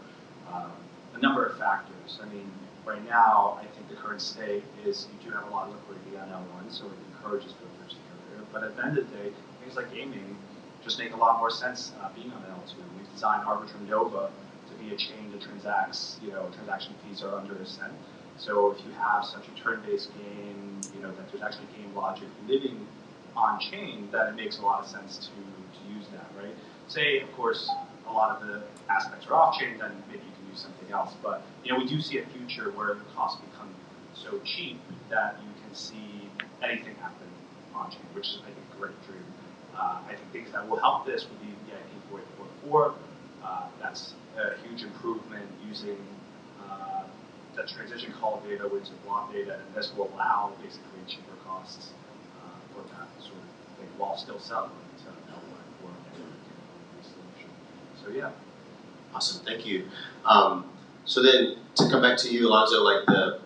a number of factors. I mean, right now, I think the current state is you do have a lot of liquidity on L1, so it encourages filters to go there. But at the end of the day, things like gaming just make a lot more sense being on L2. We've designed Arbitrum Nova to be a chain that transacts, transaction fees are under a cent. So if you have such a turn-based game, that there's actually game logic living on-chain, then it makes a lot of sense to use that, right? Say, of course, a lot of the aspects are off-chain, then maybe you can use something else. But, we do see a future where the costs become so cheap that you can see anything happen on-chain, which is, I think, a great dream. I think things that will help this would be the IP 4.4. That's a huge improvement using the transition call data into block data, and this will allow basically cheaper costs for that sort of thing while still selling to L1 or any solution. So yeah. Awesome, thank you. So then to come back to you, Alonzo, like the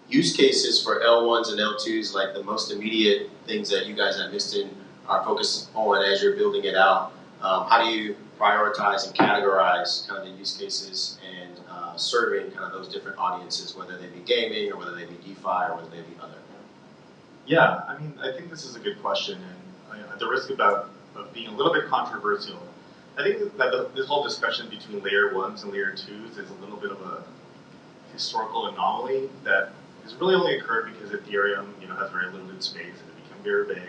use cases for L1s and L2s, like the most immediate things that you guys at Miston are focused on as you're building it out. How do you prioritize and categorize kind of the use cases and serving kind of those different audiences, whether they be gaming or whether they be DeFi or whether they be other? Yeah, I mean, I think this is a good question, and at the risk of being a little bit controversial, I think that this whole discussion between layer 1s and layer 2s is a little bit of a historical anomaly that has really only occurred because Ethereum, has very limited space and it became very big,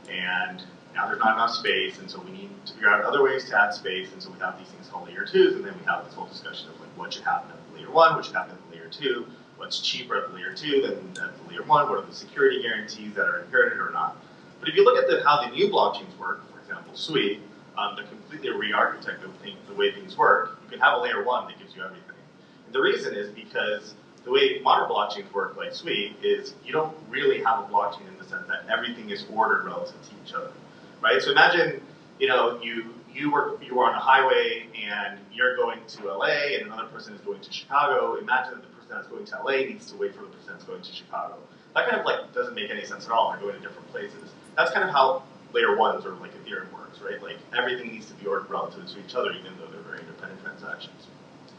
and now there's not enough space, and so we need to figure out other ways to add space, and so we have these things called layer 2s, and then we have this whole discussion of like what should happen at the layer 1, what should happen at the layer 2, what's cheaper at the layer 2 than at the layer 1, what are the security guarantees that are inherited or not. But if you look at how the new blockchains work, for example, Sui, to completely re-architect the way things work, you can have a layer 1 that gives you everything. And the reason is because the way modern blockchains work, like Sui, is you don't really have a blockchain in the sense that everything is ordered relative to each other, right? So imagine, you were on a highway and you're going to LA and another person is going to Chicago. Imagine that the person that's going to LA needs to wait for the person that's going to Chicago. That kind of like doesn't make any sense at all. They're going to different places. That's kind of how layer 1s or like Ethereum works, right? Like everything needs to be ordered relative to each other, even though they're very independent transactions.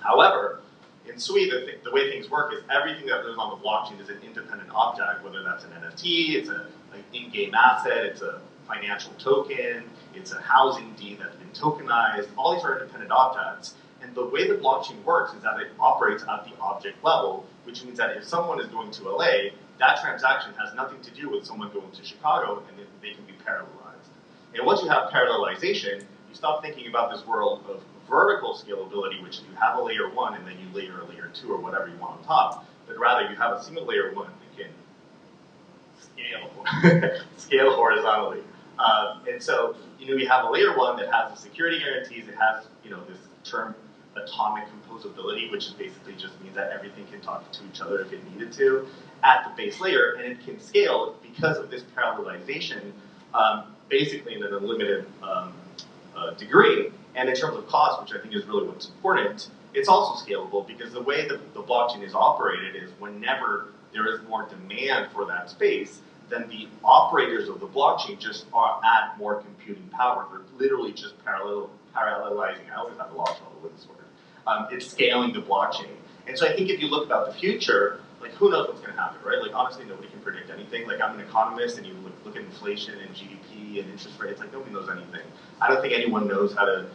However, in Sui, the way things work is everything that lives on the blockchain is an independent object, whether that's an NFT, it's an in-game asset, it's a financial token, it's a housing deed that's been tokenized. All these are independent objects. And the way the blockchain works is that it operates at the object level, which means that if someone is going to LA, that transaction has nothing to do with someone going to Chicago, and they can be parallelized. And once you have parallelization, you stop thinking about this world of vertical scalability, which you have a layer 1 and then you layer a layer 2 or whatever you want on top, but rather you have a single layer 1 that can scale horizontally. And so, we have a layer 1 that has the security guarantees. It has, this term atomic composability, which basically just means that everything can talk to each other if it needed to at the base layer, and it can scale because of this parallelization, basically in an unlimited degree. And in terms of cost, which I think is really what's important, it's also scalable because the way that the blockchain is operated is whenever there is more demand for that space, then the operators of the blockchain just add more computing power. They're literally just parallelizing. I always have a lost trouble with this word. It's scaling the blockchain. And so I think if you look about the future, like who knows what's going to happen, right? Like honestly, nobody can predict anything. Like I'm an economist, and you look at inflation and GDP and interest rates. Like nobody knows anything. I don't think anyone knows how to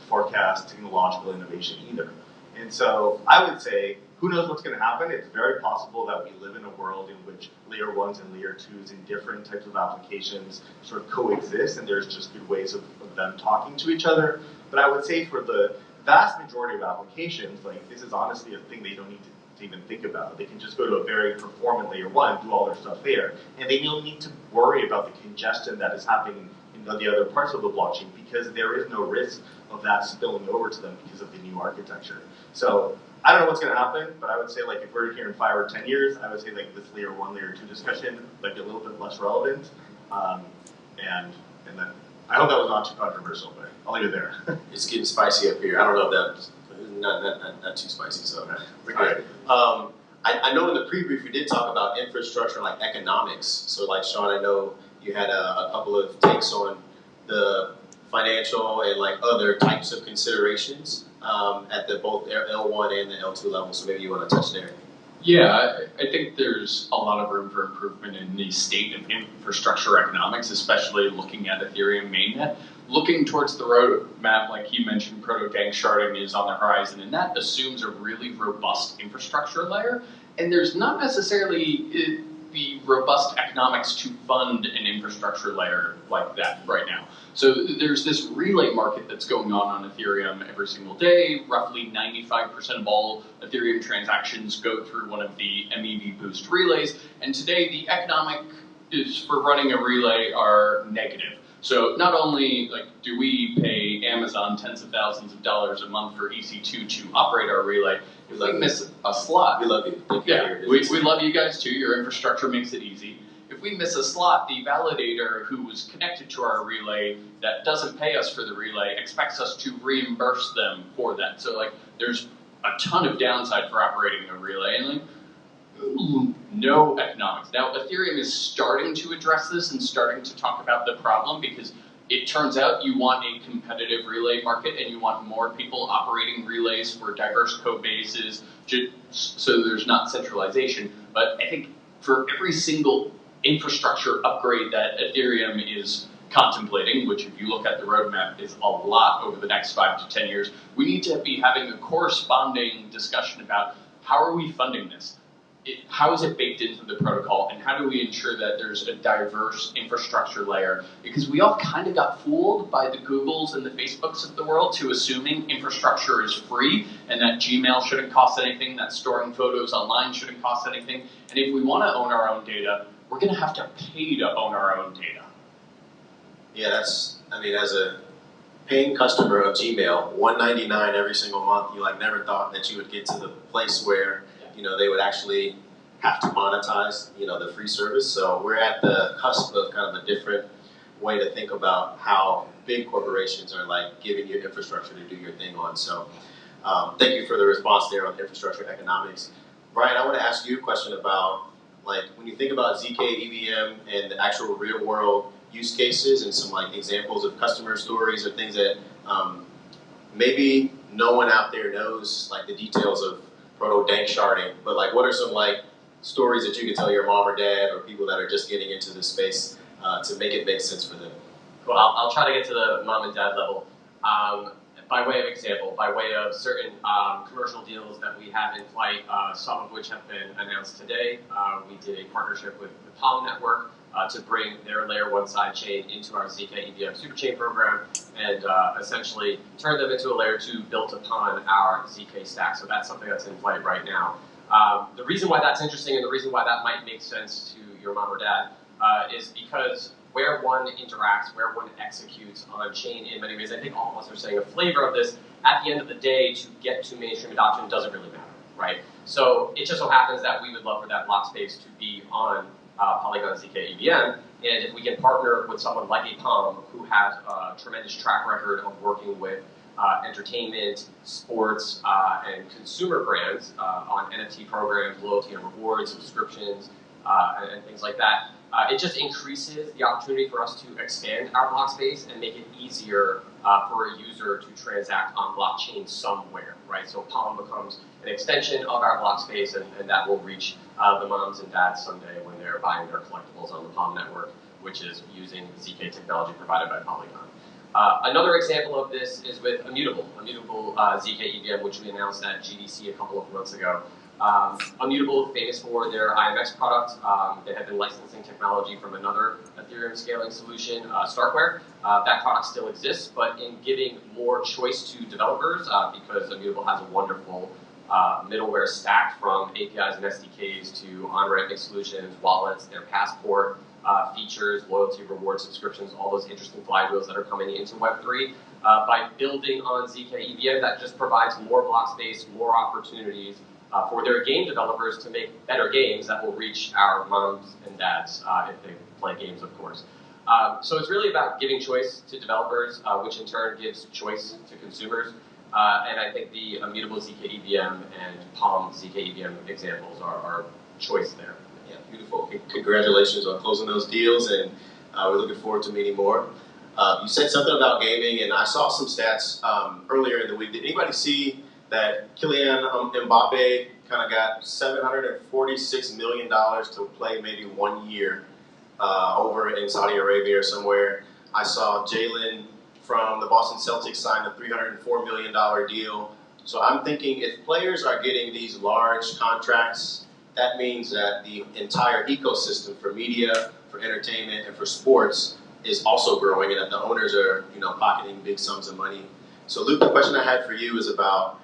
forecast technological innovation either. And so I would say, who knows what's going to happen? It's very possible that we live in a world in which layer 1s and layer 2s in different types of applications sort of coexist, and there's just good ways of them talking to each other. But I would say for the vast majority of applications, like this is honestly a thing they don't need to even think about. They can just go to a very performant layer 1, do all their stuff there, and they don't need to worry about the congestion that is happening in the other parts of the blockchain because there is no risk of that spilling over to them because of the new architecture. So I don't know what's going to happen, but I would say like if we're here in 5 or 10 years, I would say like this layer 1, layer 2 discussion might be a little bit less relevant. And then I hope that was not too controversial, but I'll leave it there. It's getting spicy up here. I don't know if that's not too spicy, so we're good. I know in the pre-brief we did talk about infrastructure, like economics. So like Sean, I know you had a couple of takes on the financial and like other types of considerations at both L1 and the L2 level. So maybe you want to touch there. Yeah, I think there's a lot of room for improvement in the state of infrastructure economics, especially looking at Ethereum mainnet. Looking towards the roadmap, like you mentioned, proto-gang sharding is on the horizon, and that assumes a really robust infrastructure layer. And there's not necessarily the robust economics to fund an infrastructure layer like that right now. So there's this relay market that's going on Ethereum every single day. Roughly 95% of all Ethereum transactions go through one of the MEV boost relays. And today the economics for running a relay are negative. So not only do we pay Amazon tens of thousands of dollars a month for EC2 to operate our relay, if we miss a slot, we love you. Yeah, we love you guys too. Your infrastructure makes it easy. If we miss a slot, the validator who was connected to our relay that doesn't pay us for the relay expects us to reimburse them for that. So there's a ton of downside for operating a relay, and no economics. Now, Ethereum is starting to address this and starting to talk about the problem because it turns out you want a competitive relay market and you want more people operating relays for diverse code bases so there's not centralization. But I think for every single infrastructure upgrade that Ethereum is contemplating, which if you look at the roadmap is a lot over the next 5 to 10 years, we need to be having a corresponding discussion about how are we funding this? How is it baked into the protocol, and how do we ensure that there's a diverse infrastructure layer? Because we all kind of got fooled by the Googles and the Facebooks of the world to assuming infrastructure is free and that Gmail shouldn't cost anything, that storing photos online shouldn't cost anything. And if we want to own our own data, we're going to have to pay to own our own data. Yeah, that's, I mean, as a paying customer of Gmail, $1.99 every single month, you like never thought that you would get to the place where, you know, they would actually have to monetize, you know, the free service. So we're at the cusp of kind of a different way to think about how big corporations are like giving you infrastructure to do your thing on. So thank you for the response there on infrastructure economics. Brian, I want to ask you a question about, like, when you think about ZK EVM and the actual real world use cases and some like examples of customer stories or things that maybe no one out there knows, like the details of proto-dank sharding, but like what are some like stories that you can tell your mom or dad or people that are just getting into this space to make it make sense for them? Cool. I'll try to get to the mom and dad level. By way of example, by way of certain commercial deals that we have in flight, some of which have been announced today. We did a partnership with the Palm Network to bring their layer 1 sidechain into our ZK EVM superchain program and essentially turn them into a layer 2 built upon our ZK stack. So that's something that's in flight right now. The reason why that's interesting and the reason why that might make sense to your mom or dad is because where one interacts, where one executes on chain in many ways, I think all of us are saying a flavor of this, at the end of the day, to get to mainstream adoption doesn't really matter, right? So it just so happens that we would love for that block space to be on Polygon ZK EVM, and if we can partner with someone like a Palm who has a tremendous track record of working with entertainment, sports, and consumer brands on NFT programs, loyalty and rewards, subscriptions, and things like that, it just increases the opportunity for us to expand our block space and make it easier for a user to transact on blockchain somewhere, right? So Palm becomes an extension of our block space, and that will reach the moms and dads someday when they're buying their collectibles on the Palm Network, which is using ZK technology provided by Polygon. Another example of this is with Immutable ZK EVM, which we announced at GDC a couple of months ago. Immutable, famous for their IMX product. They have been licensing technology from another Ethereum scaling solution, Starkware. That product still exists, but in giving more choice to developers, because Immutable has a wonderful middleware stack from APIs and SDKs to on-ramping solutions, wallets, their passport, features, loyalty, reward subscriptions, all those interesting flywheels that are coming into Web3. By building on ZK EVM, that just provides more block space, more opportunities for their game developers to make better games that will reach our moms and dads if they play games, of course. So it's really about giving choice to developers, which in turn gives choice to consumers. And I think the Immutable ZK EVM and Palm ZK EVM examples are choice there. Yeah, beautiful. Congratulations on closing those deals, and we're looking forward to many more. You said something about gaming, and I saw some stats earlier in the week. Did anybody see that Kylian Mbappe kind of got $746 million to play maybe 1 year over in Saudi Arabia or somewhere? I saw Jalen from the Boston Celtics sign a $304 million deal. So I'm thinking if players are getting these large contracts, that means that the entire ecosystem for media, for entertainment, and for sports is also growing, and that the owners are, you know, pocketing big sums of money. So Luke, the question I had for you is about,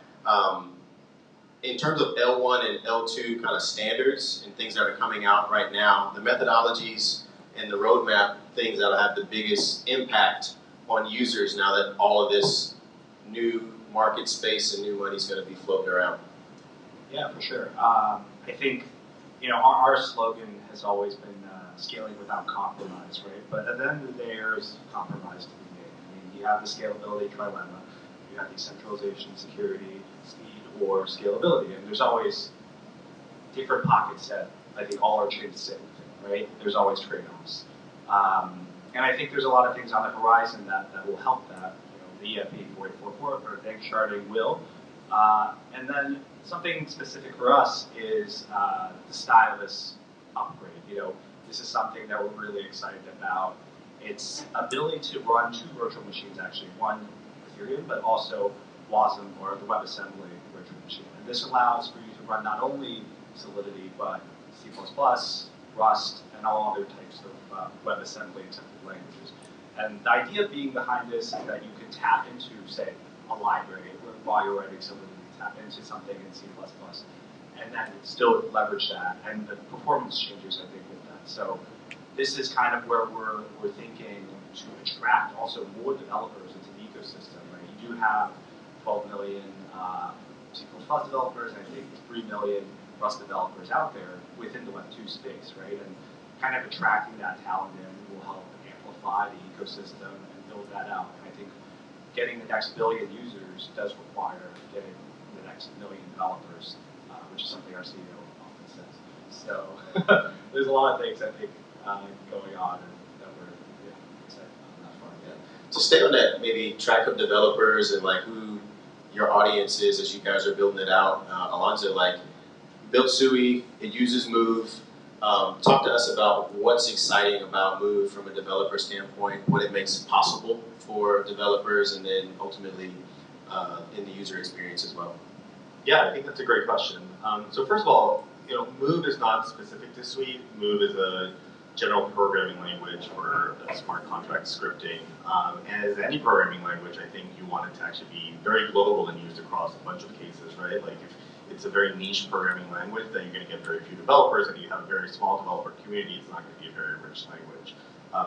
in terms of L1 and L2 kind of standards and things that are coming out right now, the methodologies and the roadmap things that will have the biggest impact on users now that all of this new market space and new money is going to be floating around. Yeah, for sure. I think, you know, our slogan has always been scaling without compromise, right? But at the end of the day, there is compromise to be made. I mean, you have the scalability trilemma, you have decentralization, security, speed, or scalability, and there's always different pockets that I think all are chains sit within, right? There's always trade-offs. And I think there's a lot of things on the horizon that will help that. You know, the EFP 4844 or dank sharding will. And then something specific for us is the stylus upgrade. You know, this is something that we're really excited about. its ability to run two virtual machines, actually, one Ethereum, but also WASM, or the WebAssembly virtual machine. And this allows for you to run not only Solidity, but C++, Rust, and all other types of WebAssembly accepted languages. And the idea being behind this is that you can tap into, say, a library while you're writing Solidity, tap into something in C++, and then still leverage that, and the performance changes, I think, with that. So this is kind of where we're thinking to attract also more developers into the ecosystem, right? You do have 12 million C++ developers, and I think 3 million Rust developers out there within the Web2 space, right? And kind of attracting that talent in will help amplify the ecosystem and build that out. And I think getting the next billion users does require getting the next million developers, which is something our CEO often says. So there's a lot of things, I think, going on and that we're excited about that front. Yeah. To stay on that maybe track of developers and like who your audience is as you guys are building it out, Alonzo, like built Sui, it uses Move. Talk to us about what's exciting about Move from a developer standpoint, what it makes possible for developers, and then ultimately in the user experience as well. Yeah, I think that's a great question. So first of all, Move is not specific to Sui. Move is a general programming language for smart contract scripting. As any programming language, I think you want it to actually be very global and used across a bunch of cases, right? Like if it's a very niche programming language, then you're going to get very few developers, and you have a very small developer community, it's not going to be a very rich language.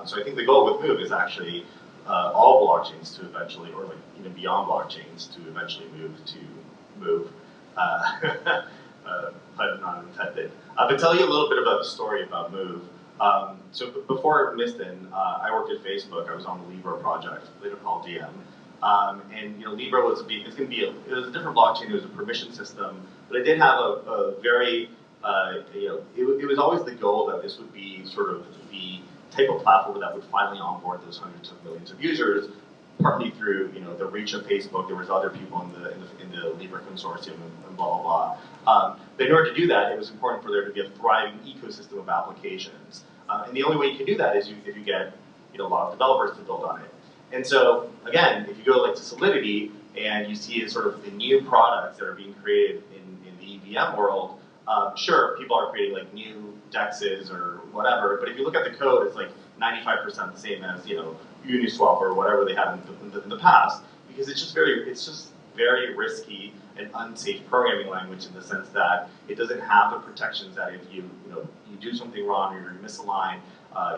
So I think the goal with Move is actually all blockchains to eventually, or like even beyond blockchains, to eventually move to Move. Pun not intended. To tell you a little bit about the story about Move. So before Miston, I worked at Facebook. I was on the Libra project, later called DM. And Libra was it was a different blockchain. It was a permission system, but it did have a very it was always the goal that this would be sort of the type of platform that would finally onboard those hundreds of millions of users, partly through the reach of Facebook. There was other people in the Libra consortium and blah blah blah. But in order to do that, it was important for there to be a thriving ecosystem of applications. And the only way you can do that is if you get a lot of developers to build on it. And so again, if you go like to Solidity and you see sort of the new products that are being created in the EVM world, sure, people are creating like new DEXs or whatever, but if you look at the code, it's like 95% the same as Uniswap or whatever they had in the past, because it's just very risky and unsafe programming language in the sense that it doesn't have the protections that if you do something wrong or you miss a line,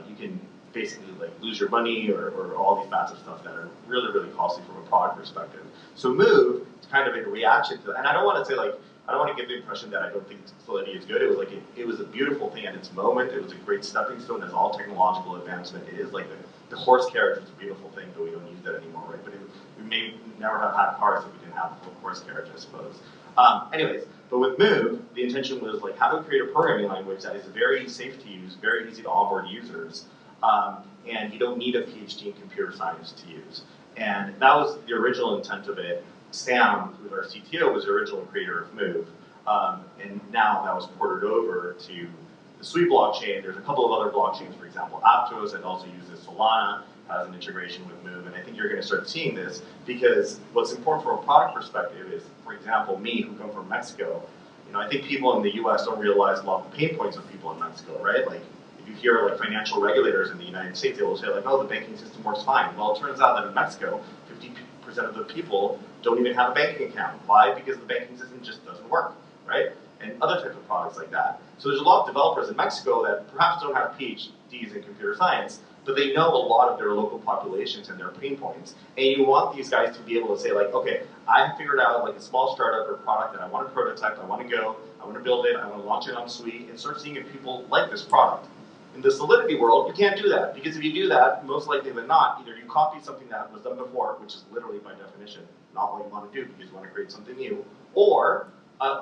you can basically like lose your money or all these bad stuff that are really, really costly from a product perspective. So Move, kind of in reaction to that, and I don't want to give the impression that I don't think Solidity is good. It was like it was a beautiful thing at its moment. It was a great stepping stone, as all technological advancement is. Like the horse carriage was a beautiful thing, but we don't use that anymore, right? But we may never have had cars if we didn't have a horse carriage, I suppose. Anyways, but with Move, the intention was like how to create a programming language that is very safe to use, very easy to onboard users, and you don't need a PhD in computer science to use. And that was the original intent of it. Sam, who's our CTO, was the original creator of Move, and now that was ported over to the Sui blockchain. There's a couple of other blockchains, for example, Aptos, that also uses Solana, has an integration with Move, and I think you're going to start seeing this because what's important from a product perspective is, for example, me, who come from Mexico, I think people in the U.S. don't realize a lot of the pain points of people in Mexico, right? Like, if you hear like financial regulators in the United States, they will say like, oh, the banking system works fine. Well, it turns out that in Mexico, 50% of the people don't even have a banking account. Why? Because the banking system just doesn't work, right? And other types of products like that. So there's a lot of developers in Mexico that perhaps don't have PhDs in computer science, but they know a lot of their local populations and their pain points. And you want these guys to be able to say like, okay, I figured out like a small startup or product that I want to prototype, I want to build it, I want to launch it on Sui, and start seeing if people like this product. In the Solidity world, you can't do that, because if you do that, most likely than not, either you copy something that was done before, which is literally by definition not what you want to do because you want to create something new, or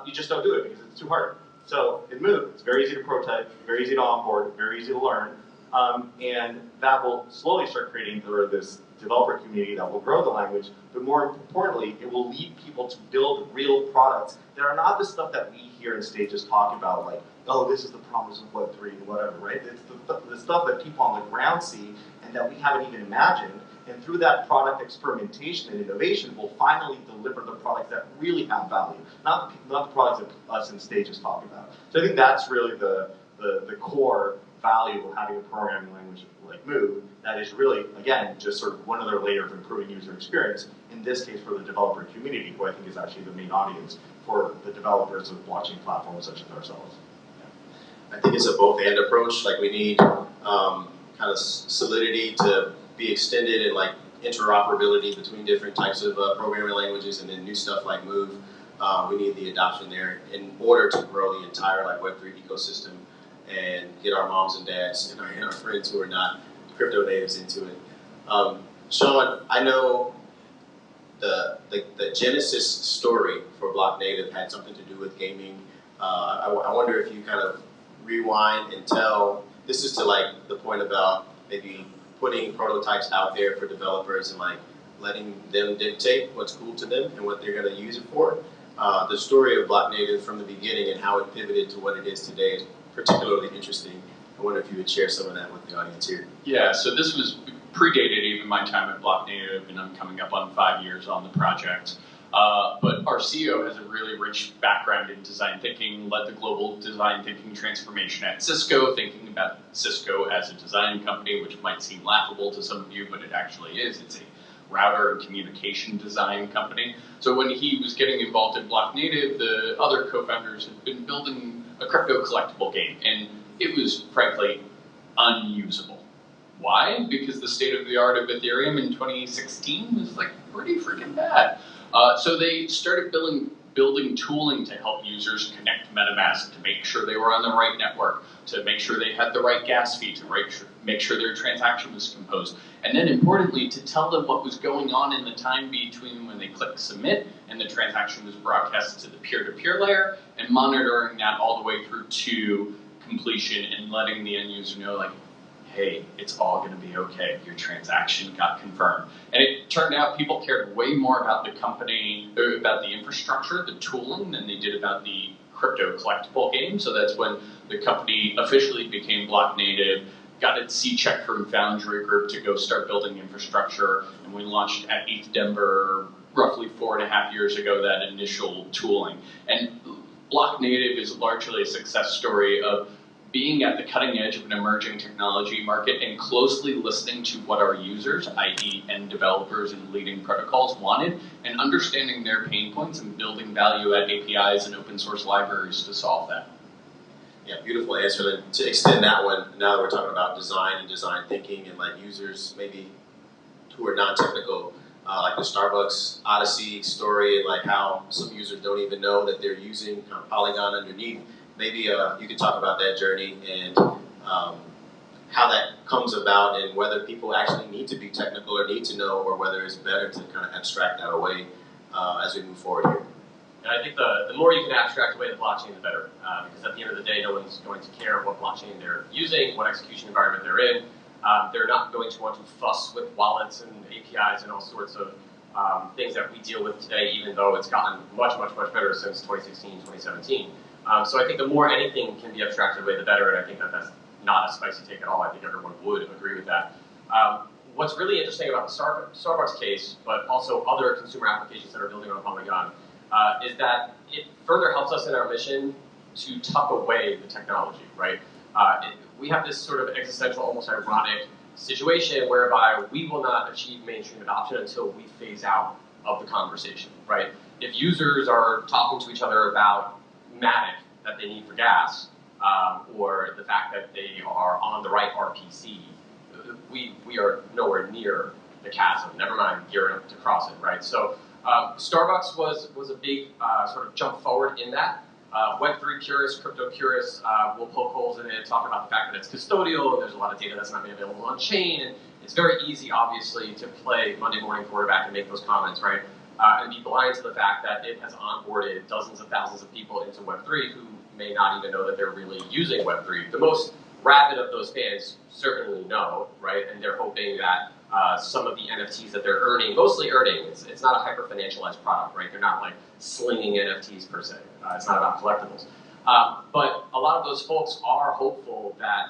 you just don't do it because it's too hard. So in Move, it's very easy to prototype, very easy to onboard, very easy to learn, And that will slowly start creating this developer community that will grow the language, but more importantly, it will lead people to build real products that are not the stuff that we hear in stages talk about, like, oh, this is the promise of Web3 and whatever, right? It's the stuff that people on the ground see and that we haven't even imagined. And through that product experimentation and innovation, we'll finally deliver the products that really have value, not the products that us in stages talk about. So I think that's really the core value of having a programming language like Move that is really, again, just sort of one other layer of improving user experience, in this case for the developer community, who I think is actually the main audience for the developers of blockchain platforms such as ourselves. I think it's a both-and approach. Like, we need kind of solidity to be extended and like interoperability between different types of programming languages, and then new stuff like Move. We need the adoption there in order to grow the entire like Web3 ecosystem and get our moms and dads and our friends who are not crypto natives into it. Sean, I know the genesis story for Block Native had something to do with gaming. I wonder if you kind of rewind and tell, this is to like the point about maybe putting prototypes out there for developers and like letting them dictate what's cool to them and what they're going to use it for. The story of Block Native from the beginning and how it pivoted to what it is today is particularly interesting. I wonder if you would share some of that with the audience here. Yeah, so this was predated even my time at Block Native, and I'm coming up on 5 years on the project. But our CEO has a really rich background in design thinking, led the global design thinking transformation at Cisco, thinking about Cisco as a design company, which might seem laughable to some of you, but it actually is. It's a router and communication design company. So when he was getting involved in Block Native, the other co-founders had been building a crypto collectible game, and it was frankly unusable. Why? Because the state of the art of Ethereum in 2016 was like pretty freaking bad. So they started building tooling to help users connect MetaMask, to make sure they were on the right network, to make sure they had the right gas fee, to make sure their transaction was composed, and then importantly, to tell them what was going on in the time between when they clicked submit and the transaction was broadcast to the peer-to-peer layer, and monitoring that all the way through to completion and letting the end user know, like, hey, it's all going to be okay. Your transaction got confirmed. And it turned out people cared way more about the company, or about the infrastructure, the tooling, than they did about the crypto collectible game. So that's when the company officially became Block Native, got its C-check from Foundry Group to go start building infrastructure, and we launched at ETH Denver roughly 4.5 years ago, that initial tooling. And Block Native is largely a success story of being at the cutting edge of an emerging technology market and closely listening to what our users, i.e. end developers and leading protocols, wanted, and understanding their pain points and building value at APIs and open source libraries to solve that. Yeah, beautiful answer. And to extend that one, now that we're talking about design and design thinking and like users maybe who are non-technical, like the Starbucks Odyssey story, and like how some users don't even know that they're using Polygon underneath. Maybe you could talk about that journey and how that comes about, and whether people actually need to be technical or need to know, or whether it's better to kind of abstract that away as we move forward here. And I think the more you can abstract away the blockchain, the better. Because at the end of the day, no one's going to care what blockchain they're using, what execution environment they're in. They're not going to want to fuss with wallets and APIs and all sorts of things that we deal with today, even though it's gotten much, much, much better since 2016, 2017. So I think the more anything can be abstracted away, the better, and I think that that's not a spicy take at all. I think everyone would agree with that. What's really interesting about the Starbucks case, but also other consumer applications that are building on Polygon, is that it further helps us in our mission to tuck away the technology, right? We have this sort of existential, almost ironic situation whereby we will not achieve mainstream adoption until we phase out of the conversation, right? If users are talking to each other about Matic that they need for gas, or the fact that they are on the right RPC, we are nowhere near the chasm, never mind gearing up to cross it, right? So Starbucks was a big sort of jump forward in that. Web3 purists, crypto purists will poke holes in it, talk about the fact that it's custodial, and there's a lot of data that's not being available on chain, and it's very easy, obviously, to play Monday morning quarterback and make those comments, right? And be blind to the fact that it has onboarded dozens of thousands of people into Web3 who may not even know that they're really using Web3. The most rabid of those fans certainly know, right? And they're hoping that some of the NFTs that they're earning, mostly earning, it's not a hyper-financialized product, right? They're not like slinging NFTs per se. It's not about collectibles. But a lot of those folks are hopeful that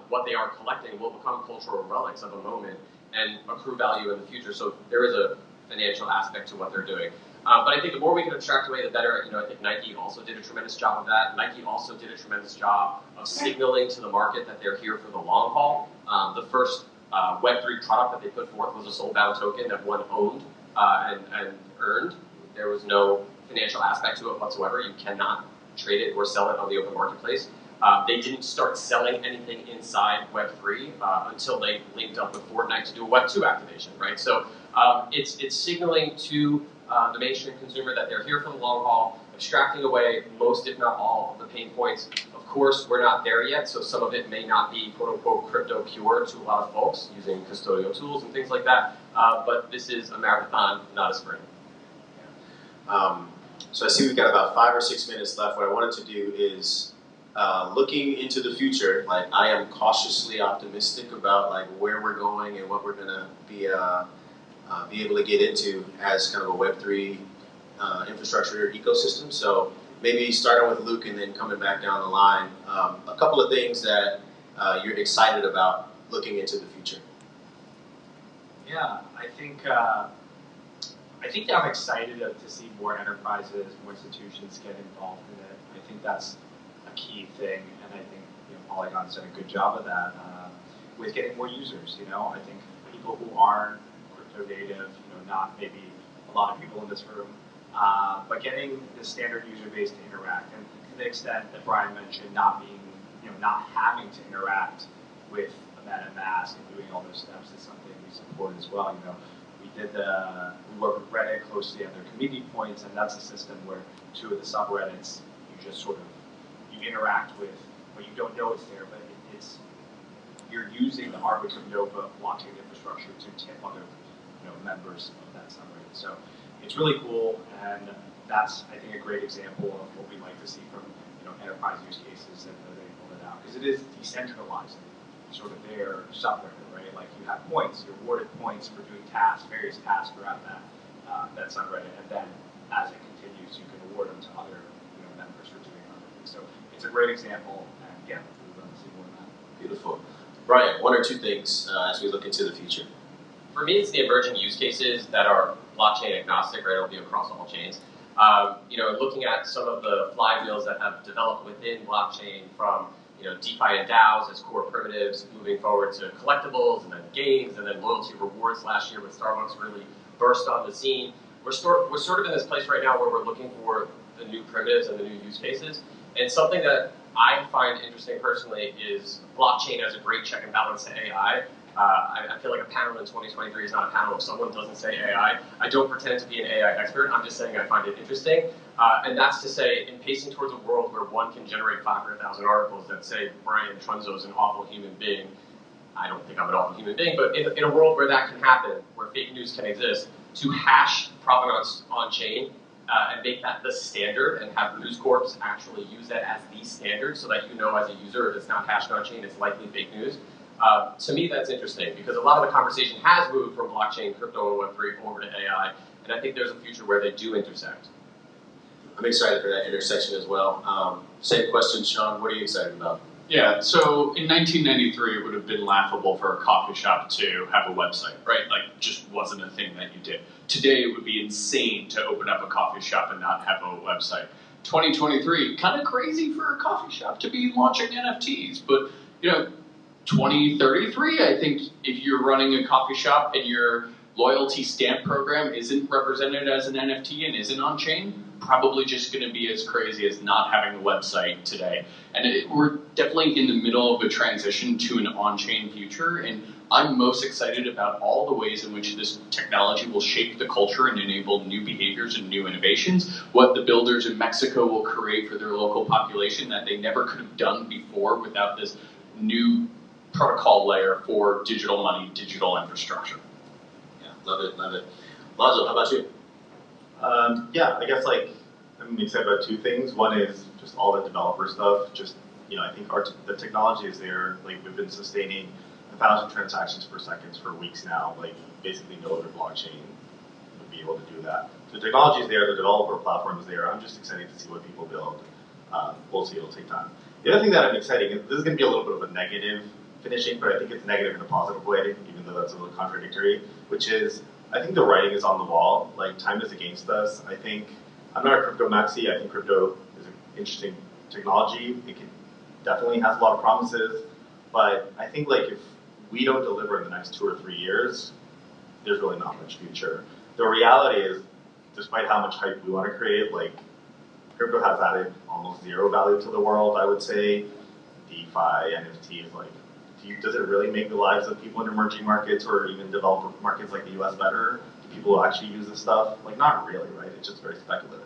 what they are collecting will become cultural relics of a moment and accrue value in the future. So there is a financial aspect to what they're doing. But I think the more we can abstract away, the better. I think Nike also did a tremendous job of that. Nike also did a tremendous job of signaling to the market that they're here for the long haul. The first Web3 product that they put forth was a soulbound token that one owned and earned. There was no financial aspect to it whatsoever. You cannot trade it or sell it on the open marketplace. They didn't start selling anything inside Web3 until they linked up with Fortnite to do a Web2 activation, right? So it's signaling to the mainstream consumer that they're here for the long haul, abstracting away most, if not all, of the pain points. Of course, we're not there yet, so some of it may not be quote-unquote crypto pure to a lot of folks using custodial tools and things like that, but this is a marathon, not a sprint. So I see we've got about 5 or 6 minutes left. What I wanted to do is looking into the future. Like, I am cautiously optimistic about like where we're going and what we're gonna be able to get into as kind of a Web3 infrastructure ecosystem. So maybe starting with Luke and then coming back down the line, a couple of things that you're excited about looking into the future. Yeah, I think that I'm excited to see more enterprises, more institutions get involved in it. I think that's a key thing, and I think Polygon's done a good job of that with getting more users. I think people who aren't crypto native, not maybe a lot of people in this room, but getting the standard user base to interact, and to the extent that Brian mentioned, not having to interact with a MetaMask and doing all those steps is something we support as well. We work with Reddit closely on their community points, and that's a system where 2 of the subreddits you just sort of interact with, but you don't know it's there, but you're using the Arbitrum Nova blockchain infrastructure to tip other members of that subreddit. So it's really cool, and that's, I think, a great example of what we like to see from enterprise use cases that they pull it out, because it is decentralizing sort of their subreddit, right? Like, you have points, you're awarded points for doing tasks, various tasks throughout that subreddit, and then as it continues, you can award them to other members for doing other things. So it's a great example, and yeah, we'd love to see more of that. Beautiful. Brian, 1 or 2 things as we look into the future. For me, it's the emerging use cases that are blockchain agnostic, right? It'll be across all chains. Looking at some of the flywheels that have developed within blockchain, from DeFi and DAOs as core primitives, moving forward to collectibles and then games and then loyalty rewards. Last year when Starbucks really burst on the scene, we're sort of in this place right now where we're looking for the new primitives and the new use cases. And something that I find interesting personally is blockchain as a great check and balance to AI. I feel like a panel in 2023 is not a panel if someone doesn't say AI. I don't pretend to be an AI expert. I'm just saying I find it interesting. And that's to say, in pacing towards a world where one can generate 500,000 articles that say Brian Trunzo is an awful human being. I don't think I'm an awful human being, but in a world where that can happen, where fake news can exist, to hash provenance on chain and make that the standard and have News Corps actually use that as the standard so that as a user, if it's not hashed on chain, it's likely fake news. To me, that's interesting, because a lot of the conversation has moved from blockchain, crypto, and Web3 over to AI, and I think there's a future where they do intersect. I'm excited for that intersection as well. Same question, Sean, what are you excited about? Yeah, so in 1993, it would have been laughable for a coffee shop to have a website, right? Like, just wasn't a thing that you did. Today, it would be insane to open up a coffee shop and not have a website. 2023, kind of crazy for a coffee shop to be launching NFTs, but 2033, I think if you're running a coffee shop and your loyalty stamp program isn't represented as an NFT and isn't on chain, probably just going to be as crazy as not having a website today. And we're definitely in the middle of a transition to an on-chain future, and I'm most excited about all the ways in which this technology will shape the culture and enable new behaviors and new innovations, what the builders in Mexico will create for their local population that they never could have done before without this new protocol layer for digital money, digital infrastructure. Yeah, love it, love it. Lazo, how about you? Yeah, I guess I'm excited about 2 things. One is just all the developer stuff, just I think the technology is there. Like we've been sustaining 1,000 transactions per second for weeks now. Like basically no other blockchain would be able to do that. So the technology is there, the developer platform is there. I'm just excited to see what people build. We'll see, it'll take time. The other thing that I'm excited, this is going to be a little bit of a negative finishing, but I think it's negative in a positive way, even though that's a little contradictory, which is, I think the writing is on the wall. Like, time is against us. I think, I'm not a crypto maxi. I think crypto is an interesting technology. It definitely has a lot of promises, but I think like if we don't deliver in the next 2 or 3 years, there's really not much future. The reality is, despite how much hype we want to create, like, crypto has added almost zero value to the world, I would say. DeFi, NFTs, like, does it really make the lives of people in emerging markets or even developed markets like the US better? Do people actually use this stuff? Like, not really, right? It's just very speculative.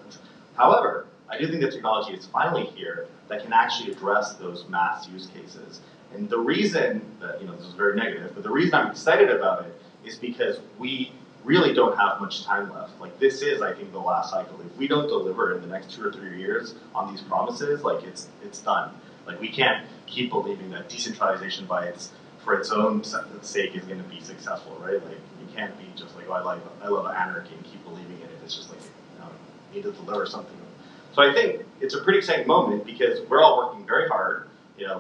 However, I do think the technology is finally here that can actually address those mass use cases. And the reason that, this is very negative, but the reason I'm excited about it is because we really don't have much time left. Like, this is, I think, the last cycle. If we don't deliver in the next 2 or 3 years on these promises, like, it's done. Like, we can't keep believing that decentralization for its own sake is going to be successful, right? Like, you can't be just like, oh, I love anarchy and keep believing in it. It's just like, you need to deliver something. So I think it's a pretty exciting moment because we're all working very hard,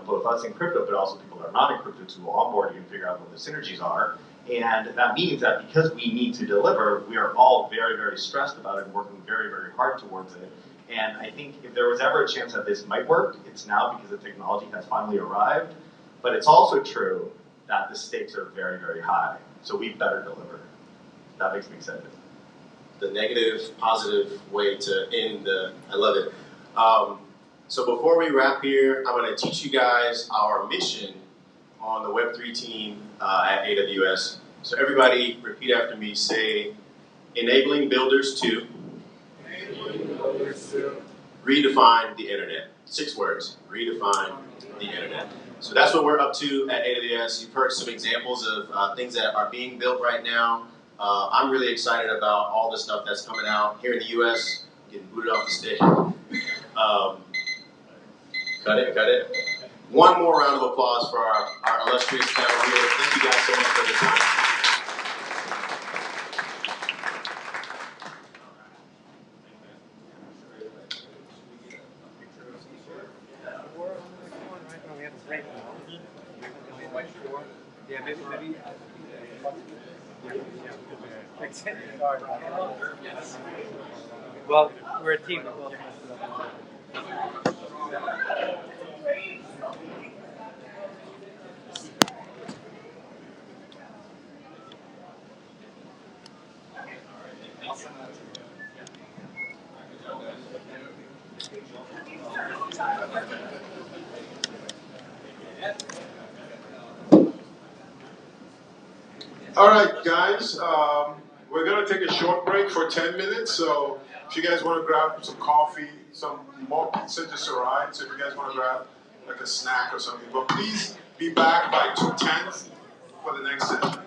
both us in crypto, but also people that are not in crypto to onboard you and figure out what the synergies are. And that means that because we need to deliver, we are all very, very stressed about it and working very, very hard towards it. And I think if there was ever a chance that this might work, it's now because the technology has finally arrived. But it's also true that the stakes are very, very high. So we better deliver. That makes me excited. The negative, positive way to end I love it. So before we wrap here, I'm going to teach you guys our mission on the Web3 team at AWS. So everybody repeat after me, say, enabling builders to redefine the internet. 6 words, redefine the internet. So that's what we're up to at AWS. You've heard some examples of things that are being built right now. I'm really excited about all the stuff that's coming out here in the US, getting booted off the stage. Cut it. One more round of applause for our illustrious panel here. Thank you guys so much for the time. Yeah, maybe. Well, we're a team. All right, guys, we're going to take a short break for 10 minutes. So if you guys want to grab some coffee, some more pizza just arrived. So if you guys want to grab like a snack or something. But please be back by 2:10 for the next session.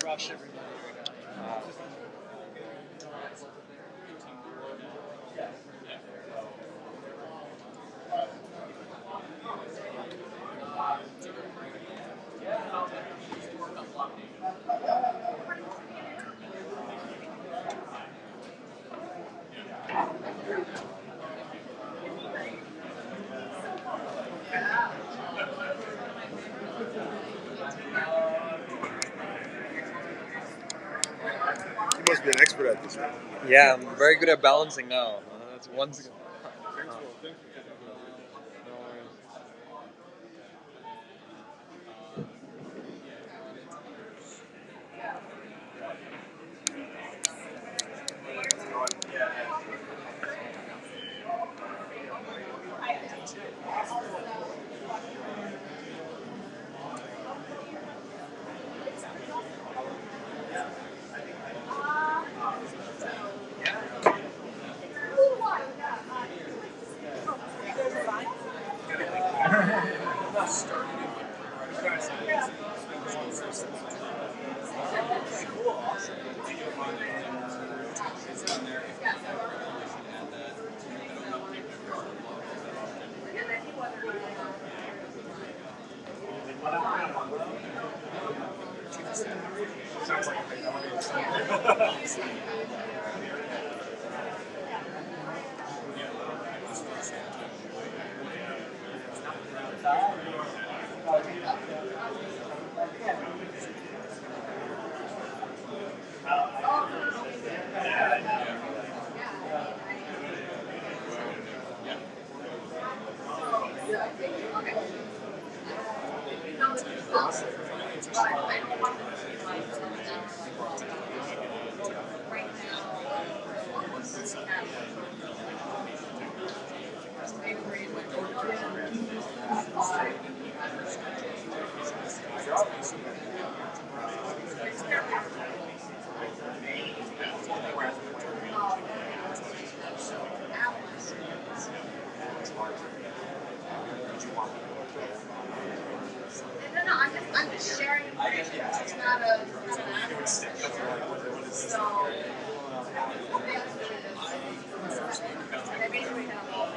Rush everybody right now. You must be an expert at this, right? Yeah, I'm very good at balancing now. That's one. Start. I'm just sharing information. It's not an app. So, they basically have all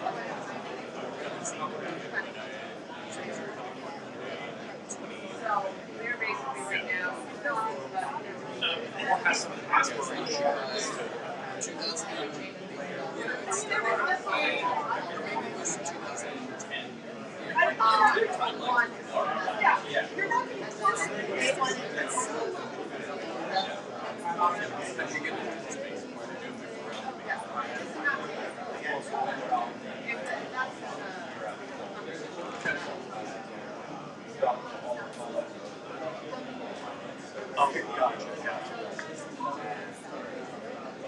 so we're basically right now Or has some aspirations. 2010. Okay, gotcha.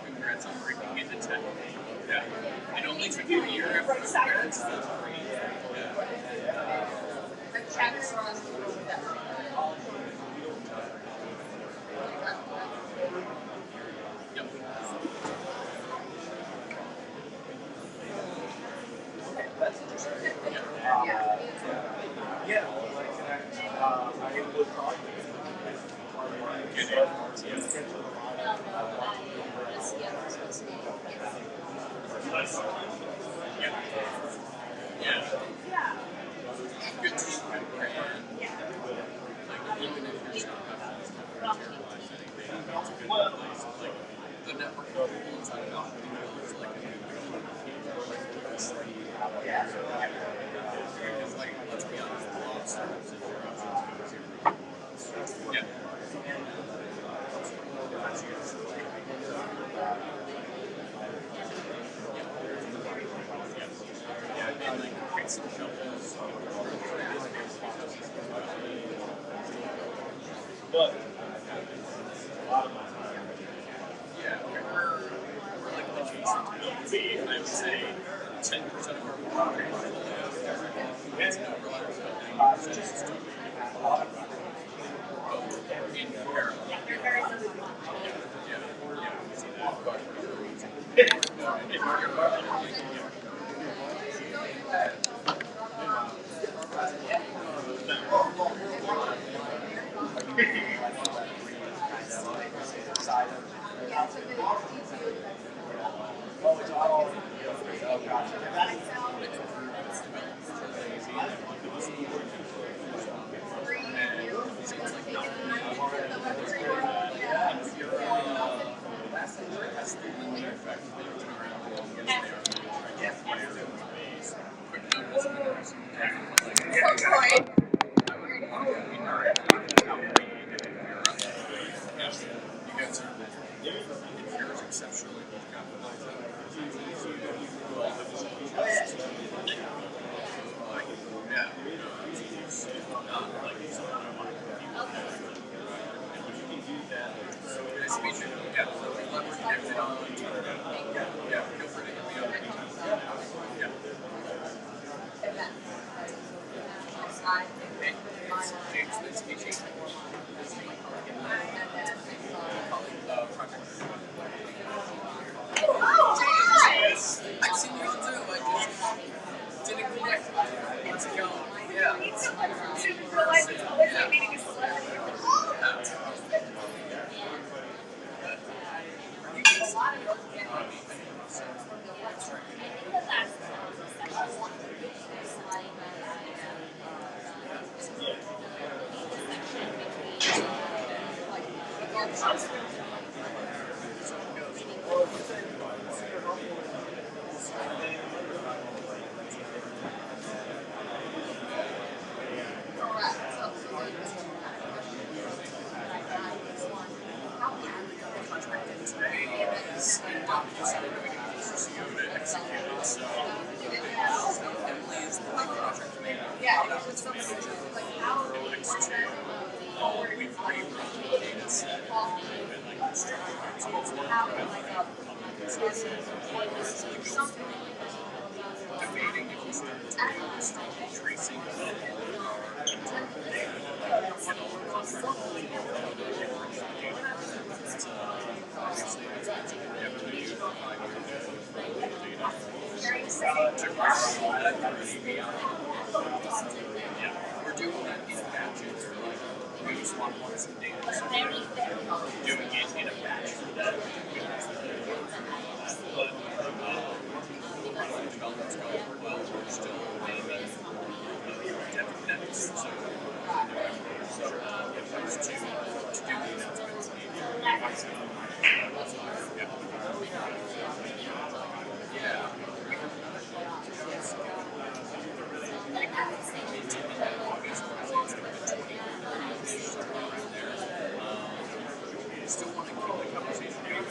Congrats on breaking into tech. Yeah. It only took you a year after congrats. That's great. That's interesting. Yeah, I would talk yeah. Good team, good brand. Like, even if you're not it's a good place. Like, the network of people inside of Alpha is like a because, like, let's be honest, a lot of startups in Europe yeah. Yeah, and like create some shovels. But yeah, we're like adjacent to Web3. I would say 10% of our population is no overlaps, but 90% is totally in parallel. You're very Yeah, we see that. Exceptionally I've seen yours too. I just didn't connect months ago. Yeah. Didn't realize it's always like meeting a celebrity. decided to execute it. So Emily is the project manager. We've rewritten the data set and like structured so it's not debating if we start tracing we're doing that in batches. We just want some data. So we're doing it in a batch that but development's going well. We're still naming depth next. So it comes to do the announcements. Yeah. Still want to keep the conversation going.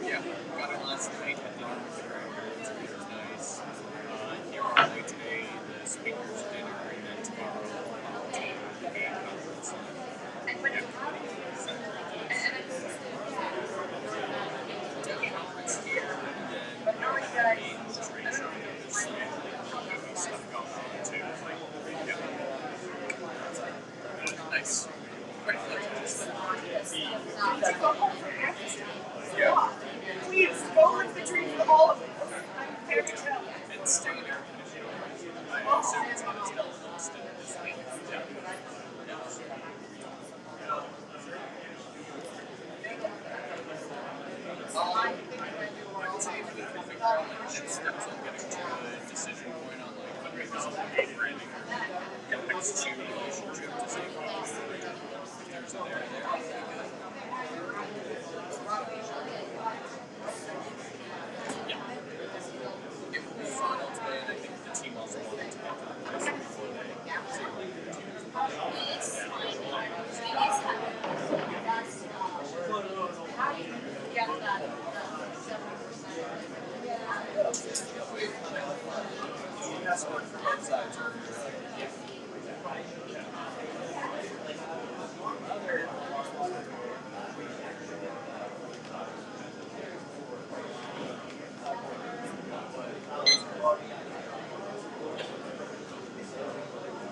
Yeah, got it last night at dinner. It was nice. Here all day today, the speakers dinner, and then tomorrow, team conference. Conference here, and then trade show. There's stuff going on too. Nice. Quite yeah. Please go with the dream for all of us. I'm prepared to tell. And stay there. I assume it's not as hell as this week. Yeah. I'd say if we can figure out like next steps on getting to a decision point on like whether it's a branding or execution relationship to see if there's a there. Yeah. It will be fun today, and I think the team also wanted to get to the place before they see like the teams.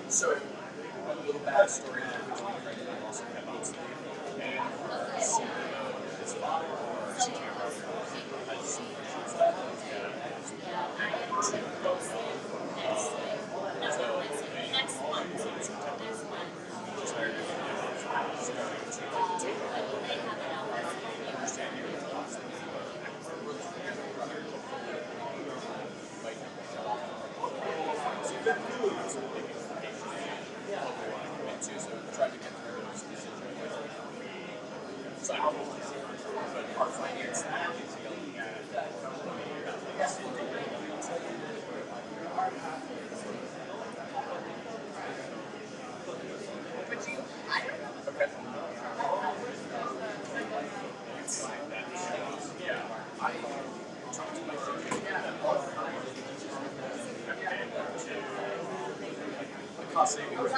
So, a little backstory which we also have on sleep, and our CEO, his father, our CTO, has some issues that he's got to go on. So, next month, he's hired starting to understand your thoughts. So try to get through those decisions. But our finance is yelling at okay. Yeah, I talked to my the cost savings.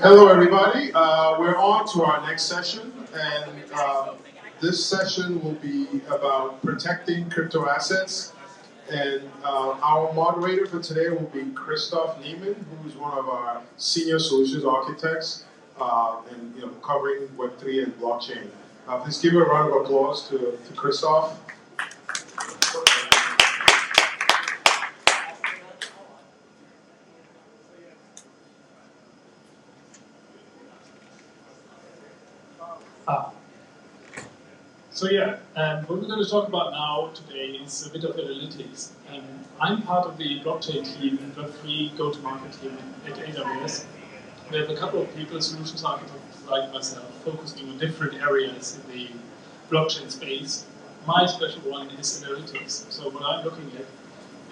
Hello, everybody. We're on to our next session, and this session will be about protecting crypto assets. And our moderator for today will be Christoph Niemann, who is one of our senior solutions architects, and covering Web3 and blockchain. Please give a round of applause to Christoph. What we're going to talk about now today is a bit of analytics. I'm part of the blockchain team and Web3 go-to-market team at AWS. We have a couple of people, solutions architects like myself, focusing on different areas in the blockchain space. My special one is analytics. So what I'm looking at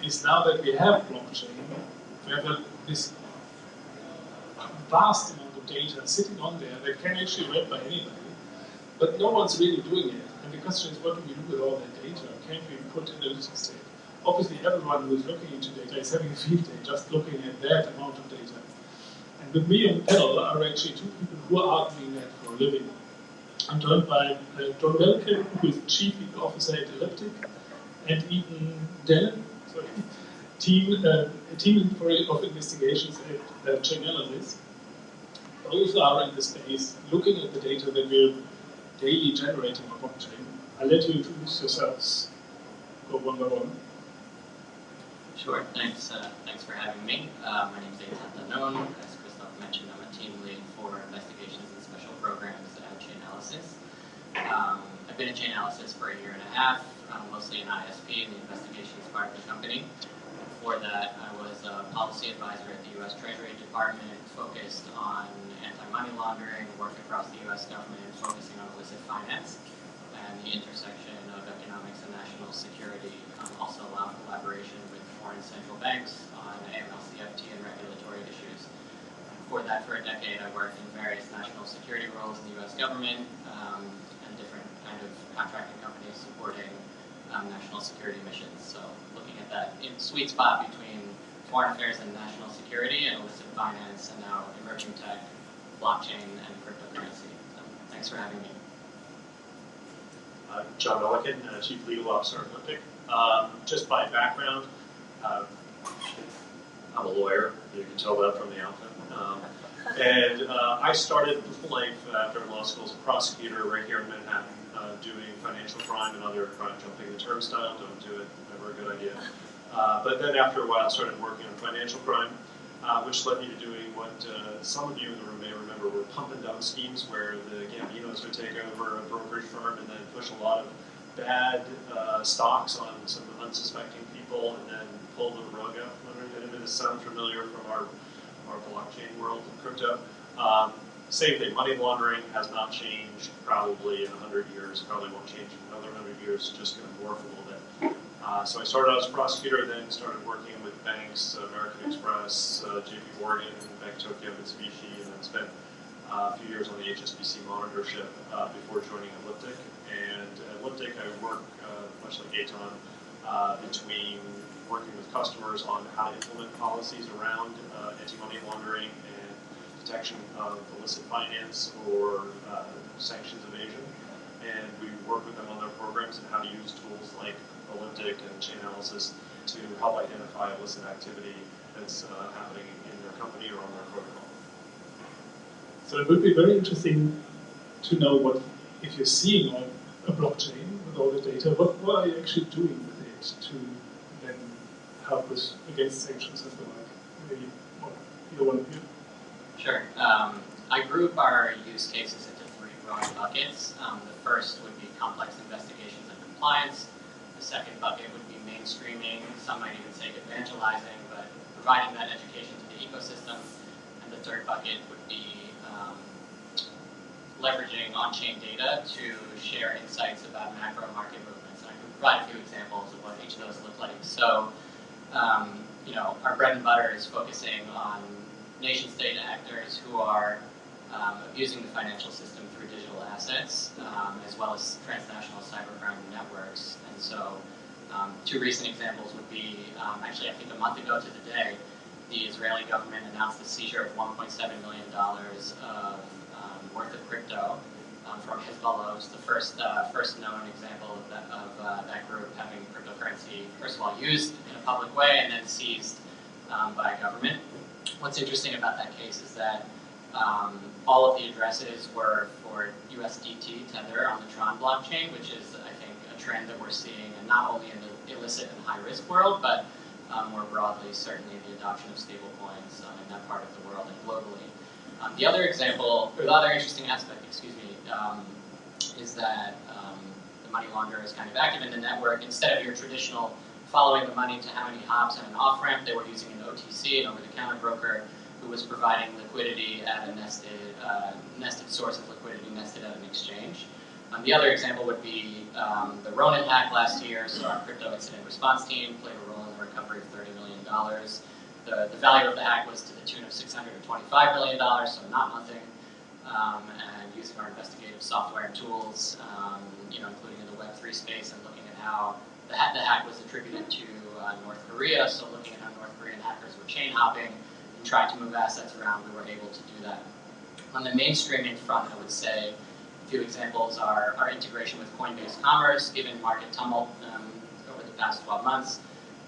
is now that we have blockchain, we have this vast amount of data sitting on there that can actually be read by anybody, but no one's really doing it. And the question is, what do we do with all that data? Can we put analytics there? Obviously, everyone who is looking into data is having a field day just looking at that amount of data. And with me on the panel are actually two people who are doing that for a living. I'm joined by John Belkin, who is Chief Legal Officer at Elliptic, and Ethan Dellen, team of investigations at Chainalysis. Both are in the space looking at the data that we're daily generating on blockchain. I'll let you introduce yourselves. Go one by one. Sure, thanks for having me. My name is Ethan Dellen. As Christoph mentioned, I'm a team lead for investigations and special programs at Chainalysis. I've been at Chainalysis for 1.5 years, mostly in ISP and the investigations part of the company. Before that, I was a policy advisor at the U.S. Treasury Department, focused on anti-money laundering, worked across the U.S. government, focusing on illicit finance and the intersection of economics and national security. Also allowed collaboration with foreign central banks on AML, CFT, and regulatory issues. Before that, for a decade, I worked in various national security roles in the U.S. government and different kind of contracting companies supporting national security missions. So looking at that sweet spot between foreign affairs and national security and illicit finance and now emerging tech, blockchain, and cryptocurrency. So thanks for having me. John Belkin, Chief Legal Officer at Elliptic. Just by background, I'm a lawyer. You can tell that from the outfit. And I started life after law school as a prosecutor right here in Manhattan, doing financial crime and other crime, jumping the turnstile. Don't do it, never a good idea. But then after a while, I started working on financial crime, which led me to doing what some of you in the room may remember were pump and dump schemes, where the Gambinos would take over a brokerage firm and then push a lot of bad stocks on some unsuspecting people and then pull the rug out from under them. Does this sound familiar from our blockchain world of crypto? Same thing, money laundering has not changed probably in 100 years, probably won't change in another 100 years, it's just going to morph a little bit. So I started out as a prosecutor, then started working with banks, American Express, JP Morgan, Bank Tokyo, Mitsubishi, and then spent a few years on the HSBC monitorship before joining Elliptic. And at Elliptic, I work, much like Eitan, between working with customers on how to implement policies around anti-money laundering and detection of illicit finance or sanctions evasion. And we work with them on their programs and how to use tools like Elliptic and Chainalysis to help identify illicit activity that's happening in their company or on their protocol. So it would be very interesting to know what, if you're seeing on a blockchain with all the data, what are you actually doing with it to then help us against sanctions and the like? Maybe either one of you. Sure. I group our use cases into 3 broad buckets. The first would be complex investigations and compliance. The second bucket would be mainstreaming. Some might even say evangelizing, but providing that education to the ecosystem. And the third bucket would be leveraging on-chain data to share insights about macro market movements. And I can provide a few examples of what each of those look like. So, you know, our bread and butter is focusing on nation-state actors who are abusing the financial system through digital assets, as well as transnational cybercrime networks. And so, two recent examples would be, actually I think a month ago to the day, the Israeli government announced the seizure of $1.7 million of worth of crypto from Hezbollah. It was the first known example of that group having cryptocurrency, first of all, used in a public way and then seized by a government. What's interesting about that case is that all of the addresses were for USDT Tether on the Tron blockchain, which is, I think, a trend that we're seeing, and not only in the illicit and high-risk world, but more broadly, certainly the adoption of stablecoins in that part of the world and globally. The other example, or the other interesting aspect, is that the money launderer is kind of active in the network. Instead of your traditional following the money to how many hops and an off-ramp, they were using an OTC, an over-the-counter broker, who was providing liquidity at a nested source of liquidity nested at an exchange. The other example would be the Ronin hack last year. So our crypto incident response team played a role in the recovery of $30 million. The value of the hack was to the tune of $625 million, so not nothing. And using our investigative software and tools, including in the Web3 space, and looking at how the hack was attributed to North Korea. So looking at how North Korean hackers were chain hopping and trying to move assets around, we were able to do that. On the mainstreaming front, I would say a few examples are our integration with Coinbase Commerce. Given market tumult over the past 12 months,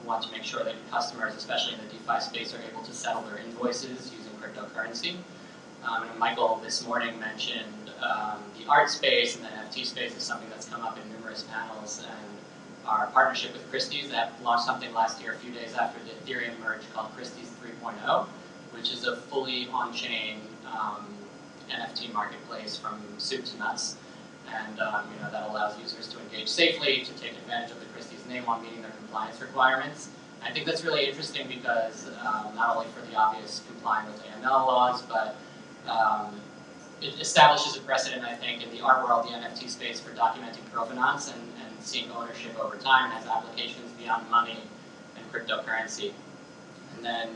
we want to make sure that customers, especially in the DeFi space, are able to settle their invoices using cryptocurrency. And Michael this morning mentioned the art space and the NFT space is something that's come up in numerous panels, and our partnership with Christie's that launched something last year, a few days after the Ethereum merge, called Christie's 3.0, which is a fully on-chain NFT marketplace from soup to nuts, and that allows users to engage safely, to take advantage of the Christie's name while meeting their compliance requirements. I think that's really interesting because not only for the obvious complying with AML laws, but it establishes a precedent, I think, in the art world, the NFT space, for documenting provenance and seeing ownership over time, and has applications beyond money and cryptocurrency. And then,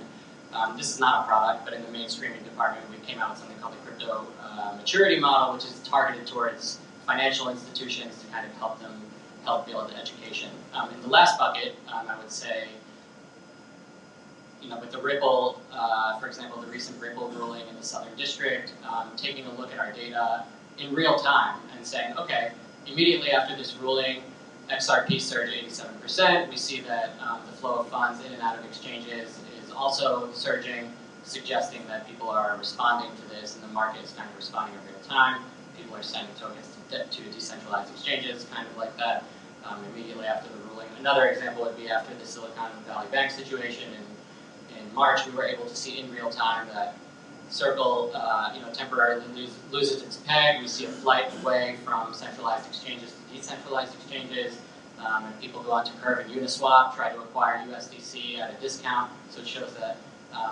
this is not a product, but in the mainstreaming department, we came out with something called the Crypto Maturity Model, which is targeted towards financial institutions to kind of help build education. In the last bucket, I would say, with the Ripple, for example, the recent Ripple ruling in the Southern District, taking a look at our data in real time and saying, okay, immediately after this ruling, XRP surged 87%. We see that the flow of funds in and out of exchanges is also surging, suggesting that people are responding to this, and the market is kind of responding in real time. People are sending tokens to decentralized exchanges, kind of like that, immediately after the ruling. Another example would be after the Silicon Valley Bank situation in March. We were able to see in real time that Circle, temporarily loses its peg. We see a flight away from centralized exchanges to decentralized exchanges, and people go onto Curve and Uniswap, try to acquire USDC at a discount. So it shows that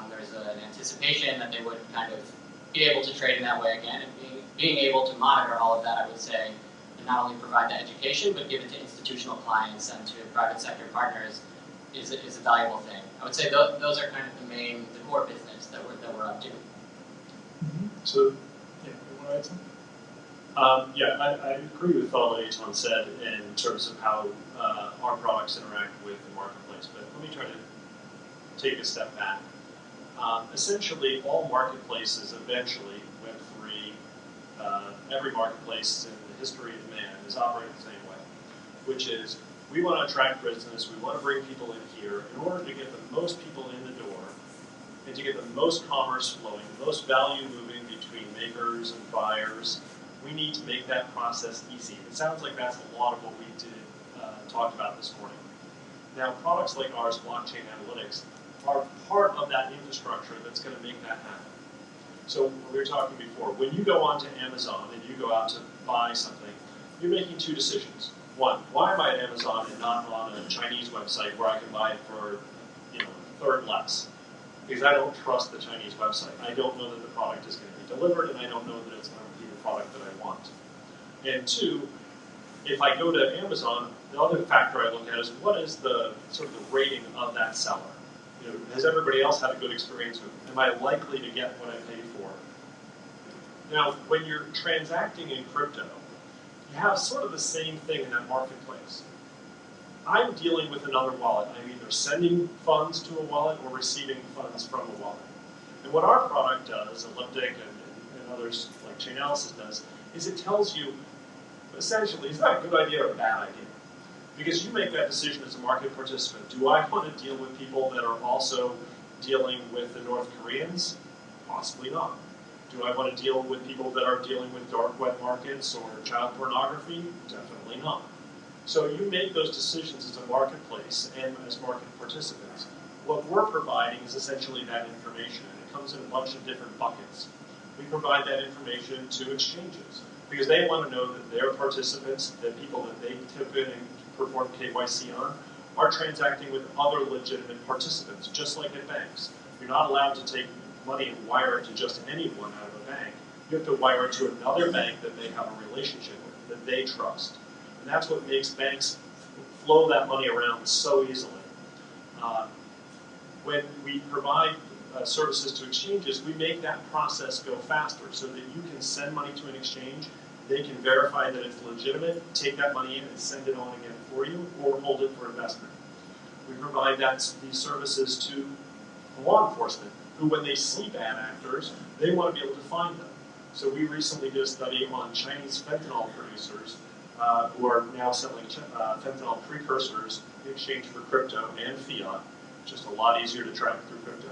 there's an anticipation that they would kind of be able to trade in that way again, and being able to monitor all of that, I would say, and not only provide the education, but give it to institutional clients and to private sector partners is a valuable thing. I would say those are kind of the core business that we're up to. So, yeah, you want to add something? I agree with all that Eitan said in terms of how our products interact with the marketplace, but let me try to take a step back. Essentially, all marketplaces eventually, Web3, every marketplace in the history of man is operating the same way, which is we want to attract business, we want to bring people in here. In order to get the most people in the door and to get the most commerce flowing, the most value moving between makers and buyers, we need to make that process easy. It sounds like that's a lot of what we talked about this morning. Now, products like ours, blockchain analytics, are part of that infrastructure that's going to make that happen. So we were talking before, when you go onto Amazon and you go out to buy something, you're making two decisions. One, why am I at Amazon and not on a Chinese website where I can buy it for a third less? Because I don't trust the Chinese website. I don't know that the product is going to be delivered, and I don't know that it's going to be the product that I want. And two, if I go to Amazon, the other factor I look at is what is the sort of the rating of that seller? You know, has everybody else had a good experience with it? Am I likely to get what I paid for? Now, when you're transacting in crypto, you have sort of the same thing in that marketplace. I'm dealing with another wallet. I'm either sending funds to a wallet or receiving funds from a wallet. And what our product does, Elliptic and others like Chainalysis does, is it tells you, essentially, is that a good idea or a bad idea? Because you make that decision as a market participant. Do I want to deal with people that are also dealing with the North Koreans? Possibly not. Do I want to deal with people that are dealing with dark web markets or child pornography? Definitely not. So you make those decisions as a marketplace and as market participants. What we're providing is essentially that information, and it comes in a bunch of different buckets. We provide that information to exchanges because they want to know that their participants, the people that they took in and performed KYC on, are transacting with other legitimate participants, just like at banks. You're not allowed to take money and wire it to just anyone out of a bank. You have to wire it to another bank that they have a relationship with, that they trust. And that's what makes banks flow that money around so easily. When we provide services to exchanges, we make that process go faster so that you can send money to an exchange, they can verify that it's legitimate, take that money in and send it on again for you, or hold it for investment. We provide these services to law enforcement, who when they see bad actors, they want to be able to find them. So we recently did a study on Chinese fentanyl producers who are now selling fentanyl precursors in exchange for crypto and fiat, just a lot easier to track through crypto.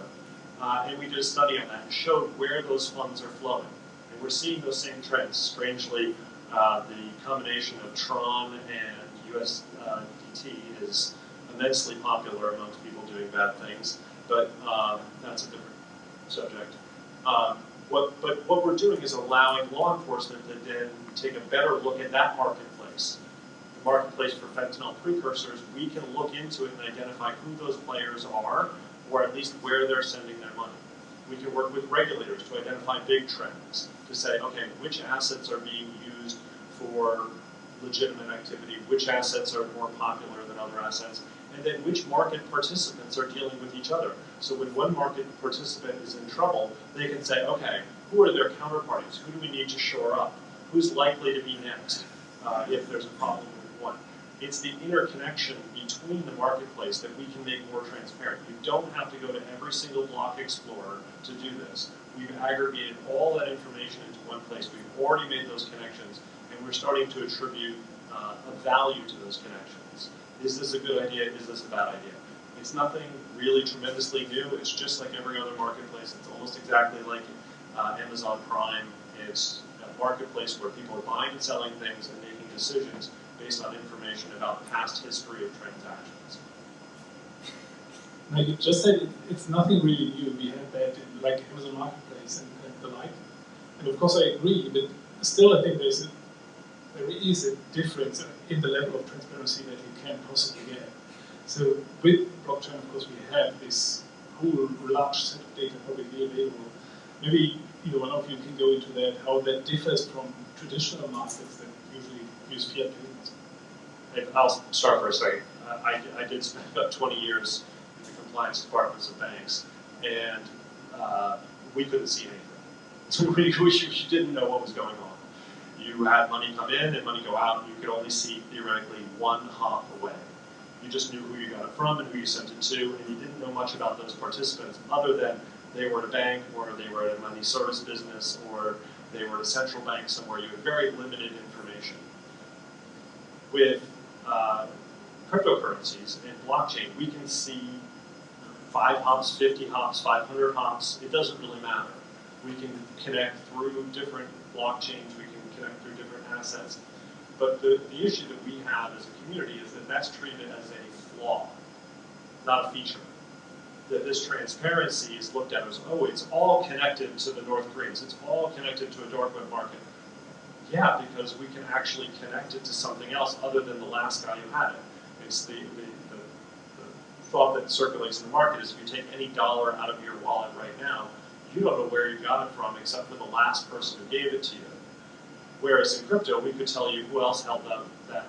And we did a study on that and showed where those funds are flowing. And we're seeing those same trends. Strangely, the combination of Tron and USDT is immensely popular amongst people doing bad things, but that's a different subject. But what we're doing is allowing law enforcement to then take a better look at that marketplace. The marketplace for fentanyl precursors, we can look into it and identify who those players are, or at least where they're sending their money. We can work with regulators to identify big trends, to say, okay, which assets are being used for legitimate activity, which assets are more popular than other assets, and then which market participants are dealing with each other. So when one market participant is in trouble, they can say, okay, who are their counterparties? Who do we need to shore up? Who's likely to be next if there's a problem with one? It's the interconnection between the marketplace that we can make more transparent. You don't have to go to every single block explorer to do this. We've aggregated all that information into one place. We've already made those connections, and we're starting to attribute a value to those connections. Is this a good idea? Is this a bad idea? It's nothing really tremendously new. It's just like every other marketplace. It's almost exactly like Amazon Prime. It's a marketplace where people are buying and selling things and making decisions based on information about the past history of transactions. Like you just said, it's nothing really new. We had that in like Amazon Marketplace and the like. And of course I agree, but still I think there is a difference in the level of transparency that you can possibly get. So with blockchain, of course, we have this whole large set of data publicly available. Maybe one of you can go into that, how that differs from traditional markets that usually use fiat payments. I'll start for a second. I did spend about 20 years in the compliance departments of banks, and we couldn't see anything. So we didn't know what was going on. You had money come in and money go out, and you could only see theoretically one hop away. You just knew who you got it from and who you sent it to, and you didn't know much about those participants other than they were at a bank, or they were at a money service business, or they were at a central bank somewhere. You had very limited information. With cryptocurrencies and blockchain, we can see 5 hops, 50 hops, 500 hops. It doesn't really matter. We can connect through different blockchains. We can connect through different assets. But the issue that we have as a community is that that's treated as a flaw, not a feature. That this transparency is looked at as, oh, it's all connected to the North Koreans. It's all connected to a dark web market. Yeah, because we can actually connect it to something else other than the last guy who had it. It's the thought that circulates in the market is if you take any dollar out of your wallet right now, you don't know where you got it from except for the last person who gave it to you. Whereas in crypto, we could tell you who else held that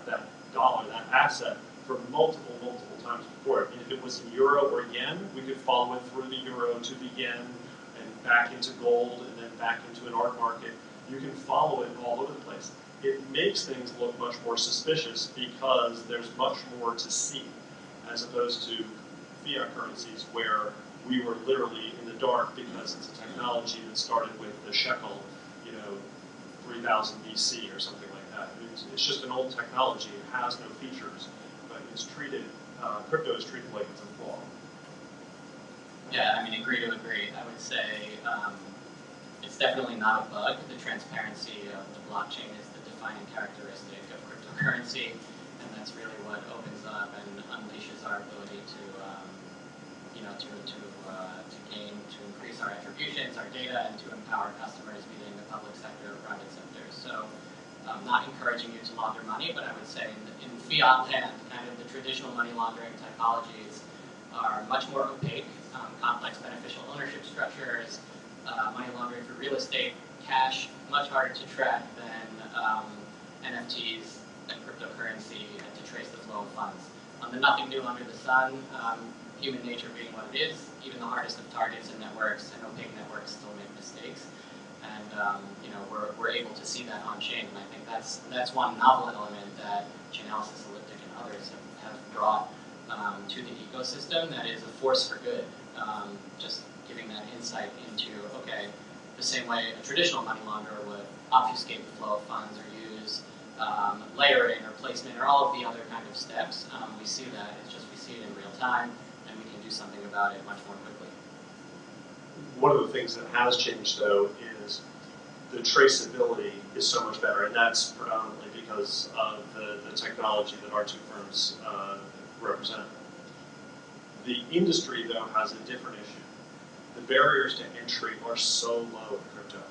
dollar, that asset, for multiple times before. And if it was in euro or yen, we could follow it through the euro to the yen and back into gold and then back into an art market. You can follow it all over the place. It makes things look much more suspicious because there's much more to see, as opposed to fiat currencies where we were literally in the dark because it's a technology that started with the shekel, 3000 BC or something like that. It's just an old technology. It has no features, but it's treated, crypto is treated like it's a flaw. Yeah, I mean, agree to agree. I would say it's definitely not a bug. The transparency of the blockchain is the defining characteristic of cryptocurrency, and that's really what opens up and unleashes our ability to gain, to increase our attributions, our data, and to empower customers, be they in the public sector or private sector. So I'm not encouraging you to launder money, but I would say in fiat land, kind of the traditional money laundering technologies are much more opaque, complex beneficial ownership structures, money laundering for real estate, cash, much harder to track than NFTs and cryptocurrency, and to trace the flow of funds. Nothing new under the sun. Human nature being what it is, even the hardest of targets and networks and opaque networks still make mistakes. And we're able to see that on chain, and I think that's one novel element that Chainalysis, Elliptic, and others have brought to the ecosystem that is a force for good. Just giving that insight into, okay, the same way a traditional money launderer would obfuscate the flow of funds or use layering or placement or all of the other kind of steps. We see that, it's just we see it in real time, and we can do something about it much more quickly. One of the things that has changed, though, is the traceability is so much better, and that's predominantly because of the technology that our two firms represent. The industry, though, has a different issue. The barriers to entry are so low in crypto.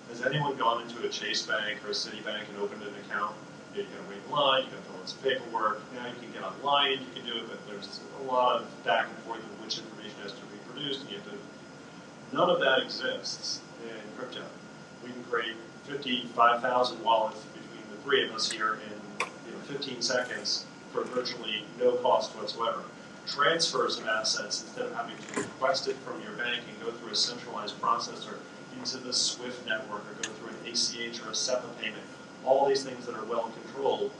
Has anyone gone into a Chase Bank or a Citibank and opened an account? You gotta wait in line, you gotta fill out some paperwork. Now you can get online, you can do it, but there's a lot of back and forth of which information has to be produced, and you have to. None of that exists in crypto. We can create 55,000 wallets between the three of us here in 15 seconds for virtually no cost whatsoever. Transfers of assets, instead of having to request it from your bank and go through a centralized processor into the SWIFT network or go through an ACH or a SEPA payment, all these things that are well controlled,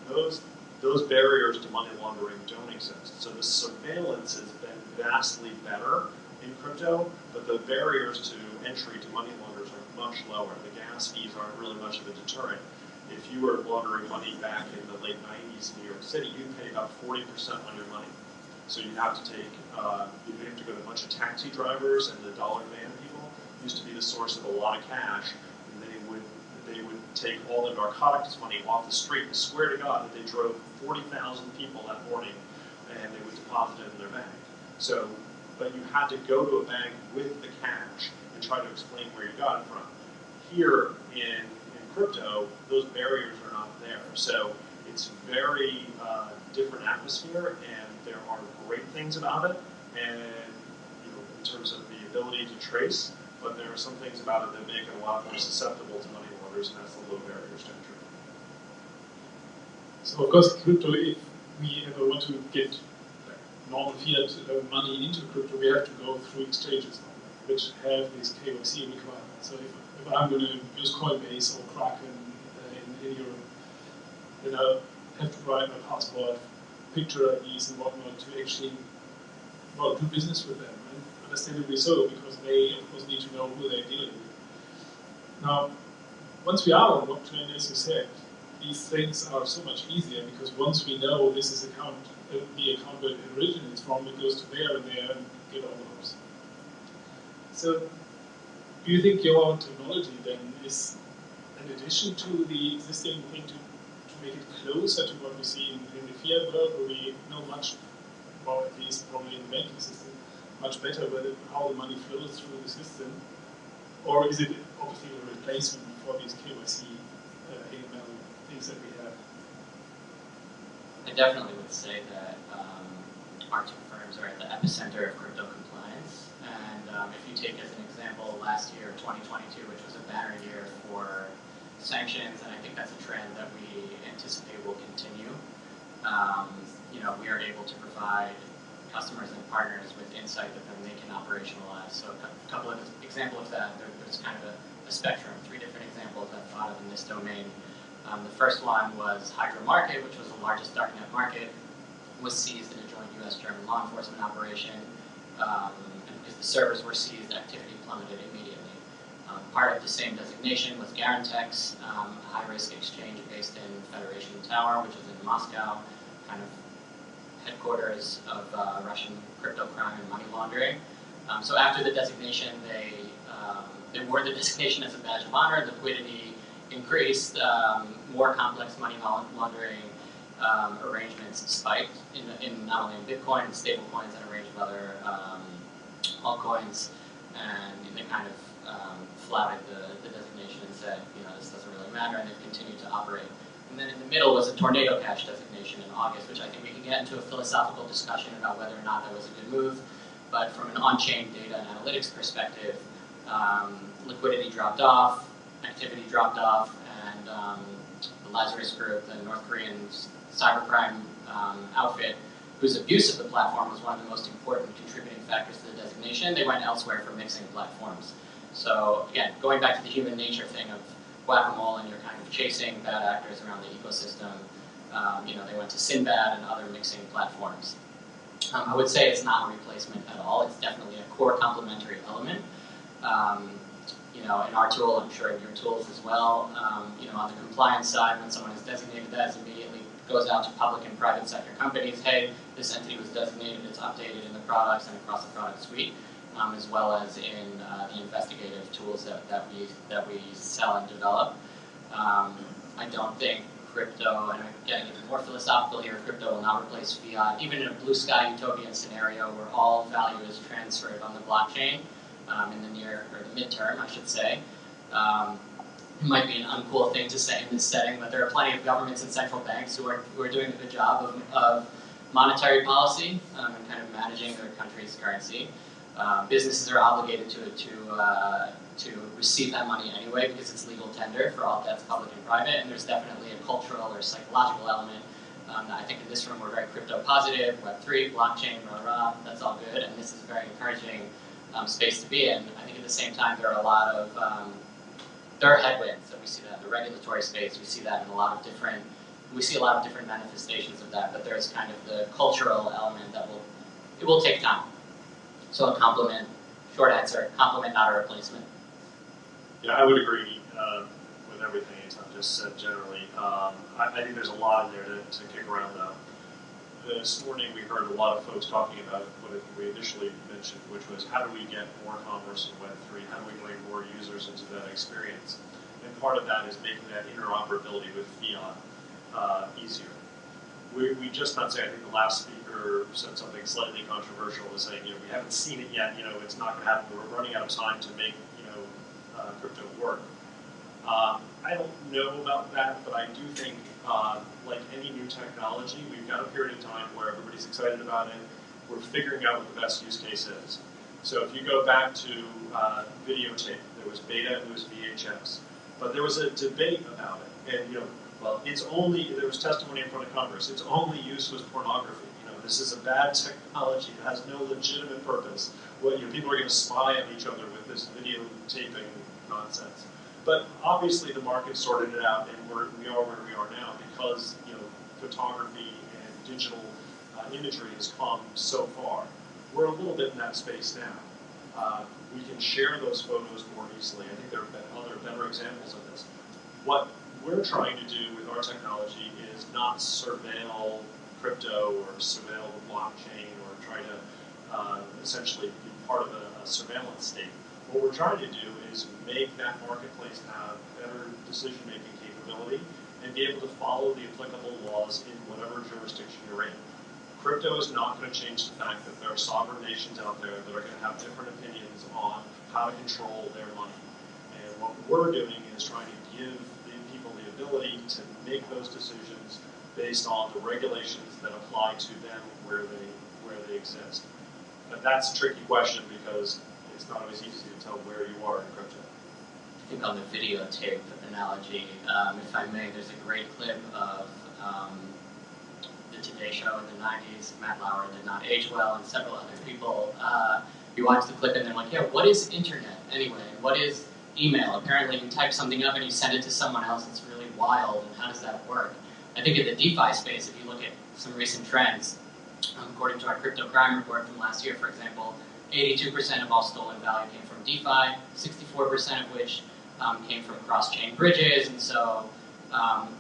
those barriers to money laundering don't exist. So the surveillance has been vastly better in crypto, but the barriers to entry to money launderers are much lower. The gas fees aren't really much of a deterrent. If you were laundering money back in the late 90s in New York City, you'd pay about 40% on your money. So you'd have to go to a bunch of taxi drivers, and the dollar van people used to be the source of a lot of cash, and they would take all the narcotics money off the street and swear to God that they drove 40,000 people that morning, and they would deposit it in their bank. So, but you had to go to a bank with the cash and try to explain where you got it from. Here in crypto, those barriers are not there. So it's very different atmosphere, and there are great things about it, and in terms of the ability to trace, but there are some things about it that make it a lot more susceptible to money launderers, and that's the low barriers to entry. So of course, crypto, if we ever want to get normal fiat money into crypto, we have to go through exchanges which have these KYC requirements. So if I'm going to use Coinbase or Kraken in Europe, then I have to provide my passport, picture IDs and whatnot to actually do business with them. And understandably so, because they of course need to know who they're dealing with. Now, once we are on blockchain, as you said, these things are so much easier, because once we know this is the account where it originates from, it goes to there and get all those. So, do you think your technology then is an addition to the existing thing to make it closer to what we see in the fiat world, where we know much, or at least probably in the banking system, much better how the money flows through the system? Or is it obviously a replacement for these KYC AML things that we have? I definitely would say that our two firms are at the epicenter of crypto compliance, And if you take as an example last year, 2022, which was a banner year for sanctions, and I think that's a trend that we anticipate will continue. We are able to provide customers and partners with insight that then they can operationalize. So a couple of examples of that, there's kind of a spectrum, 3 different examples I've thought of in this domain. The first one was Hydro Market, which was the largest darknet market, was seized in a joint US-German law enforcement operation. And because the servers were seized, activity plummeted immediately. Part of the same designation was Garantex, a high-risk exchange based in Federation Tower, which is in Moscow, kind of headquarters of Russian crypto crime and money laundering. So after the designation, they wore the designation as a badge of honor. Liquidity increased. More complex money laundering arrangements spiked in not only in Bitcoin, and stable coins, and a range of other altcoins. And they kind of flouted the designation and said, this doesn't really matter, and they've continued to operate. And then in the middle was a tornado cash designation in August, which I think we can get into a philosophical discussion about whether or not that was a good move. But from an on-chain data and analytics perspective, liquidity dropped off, activity dropped off, and the Lazarus Group, the North Korean cybercrime outfit, whose abuse of the platform was one of the most important contributing factors to the designation, they went elsewhere for mixing platforms. So again, going back to the human nature thing of whack-a-mole, and you're kind of chasing bad actors around the ecosystem. They went to Sinbad and other mixing platforms. I would say it's not a replacement at all. It's definitely a core complementary element. In our tool, I'm sure in your tools as well, on the compliance side, when someone is designated that, it immediately goes out to public and private sector companies. Hey, this entity was designated, it's updated in the products and across the product suite, as well as in the investigative tools that we sell and develop. I don't think crypto, and I'm getting even more philosophical here, crypto will not replace fiat. Even in a blue sky utopian scenario where all value is transferred on the blockchain, in the near, or the midterm, I should say. It might be an uncool thing to say in this setting, but there are plenty of governments and central banks who are doing a good job of monetary policy and kind of managing their country's currency. Businesses are obligated to receive that money anyway because it's legal tender for all debts, public and private, and there's definitely a cultural or psychological element that I think in this room we're very crypto positive, Web3, blockchain, rah-rah, that's all good, and this is a very encouraging space to be in. I think at the same time there are a lot of, there are headwinds, and we see that in the regulatory space, we see that in a lot of different manifestations of that, but there's kind of the cultural element that will take time. So a complement, short answer, complement, not a replacement. Yeah, I would agree with everything Eitan just said generally. I think there's a lot in there to kick around though. This morning we heard a lot of folks talking about what I think we initially mentioned, which was how do we get more commerce in Web3, how do we bring more users into that experience? And part of that is making that interoperability with fiat easier. We just not say, I think the last speaker said something slightly controversial, was saying, we haven't seen it yet, it's not going to happen, we're running out of time to make, crypto work. I don't know about that, but I do think, like any new technology, we've got a period of time where everybody's excited about it, we're figuring out what the best use case is. So if you go back to videotape, there was beta and there was VHS, but there was a debate about it, and there was testimony in front of Congress, its only use was pornography. This is a bad technology, it has no legitimate purpose. People are going to spy on each other with this videotaping nonsense. But obviously the market sorted it out, and we are where we are now because photography and digital imagery has come so far. We're a little bit in that space now. We can share those photos more easily. I think there are other better examples of this. What we're trying to do with our technology is not surveil crypto or surveil the blockchain or try to essentially be part of a surveillance state. What we're trying to do is make that marketplace have better decision-making capability and be able to follow the applicable laws in whatever jurisdiction you're in. Crypto is not going to change the fact that there are sovereign nations out there that are going to have different opinions on how to control their money. And what we're doing is trying to give the people the ability to make those decisions based on the regulations that apply to them where they exist. And that's a tricky question because it's not always easy to tell where you are in crypto. I think on the videotape analogy, if I may, there's a great clip of the Today Show in the 90s. Matt Lauer did not age well, and several other people. You watch the clip and they're like, yeah, what is internet anyway? What is email? Apparently you type something up and you send it to someone else. It's really wild, and how does that work? I think in the DeFi space, if you look at some recent trends, according to our crypto crime report from last year, for example, 82% of all stolen value came from DeFi, 64% of which came from cross-chain bridges. And so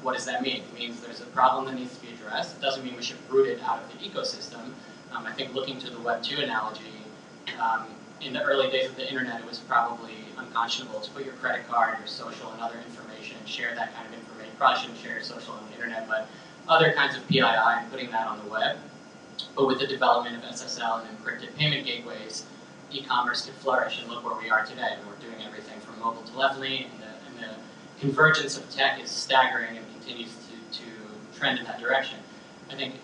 what does that mean? It means there's a problem that needs to be addressed. It doesn't mean we should root it out of the ecosystem. I think looking to the Web2 analogy, in the early days of the internet, it was probably unconscionable to put your credit card, your social, and other information, share that kind of information. You probably shouldn't share your social on the internet, but other kinds of PII and putting that on the web. But with the development of SSL and encrypted payment gateways, e-commerce could flourish, and look where we are today. And we're doing everything from mobile telephony, and the convergence of tech is staggering and continues to trend in that direction. I think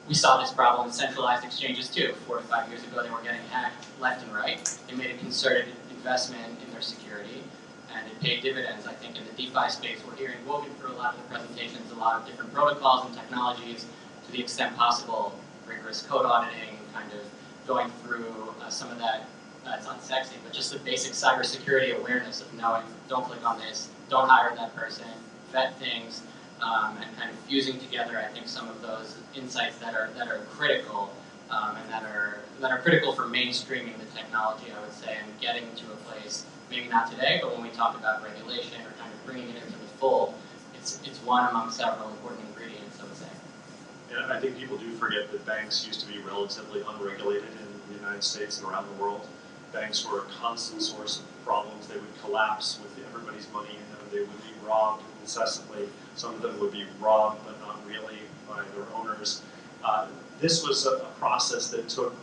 we saw this problem with centralized exchanges too. 4 to 5 years ago, they were getting hacked left and right. They made a concerted investment in their security, and it paid dividends. I think in the DeFi space, we're hearing woven through a lot of the presentations, a lot of different protocols and technologies, to the extent possible, rigorous code auditing, kind of going through some of that. It's unsexy, but just the basic cybersecurity awareness of knowing, don't click on this, don't hire that person, vet things, and kind of fusing together, I think, some of those insights that are critical, and that are critical for mainstreaming the technology, I would say, and getting to a place, maybe not today, but when we talk about regulation or kind of bringing it into the fold, it's one among several important ingredients, I would say. And I think people do forget that banks used to be relatively unregulated in the United States and around the world. Banks were a constant source of problems. They would collapse with everybody's money in them. They would be robbed incessantly. Some of them would be robbed, but not really, by their owners. This was a process that took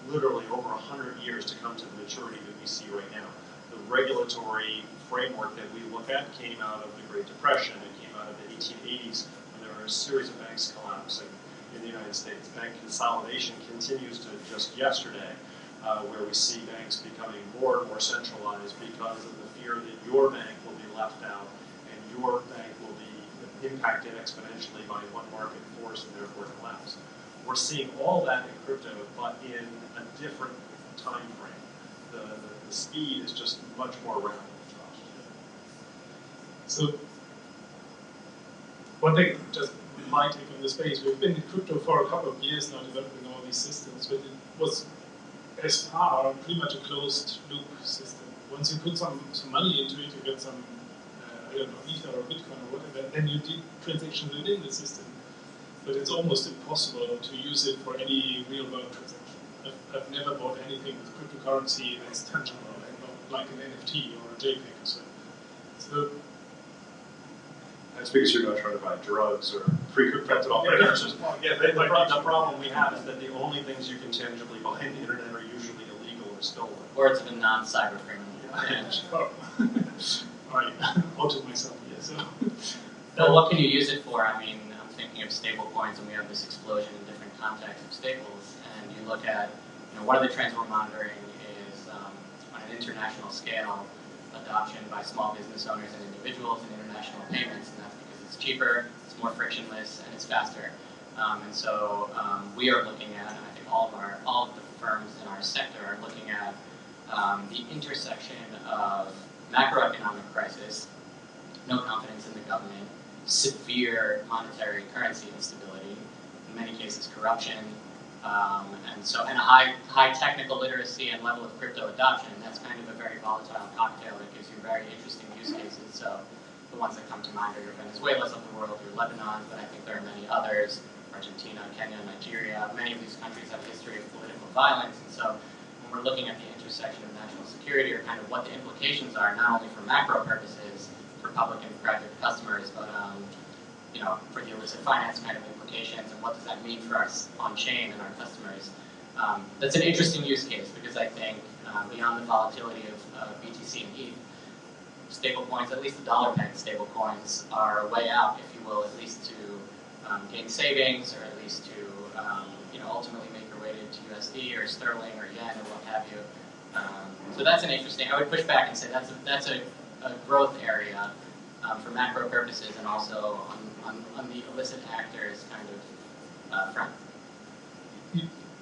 literally over 100 years to come to the maturity that we see right now. The regulatory framework that we look at came out of the Great Depression. It came out of the 1880s when there were a series of banks collapsing in the United States. Bank consolidation continues to just yesterday, where we see banks becoming more and more centralized because of the fear that your bank will be left out and your bank will be impacted exponentially by one market force and therefore collapse. We're seeing all that in crypto, but in a different time frame. The speed is just much more rapid. So, one thing, just my take on the space, we've been in crypto for a couple of years now developing all these systems, but it was as far pretty much a closed loop system. Once you put some money into it, you get some, I don't know, Ether or Bitcoin or whatever, then you did transactions within the system. But it's almost impossible to use it for any real world transaction. I've never bought anything with cryptocurrency that's tangible, like an NFT or a JPEG or so. So that's because you're not trying to buy drugs or pre-fentanyl precursors. Yeah, the problem we have is that the only things you can tangibly buy on the internet are usually illegal or stolen. Words of a non-cyber criminal. Right, outed myself, yeah. So what can you use it for? I mean, I'm thinking of stable coins, and we have this explosion in different contexts of stables. And you look at, one of the trends we're monitoring is on an international scale, adoption by small business owners and individuals in international payments, and that's because it's cheaper, it's more frictionless, and it's faster. And so we are looking at, and I think all of the firms in our sector are looking at the intersection of macroeconomic crisis, no confidence in the government, severe monetary currency instability, in many cases corruption, and a high technical literacy and level of crypto adoption. That's kind of a very volatile cocktail that gives you very interesting use cases. So the ones that come to mind are your Venezuelas of the world, your Lebanons, but I think there are many others, Argentina, Kenya, Nigeria. Many of these countries have a history of political violence, and so when we're looking at the intersection of national security, or kind of what the implications are, not only for macro purposes, for public and private customers, but for the illicit finance kind of implications, and what does that mean for us on-chain and our customers. That's an interesting use case, because I think beyond the volatility of BTC and ETH, stablecoins, at least the dollar-pegged stablecoins, are a way out, if you will, at least to gain savings, or at least to ultimately make your way to USD or sterling or yen or what have you. So that's an interesting. I would push back and say that's a growth area for macro purposes, and also on the illicit actors kind of front.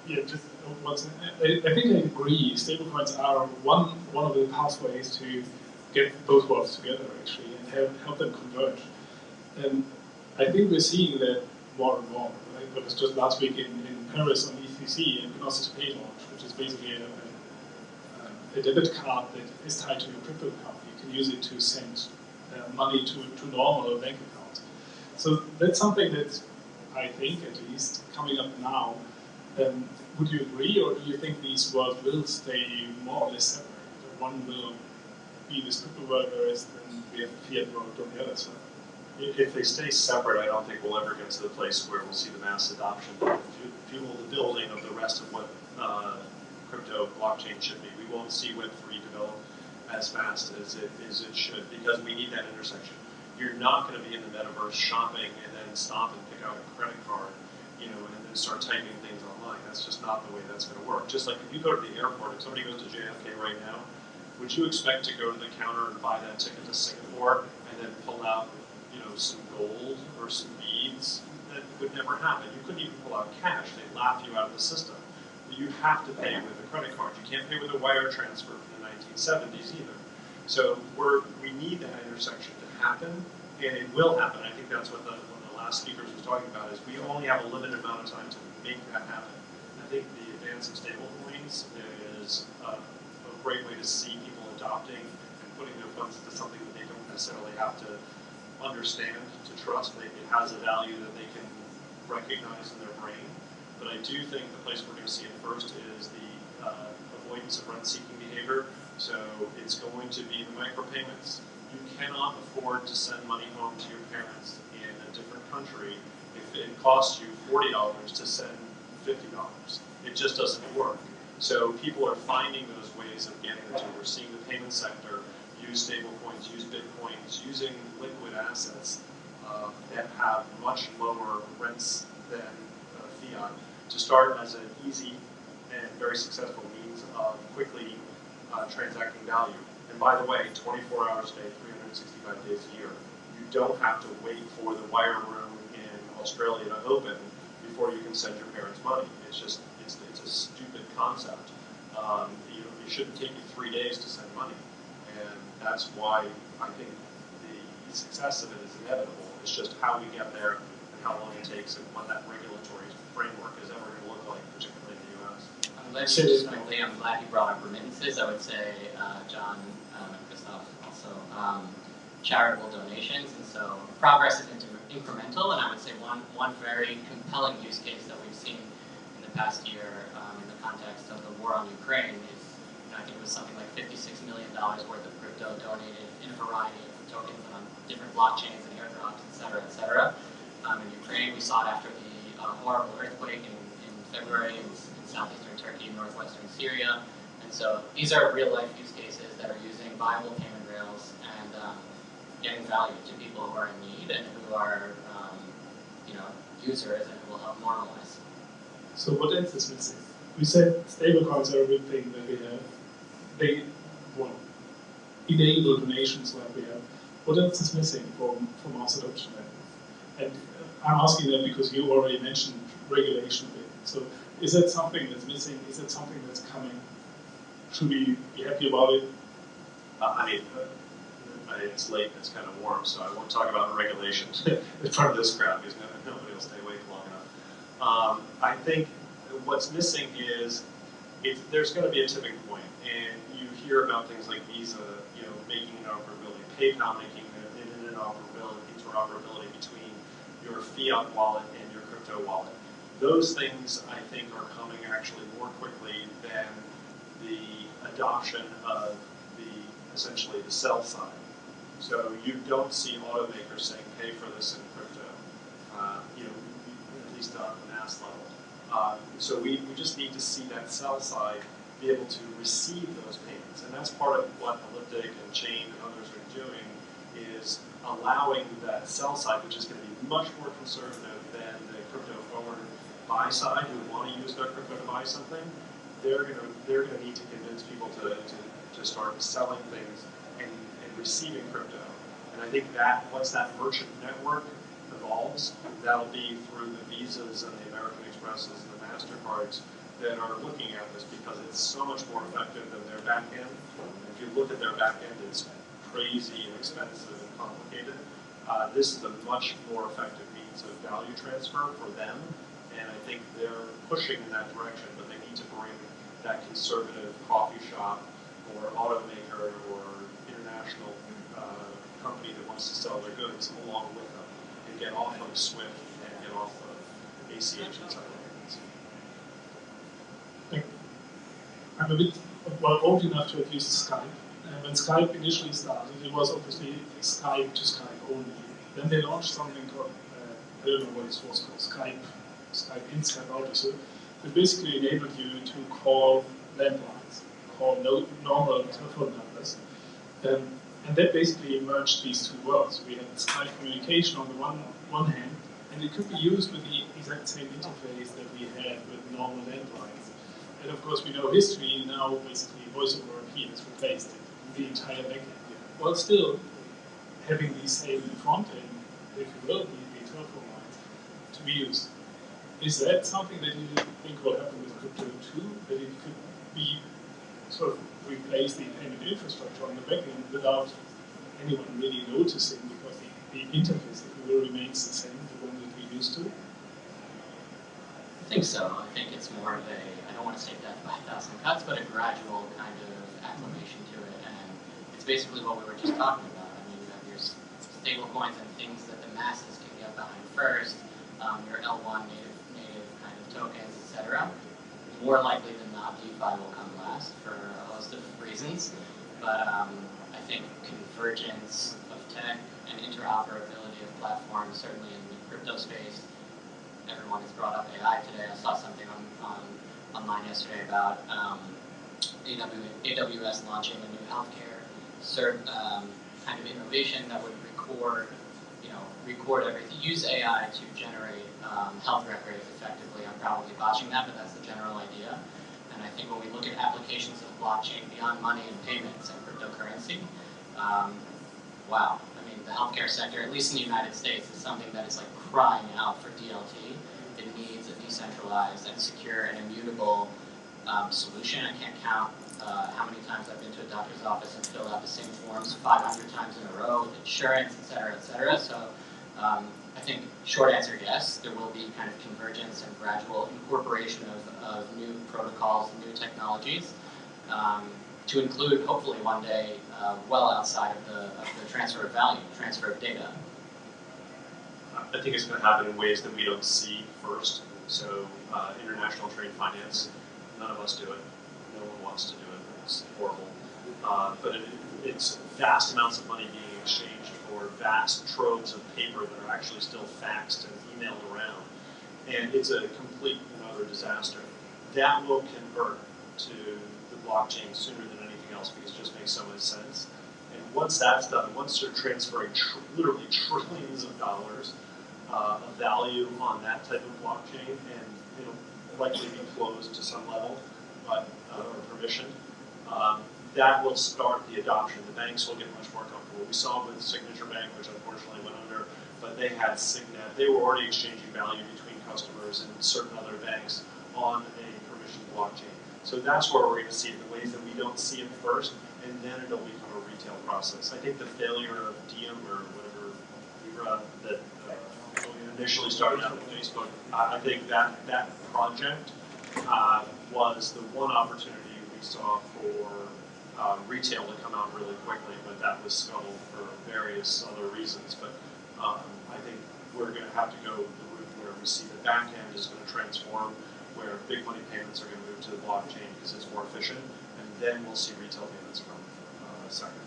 Yeah, just I think I agree. Stablecoins are one of the pathways to get both worlds together actually and help them converge. And I think we're seeing that more and more. Right? There was just last week in Paris on ECC and Gnosis Pay launch, which is basically a debit card that is tied to your crypto account. You can use it to send money to normal bank accounts. So that's something that's, I think, at least coming up now. Would you agree, or do you think these worlds will stay more or less separate? One will be this crypto world, whereas then we have the fiat world on the other side. If they stay separate, I don't think we'll ever get to the place where we'll see the mass adoption fuel the building of the rest of what crypto blockchain should be. We won't see Web3 develop as fast as it should, because we need that intersection. You're not going to be in the metaverse shopping and then stop and pick out a credit card, and then start typing things online. That's just not the way that's going to work. Just like if you go to the airport, if somebody goes to JFK right now, would you expect to go to the counter and buy that ticket to Singapore and then pull out, some gold or some beads? That would never happen. You couldn't even pull out cash. They'd laugh you out of the system. You have to pay with a credit card. You can't pay with a wire transfer from the 1970s either. So we need that intersection to happen, and it will happen. I think that's what one of the last speakers was talking about, is we only have a limited amount of time to make that happen. I think the advance of stablecoins is a great way to see people adopting and putting their funds into something that they don't necessarily have to understand, to trust. It has a value that they can recognize in their brain. But I do think the place we're going to see it first is the avoidance of rent-seeking behavior. So it's going to be the micropayments. You cannot afford to send money home to your parents in a different country if it costs you $40 to send $50. It just doesn't work. So people are finding those ways of getting it to. We're seeing the payment sector use stablecoins, use bitcoins, using liquid assets that have much lower rents than fiat to start as an easy and very successful means of quickly transacting value. And by the way, 24 hours a day, 365 days a year. You don't have to wait for the wire room in Australia to open before you can send your parents money. It's a stupid concept. It shouldn't take you 3 days to send money. And that's why I think the success of it is inevitable. It's just how we get there and how long it takes and what that regulatory framework is ever going to look like, particularly in the U.S. I'm glad you brought up remittances. I would say, John and Christoph also, charitable donations. And so progress is incremental, and I would say one very compelling use case that we've seen in the past year in the context of the war on Ukraine is, I think it was something like $56 million worth of crypto donated in a variety of tokens on different blockchains and airdrops, et cetera, in Ukraine. We saw it after the horrible earthquake in February in southeastern Turkey, northwestern Syria. And so these are real-life use cases that are using viable payment rails and getting value to people who are in need and who are users and who will help normalize. So what else is missing? We said stablecoins are a good thing that we have. They enable donations like we have. What else is missing from mass adoption? And I'm asking that because you already mentioned regulation. So is that something that's missing? Is that something that's coming? Should we be happy about it? It's late, it's kind of warm, so I won't talk about the regulations in front of this crowd because nobody will stay awake long enough. I think what's missing is there's going to be a tipping point, and you hear about things like Visa, making interoperability, PayPal making an interoperability between your fiat wallet and your crypto wallet. Those things, I think, are coming actually more quickly than the adoption of essentially the sell side. So you don't see automakers saying, pay for this in crypto, at least on the mass level. So we just need to see that sell side be able to receive those payments. And that's part of what Elliptic and Chain and others are doing, is allowing that sell side, which is going to be much more conservative than the crypto forward buy side who want to use their crypto to buy something, they're gonna need to convince people to start selling things and receiving crypto. And I think that once that merchant network evolves, that'll be through the Visas and the American Expresses and the MasterCards that are looking at this, because it's so much more effective than their back end. If you look at their back end, it's crazy and expensive and complicated. This is a much more effective means of value transfer for them, and I think they're pushing in that direction, but they need to bring that conservative coffee shop or automaker or international company that wants to sell their goods along with them and get off of SWIFT and get off of ACH and stuff like that. I'm a bit old enough to have used Skype. And when Skype initially started, it was obviously Skype to Skype only. Then they launched something called, I don't know what it was called, Skype in, Skype out, so it basically enabled you to call landlines, call normal telephone numbers. And that basically merged these two worlds. We had Skype communication on the one hand, and it could be used with the exact same interface that we had with normal landlines. And of course, we know history now, basically voice over IP has replaced it, the entire backend. While still having the same front end, if you will, the telephone lines to be used. Is that something that you think will happen with crypto too? That it could be sort of replace the payment infrastructure on the backend without anyone really noticing, because the interface, if you will, remains the same, the one that we used to? I think so. I think it's more of a, I don't want to say death by 1,000 cuts, but a gradual kind of acclimation to it. And it's basically what we were just talking about. I mean, you have your stable coins and things that the masses can get behind first, your L1 native kind of tokens, etc. More likely than not, DeFi will come last for a host of reasons. But I think convergence of tech and interoperability of platforms, certainly in the crypto space. Everyone has brought up AI today. I saw something online yesterday about AWS launching a new healthcare kind of innovation that would record everything, use AI to generate health records effectively. I'm probably botching that, but that's the general idea. And I think when we look at applications of blockchain beyond money and payments and cryptocurrency, wow. I mean, the healthcare sector, at least in the United States, is something that is like crying out for DLT. It needs a decentralized and secure and immutable solution. I can't count how many times I've been to a doctor's office and filled out the same forms 500 times in a row with insurance, et cetera, et cetera. So I think short answer, yes, there will be kind of convergence and gradual incorporation of new protocols and new technologies to include, hopefully one day, well outside of the transfer of value, transfer of data. I think it's going to happen in ways that we don't see first. So international trade finance, none of us do it. No one wants to do it. It's horrible. But it's vast amounts of money being exchanged for vast troves of paper that are actually still faxed and emailed around. And it's a complete and utter disaster. That will convert to the blockchain sooner than anything else, because it just makes so much sense. And once that's done, once you're transferring literally trillions of dollars of value on that type of blockchain, and it'll likely be closed to some level, but or permissioned, that will start the adoption. The banks will get much more comfortable. We saw with Signature Bank, which unfortunately went under, but they had Signet. They were already exchanging value between customers and certain other banks on a permissioned blockchain. So that's where we're going to see it in ways that we don't see it first, and then it'll become a retail process. I think the failure of Diem or whatever that initially started out with Facebook, I think that project was the one opportunity we saw for retail to come out really quickly, but that was scuttled for various other reasons. But I think we're going to have to go the route where we see the back end is going to transform, where big money payments are going to move to the blockchain because it's more efficient, and then we'll see retail payments come second.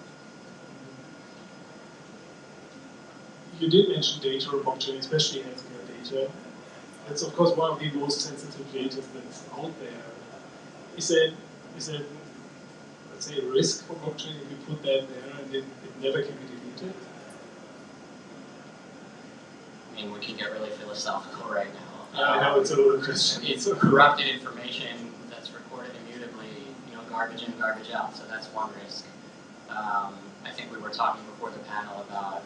You did mention data or blockchain, especially healthcare data. It's of course one of the most sensitive data that's out there. Is there, let's say, a risk for blockchain if you put that there and it never can be deleted? I mean, we can get really philosophical right now. I know it's a little Christian. It's corrupted information that's recorded immutably, garbage in, garbage out, so that's one risk. I think we were talking before the panel about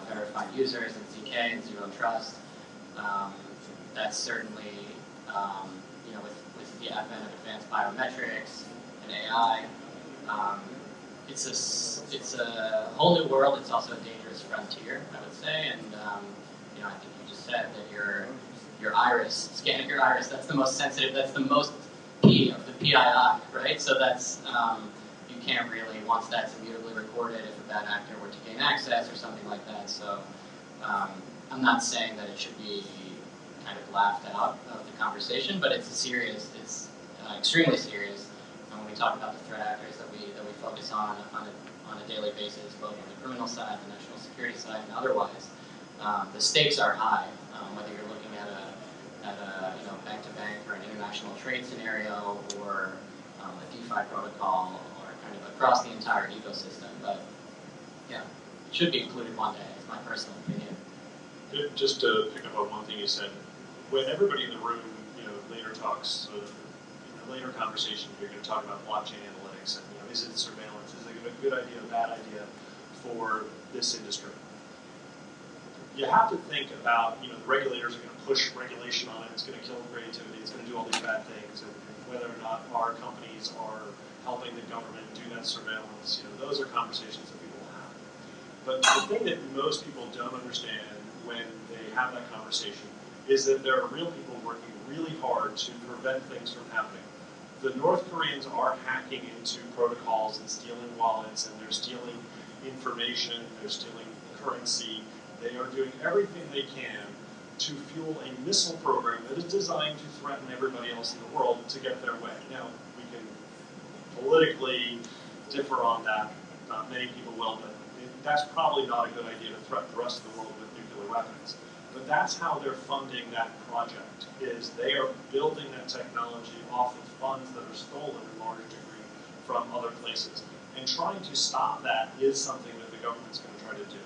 verified users and ZK and zero trust. That's certainly, with the advent of advanced biometrics and AI, it's a whole new world. It's also a dangerous frontier, I would say. And I think you just said that your iris, scanning your iris, that's the most sensitive. That's the most P of the PII, right? So that's you can't really, once that's immutably recorded, if a bad actor were to gain access or something like that. So I'm not saying that it should be kind of laughed out of the conversation, but it's extremely serious. And when we talk about the threat actors that we focus on a daily basis, both on the criminal side, the national security side, and otherwise, the stakes are high. Whether you're looking at a bank-to-bank or an international trade scenario, or a DeFi protocol, or kind of across the entire ecosystem. But yeah, it should be included one day. It's my personal opinion. Just to pick up on one thing you said, when everybody in the room, later talks, in a later conversation, you're going to talk about blockchain analytics and is it surveillance? Is it a good idea, a bad idea for this industry? You have to think about, the regulators are going to push regulation on it. It's going to kill creativity. It's going to do all these bad things, and whether or not our companies are helping the government do that surveillance, those are conversations that people will have. But the thing that most people don't understand when they have that conversation is that there are real people working really hard to prevent things from happening. The North Koreans are hacking into protocols and stealing wallets, and they're stealing information, they're stealing currency. They are doing everything they can to fuel a missile program that is designed to threaten everybody else in the world to get their way. Now, we can politically differ on that. Not many people will, but that's probably not a good idea to threaten the rest of the world with nuclear weapons. But that's how they're funding that project, is they are building that technology off of funds that are stolen in large degree from other places. And trying to stop that is something that the government's going to try to do.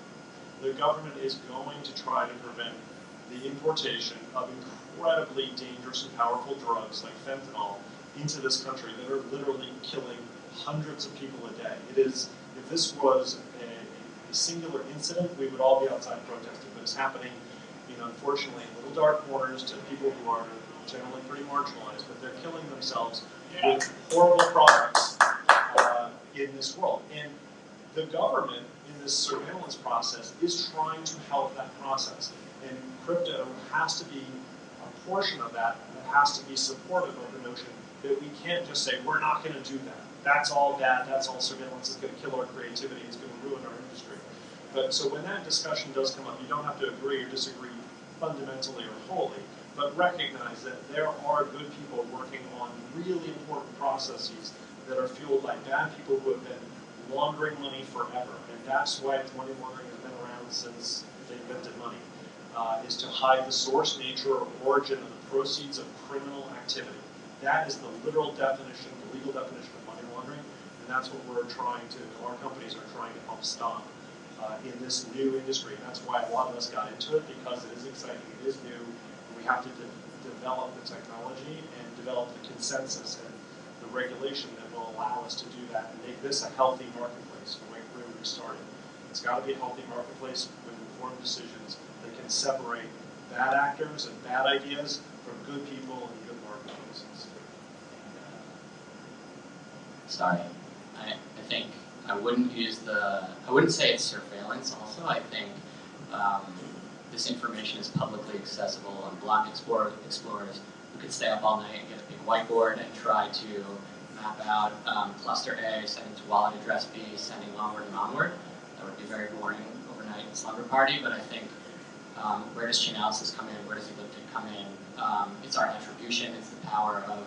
The government is going to try to prevent the importation of incredibly dangerous and powerful drugs like fentanyl into this country that are literally killing hundreds of people a day. If this was a singular incident, we would all be outside protesting, but it's happening, unfortunately, in little dark corners to people who are generally pretty marginalized, but they're killing themselves with horrible products in this world. And the government in this surveillance process is trying to help that process. And crypto has to be a portion of that has to be supportive of the notion that we can't just say, we're not going to do that. That's all bad, that's all surveillance, it's going to kill our creativity, it's going to ruin our industry. But so when that discussion does come up, you don't have to agree or disagree fundamentally or wholly, but recognize that there are good people working on really important processes that are fueled by bad people who have been laundering money forever. And that's why money laundering has been around since they invented money, is to hide the source, nature, or origin of the proceeds of criminal activity. That is the literal definition, the legal definition of money laundering, and that's what our companies are trying to help stop in this new industry. And that's why a lot of us got into it, because it is exciting, it is new, and we have to develop the technology and develop the consensus and the regulation that will allow us to do that and make this a healthy marketplace, where we started. It's got to be a healthy marketplace with informed decisions that can separate bad actors and bad ideas from good people and good marketplaces. Sorry, I think I wouldn't say it's surveillance also. I think this information is publicly accessible on block explorers who could stay up all night and get a big whiteboard and try to map out cluster A, sending to wallet address B, sending onward and onward. That would be very boring overnight slumber party, but I think where does Chainalysis come in? Where does Elliptic come in? It's our attribution, it's the power of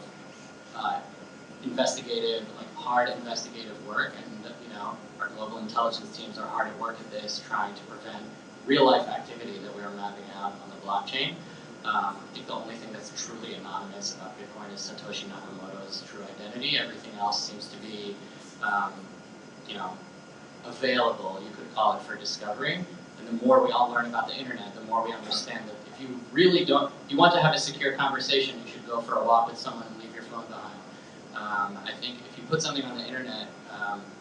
hard investigative work, and our global intelligence teams are hard at work at this, trying to prevent real-life activity that we are mapping out on the blockchain. I think the only thing that's truly anonymous about Bitcoin is Satoshi Nakamoto's true identity. Everything else seems to be, available, you could call it, for discovery. And the more we all learn about the internet, the more we understand that if you really don't, if you want to have a secure conversation, you should go for a walk with someone and leave your phone behind. I think if you put something on the internet,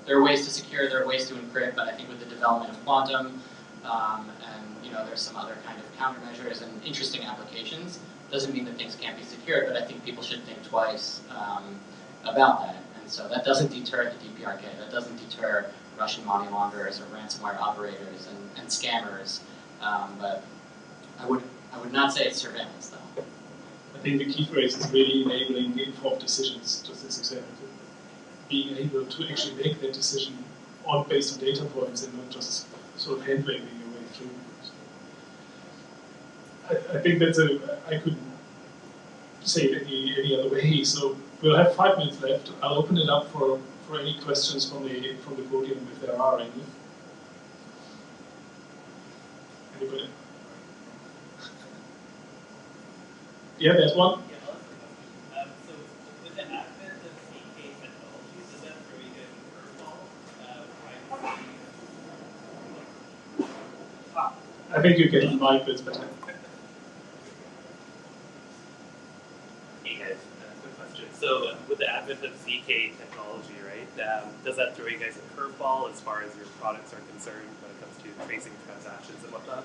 there are ways to secure, there are ways to encrypt, but I think with the development of quantum, and there's some other kind of countermeasures and interesting applications, doesn't mean that things can't be secured, but I think people should think twice about that. And so that doesn't deter the DPRK, that doesn't deter Russian money launderers or ransomware operators and scammers, but I would not say it's surveillance though. I think the key phrase is really enabling informed decisions, just as example. Being able to actually make that decision based on data points and not just sort of hand-waving your way through. I think that's I couldn't say it any other way. So we'll have 5 minutes left. I'll open it up for any questions from the podium if there are any. Anybody? Yeah, there's one. So with the advent of CK technology, does that throw you guys a curveball? I think you get the mic bits better. Hey guys, quick question. So with the advent of ZK technology, right, does that throw you guys a curveball as far as your products are concerned when it comes to tracing transactions and whatnot?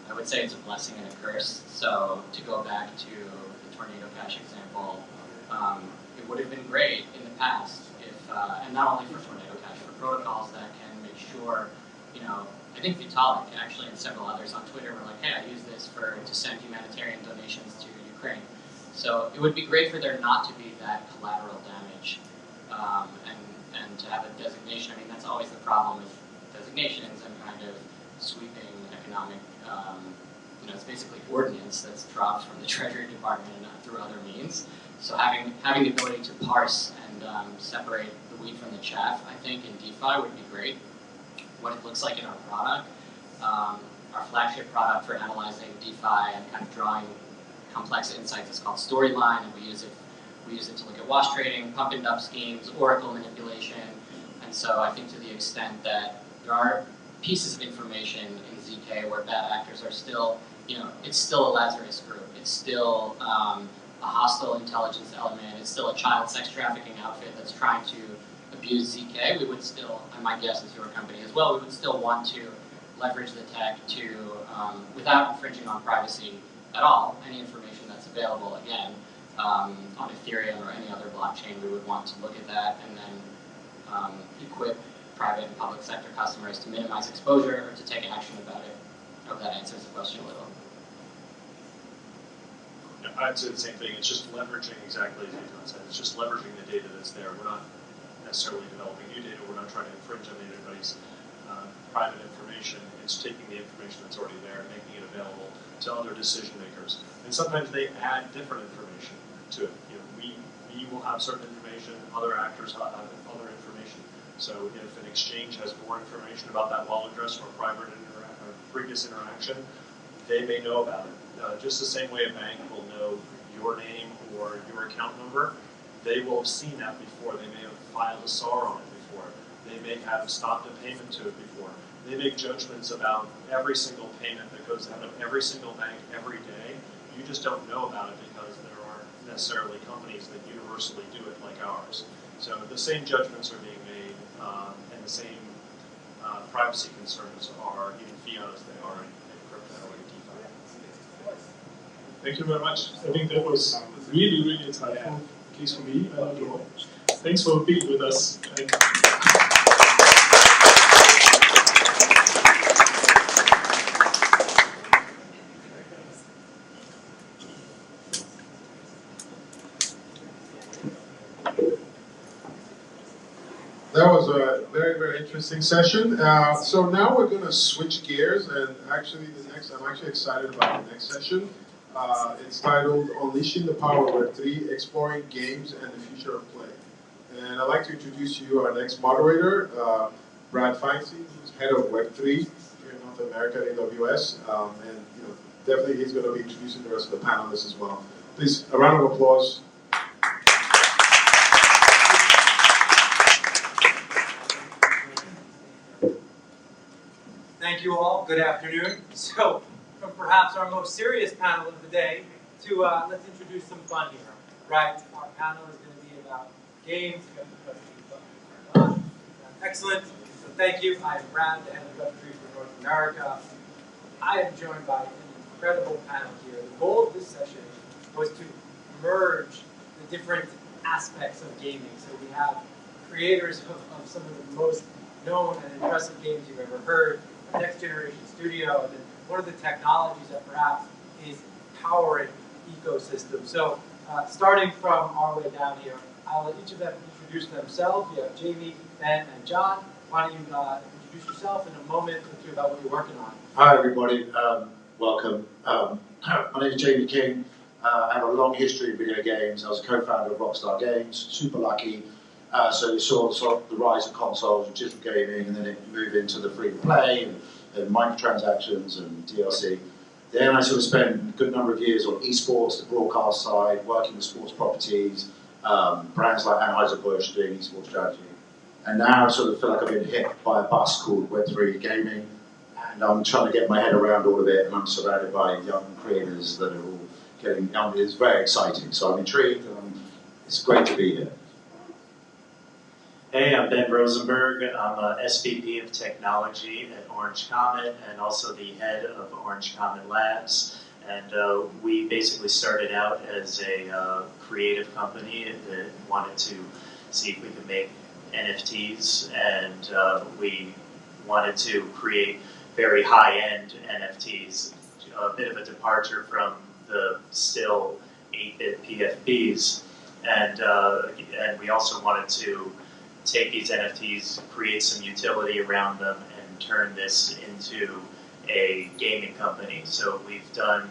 I would say it's a blessing and a curse. So to go back to the Tornado Cash example, it would have been great in the past if, and not only for Tornado Cash, for protocols that can make sure, I think Vitalik actually and several others on Twitter were like, hey, I use this to send humanitarian donations to Ukraine. So it would be great for there not to be that collateral damage, and to have a designation. I mean, that's always the problem with designations and kind of sweeping economic, it's basically ordinance that's dropped from the Treasury Department and through other means. So having the ability to parse and separate the wheat from the chaff, I think in DeFi would be great. What it looks like in our product, our flagship product for analyzing DeFi and kind of drawing complex insights is called Storyline, and we use it to look at wash trading, pump and dump schemes, oracle manipulation, and so I think to the extent that there are pieces of information in ZK where bad actors are still, it's still a Lazarus group, it's still a hostile intelligence element, it's still a child sex trafficking outfit that's trying to abuse ZK, we would still, and my guess is your company as well, we would still want to leverage the tech to, without infringing on privacy at all, any information that's available, again, on Ethereum or any other blockchain, we would want to look at that and then equip private and public sector customers to minimize exposure or to take action about it. I hope that answers the question a little. Yeah, I'd say the same thing. It's just leveraging exactly as Ethan said. It's just leveraging the data that's there. We're not necessarily developing new data. We're not trying to infringe on anybody's private information. It's taking the information that's already there and making it available to other decision makers. And sometimes they add different information to it. We will have certain information, other actors have other information. So if an exchange has more information about that wallet address or private or previous interaction, they may know about it. Just the same way a bank will know your name or your account number, they will have seen that before. They may have filed a SAR on it before. They may have stopped a payment to it before. They make judgments about every single payment that goes out of every single bank every day. You just don't know about it because there aren't necessarily companies that universally do it like ours. So the same judgments are being made, and the same privacy concerns are in fiat as they are in crypto or DeFi. Thank you very much. I think that was really, really insightful, at least for me. I don't know. Thanks for being with us. That was a very, very interesting session. So now we're going to switch gears, and actually I'm actually excited about the next session. It's titled Unleashing the Power of Web3, Exploring Games and the Future of Play. And I'd like to introduce to you our next moderator, Brad Feinstein, who's head of Web3 here in North America at AWS. And definitely he's going to be introducing the rest of the panelists as well. Please, a round of applause. Thank you all. Good afternoon. So, from perhaps our most serious panel of the day to let's introduce some fun here. Right? Our panel is going to be about games. Excellent. So thank you. I am Brad, the head of Web3 for North America. I am joined by an incredible panel here. The goal of this session was to merge the different aspects of gaming. So we have creators of some of the most known and impressive games you've ever heard, next generation studio, and then one of the technologies that perhaps is powering ecosystem. So starting from our way down here, I'll let each of them introduce themselves. You have Jamie, Ben, and John. Why don't you introduce yourself in a moment or two about what you're working on? Hi everybody, welcome. My name is Jamie King. I have a long history in video games. I was a co-founder of Rockstar Games, super lucky. So we saw the rise of consoles and digital gaming, and then it moved into the free-to-play and microtransactions and DLC. Then I sort of spent a good number of years on esports, the broadcast side, working with sports properties, brands like Anheuser-Busch doing esports strategy. And now I sort of feel like I've been hit by a bus called Web3 gaming, and I'm trying to get my head around all of it, and I'm surrounded by young creators that are all getting, it's very exciting. So I'm intrigued, and it's great to be here. Hey, I'm Ben Rosenberg. I'm a SVP of Technology at Orange Comet and also the head of Orange Comet Labs. And we basically started out as a creative company that wanted to see if we could make NFTs, and we wanted to create very high-end NFTs, a bit of a departure from the still 8-bit PFPs. And we also wanted to take these NFTs, create some utility around them, and turn this into a gaming company. So we've done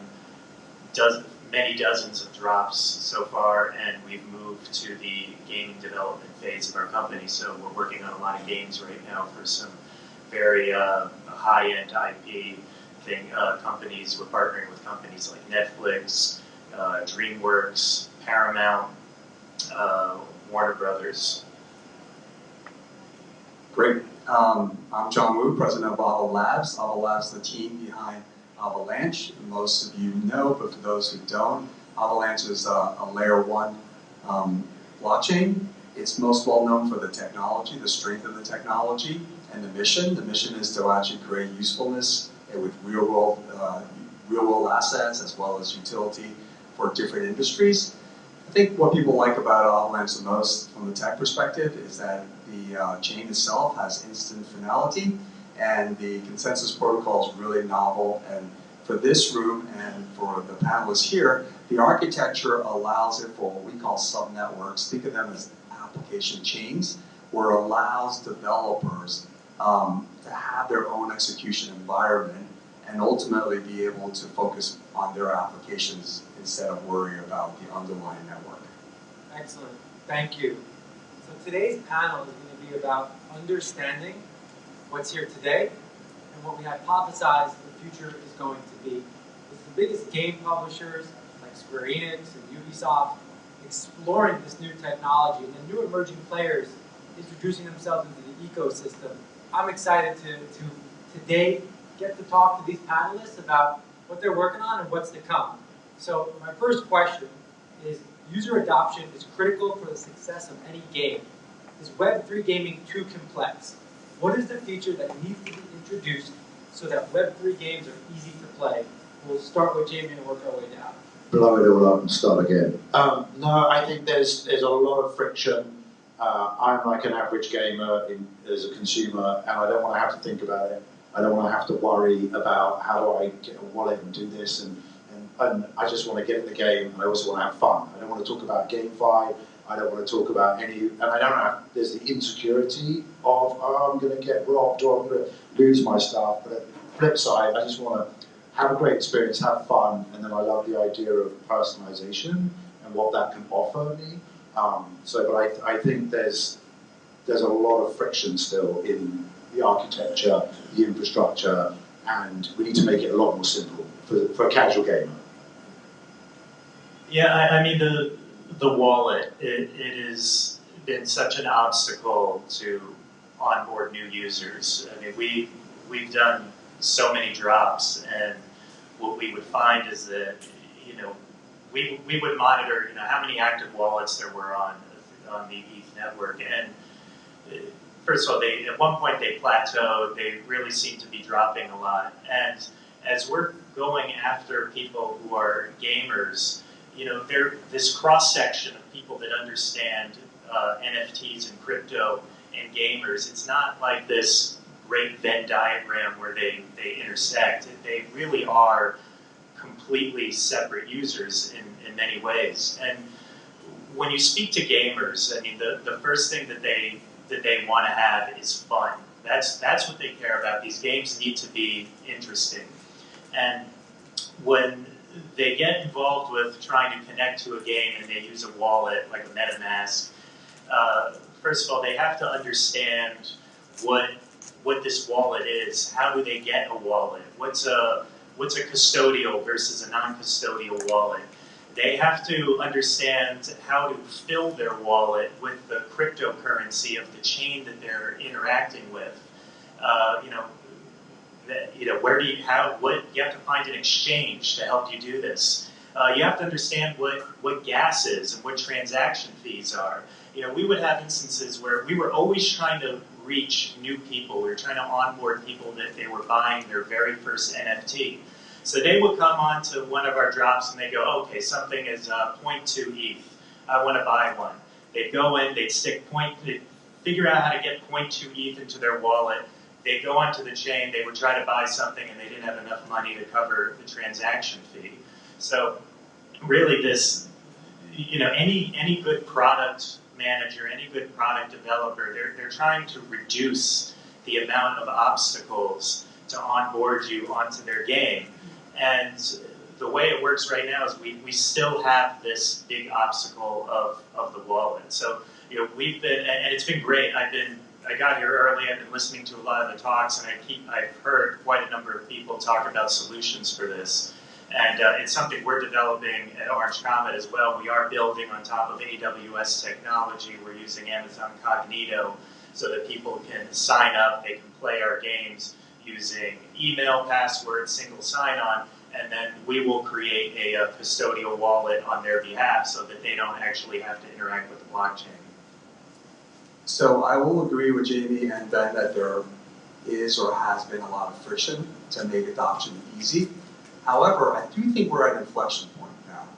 many dozens of drops so far, and we've moved to the gaming development phase of our company. So we're working on a lot of games right now for some very high-end IP companies. We're partnering with companies like Netflix, DreamWorks, Paramount, Warner Brothers. Great. I'm John Wu, president of Ava Labs. Ava Labs is the team behind Avalanche. Most of you know, but for those who don't, Avalanche is a layer 1 blockchain. It's most well known for the technology, the strength of the technology, and the mission. The mission is to actually create usefulness with real world assets as well as utility for different industries. I think what people like about Avalanche the most from the tech perspective is that the chain itself has instant finality, and the consensus protocol is really novel. And for this room and for the panelists here, the architecture allows it for what we call subnetworks. Think of them as application chains, where it allows developers to have their own execution environment and ultimately be able to focus on their applications instead of worrying about the underlying network. Excellent. Thank you. So today's panel is going to be about understanding what's here today and what we hypothesize the future is going to be. It's the biggest game publishers like Square Enix and Ubisoft exploring this new technology, and the new emerging players introducing themselves into the ecosystem. I'm excited to today get to talk to these panelists about what they're working on and what's to come. So my first question is, user adoption is critical for the success of any game. Is Web3 gaming too complex? What is the feature that needs to be introduced so that Web3 games are easy to play? We'll start with Jamie and work our way down. Blow it all up and start again. No, I think there's a lot of friction. I'm like an average gamer as a consumer, and I don't want to have to think about it. I don't want to have to worry about how do I get a wallet and do this, and I just want to get in the game, and I also want to have fun. I don't want to talk about GameFi. I don't want to talk about and I don't have, there's the insecurity of, oh, I'm going to get robbed or I'm going to lose my stuff. But at the flip side, I just want to have a great experience, have fun, and then I love the idea of personalization and what that can offer me. But I think there's a lot of friction still in the architecture, the infrastructure, and we need to make it a lot more simple for a casual gamer. Yeah, I mean the wallet, it has been such an obstacle to onboard new users. I mean, we've done so many drops, and what we would find is that, we would monitor, how many active wallets there were on the ETH network, and first of all, at one point they plateaued. They really seem to be dropping a lot, and as we're going after people who are gamers, this cross section of people that understand NFTs and crypto and gamers. It's not like this great Venn diagram where they intersect. They really are completely separate users in many ways. And when you speak to gamers, I mean, the first thing that they want to have is fun. That's what they care about. These games need to be interesting. And when they get involved with trying to connect to a game and they use a wallet like a MetaMask, first of all, they have to understand what this wallet is. How do they get a wallet? What's a custodial versus a non-custodial wallet? They have to understand how to fill their wallet with the cryptocurrency of the chain that they're interacting with. Where do you have to find an exchange to help you do this. You have to understand what gas is and what transaction fees are. We would have instances where we were always trying to reach new people. We were trying to onboard people that they were buying their very first NFT. So they would come on to one of our drops and they go, okay, something is 0.2 ETH. I want to buy one. They'd go in, they'd figure out how to get 0.2 ETH into their wallet. They'd go onto the chain, they would try to buy something and they didn't have enough money to cover the transaction fee. So really this, any good product manager, any good product developer, they're trying to reduce the amount of obstacles to onboard you onto their game. And the way it works right now is we still have this big obstacle of the wallet. So we've been, and it's been great. I got here early. I've been listening to a lot of the talks, and I've heard quite a number of people talk about solutions for this. And it's something we're developing at Orange Comet as well. We are building on top of AWS technology. We're using Amazon Cognito so that people can sign up, they can play our games using email, password, single sign-on, and then we will create a custodial wallet on their behalf so that they don't actually have to interact with the blockchain. So I will agree with Jamie and Ben that there is or has been a lot of friction to make adoption easy. However, I do think we're at an inflection point now.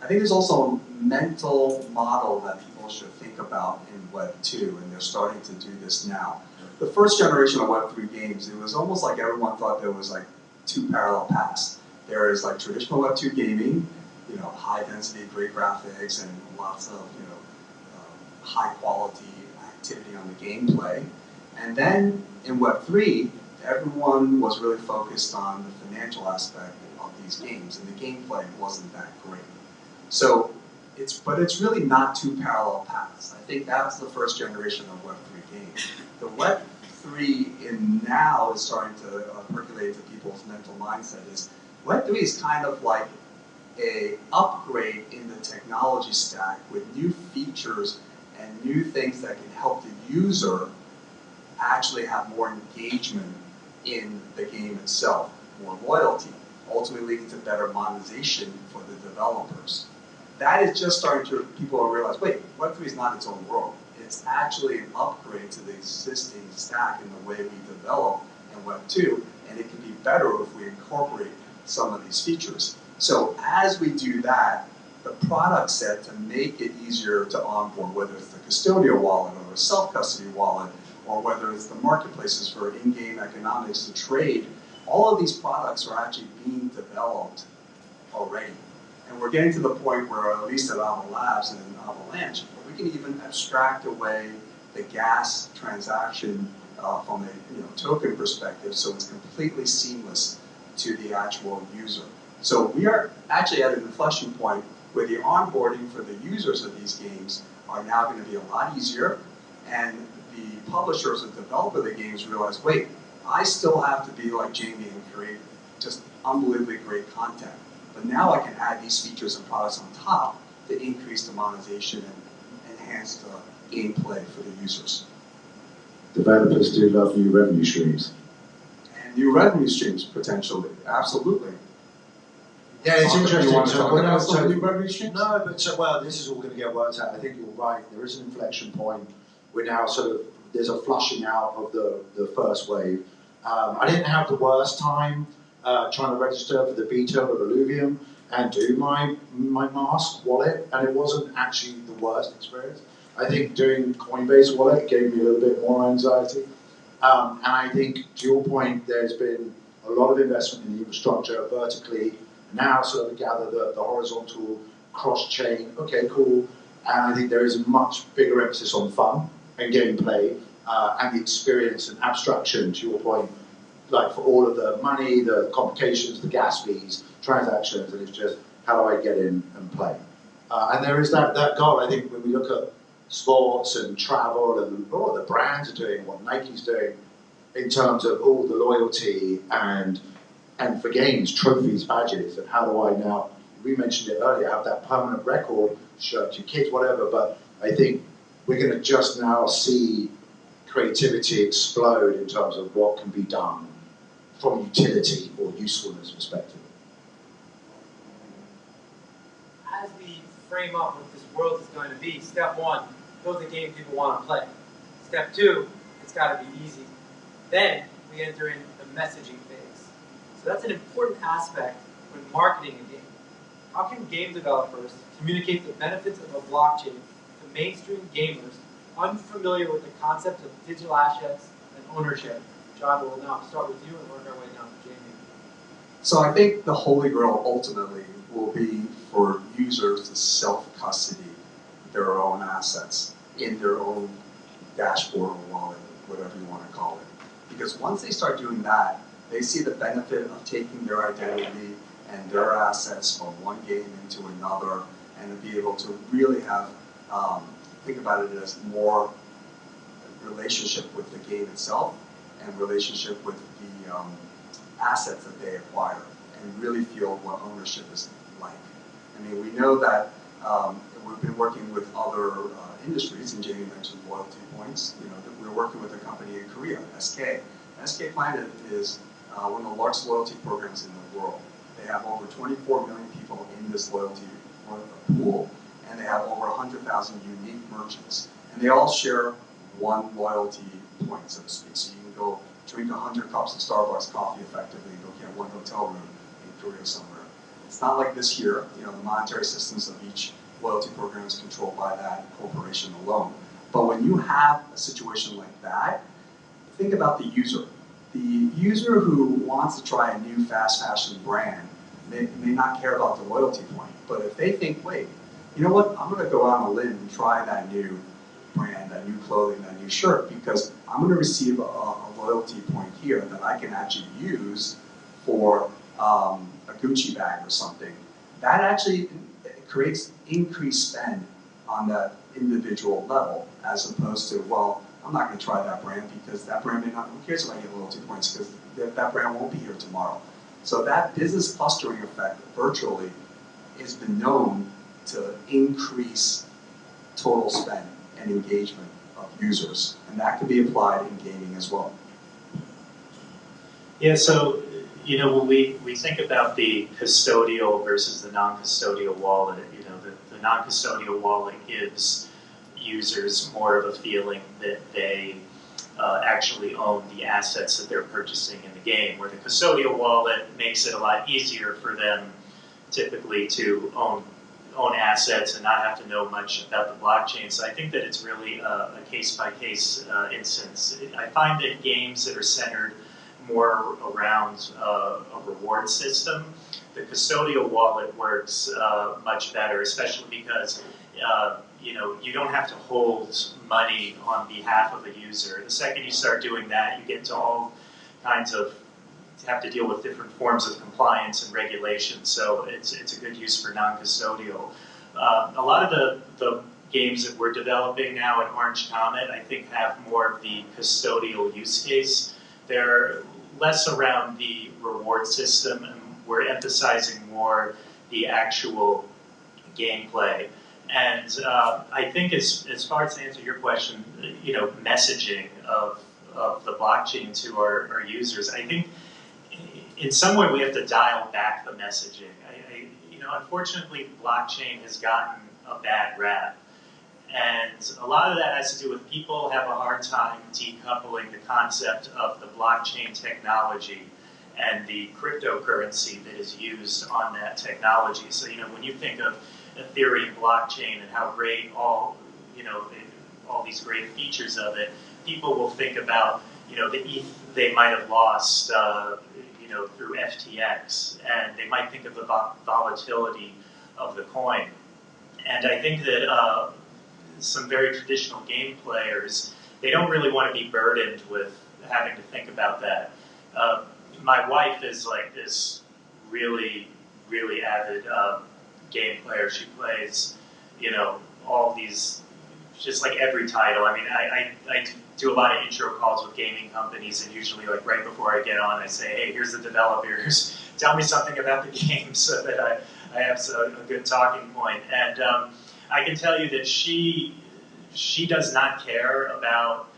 I think there's also a mental model that people should think about in Web 2, and they're starting to do this now. The first generation of Web 3 games, it was almost like everyone thought there was like two parallel paths. There is like traditional Web 2 gaming, high density, great graphics, and lots of high quality activity on the gameplay. And then in Web 3, everyone was really focused on the financial aspect of these games, and the gameplay wasn't that great. So but it's really not two parallel paths. I think that's the first generation of Web 3 games. The Web 3 now is starting to percolate into people's mental mindset is Web 3 is kind of like a upgrade in the technology stack with new features and new things that can help the user actually have more engagement in the game itself, more loyalty, ultimately leading to better monetization for the developers. That is just starting to, people will realize, wait, Web3 is not its own world. It's actually an upgrade to the existing stack in the way we develop in Web2, and it can be better if we incorporate some of these features. So as we do that, the product set to make it easier to onboard, whether it's the custodial wallet or a self-custody wallet, or whether it's the marketplaces for in-game economics to trade, all of these products are actually being developed already. And we're getting to the point where, at least at Ava Labs and in Avalanche, we can even abstract away the gas transaction from a token perspective, so it's completely seamless to the actual user. So we are actually at an inflection point where the onboarding for the users of these games are now going to be a lot easier, and the publishers and developer of the games realize, wait, I still have to be like Jamie and create just unbelievably great content. But now I can add these features and products on top to increase the monetization and enhance the gameplay for the users. Developers do love new revenue streams. And new revenue streams potentially. Absolutely. Yeah, it's interesting. You want to So talk when about I some new revenue streams? No, but well, this is all going to get worked out. I think you're right. There is an inflection point. We're now there's a flushing out of the first wave. I didn't have the worst time trying to register for the beta of Illuvium and do my Mask wallet, and it wasn't actually the worst experience. I think doing Coinbase wallet gave me a little bit more anxiety. And I think, to your point, there's been a lot of investment in the infrastructure vertically. Now sort of gather the horizontal cross-chain, okay, cool. And I think there is a much bigger emphasis on fun and gameplay and the experience and abstraction, to your point, like for all of the money, the complications, the gas fees, transactions, and it's just, how do I get in and play? And there is that goal. I think when we look at sports and travel and what the brands are doing, what Nike's doing, in terms of all the loyalty and for games, trophies, badges, and how do I now, we mentioned it earlier, have that permanent record, shirt to your kids, whatever, but I think we're going to just now see creativity explode in terms of what can be done from utility or usefulness perspective. As we frame up what this world is going to be, step one, build a game people want to play. Step two, it's got to be easy. Then we enter in the messaging phase. So that's an important aspect when marketing a game. How can game developers communicate the benefits of a blockchain to mainstream gamers unfamiliar with the concept of digital assets and ownership? John, we'll now start with you and work our way down to Jamie. So I think the holy grail ultimately will be for users to self-custody their own assets in their own dashboard or wallet, whatever you want to call it. Because once they start doing that, they see the benefit of taking their identity and their assets from one game into another, and to be able to really have, think about it as more relationship with the game itself and relationship with the assets that they acquire, and really feel what ownership is like. I mean, we know that we've been working with other industries, and Jamie mentioned loyalty points. You know, that we're working with a company in Korea, SK. SK Planet is one of the largest loyalty programs in the world. They have over 24 million people in this loyalty pool, and they have over 100,000 unique merchants. And they all share one loyalty point, so to speak. So you can go drink 100 cups of Starbucks coffee effectively and go get one hotel room in Korea somewhere. It's not like this here. You know, the monetary systems of each loyalty program is controlled by that corporation alone. But when you have a situation like that, think about the user. The user who wants to try a new fast fashion brand may not care about the loyalty point. But if they think, wait, you know what, I'm going to go out on a limb and try that new brand, that new clothing, that new shirt, because I'm going to receive a loyalty point here that I can actually use for a Gucci bag or something. That actually creates increased spend on that individual level, as opposed to, well, I'm not going to try that brand because that brand may not, who cares if I get loyalty points, because that brand won't be here tomorrow. So that business clustering effect virtually has been known to increase total spend and engagement of users, and that can be applied in gaming as well. Yeah, so you know, when we think about the custodial versus the non-custodial wallet, you know, the non-custodial wallet gives users more of a feeling that they actually own the assets that they're purchasing in the game, where the custodial wallet makes it a lot easier for them typically to own assets and not have to know much about the blockchain. So I think that it's really a case-by-case instance. I find that games that are centered more around a reward system, the custodial wallet works much better, especially because you know, you don't have to hold money on behalf of a user. The second you start doing that, you get into all kinds of, have to deal with different forms of compliance and regulation. So it's a good use for non-custodial. A lot of the games that we're developing now at Orange Comet, I think, have more of the custodial use case. They're less around the reward system, and we're emphasizing more the actual gameplay. And I think as far as to answer your question, you know, messaging of of the blockchain to our users. I think in some way we have to dial back the messaging. Unfortunately, blockchain has gotten a bad rap. And a lot of that has to do with people have a hard time decoupling the concept of the blockchain technology and the cryptocurrency that is used on that technology. So, when you think of Ethereum blockchain and how great all these great features of it, people will think about, the ETH they might have lost, through FTX, and they might think of the volatility of the coin. And I think that some very traditional game players, they don't really want to be burdened with having to think about that. My wife is like this really, really avid game player. She plays, all these, just like every title. I mean, I do a lot of intro calls with gaming companies, and usually like right before I get on, I say, hey, here's the developers, tell me something about the game so that I have a good talking point. And I can tell you that she does not care about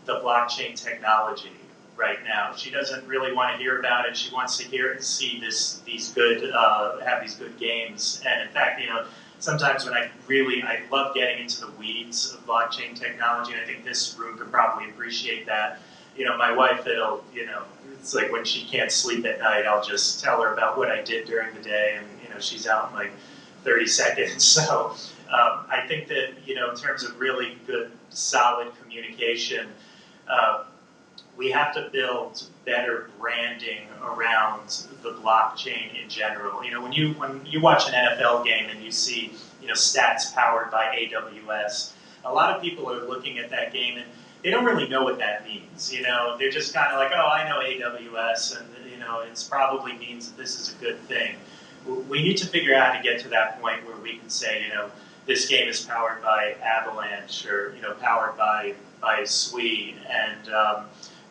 the blockchain technology right now. She doesn't really want to hear about it. She wants to see these good games. And in fact, sometimes when I love getting into the weeds of blockchain technology, and I think this room could probably appreciate that. My wife, it's like when she can't sleep at night, I'll just tell her about what I did during the day, and she's out in like 30 seconds. So I think that, in terms of really good, solid communication, we have to build better branding around the blockchain in general. When you watch an NFL game and you see, stats powered by AWS, a lot of people are looking at that game and they don't really know what that means. They're just kind of like, oh, I know AWS, and it probably means that this is a good thing. We need to figure out how to get to that point where we can say, this game is powered by Avalanche, or powered by Sui, and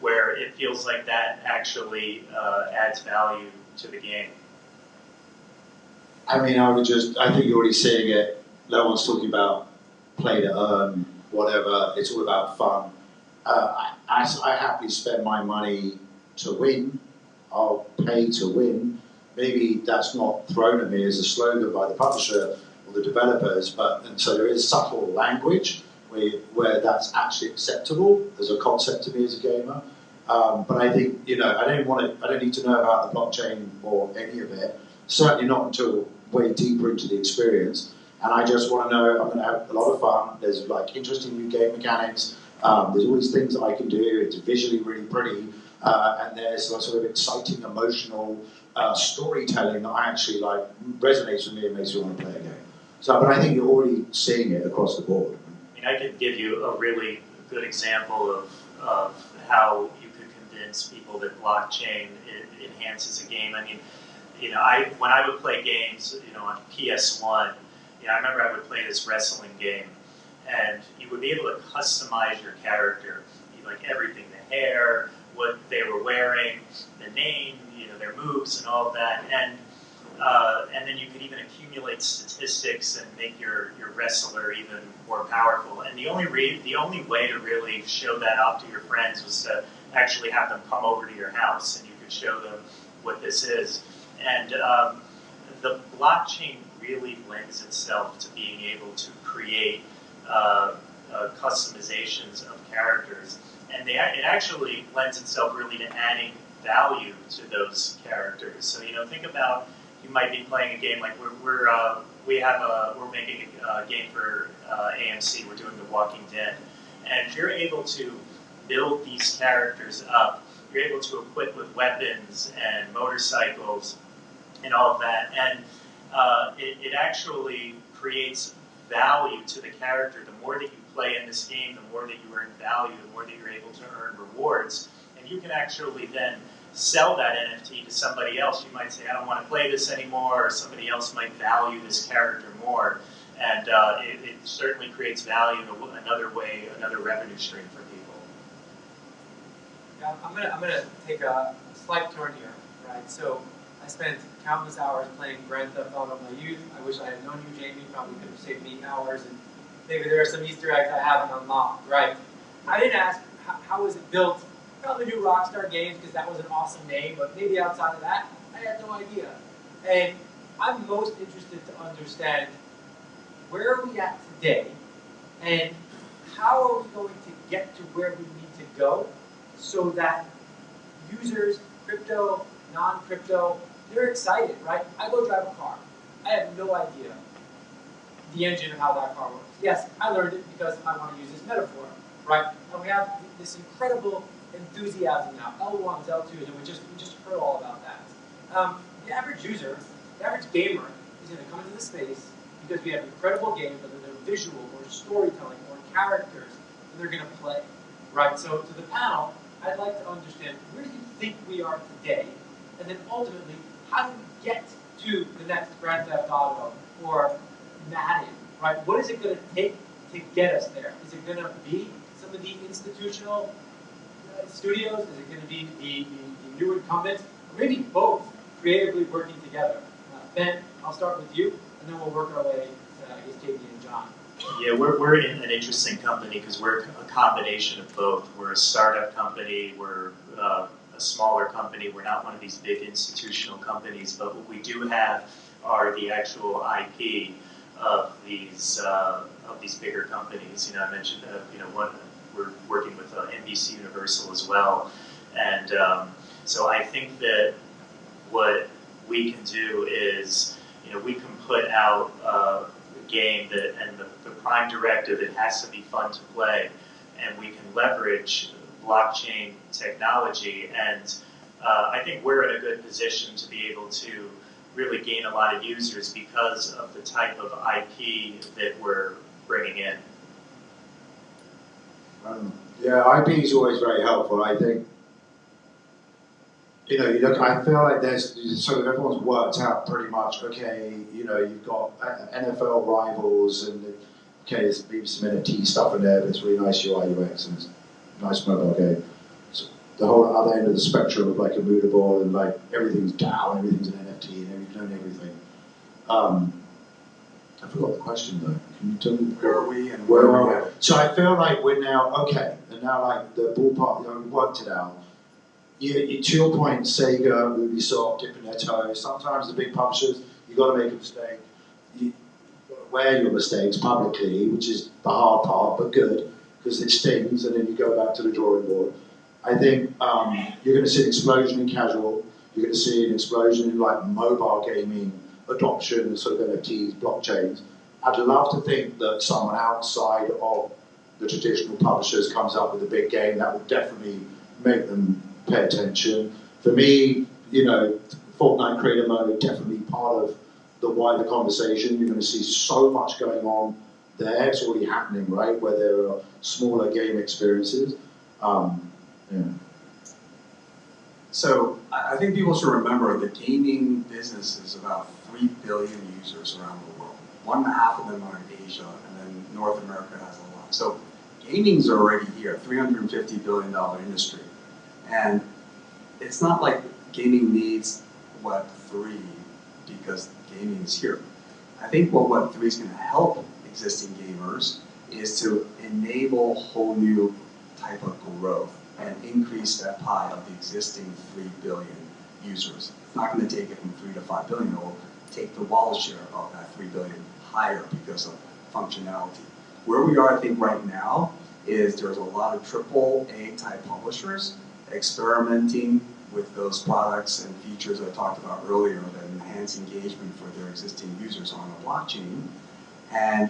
where it feels like that actually adds value to the game. I mean, I think you're already seeing it. No one's talking about play to earn, whatever. It's all about fun. I happily spend my money to win. I'll pay to win. Maybe that's not thrown at me as a slogan by the publisher or the developers, and so there is subtle language where that's actually acceptable as a concept to me as a gamer. But I think, I don't need to know about the blockchain or any of it. Certainly not until way deeper into the experience. And I just want to know, I'm going to have a lot of fun. There's like interesting new game mechanics. There's all these things that I can do. It's visually really pretty. And there's a sort of exciting, emotional storytelling that I actually like, resonates with me and makes me want to play a game. So, but I think you're already seeing it across the board. I mean, I could give you a really good example of how you could convince people that blockchain enhances a game. I mean, when I would play games, on PS1, I remember I would play this wrestling game, and you would be able to customize your character, like everything, the hair, what they were wearing, the name, their moves, and all of that, and then you could even accumulate statistics and make your wrestler even more powerful. And the only way to really show that off to your friends was to actually have them come over to your house, and you could show them what this is. And the blockchain really lends itself to being able to create customizations of characters. And it actually lends itself really to adding value to those characters. So, think about, you might be playing a game like we're making a game for AMC. We're doing The Walking Dead. And you're able to build these characters up. You're able to equip with weapons and motorcycles and all of that. And it actually creates value to the character. The more that you play in this game, the more that you earn value, the more that you're able to earn rewards. And you can actually then sell that NFT to somebody else. You might say, I don't want to play this anymore, or somebody else might value this character more. And it certainly creates value in another way, another revenue stream for people. Yeah, I'm gonna take a slight turn here, right? So I spent countless hours playing Grand Theft Auto in my youth. I wish I had known you, Jamie. Probably could have saved me hours, and maybe there are some Easter eggs I haven't unlocked, right? I didn't ask how was it built? Probably knew Rockstar Games because that was an awesome name, but maybe outside of that, I had no idea. And I'm most interested to understand where are we at today, and how are we going to get to where we need to go so that users, crypto, non-crypto, they're excited, right? I go drive a car. I have no idea the engine of how that car works. Yes, I learned it because I want to use this metaphor, right? And we have this incredible enthusiasm now, L1s, L2s, and we just heard all about that. The average user, the average gamer, is going to come into the space because we have incredible games, whether they're visual or storytelling or characters, and they're going to play, right? So to the panel, I'd like to understand where do you think we are today, and then ultimately, how do we get to the next Grand Theft Auto or Madden, right? What is it going to take to get us there? Is it going to be some of the institutional studios? Is it going to be the new incumbents? Or maybe both creatively working together? Ben, I'll start with you, and then we'll work our way to, I guess, JB and John. Yeah, we're in an interesting company because we're a combination of both. We're a startup company, we're a smaller company, we're not one of these big institutional companies, but what we do have are the actual IP of these bigger companies. You know, I mentioned we're working with NBC Universal as well, and so I think that what we can do is, you know, we can put out a game that, and the prime directive, it has to be fun to play, and we can leverage blockchain technology, and I think we're in a good position to be able to really gain a lot of users because of the type of IP that we're bringing in. Yeah, IP is always very helpful. I think, you know, you look, I feel like there's sort of everyone's worked out pretty much, okay, you know, you've got NFL rivals and, okay, there's maybe some NFT stuff in there, but it's really nice UI, UX, and it's a nice mobile game. So the whole other end of the spectrum of like a moodable and like everything's DAO, everything's an NFT, and you can own everything. I forgot the question though. Can you tell me where are we and where are we? So I feel like we're now, okay, and now like the ballpark, you know, we worked it out. To your point, Sega, Ubisoft, dipping their toes. Sometimes the big publishers, you've got to make a mistake. You've got to wear your mistakes publicly, which is the hard part, but good, because it stings, and then you go back to the drawing board. I think you're going to see an explosion in casual. You're going to see an explosion in like mobile gaming adoption, sort of NFTs, blockchains. I'd love to think that someone outside of the traditional publishers comes up with a big game that would definitely make them pay attention. For me, you know, Fortnite creator mode definitely part of the wider conversation. You're going to see so much going on there. It's already happening, right? Where there are smaller game experiences. Yeah. So I think people should remember the gaming business is about 3 billion users around the world. 1.5 of them are in Asia, and then North America has a lot. So gaming's already here, $350 billion industry. And it's not like gaming needs Web3 because gaming is here. I think what Web3 is going to help existing gamers is to enable a whole new type of growth and increase that pie of the existing 3 billion users. It's not going to take it from 3 to 5 billion. It will take the wallet share of that 3 billion higher because of functionality. Where we are, I think, right now is there's a lot of AAA type publishers experimenting with those products and features I talked about earlier that enhance engagement for their existing users on the blockchain. And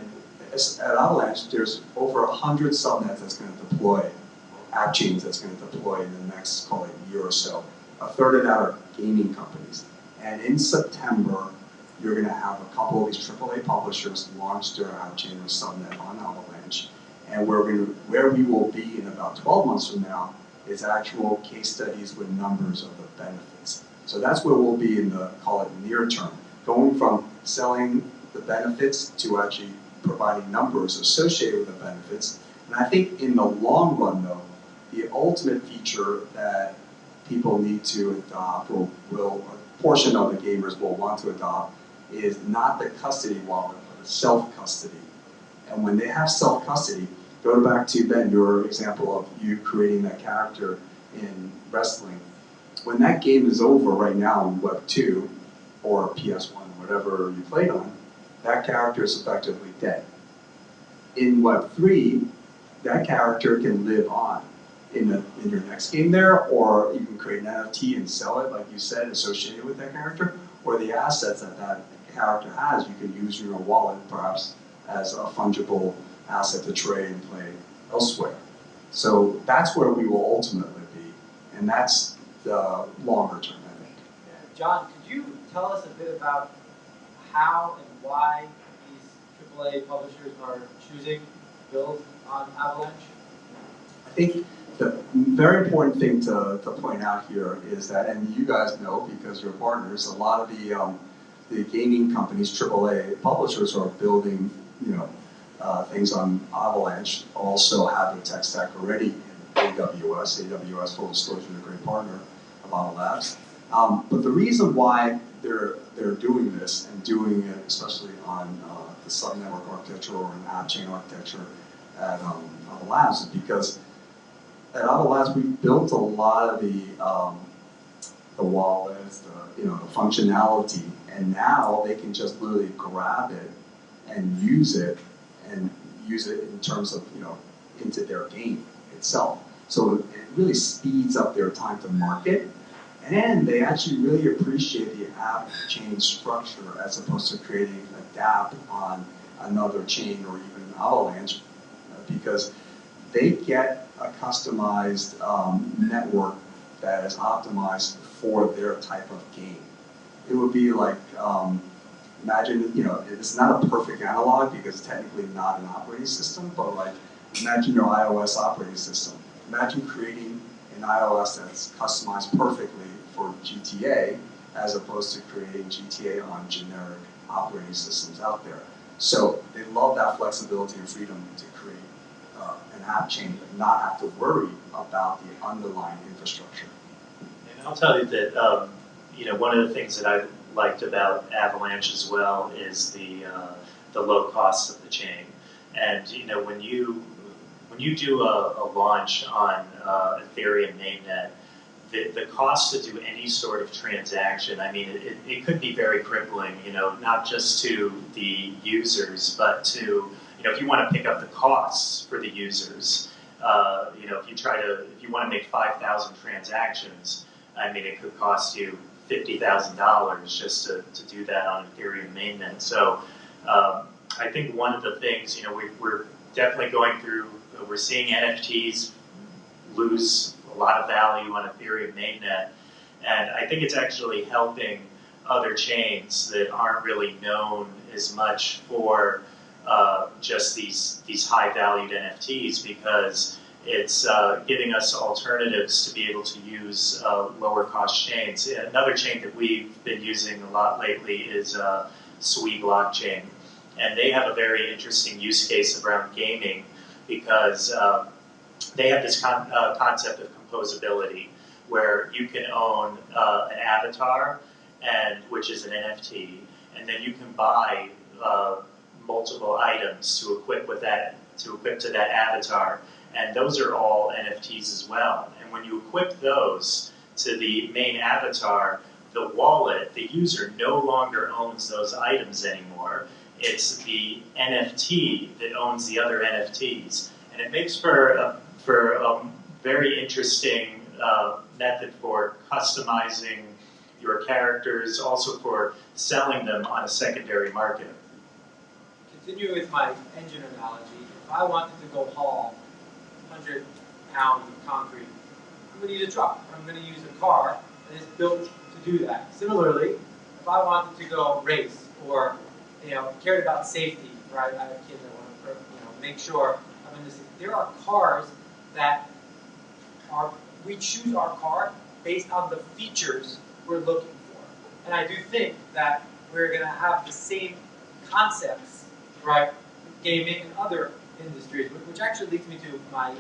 at Avalanche, there's over 100 subnets that's going to deploy, app chains that's going to deploy in the next, call it, year or so. A third of that are gaming companies. And in September, you're going to have a couple of these AAA publishers launch their app chain or subnet on Avalanche. And where we will be in about 12 months from now is actual case studies with numbers of the benefits. So that's where we'll be in the, call it, near term, going from selling the benefits to actually providing numbers associated with the benefits. And I think in the long run, though, the ultimate feature that people need to adopt, or a portion of the gamers will want to adopt, is not the custody wallet, but the self-custody. And when they have self-custody, Go back to, Ben, your example of you creating that character in wrestling. When that game is over right now in Web 2, or PS1, whatever you played on, that character is effectively dead. In Web 3, that character can live on in your next game there, or you can create an NFT and sell it, like you said, associated with that character, or the assets that that character has, you can use in your wallet, perhaps, as a fungible asset to trade and play elsewhere. So that's where we will ultimately be, and that's the longer term, I think. Yeah. John, could you tell us a bit about how and why these AAA publishers are choosing to build on Avalanche? I think the very important thing to point out here is that, and you guys know because you're partners, a lot of the gaming companies, AAA publishers, are building, things on Avalanche. Also have their tech stack already in AWS. AWS, full disclosure, is a great partner of Ava Labs. But the reason why they're doing this and doing it, especially on the sub-network architecture or an app chain architecture at Ava Labs, is because at Ava Labs we've built a lot of the wallets, the functionality, and now they can just literally grab it and use it in terms of into their game itself. So it really speeds up their time to market, and they actually really appreciate the app chain structure as opposed to creating a dApp on another chain or even Avalanche, because they get a customized network that is optimized for their type of game. It would be like, imagine, it's not a perfect analog because it's technically not an operating system, but like, imagine your iOS operating system. Imagine creating an iOS that's customized perfectly for GTA as opposed to creating GTA on generic operating systems out there. So they love that flexibility and freedom to create an app chain but not have to worry about the underlying infrastructure. And I'll tell you that one of the things that I liked about Avalanche as well is the low cost of the chain. And when you do a launch on Ethereum mainnet, the cost to do any sort of transaction, I mean, it could be very crippling, not just to the users, but to, if you want to pick up the costs for the users, if you want to make 5,000 transactions, I mean, it could cost you $50,000 just to do that on Ethereum mainnet. So I think one of the things, we're definitely going through, we're seeing NFTs lose a lot of value on Ethereum mainnet, and I think it's actually helping other chains that aren't really known as much for just these high-valued NFTs, because it's giving us alternatives to be able to use lower-cost chains. Another chain that we've been using a lot lately is Sui blockchain, and they have a very interesting use case around gaming because they have this concept of composability, where you can own an avatar, which is an NFT, and then you can buy multiple items to equip to that avatar, and those are all NFTs as well. And when you equip those to the main avatar, the wallet, the user no longer owns those items anymore. It's the NFT that owns the other NFTs, and it makes for a very interesting method for customizing your characters, also for selling them on a secondary market. Continue with my engine analogy. If I wanted to go haul 100 pounds of concrete, I'm going to use a truck. I'm going to use a car that is built to do that. Similarly, if I wanted to go race or cared about safety, right? I have kids that want to make sure I'm in this. There are cars that we choose our car based on the features we're looking for. And I do think that we're going to have the same concepts, right, gaming and other industries, which actually leads me to my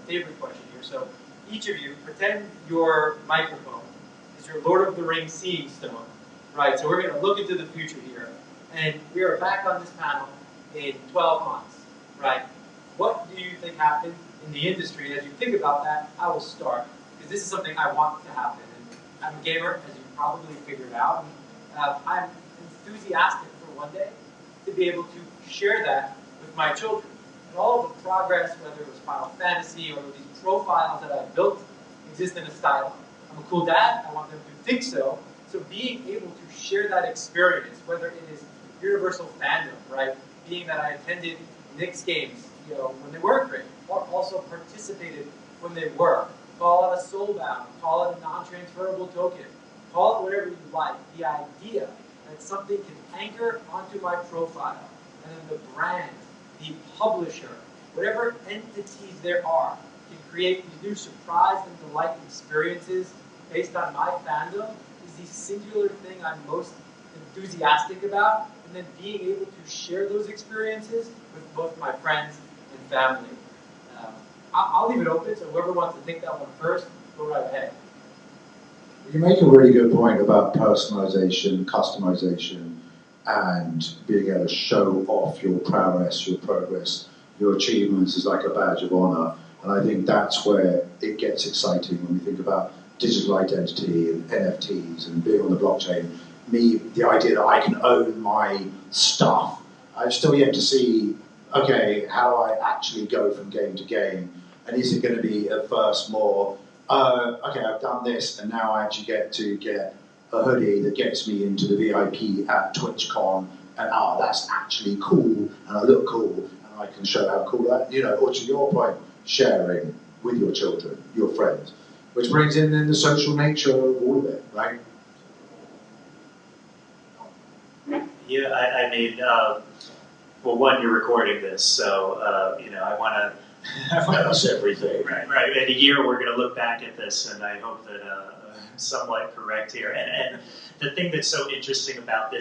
favorite question here. So each of you, pretend your microphone is your Lord of the Rings seeing stone, right? So we're going to look into the future here. And we are back on this panel in 12 months, right? what do you think happened in the industry? And as you think about that, I will start, because this is something I want to happen. And I'm a gamer, as you probably figured out. And, I'm enthusiastic for one day to be able to share that with my children. And all of the progress, whether it was Final Fantasy or these profiles that I built, exist in a style. I'm a cool dad, I want them to think so. So being able to share that experience, whether it is universal fandom, right? Being that I attended Knicks games, when they weren't great, or also participated when they were. Call it a soulbound, call it a non-transferable token, call it whatever you like. The idea that something can anchor onto my profile, and then the brand, the publisher, whatever entities there are, can create these new surprise and delight experiences based on my fandom is the singular thing I'm most enthusiastic about, and then being able to share those experiences with both my friends and family. I'll leave it open, so whoever wants to take that one first, go right ahead. You make a really good point about personalization, customization, and being able to show off your prowess, your progress, your achievements as like a badge of honor. And I think that's where it gets exciting when we think about digital identity and NFTs and being on the blockchain. The idea that I can own my stuff. I've still yet to see, okay, how do I actually go from game to game? And is it going to be at first more, okay, I've done this, and now I actually get to get a hoodie that gets me into the VIP at TwitchCon, and that's actually cool, and I look cool, and I can show how cool that, or to your point, sharing with your children, your friends, which brings in then the social nature of all of it, right? Yeah, I mean, well, one, you're recording this, so, I want to... That's everything. Right. In a year, we're going to look back at this, and I hope that I'm somewhat correct here. And the thing that's so interesting about the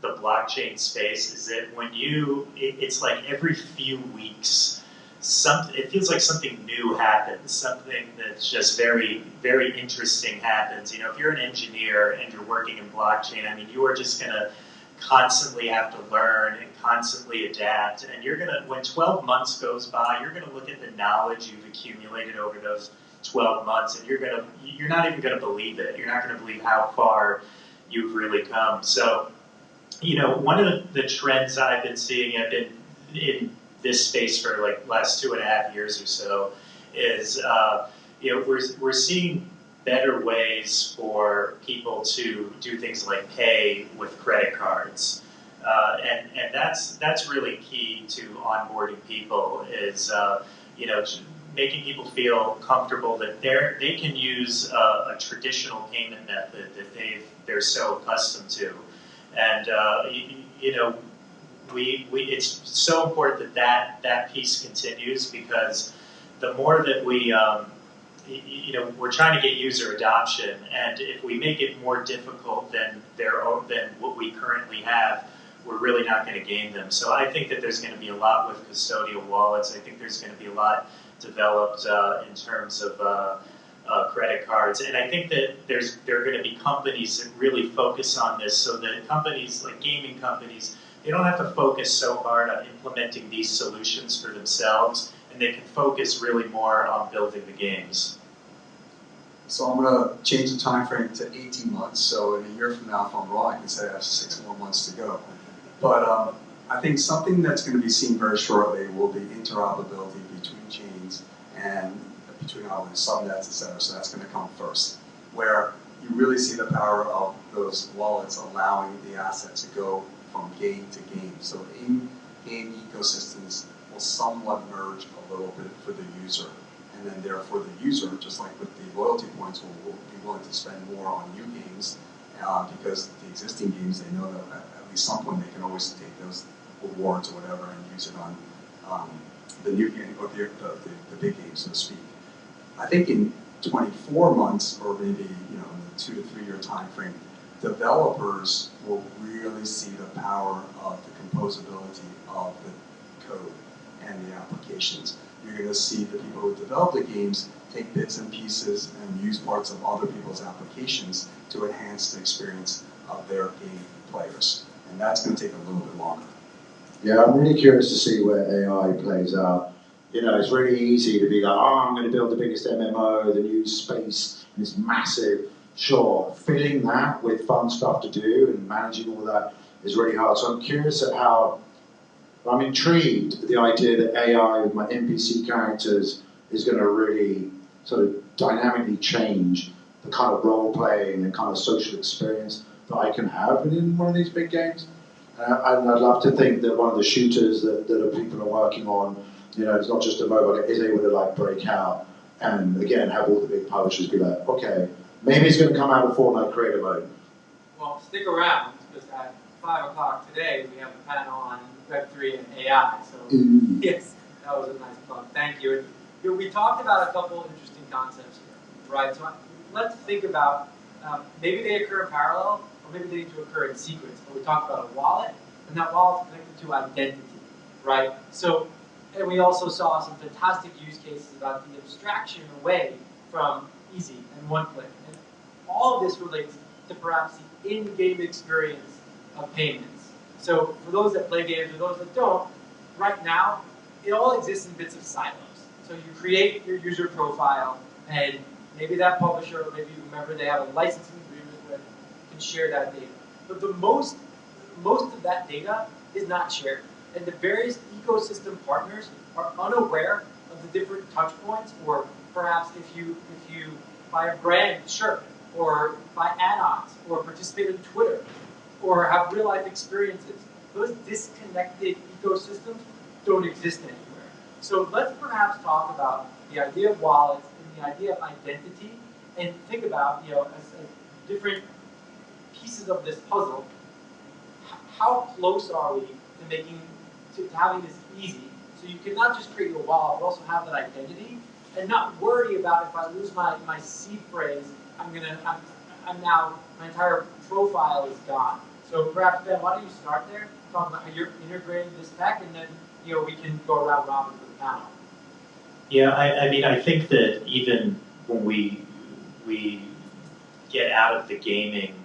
blockchain space is that when it's like every few weeks, it feels like something new happens, something that's just very, very interesting happens. If you're an engineer and you're working in blockchain, I mean, you are just going to constantly have to learn and constantly adapt, and when 12 months goes by, you're gonna look at the knowledge you've accumulated over those 12 months, and you're not even gonna believe it. You're not gonna believe how far you've really come. So, one of the trends I've been seeing, I've been in this space for like last 2.5 years or so, is we're seeing better ways for people to do things like pay with credit cards. And that's really key to onboarding people is, making people feel comfortable that they can use a traditional payment method that they're so accustomed to. And, it's so important that piece continues, because the more that we're trying to get user adoption, and if we make it more difficult than what we currently have, we're really not going to gain them. So I think that there's going to be a lot with custodial wallets. I think there's going to be a lot developed in terms of credit cards, and I think that there are going to be companies that really focus on this, so that companies like gaming companies, they don't have to focus so hard on implementing these solutions for themselves, and they can focus really more on building the games. So I'm going to change the time frame to 18 months. So in a year from now, if I'm wrong, I can say I have 6 more months to go. But I think something that's going to be seen very shortly will be interoperability between chains and between all the subnets, etc. So that's going to come first, where you really see the power of those wallets allowing the asset to go from game to game. So in-game ecosystems will somewhat merge a little bit for the user. And then therefore the user, just like with the loyalty points, will be willing to spend more on new games because the existing games, they know that at least some point they can always take those rewards or whatever and use it on the new game, or the big game, so to speak. I think in 24 months, or maybe in the 2 to 3 year time frame, developers will really see the power of the composability of the code and the applications. You're going to see the people who develop the games take bits and pieces and use parts of other people's applications to enhance the experience of their game players. And that's going to take a little bit longer. Yeah, I'm really curious to see where AI plays out You know, it's really easy to be like, oh, I'm going to build the biggest MMO, the new space, and it's massive. Sure, filling that with fun stuff to do and managing all that is really hard. So I'm curious at how, I'm intrigued at the idea that AI with my NPC characters is going to really sort of dynamically change the kind of role playing and kind of social experience that I can have within one of these big games. And I'd love to think that one of the shooters that people are working on, you know, it's not just a mobile, is able to like break out and again have all the big publishers be like, okay, maybe it's going to come out of Fortnite creator mode. Well, stick around because at 5 o'clock today we have a panel on Web3 and AI. So yes, that was a nice plug. Thank you. And, you know, we talked about a couple of interesting concepts here, right? So let's think about maybe they occur in parallel, or maybe they need to occur in sequence. But we talked about a wallet, and that wallet's connected to identity, right? So, and we also saw some fantastic use cases about the abstraction away from easy and one click. And all of this relates to perhaps the in-game experience of payments. So for those that play games or those that don't, right now, it all exists in bits of silos. So you create your user profile, and maybe that publisher, or maybe whomever they have a licensing agreement with, can share that data. But the most of that data is not shared. And the various ecosystem partners are unaware of the different touch points, or perhaps if you buy a brand shirt, or buy add-ons, or participate in Twitter, or have real-life experiences. Those disconnected ecosystems don't exist anywhere. So let's perhaps talk about the idea of wallets and the idea of identity, and think about, you know, as different pieces of this puzzle. How close are we to having this easy? So you can not just create your wallet, but also have that identity, and not worry about if I lose my seed phrase, I'm now, my entire profile is gone. So perhaps, Ben, why don't you start there, talk about how you're integrating this tech, and then, you know, we can go around robin for the panel. Yeah, I mean, I think that even when we get out of the gaming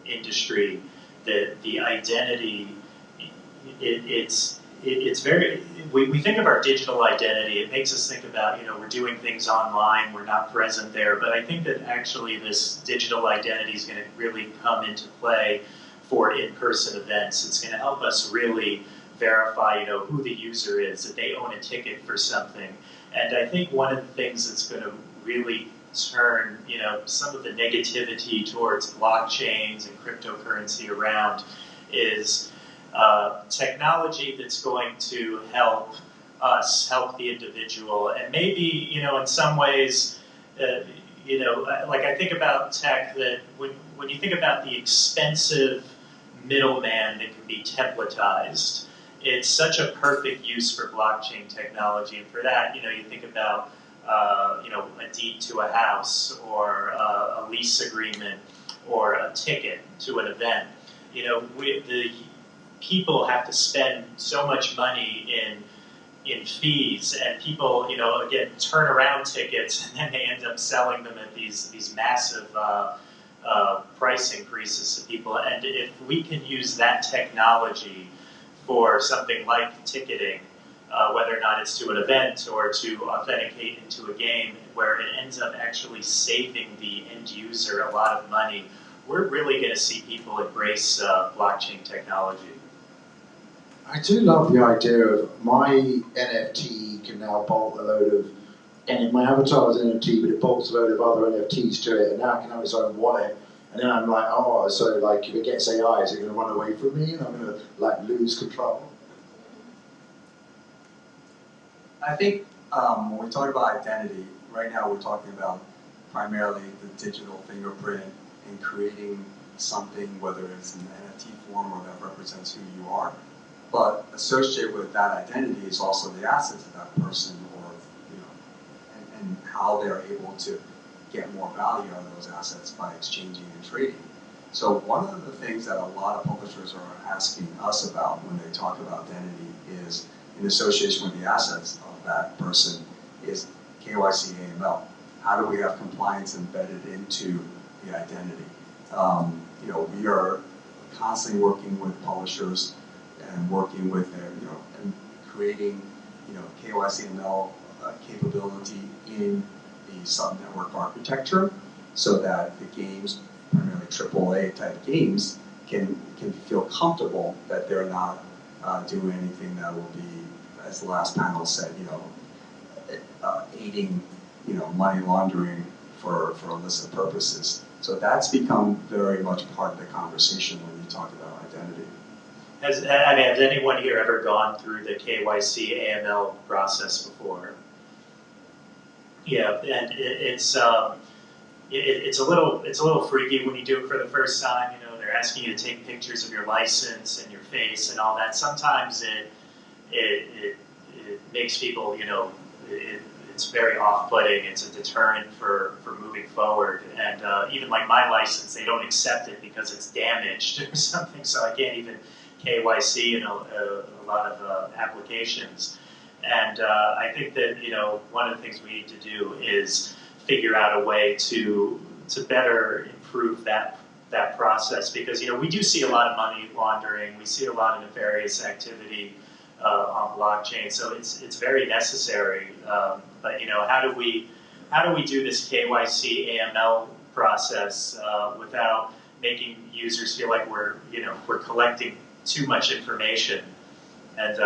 industry, that the identity, it's very, we think of our digital identity, it makes us think about, you know, we're doing things online, we're not present there, but I think that actually this digital identity is going to really come into play for in-person events. It's going to help us really verify, you know, who the user is, that they own a ticket for something. And I think one of the things that's going to really turn, you know, some of the negativity towards blockchains and cryptocurrency around is technology that's going to help us, help the individual, and maybe, you know, in some ways, you know, like I think about tech that when you think about the expensive middleman that can be templatized, it's such a perfect use for blockchain technology. And for that, you know, you think about, you know, a deed to a house, or a lease agreement, or a ticket to an event. You know, the people have to spend so much money in fees, and people, you know, again, turn around tickets, and then they end up selling them at these massive price increases to people. And if we can use that technology for something like ticketing, whether or not it's to an event or to authenticate into a game, where it ends up actually saving the end user a lot of money, we're really going to see people embrace blockchain technology. I do love the idea of my NFT can now bolt a load of, and my avatar is an NFT, but it bolts a load of other NFTs to it, and now it can have its own wallet. And then I'm like, oh, so like if it gets AI, is it going to run away from me, and I'm going to like lose control? I think when we talk about identity, right now we're talking about primarily the digital fingerprint and creating something, whether it's in an NFT form or that represents who you are. But associated with that identity is also the assets of that person, or, you know, and how they're able to get more value out of those assets by exchanging and trading. So one of the things that a lot of publishers are asking us about when they talk about identity is, in association with the assets of that person, is KYC AML. How do we have compliance embedded into the identity? You know, we are constantly working with publishers and working with their, you know, and creating KYC/ML capability in the sub-network architecture, so that the games, primarily AAA type games, can feel comfortable that they're not doing anything that will be, as the last panel said, aiding money laundering for illicit purposes. So that's become very much part of the conversation when you talk about identity. Has anyone here ever gone through the KYC AML process before? Yeah, and it's a little freaky when you do it for the first time. They're asking you to take pictures of your license and your face and all that. Sometimes it makes people, it's very off-putting. It's a deterrent for moving forward. And even like my license, they don't accept it because it's damaged or something. So I can't even KYC in a lot of applications. And I think that one of the things we need to do is figure out a way to better improve that process, because we do see a lot of money laundering, we see a lot of nefarious activity on blockchain, so it's very necessary. But how do we do this KYC AML process without making users feel like we're collecting too much information? And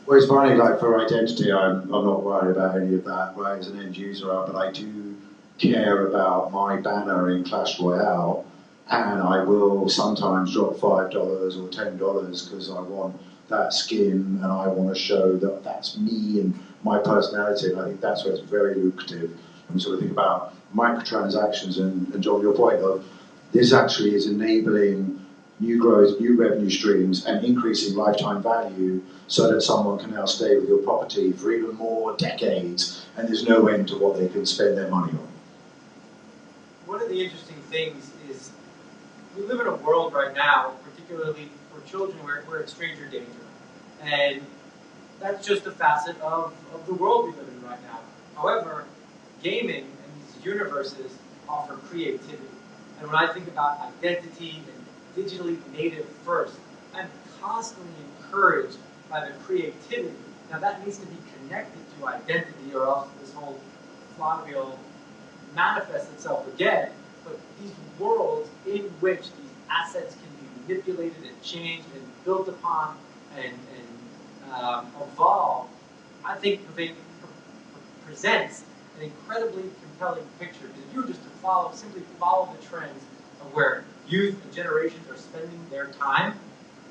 Well, it's funny, like for identity, I'm not worried about any of that, right, as an end user, but I do care about my banner in Clash Royale, and I will sometimes drop $5 or $10 because I want that skin and I want to show that that's me and my personality, and I think that's where it's very lucrative. And we sort of think about microtransactions, and John, your point of this actually is enabling new growth, new revenue streams, and increasing lifetime value so that someone can now stay with your property for even more decades, and there's no end to what they can spend their money on. One of the interesting things is we live in a world right now, particularly for children, where we're in stranger danger. And that's just a facet of the world we live in right now. However, gaming and these universes offer creativity. And when I think about identity and digitally native first, I'm constantly encouraged by the creativity. Now that needs to be connected to identity, or else this whole flywheel manifests itself again. But these worlds in which these assets can be manipulated and changed and built upon and evolve, I think presents an incredibly compelling picture. Because if you were just to simply follow the trends of where youth and generations are spending their time,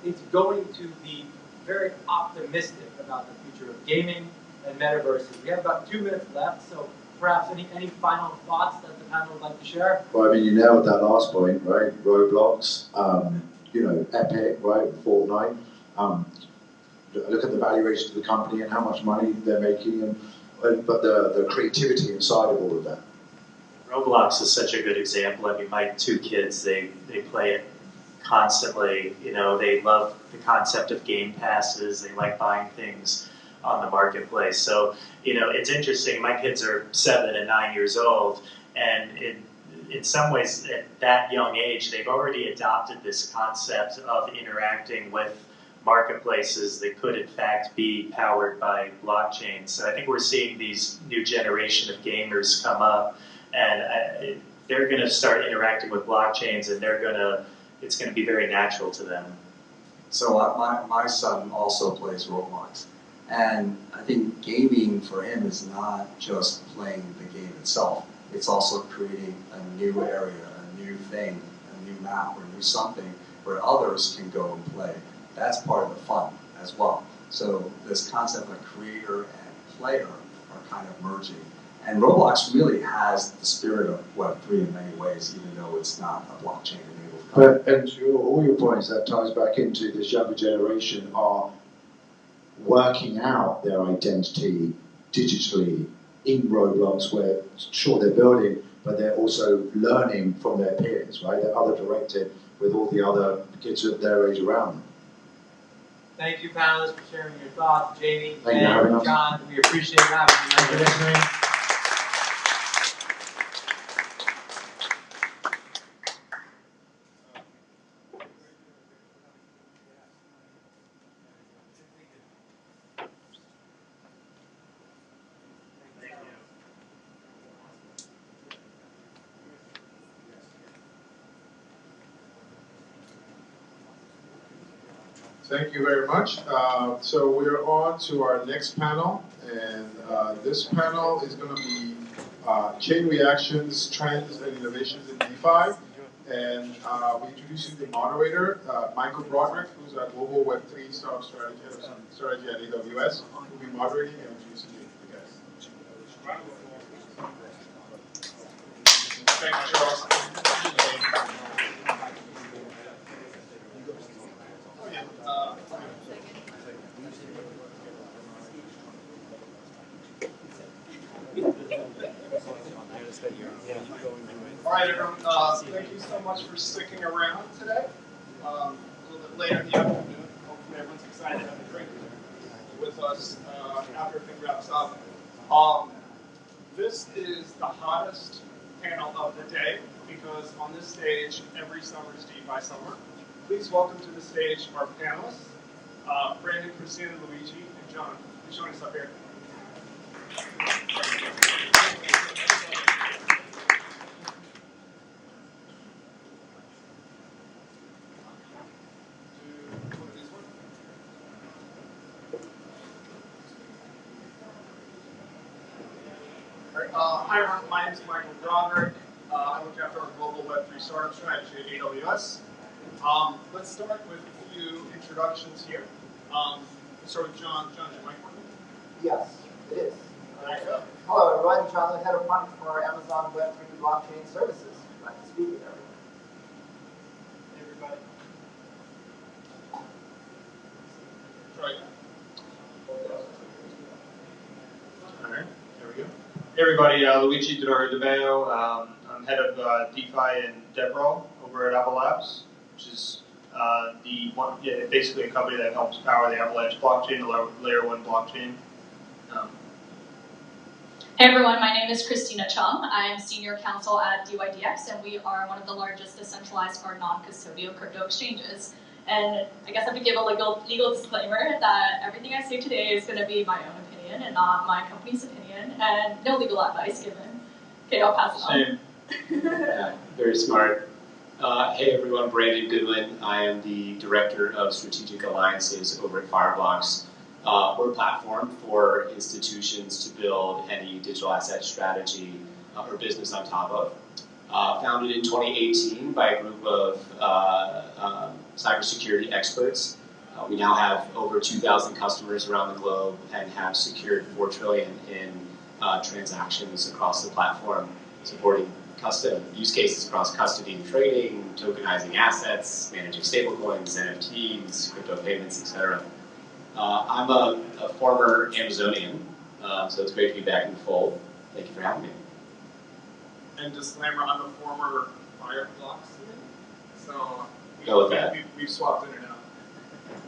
it's going to be very optimistic about the future of gaming and metaverses. We have about 2 minutes left, so perhaps any final thoughts that the panel would like to share? Well, I mean, you nailed that last point, right? Roblox, Epic, right? Fortnite. Look at the valuation of the company and how much money they're making, but the creativity inside of all of that. Roblox is such a good example. I mean, my 2 kids, they play it constantly. They love the concept of game passes. They like buying things on the marketplace. So, it's interesting. My kids are 7 and 9 years old, and in some ways, at that young age, they've already adopted this concept of interacting with marketplaces that could, in fact, be powered by blockchain. So I think we're seeing these new generation of gamers come up, and they're going to start interacting with blockchains, and it's going to be very natural to them. So my son also plays Roblox, and I think gaming for him is not just playing the game itself. It's also creating a new area, a new thing, a new map, or new something where others can go and play. That's part of the fun as well. So this concept of creator and player are kind of merging. And Roblox really has the spirit of Web3 in many ways, even though it's not a blockchain-enabled company. But and to all your points, that ties back into this younger generation are working out their identity digitally in Roblox, where sure they're building, but they're also learning from their peers, right? They're other directed with all the other kids of their age around them. Thank you, panelists, for sharing your thoughts. Jamie and John, we appreciate having you. Thank you for listening. Thank you very much. So we're on to our next panel, and this panel is going to be chain reactions, trends, and innovations in DeFi. And we're introducing the moderator, Michael Broderick, who's our Global Web3 Startup Strategy at AWS, who will be moderating and introducing you guys. Thanks, Charles. All right, everyone. Thank you so much for sticking around today. A little bit later in the afternoon. Hopefully, everyone's excited to have a drink with us after everything wraps up. This is the hottest panel of the day because on this stage, every summer is DeFi summer. Please welcome to the stage our panelists, Brandon, Christina, Luigi, and John. Please join us up here. Hi, everyone. My name is Michael Broderick. I look after our global Web3 startup strategy at AWS. Let's start with a few introductions here. Let's start with John. John, is your mic working? Yes, it is. There you go. Hello, everyone. John, the head of product for Amazon Web3 blockchain services. Nice to speak with everyone. Everybody. Right. All right, there we go. Hey everybody, Luigi De Maio. I'm head of DeFi and DevRel over at Apple Labs, which is basically a company that helps power the Avalanche blockchain, the layer 1 blockchain. Hey everyone, my name is Christina Chung. I'm senior counsel at DYDX, and we are one of the largest decentralized or non-custodial crypto exchanges. And I guess I have to give a legal disclaimer that everything I say today is going to be my own opinion and not my company's opinion, and no legal advice given. Okay, I'll pass it on. Same. Yeah, very smart. Hey everyone, Brandon Goodwin. I am the Director of Strategic Alliances over at Fireblocks. We're a platform for institutions to build any digital asset strategy or business on top of. Founded in 2018 by a group of cybersecurity experts. We now have over 2,000 customers around the globe and have secured $4 trillion in transactions across the platform, supporting custom use cases across custody and trading, tokenizing assets, managing stablecoins, NFTs, crypto payments, etc. I'm a former Amazonian, so it's great to be back in the fold. Thank you for having me. And disclaimer, I'm a former Fireblocks student, so we've swapped in and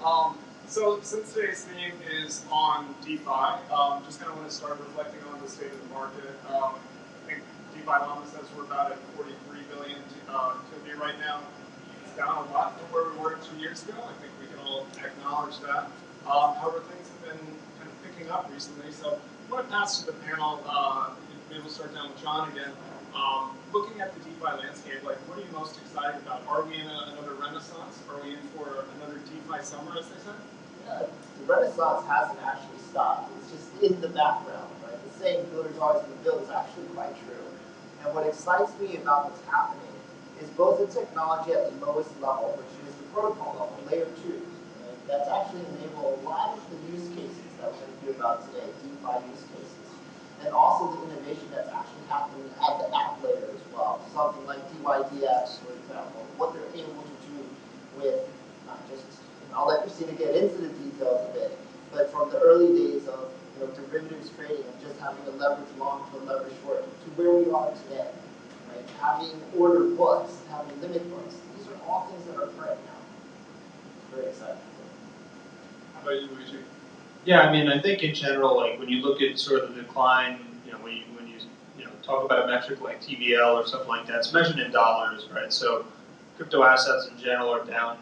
out. So since today's theme is on DeFi, just kind of want to start reflecting on the state of the market. I think DeFi Llama says we're about at 43 billion TLD right now. It's down a lot from where we were 2 years ago. I think we can all acknowledge that. However, things have been kind of picking up recently. So I want to pass to the panel. Maybe we'll start down with John again. Looking at the DeFi landscape, like, what are you most excited about? Are we in another renaissance? Are we in for another DeFi summer, as they said? Yeah, the renaissance hasn't actually stopped. It's just in the background, right? The saying builders always going to build is actually quite true. And what excites me about what's happening is both the technology at the lowest level, which is the protocol level, layer 2. Right? That's actually enabled a lot of the use cases that we're going to hear about today, DeFi use cases. And also the innovation that's actually happening at the app layer as well. Something like DYDX, for example, what they're able to do with not just, I'll let Christina get into the details of it, but from the early days of derivatives trading and just having a leverage long to a leverage short to where we are today, right? Having order books, having limit books. These are all things that are current now. It's very exciting. How about you, Luigi? Yeah, I mean, I think in general, like when you look at sort of the decline, when you talk about a metric like TVL or something like that, it's measured in dollars, right? So crypto assets in general are down,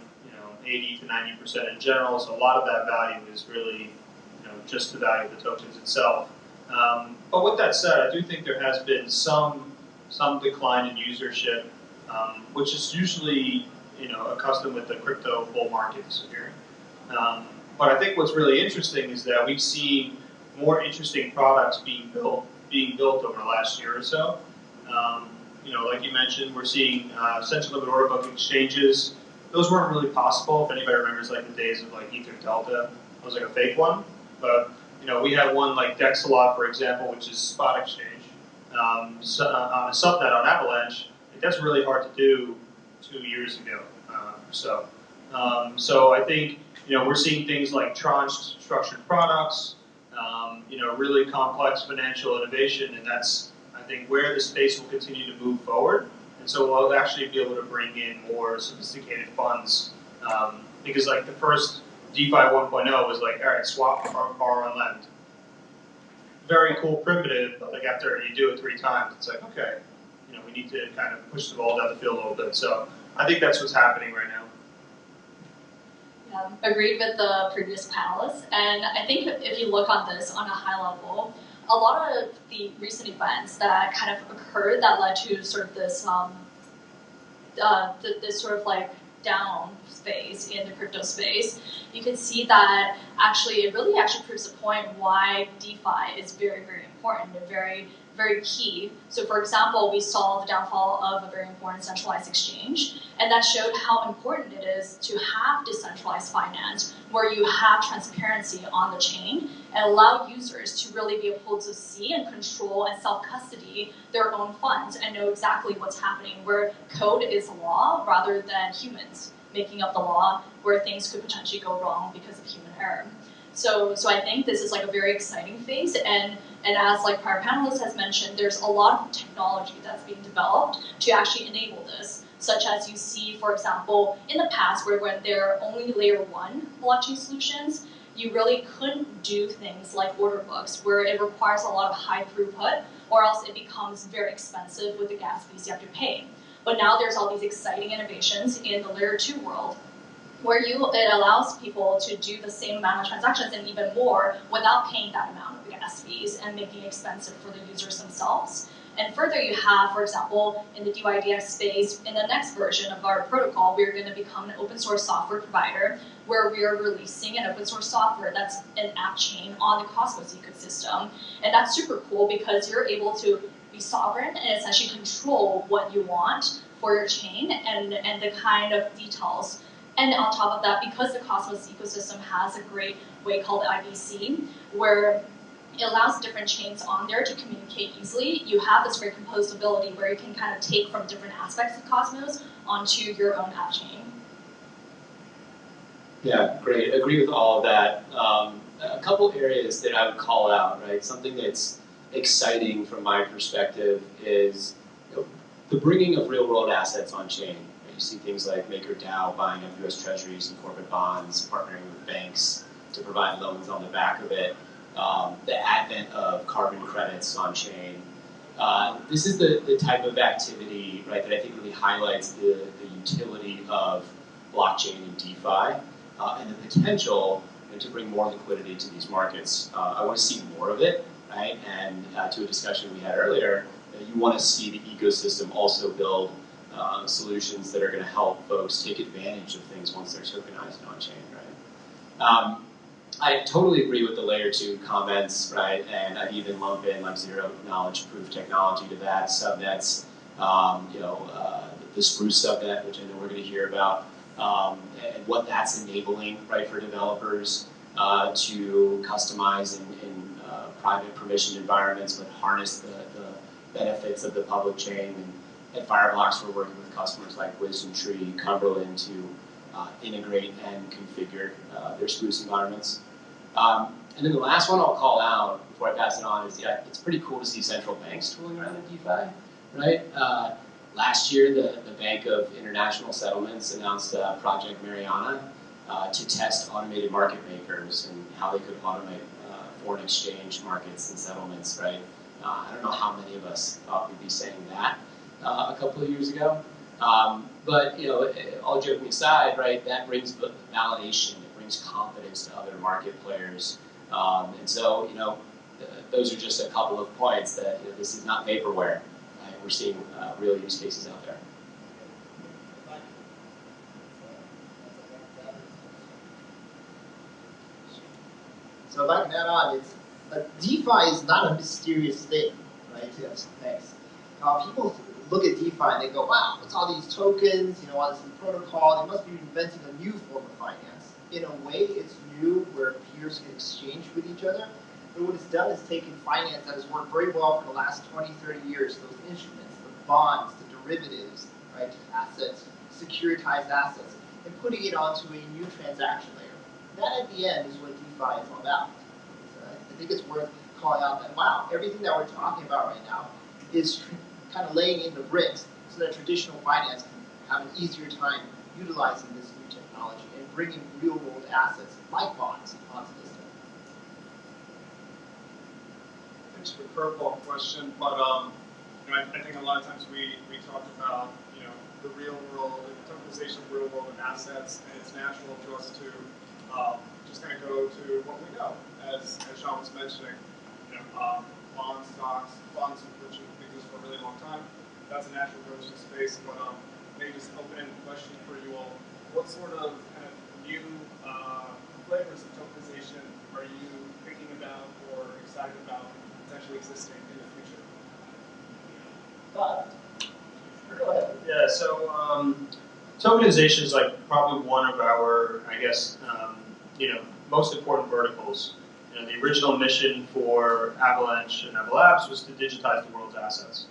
80 to 90% in general. So a lot of that value is really, just the value of the tokens itself. But with that said, I do think there has been some decline in usership, which is usually, accustomed with the crypto bull market disappearing. But I think what's really interesting is that we've seen more interesting products being built over the last year or so. Like you mentioned, we're seeing central limit order book exchanges. Those weren't really possible. If anybody remembers, like the days of like Ether Delta, it was like a fake one. But we have one like Dexalot, for example, which is spot exchange on a subnet on Avalanche. That's really hard to do 2 years ago. So I think we're seeing things like tranched structured products, really complex financial innovation, and that's I think where the space will continue to move forward. And so we'll actually be able to bring in more sophisticated funds because like the first DeFi 1.0 was like, all right, swap, borrow, and lend. Very cool primitive, but like after you do it 3 times, it's like, okay, we need to kind of push the ball down the field a little bit. So I think that's what's happening right now. Agreed with the previous panelists, and I think if you look on this on a high level, a lot of the recent events that kind of occurred that led to sort of this this sort of like down phase in the crypto space, you can see that actually it really actually proves the point why DeFi is very, very important and very, very key. So for example, we saw the downfall of a very important centralized exchange, and that showed how important it is to have decentralized finance where you have transparency on the chain and allow users to really be able to see and control and self-custody their own funds and know exactly what's happening, where code is law rather than humans making up the law, where things could potentially go wrong because of human error. So I think this is like a very exciting phase, and as like prior panelists has mentioned, there's a lot of technology that's being developed to actually enable this, such as you see, for example, in the past where when there are only layer 1 blockchain solutions, you really couldn't do things like order books, where it requires a lot of high throughput, or else it becomes very expensive with the gas fees you have to pay. But now there's all these exciting innovations in the layer 2 world, where it allows people to do the same amount of transactions and even more without paying that amount of gas fees and making it expensive for the users themselves. And further, you have, for example, in the DYDX space, in the next version of our protocol, we're going to become an open source software provider where we are releasing an open source software that's an app chain on the Cosmos ecosystem. And that's super cool because you're able to be sovereign and essentially control what you want for your chain and the kind of details. And on top of that, because the Cosmos ecosystem has a great way called IBC, where it allows different chains on there to communicate easily, you have this great composability where you can kind of take from different aspects of Cosmos onto your own app chain. Yeah, great. Agree with all of that. A couple areas that I would call out, right? Something that's exciting from my perspective is the bringing of real-world assets on chain. You see things like MakerDAO buying up U.S. Treasuries and corporate bonds, partnering with banks to provide loans on the back of it. The advent of carbon credits on chain. This is the type of activity, right, that I think really highlights the utility of blockchain and DeFi and the potential to bring more liquidity to these markets. I want to see more of it, right? And to a discussion we had earlier, you want to see the ecosystem also build solutions that are going to help folks take advantage of things once they're tokenized on chain, right? I totally agree with the layer 2 comments, right? And I'd even lump in like zero knowledge proof technology to that, subnets, the Spruce subnet, which I know we're going to hear about, and what that's enabling, right, for developers to customize in private permissioned environments, but harness the benefits of the public chain. And at Fireblocks, we're working with customers like Wisdom Tree, Cumberland to integrate and configure their Spruce environments. And then the last one I'll call out before I pass it on is, yeah, it's pretty cool to see central banks tooling around in DeFi, right? Last year, the Bank of International Settlements announced Project Mariana to test automated market makers and how they could automate foreign exchange markets and settlements, right? I don't know how many of us thought we'd be saying that a couple of years ago. But all joking aside, right, that brings validation, it brings confidence to other market players. And so, those are just a couple of points that this is not vaporware. Right? We're seeing real use cases out there. So if I can add on, DeFi is not a mysterious thing, right? Yes, thanks. People look at DeFi and they go, wow, what's all these tokens, all this new protocol, they must be inventing a new form of finance. In a way, it's new where peers can exchange with each other, but what it's done is taken finance that has worked very well for the last 20, 30 years, those instruments, the bonds, the derivatives, right, assets, securitized assets, and putting it onto a new transaction layer. That at the end is what DeFi is all about. So I think it's worth calling out that, wow, everything that we're talking about right now is kind of laying in the bricks so that traditional finance can have an easier time utilizing this new technology and bringing real-world assets like bonds onto this thing. Thanks for the curveball question, but I think a lot of times we talk about the real world, the tokenization of real world assets, and it's natural to us to just kind of go to what we know, as Sean was mentioning, bonds, stocks, funds which exist for a really long time. That's a natural go-to space, but maybe just an open-ended question for you all. What sort of kind of new flavors of tokenization are you thinking about or excited about potentially existing in the future? Go ahead. Yeah, so tokenization is like probably one of our, I guess, most important verticals. The original mission for Avalanche and Avalabs was to digitize the world's assets.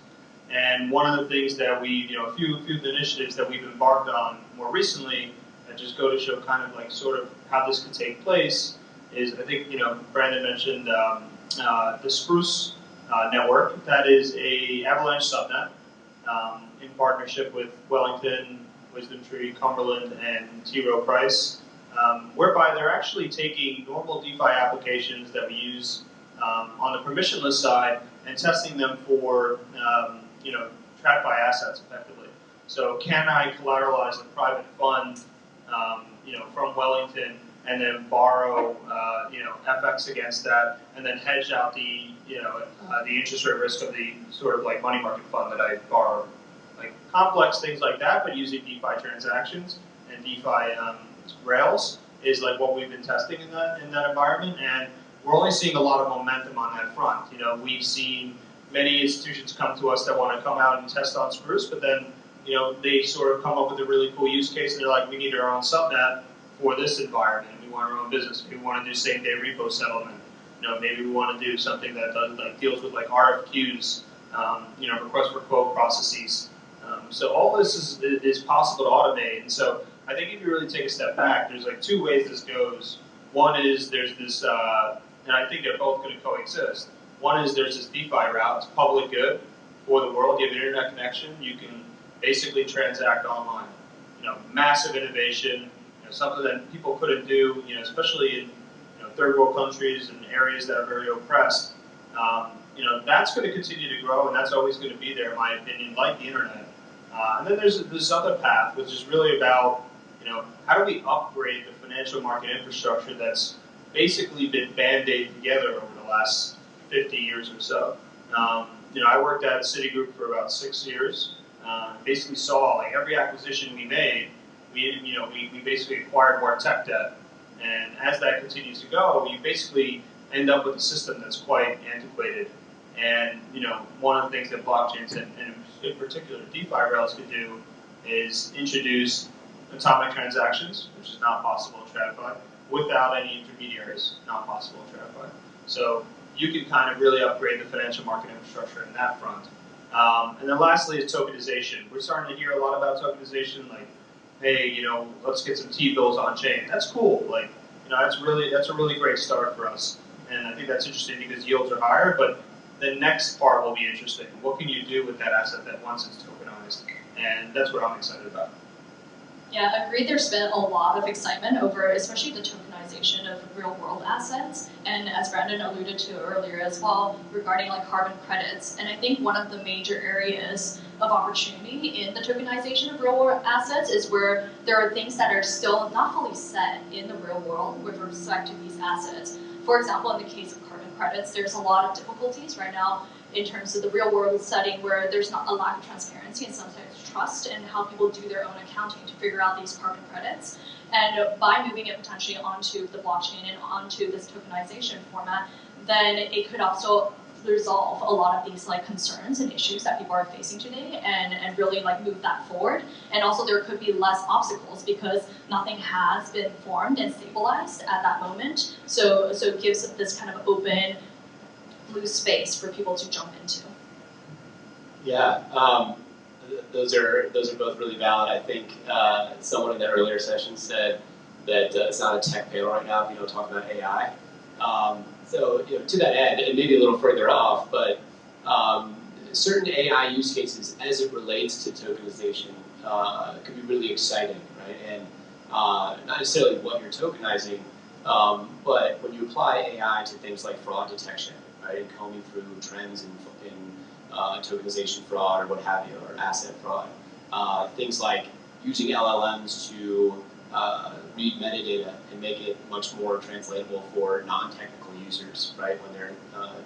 And one of the things that we, a few of the initiatives that we've embarked on more recently that just go to show kind of like sort of how this could take place is, I think, Brandon mentioned the Spruce network. That is a Avalanche subnet in partnership with Wellington, Wisdom Tree, Cumberland, and T. Rowe Price, whereby they're actually taking normal DeFi applications that we use on the permissionless side and testing them for, TradFi assets effectively. So can I collateralize a private fund, from Wellington and then borrow, FX against that, and then hedge out the, the interest rate risk of the sort of like money market fund that I borrowed. Like complex things like that, but using DeFi transactions and DeFi rails is like what we've been testing in that environment, and we're only seeing a lot of momentum on that front. We've seen many institutions come to us that want to come out and test on Spruce, but then they sort of come up with a really cool use case, and they're like, we need our own subnet for this environment. We want our own business. We want to do same-day repo settlement. Maybe we want to do something that does deals with like RFQs, request for quote processes. So all this is possible to automate, and so I think if you really take a step back, there's like two ways this goes. One is there's this, and I think they're both going to coexist. One is there's this DeFi route, it's public good for the world. You have an internet connection, you can basically transact online. Massive innovation, something that people couldn't do, especially in third world countries and areas that are very oppressed. That's going to continue to grow, and that's always going to be there, in my opinion, like the internet. And then there's this other path, which is really about, how do we upgrade the financial market infrastructure that's basically been band-aid together over the last 50 years or so. I worked at Citigroup for about 6 years. Basically saw like every acquisition we made, we basically acquired more tech debt, and as that continues to go, you basically end up with a system that's quite antiquated. And one of the things that blockchains and in particular DeFi rails could do is introduce atomic transactions, which is not possible in TradFi, without any intermediaries, not possible in TradFi. So you can kind of really upgrade the financial market infrastructure in that front. And then lastly is tokenization. We're starting to hear a lot about tokenization, like, hey, let's get some T-bills on chain. That's cool. Like, that's a really great start for us. And I think that's interesting because yields are higher, but the next part will be interesting. What can you do with that asset that once it's tokenized? And that's what I'm excited about. Yeah, agreed. There's been a lot of excitement over, especially the tokenization of real-world assets, and as Brandon alluded to earlier as well, regarding like carbon credits. And I think one of the major areas of opportunity in the tokenization of real-world assets is where there are things that are still not fully set in the real world with respect to these assets. For example, in the case of carbon credits, there's a lot of difficulties right now in terms of the real world setting where there's not a lack of transparency and sometimes trust in how people do their own accounting to figure out these carbon credits. And by moving it potentially onto the blockchain and onto this tokenization format, then it could also resolve a lot of these like concerns and issues that people are facing today and really like move that forward. And also there could be less obstacles because nothing has been formed and stabilized at that moment. So it gives this kind of open, loose space for people to jump into. Yeah, those are both really valid. I think someone in the earlier session said that it's not a tech panel right now if you don't talk about AI. So to that end, and maybe a little further off, but certain AI use cases as it relates to tokenization could be really exciting, right? And not necessarily what you're tokenizing, but when you apply AI to things like fraud detection, right, and combing through trends in tokenization fraud or what have you, or asset fraud. Things like using LLMs to read metadata and make it much more translatable for non-technical users, right, when they're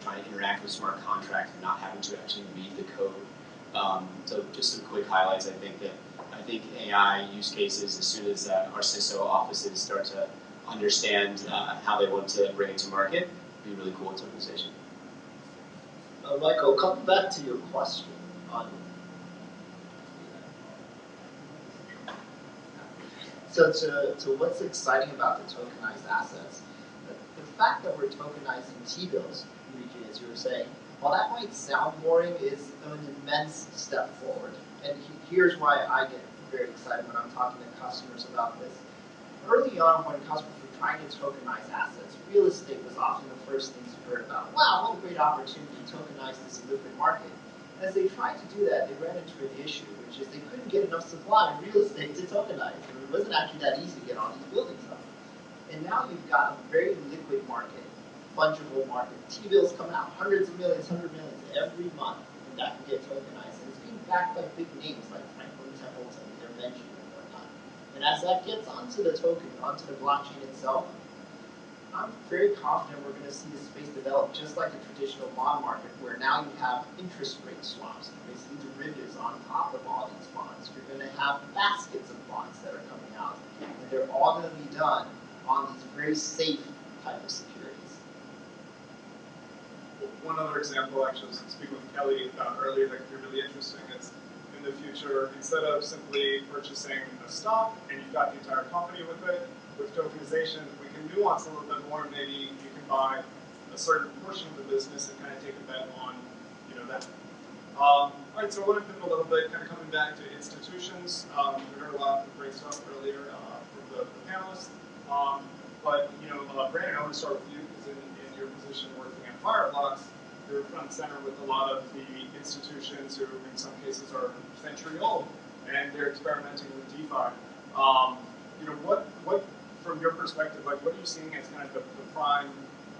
trying to interact with smart contracts and not having to actually read the code. So just some quick highlights. I think AI use cases, as soon as our CISO offices start to understand how they want to bring it to market, would be really cool with tokenization. Michael, coming back to your question on to what's exciting about the tokenized assets, the fact that we're tokenizing T-bills, as you were saying, while that might sound boring, is an immense step forward. And here's why I get very excited when I'm talking to customers about this. Early on, when customers were trying to tokenize assets, real estate was often the first things you heard about. Wow, what a great opportunity to tokenize this liquid market. As they tried to do that, they ran into an issue, which is they couldn't get enough supply of real estate to tokenize. It wasn't actually that easy to get all these buildings up. And now you've got a very liquid market, fungible market. T-bills come out, hundreds of millions, 100 millions every month, and that can get tokenized. And it's being backed by big names like Franklin Templeton, their venture and whatnot. And as that gets onto the token, onto the blockchain itself, I'm very confident we're going to see this space develop just like a traditional bond market, where now you have interest rate swaps, basically derivatives on top of all these bonds. You're going to have baskets of bonds that are coming out, and they're all going to be done on these very safe type of securities. One other example, actually, I was speaking with Kelly about earlier that could be really interesting is in the future, instead of simply purchasing a stock and you've got the entire company with it, with tokenization, we can nuance a little bit more. Maybe you can buy a certain portion of the business and kind of take a bet on, that. All right, so I want to pivot a little bit, kind of coming back to institutions. We heard a lot of great stuff earlier from the panelists. But Brandon, I want to start with you because in your position working at Fireblocks, you're front and center with a lot of the institutions who, in some cases, are century old, and they're experimenting with DeFi. What from your perspective, like, what are you seeing as kind of the prime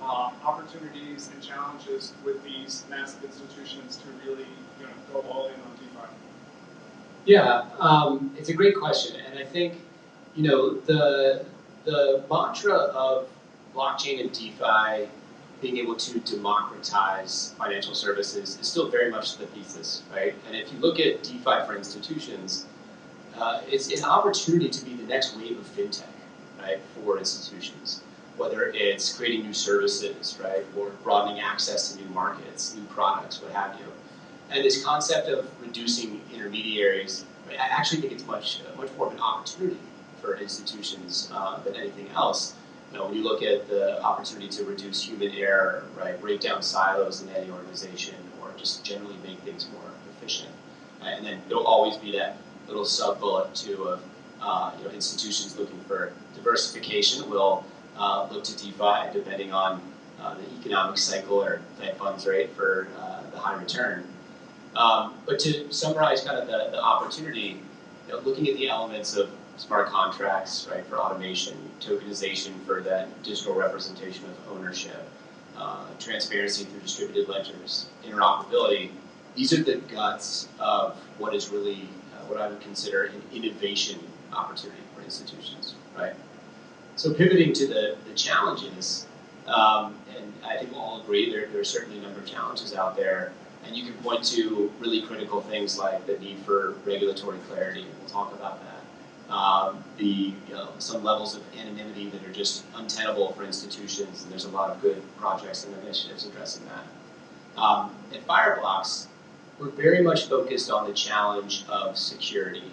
opportunities and challenges with these massive institutions to really, go all in on DeFi? Yeah, it's a great question, and I think, the mantra of blockchain and DeFi being able to democratize financial services is still very much the thesis, right? And if you look at DeFi for institutions, it's an opportunity to be the next wave of fintech, right, for institutions. Whether it's creating new services, right, or broadening access to new markets, new products, what have you. And this concept of reducing intermediaries, right, I actually think it's much more of an opportunity for institutions than anything else. When you look at the opportunity to reduce human error, right, break down silos in any organization, or just generally make things more efficient. Right? And then there'll always be that little sub-bullet too of institutions looking for diversification will look to DeFi depending on the economic cycle or Fed funds rate for the high return. But to summarize kind of the opportunity, looking at the elements of smart contracts, right, for automation, tokenization for that digital representation of ownership, transparency through distributed ledgers, interoperability, these are the guts of what is really what I would consider an innovation opportunity for institutions, right? So pivoting to the challenges, and I think we'll all agree there are certainly a number of challenges out there. And you can point to really critical things like the need for regulatory clarity. We'll talk about that. Some levels of anonymity that are just untenable for institutions, and there's a lot of good projects and initiatives addressing that. At Fireblocks, we're very much focused on the challenge of security,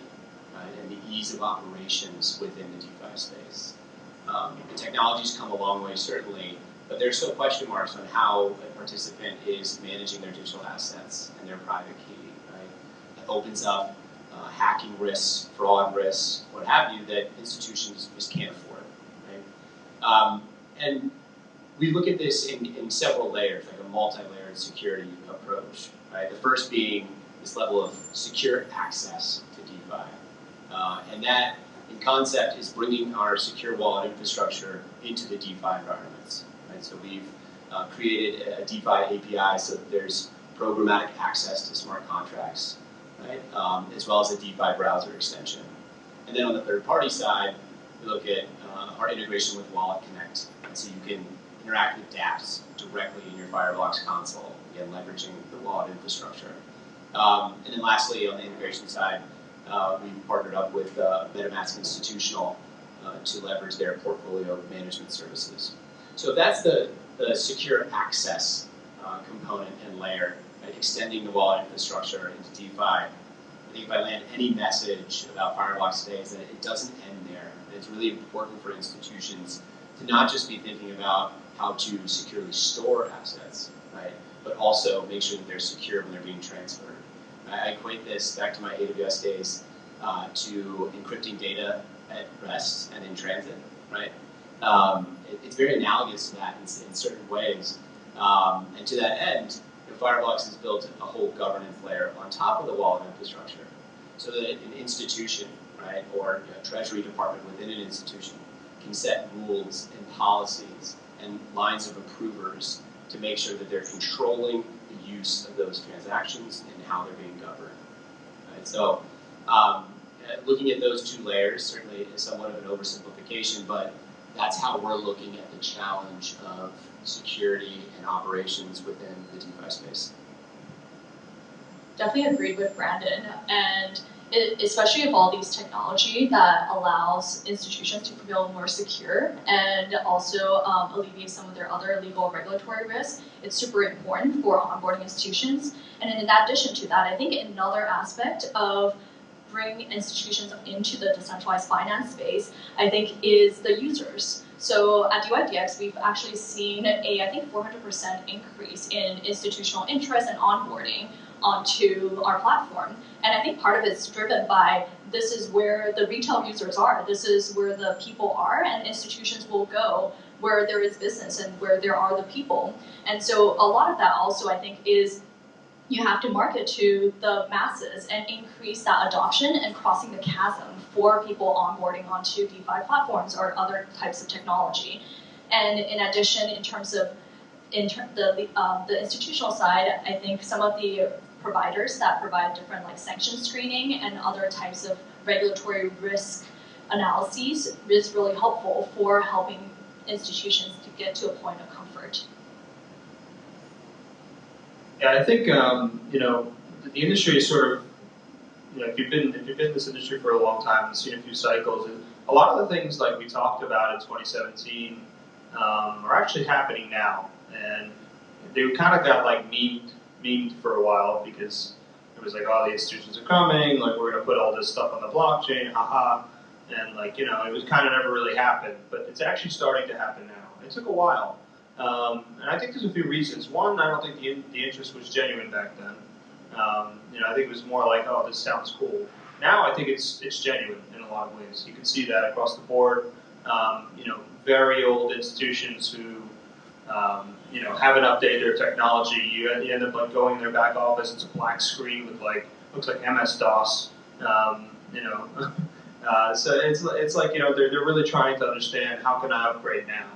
right, and the ease of operations within the DeFi space. The technology's come a long way, certainly, but there's still question marks on how a participant is managing their digital assets and their private key, right? It opens up hacking risks, fraud risks, what have you, that institutions just can't afford, right? And we look at this in several layers, like a multi-layered security approach, right? The first being this level of secure access to DeFi. And that, in concept, is bringing our secure wallet infrastructure into the DeFi environments, right? So we've created a DeFi API so that there's programmatic access to smart contracts, right? As well as a DeFi browser extension. And then on the third-party side, we look at our integration with Wallet Connect. And so you can interact with dApps directly in your Fireblocks console, again, leveraging the wallet infrastructure. And then lastly, on the integration side, we've partnered up with MetaMask Institutional to leverage their portfolio management services. So that's the secure access component and layer, right? Extending the wallet infrastructure into DeFi. I think if I land any message about Fireblocks today is that it doesn't end there. It's really important for institutions to not just be thinking about how to securely store assets, right, but also make sure that they're secure when they're being transferred. I equate this back to my AWS days to encrypting data at rest and in transit, right? It's very analogous to that in certain ways. And to that end, Fireblocks has built a whole governance layer on top of the wallet infrastructure so that an institution, right, or a treasury department within an institution can set rules and policies and lines of approvers to make sure that they're controlling the use of those transactions and how they're being governed. Right? So looking at those two layers certainly is somewhat of an oversimplification, but that's how we're looking at the challenge of security and operations within the DeFi space. Definitely agreed with Brandon, and especially of all these technology that allows institutions to feel more secure and also alleviate some of their other legal and regulatory risks. It's super important for onboarding institutions. And in addition to that, I think another aspect of bringing institutions into the decentralized finance space, I think, is the users. So at DYDX, we've actually seen I think 400% increase in institutional interest and onboarding onto our platform. And I think part of it's driven by this is where the retail users are. This is where the people are, and institutions will go where there is business and where there are the people. And so a lot of that also, I think, is you have to market to the masses and increase that adoption and crossing the chasm for people onboarding onto DeFi platforms or other types of technology. And in addition, in terms of the institutional side, I think some of the providers that provide different like sanction screening and other types of regulatory risk analyses is really helpful for helping institutions to get to a point of comfort. Yeah, I think the industry is sort of, if you've been in this industry for a long time and seen a few cycles, and a lot of the things like we talked about in 2017 are actually happening now, and they kind of got like memed for a while because it was like, oh, the institutions are coming, like we're gonna put all this stuff on the blockchain, haha, and like it was kind of never really happened, but it's actually starting to happen now. It took a while. And I think there's a few reasons. One, I don't think the interest was genuine back then. I think it was more like, oh, this sounds cool. Now I think it's genuine in a lot of ways. You can see that across the board. Very old institutions who haven't updated their technology. You end up like going in their back office. It's a black screen with like looks like MS-DOS. So it's like they're really trying to understand how can I upgrade now.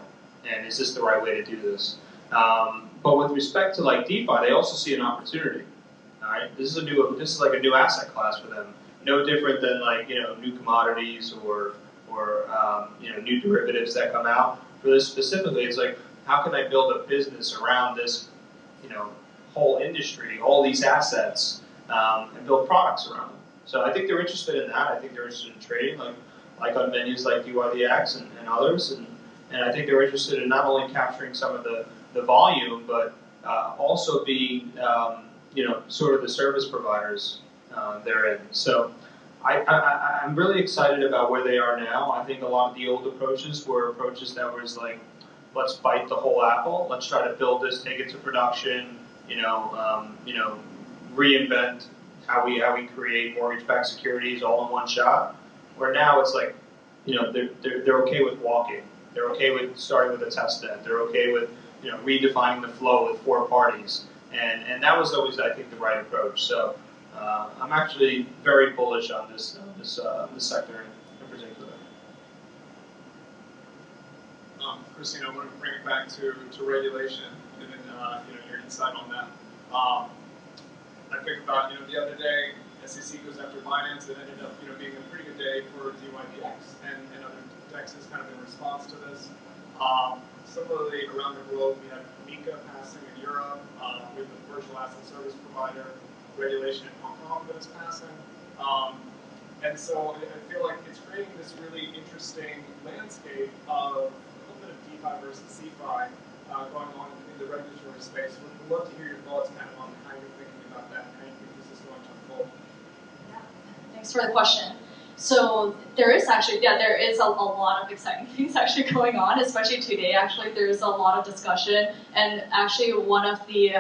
And is this the right way to do this? But with respect to like DeFi, they also see an opportunity. All right, this is like a new asset class for them. No different than like new commodities or new derivatives that come out. For this specifically, it's like how can I build a business around this whole industry, all these assets, and build products around them. So I think they're interested in that. I think they're interested in trading, like on venues like DYDX and others, and I think they're interested in not only capturing some of the volume, but also being sort of the service providers therein. So I'm really excited about where they are now. I think a lot of the old approaches were approaches that was like, let's bite the whole apple. Let's try to build this, take it to production. Reinvent how we create mortgage-backed securities all in one shot. Where now it's like, they're okay with walking. They're okay with starting with a test net. They're okay with redefining the flow with 4 parties. And that was always, I think, the right approach. So I'm actually very bullish on this sector in particular. Christina, I want to bring it back to regulation and your insight on that. I think about the other day, SEC goes after Binance. It ended up being a pretty good day for DYDX and other DEXs kind of in response to this. Similarly, around the globe, we have MiCA passing in Europe with the virtual asset service provider regulation in Hong Kong that is passing. And so I feel like it's creating this really interesting landscape of a little bit of DeFi versus CeFi going on in the regulatory space. We'd love to hear your thoughts kind of on how you're thinking about that and how you think this is going to unfold. Yeah, thanks for the question. So there is actually, there is a lot of exciting things actually going on, especially today. Actually, there's a lot of discussion, and actually one of the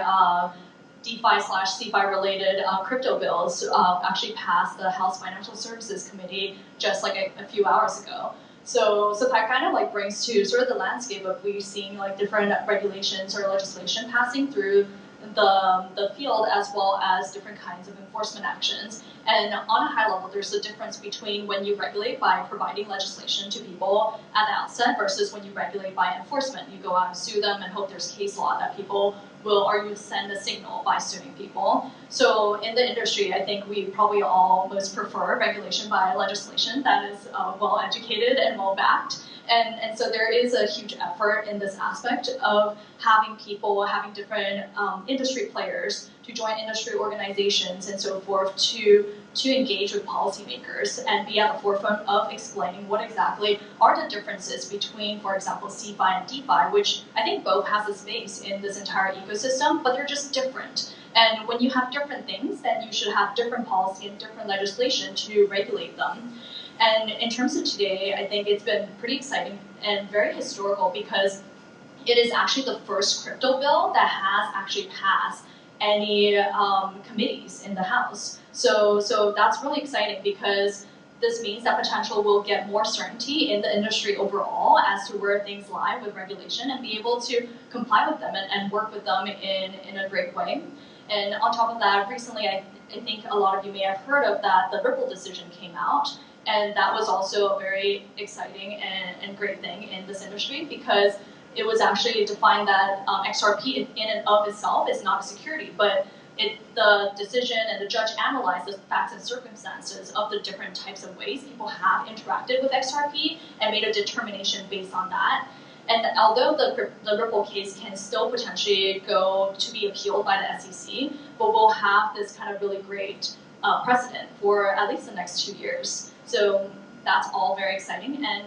DeFi/CeFi related crypto bills actually passed the House Financial Services Committee just like a few hours ago. So that kind of like brings to sort of the landscape of we've seen like different regulations or legislation passing through the field, as well as different kinds of enforcement actions. And on a high level, there's a difference between when you regulate by providing legislation to people at the outset versus when you regulate by enforcement. You go out and sue them and hope there's case law that people will, or you send a signal by suing people. So in the industry, I think we probably all most prefer regulation by legislation that is well educated and well backed. And so there is a huge effort in this aspect of having people, having different industry players to join industry organizations and so forth to engage with policymakers and be at the forefront of explaining what exactly are the differences between, for example, CeFi and DeFi, which I think both has a space in this entire ecosystem, but they're just different. And when you have different things, then you should have different policy and different legislation to regulate them. And in terms of today, I think it's been pretty exciting and very historical because it is actually the first crypto bill that has actually passed any committees in the House. So that's really exciting because this means that potential will get more certainty in the industry overall as to where things lie with regulation and be able to comply with them and work with them in a great way. And on top of that, recently I think a lot of you may have heard of that the Ripple decision came out. And that was also a very exciting and great thing in this industry because it was actually defined that XRP in and of itself is not a security, but the decision and the judge analyzed the facts and circumstances of the different types of ways people have interacted with XRP and made a determination based on that. And although the Ripple case can still potentially go to be appealed by the SEC, but we'll have this kind of really great precedent for at least the next 2 years. So that's all very exciting. And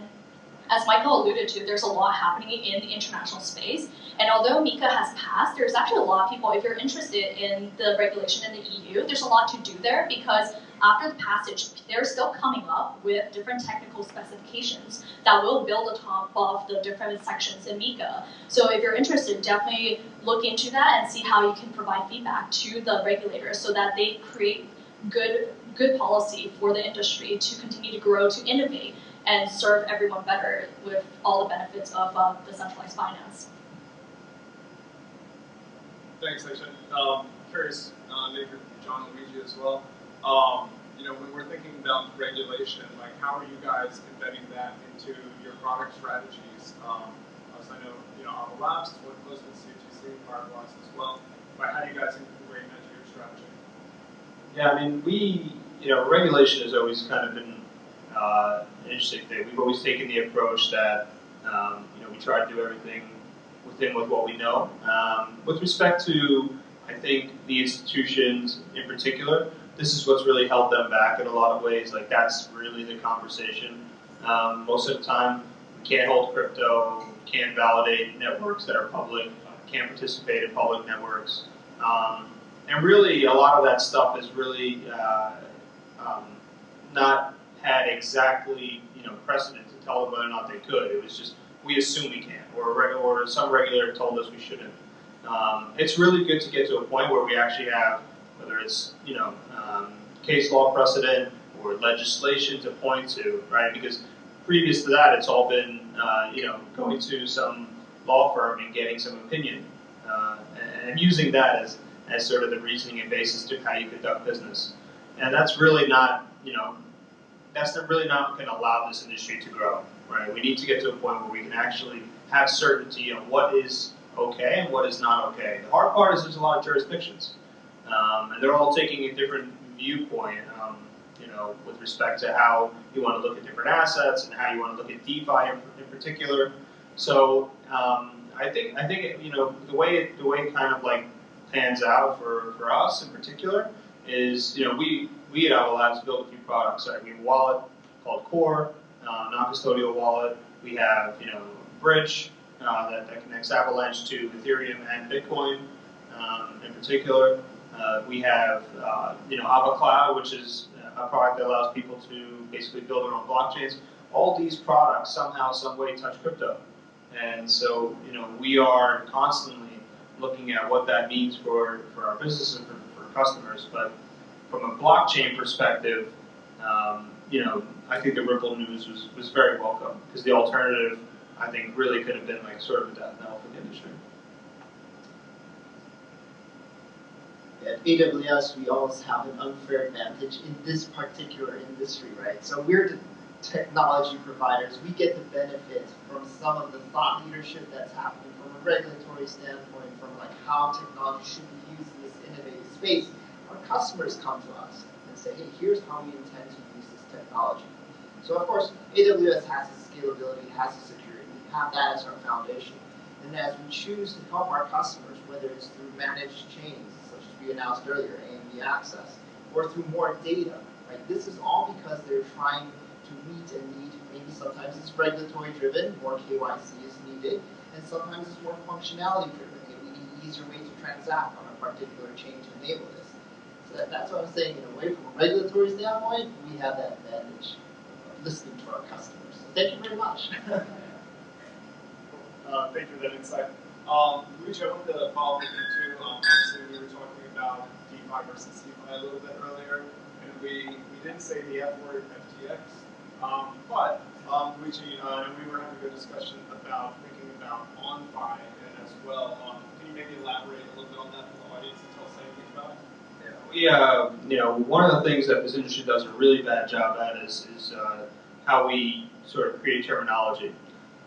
as Michael alluded to, there's a lot happening in the international space. And although MiCA has passed, there's actually a lot of people, if you're interested in the regulation in the EU, there's a lot to do there because after the passage, they're still coming up with different technical specifications that will build on top of the different sections in MiCA. So if you're interested, definitely look into that and see how you can provide feedback to the regulators so that they create good policy for the industry to continue to grow, to innovate, and serve everyone better with all the benefits of decentralized finance. Thanks, Aisha. Curious, maybe for John and Luigi as well. When we're thinking about regulation, like how are you guys embedding that into your product strategies? As I know, Ava Labs is working close with CTC, Fireblocks as well. But how do you guys integrate that into your strategy? Yeah, I mean, regulation has always kind of been an interesting thing. We've always taken the approach that, we try to do everything with what we know. With respect to I think the institutions in particular, this is what's really held them back in a lot of ways. Like that's really the conversation. Most of the time, we can't hold crypto, can't validate networks that are public, can't participate in public networks. And really, a lot of that stuff is really not had exactly precedent to tell them whether or not they could. It was just, we assume we can, or some regulator told us we shouldn't. It's really good to get to a point where we actually have, whether it's case law precedent or legislation to point to, right? Because previous to that, it's all been going to some law firm and getting some opinion, and using that as sort of the reasoning and basis to how you conduct business. And that's really not really not going to allow this industry to grow, right? We need to get to a point where we can actually have certainty on what is okay and what is not okay. The hard part is there's a lot of jurisdictions, and they're all taking a different viewpoint, with respect to how you want to look at different assets and how you want to look at DeFi in particular. So I think the way it kind of like pans out for us in particular is we at AWS Labs built a few products. Right? We have a wallet called Core, non-custodial wallet. We have Bridge that connects Avalanche to Ethereum and Bitcoin in particular. We have Ava Cloud, which is a product that allows people to basically build their own blockchains. All these products somehow, some way touch crypto, and so we are constantly looking at what that means for our business and for customers. But from a blockchain perspective, I think the Ripple news was very welcome, because the alternative, I think, really could have been like sort of a death knell for the industry. At AWS, we always have an unfair advantage in this particular industry, right? So we're the technology providers. We get the benefit from some of the thought leadership that's happening from a regulatory standpoint, from like how technology should be used in this innovative space. Our customers come to us and say, hey, here's how we intend to use this technology. So of course, AWS has the scalability, has the security. We have that as our foundation. And as we choose to help our customers, whether it's through managed chains, such as we announced earlier, AMD Access, or through more data, right? This is all because they're trying to meet a need. Maybe sometimes it's regulatory driven, more KYC is needed, and sometimes it's more functionality driven. We need an easier way to transact on a particular chain to enable this. So that's what I'm saying. In a way, from a regulatory standpoint, we have that advantage of listening to our customers. So thank you very much. Thank you for that insight. Luigi, I wanted to follow up with you too. Obviously, we were talking about DeFi versus CeFi a little bit earlier, and we didn't say the F word, FTX. But Luigi, and we were having a good discussion about thinking about OnFi as well. Can you maybe elaborate a little bit on that for the audience and tell us anything about it? One of the things that this industry does a really bad job at is how we sort of create terminology.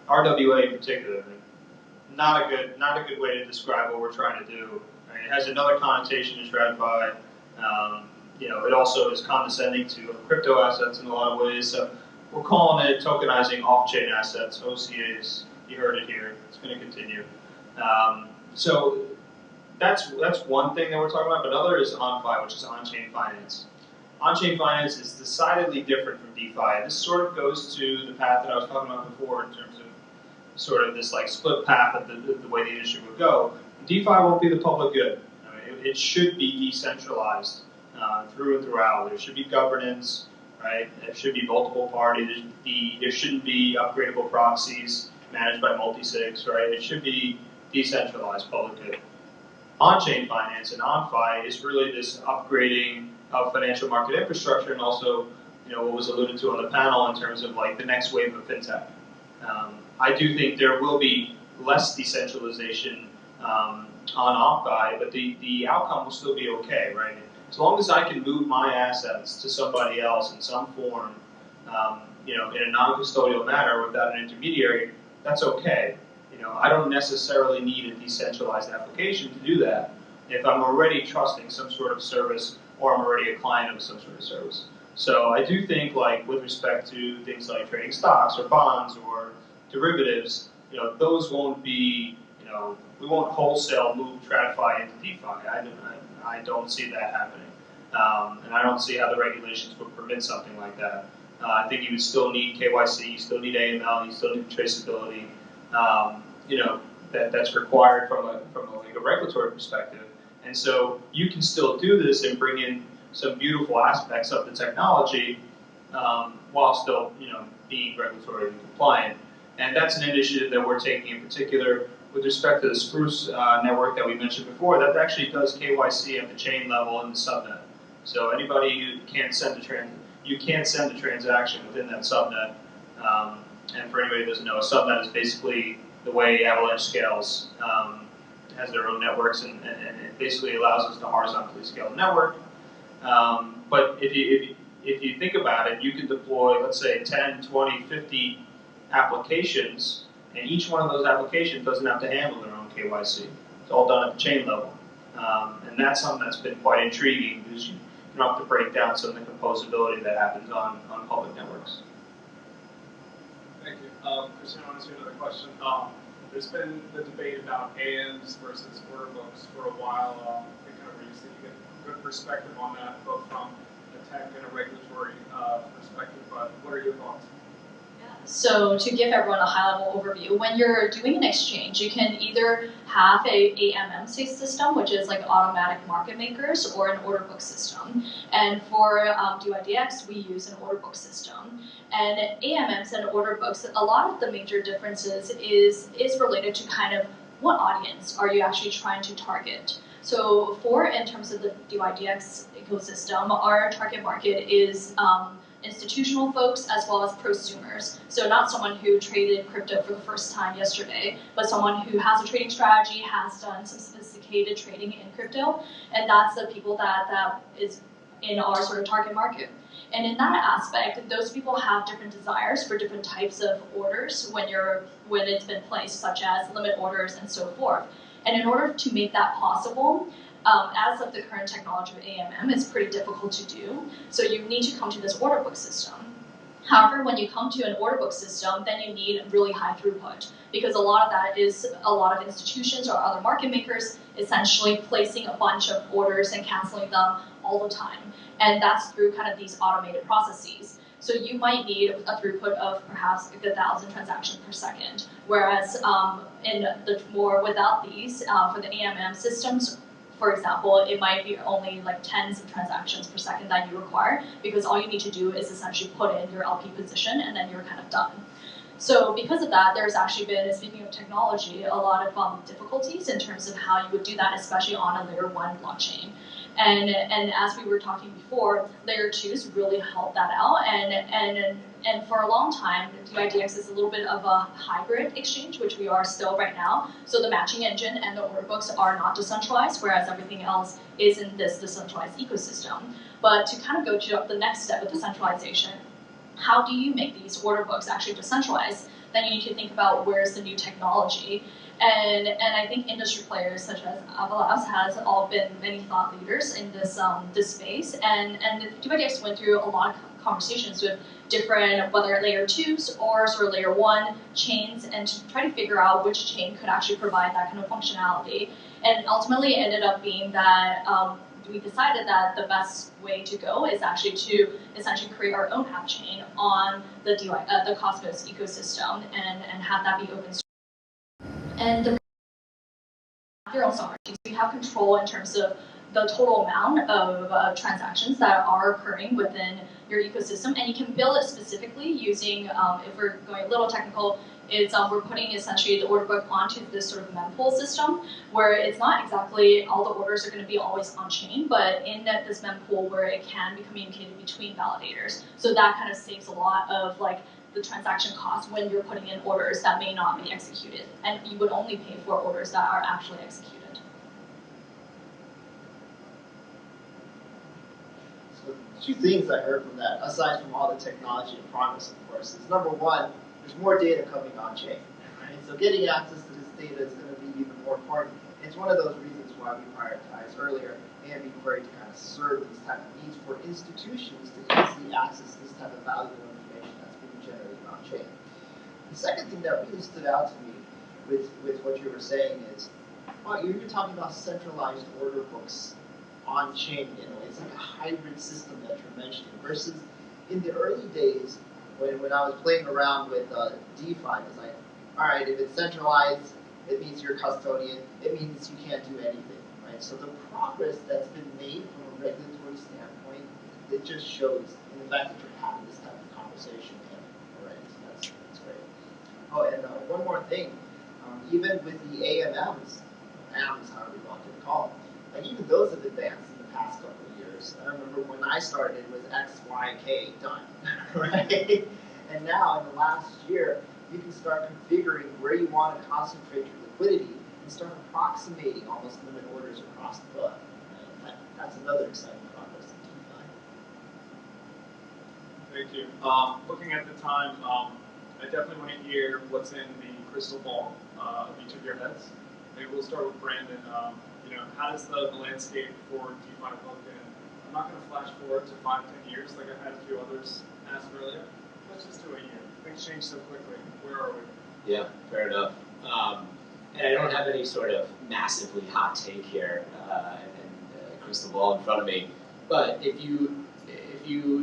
RWA in particular, not a good way to describe what we're trying to do. Right? It has another connotation as TradFi. It also is condescending to crypto assets in a lot of ways. So we're calling it tokenizing off-chain assets, OCAs. You heard it here. It's going to continue. So that's one thing that we're talking about. But another is OnFi, which is on-chain finance. On-chain finance is decidedly different from DeFi. This sort of goes to the path that I was talking about before in terms of sort of this like split path of the way the industry would go. DeFi won't be the public good. I mean, it should be decentralized through and throughout. There should be governance, right? There should be multiple parties. There shouldn't be upgradable proxies managed by multi-sigs, right? It should be decentralized public good. On-chain finance and OnFi is really this upgrading of financial market infrastructure, and also, what was alluded to on the panel in terms of like the next wave of fintech. I do think there will be less decentralization on OnFi, but the outcome will still be okay, right? As long as I can move my assets to somebody else in some form, in a non-custodial manner without an intermediary, that's okay. I don't necessarily need a decentralized application to do that if I'm already trusting some sort of service or I'm already a client of some sort of service. So I do think, like with respect to things like trading stocks or bonds or derivatives, those won't be, we won't wholesale move TradFi into DeFi. I don't see that happening. And I don't see how the regulations would permit something like that. I think you would still need KYC, you still need AML, you still need traceability. That's required from a regulatory perspective. And so you can still do this and bring in some beautiful aspects of the technology while still being regulatory compliant. And that's an initiative that we're taking in particular with respect to the Spruce network that we mentioned before. That actually does KYC at the chain level in the subnet. So anybody who can't send you can't send a transaction within that subnet. And for anybody who doesn't know, a subnet is basically the way Avalanche scales. Has their own networks, and it basically allows us to horizontally scale the network. But if you think about it, you can deploy, let's say, 10, 20, 50 applications, and each one of those applications doesn't have to handle their own KYC. It's all done at the chain level. And that's something that's been quite intriguing, because you don't have to break down some of the composability that happens on public networks. Thank you. Christian, I want to ask you another question. There's been the debate about AMs versus order books for a while. I think kind of where you said you get a good perspective on that, both from a tech and a regulatory perspective, but what are your thoughts? So to give everyone a high-level overview, when you're doing an exchange, you can either have a AMM system, which is like automatic market makers, or an order book system. And for DYDX, we use an order book system. And AMMs and order books, a lot of the major differences is related to kind of what audience are you actually trying to target. So in terms of the DYDX ecosystem, our target market is institutional folks as well as prosumers. So not someone who traded crypto for the first time yesterday, but someone who has a trading strategy, has done some sophisticated trading in crypto, and that's the people that is in our sort of target market. And in that aspect, those people have different desires for different types of orders when it's been placed, such as limit orders and so forth. And in order to make that possible, as of the current technology of AMM, it's pretty difficult to do. So you need to come to this order book system. However, when you come to an order book system, then you need really high throughput, because a lot of that is a lot of institutions or other market makers essentially placing a bunch of orders and canceling them all the time. And that's through kind of these automated processes. So you might need a throughput of perhaps 1,000 transactions per second, whereas in the more without these, for the AMM systems, for example, it might be only like tens of transactions per second that you require, because all you need to do is essentially put in your LP position and then you're kind of done. So because of that, there's actually been, speaking of technology, a lot of difficulties in terms of how you would do that, especially on a layer 1 blockchain. And as we were talking before, layer 2s really help that out. And for a long time, DYDX is a little bit of a hybrid exchange, which we are still right now. So the matching engine and the order books are not decentralized, whereas everything else is in this decentralized ecosystem. But to kind of go to the next step of decentralization, how do you make these order books actually decentralized? Then you need to think about where's the new technology. And I think industry players such as AWS has all been many thought leaders in this space. And DYDX went through a lot of conversations with different, whether layer 2s or sort of layer 1 chains, and to try to figure out which chain could actually provide that kind of functionality. And ultimately it ended up being that we decided that the best way to go is actually to essentially create our own app chain on the Cosmos ecosystem and have that be open source. And your own sovereignty, so you have control in terms of the total amount of transactions that are occurring within your ecosystem, and you can build it specifically using, if we're going a little technical, it's we're putting essentially the order book onto this sort of mempool system, where it's not exactly all the orders are going to be always on chain, but in this mempool where it can be communicated between validators. So that kind of saves a lot of like the transaction cost when you're putting in orders that may not be executed, and you would only pay for orders that are actually executed. So 2 things I heard from that, aside from all the technology and promise, of course, is number 1, there's more data coming on chain, right? So getting access to this data is going to be even more important. It's one of those reasons why we prioritized earlier AMB Query to kind of serve these type of needs for institutions to easily access this type of valuable information that's being generated on chain. The second thing that really stood out to me with what you were saying is, wow, you're talking about centralized order books on chain. You know, it's like a hybrid system that you're mentioning. Versus in the early days, when I was playing around with DeFi, it was like, all right, if it's centralized, it means you're custodian. It means you can't do anything, right? So the progress that's been made from a regulatory standpoint, it just shows in the fact that you're having this type of conversation already. So that's great. Oh, and one more thing. Even with the AMMs, however you want to call them, like even those have advanced in the past couple of years. I remember when I started, it was X, Y, K done, right? And now in the last year, you can start configuring where you want to concentrate your liquidity and start approximating almost limit orders across the book. That's another exciting progress in DeFi. Thank you. Looking at the time, I definitely want to hear what's in the crystal ball of each of your heads. Maybe we'll start with Brandon. You know, how does the landscape for DeFi look? And I'm not going to flash forward to 5, 10 years like I had a few others ask earlier. Let's just do a year. Things change so quickly. Where are we? Yeah, fair enough. And I don't have any sort of massively hot take here and crystal ball in front of me. But if you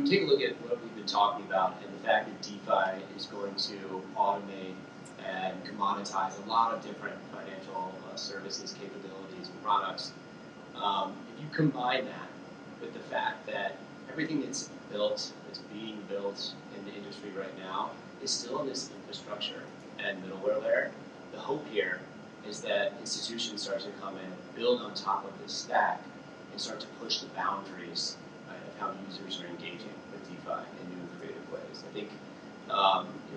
take a look at what we've been talking about and the fact that DeFi is going to automate and commoditize a lot of different financial services, capabilities, and products, if you combine that with the fact that everything that's being built in the industry right now is still in this infrastructure and middleware layer, the hope here is that institutions start to come in, build on top of this stack, and start to push the boundaries of how users are engaging with DeFi in new and creative ways. I think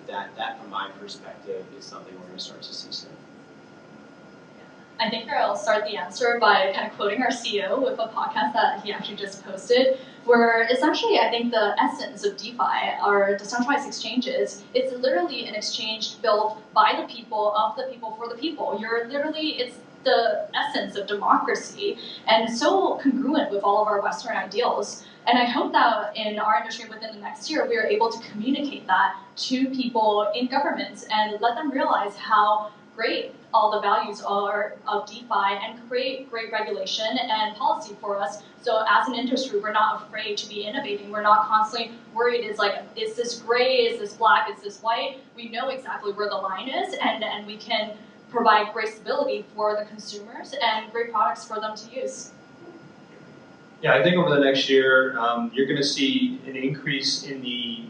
that from my perspective, is something we're going to start to see soon. I think I'll start the answer by kind of quoting our CEO with a podcast that he actually just posted, where essentially I think the essence of DeFi, our decentralized exchanges, it's literally an exchange built by the people, of the people, for the people. It's the essence of democracy, and so congruent with all of our Western ideals. And I hope that in our industry within the next year, we are able to communicate that to people in governments and let them realize how great all the values are of DeFi and create great regulation and policy for us. So as an industry, we're not afraid to be innovating. We're not constantly worried, is this gray, is this black, is this white? We know exactly where the line is, and we can provide great stability for the consumers and great products for them to use. Yeah, I think over the next year, you're going to see an increase in the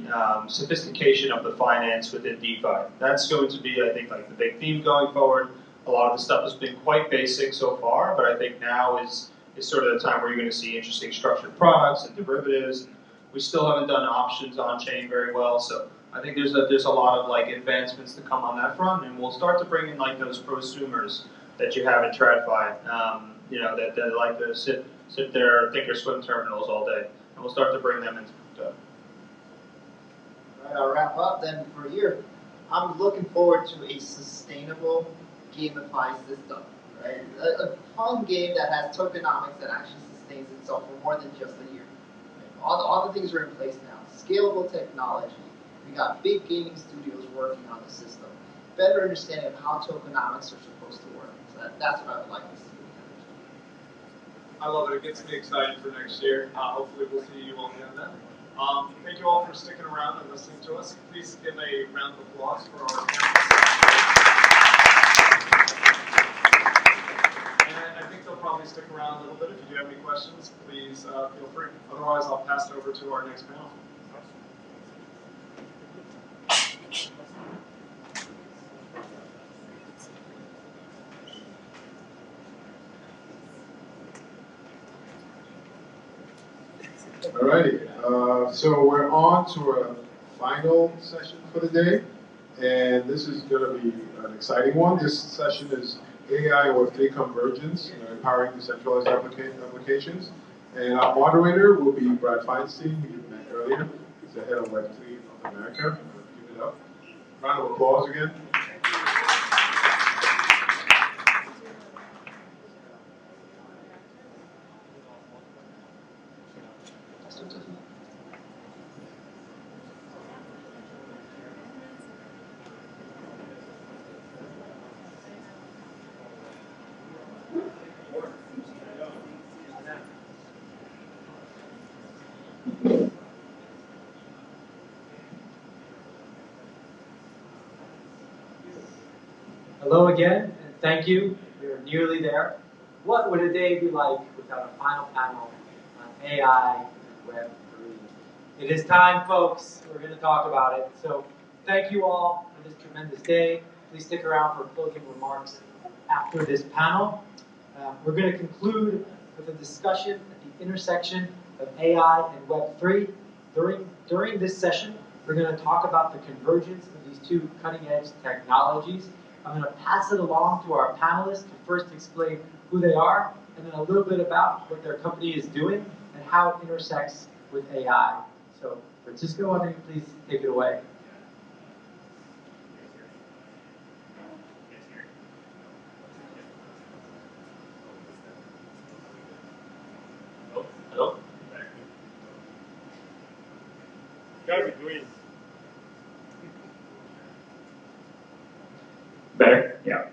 sophistication of the finance within DeFi. That's going to be, I think, like the big theme going forward. A lot of the stuff has been quite basic so far, but I think now is sort of the time where you're going to see interesting structured products and derivatives. We still haven't done options on chain very well, so I think there's a lot of like advancements to come on that front, and we'll start to bring in like those prosumers that you have in TradFi, that like to sit there, think or swim terminals all day, and we'll start to bring them into crypto. All right, I'll wrap up then for here. I'm looking forward to a sustainable gamified system, right? A fun game that has tokenomics that actually sustains itself for more than just a year. Right? All the things are in place now. Scalable technology. We got big gaming studios working on the system. Better understanding of how tokenomics are supposed to work. So that's what I would like to see. I love it. It gets me excited for next year. Hopefully we'll see you all again then. Thank you all for sticking around and listening to us. Please give a round of applause for our panelists. And I think they'll probably stick around a little bit. If you do have any questions, please feel free. Otherwise, I'll pass it over to our next panel. Alrighty, so we're on to our final session for the day, and this is going to be an exciting one. This session is AI and Web3 convergence, empowering decentralized applications. And our moderator will be Brad Feinstein, who you met earlier. He's the head of Web3 North America. Give it up. Round of applause again. Hello again, and thank you. We're nearly there. What would a day be like without a final panel on AI and Web3? It is time, folks. We're going to talk about it. So thank you all for this tremendous day. Please stick around for closing remarks after this panel. We're going to conclude with a discussion at the intersection of AI and Web3. During this session, we're going to talk about the convergence of these two cutting-edge technologies. I'm going to pass it along to our panelists to first explain who they are, and then a little bit about what their company is doing and how it intersects with AI. So, Francisco, why don't you please take it away? Hello? Gotta be doing. Better? Yeah.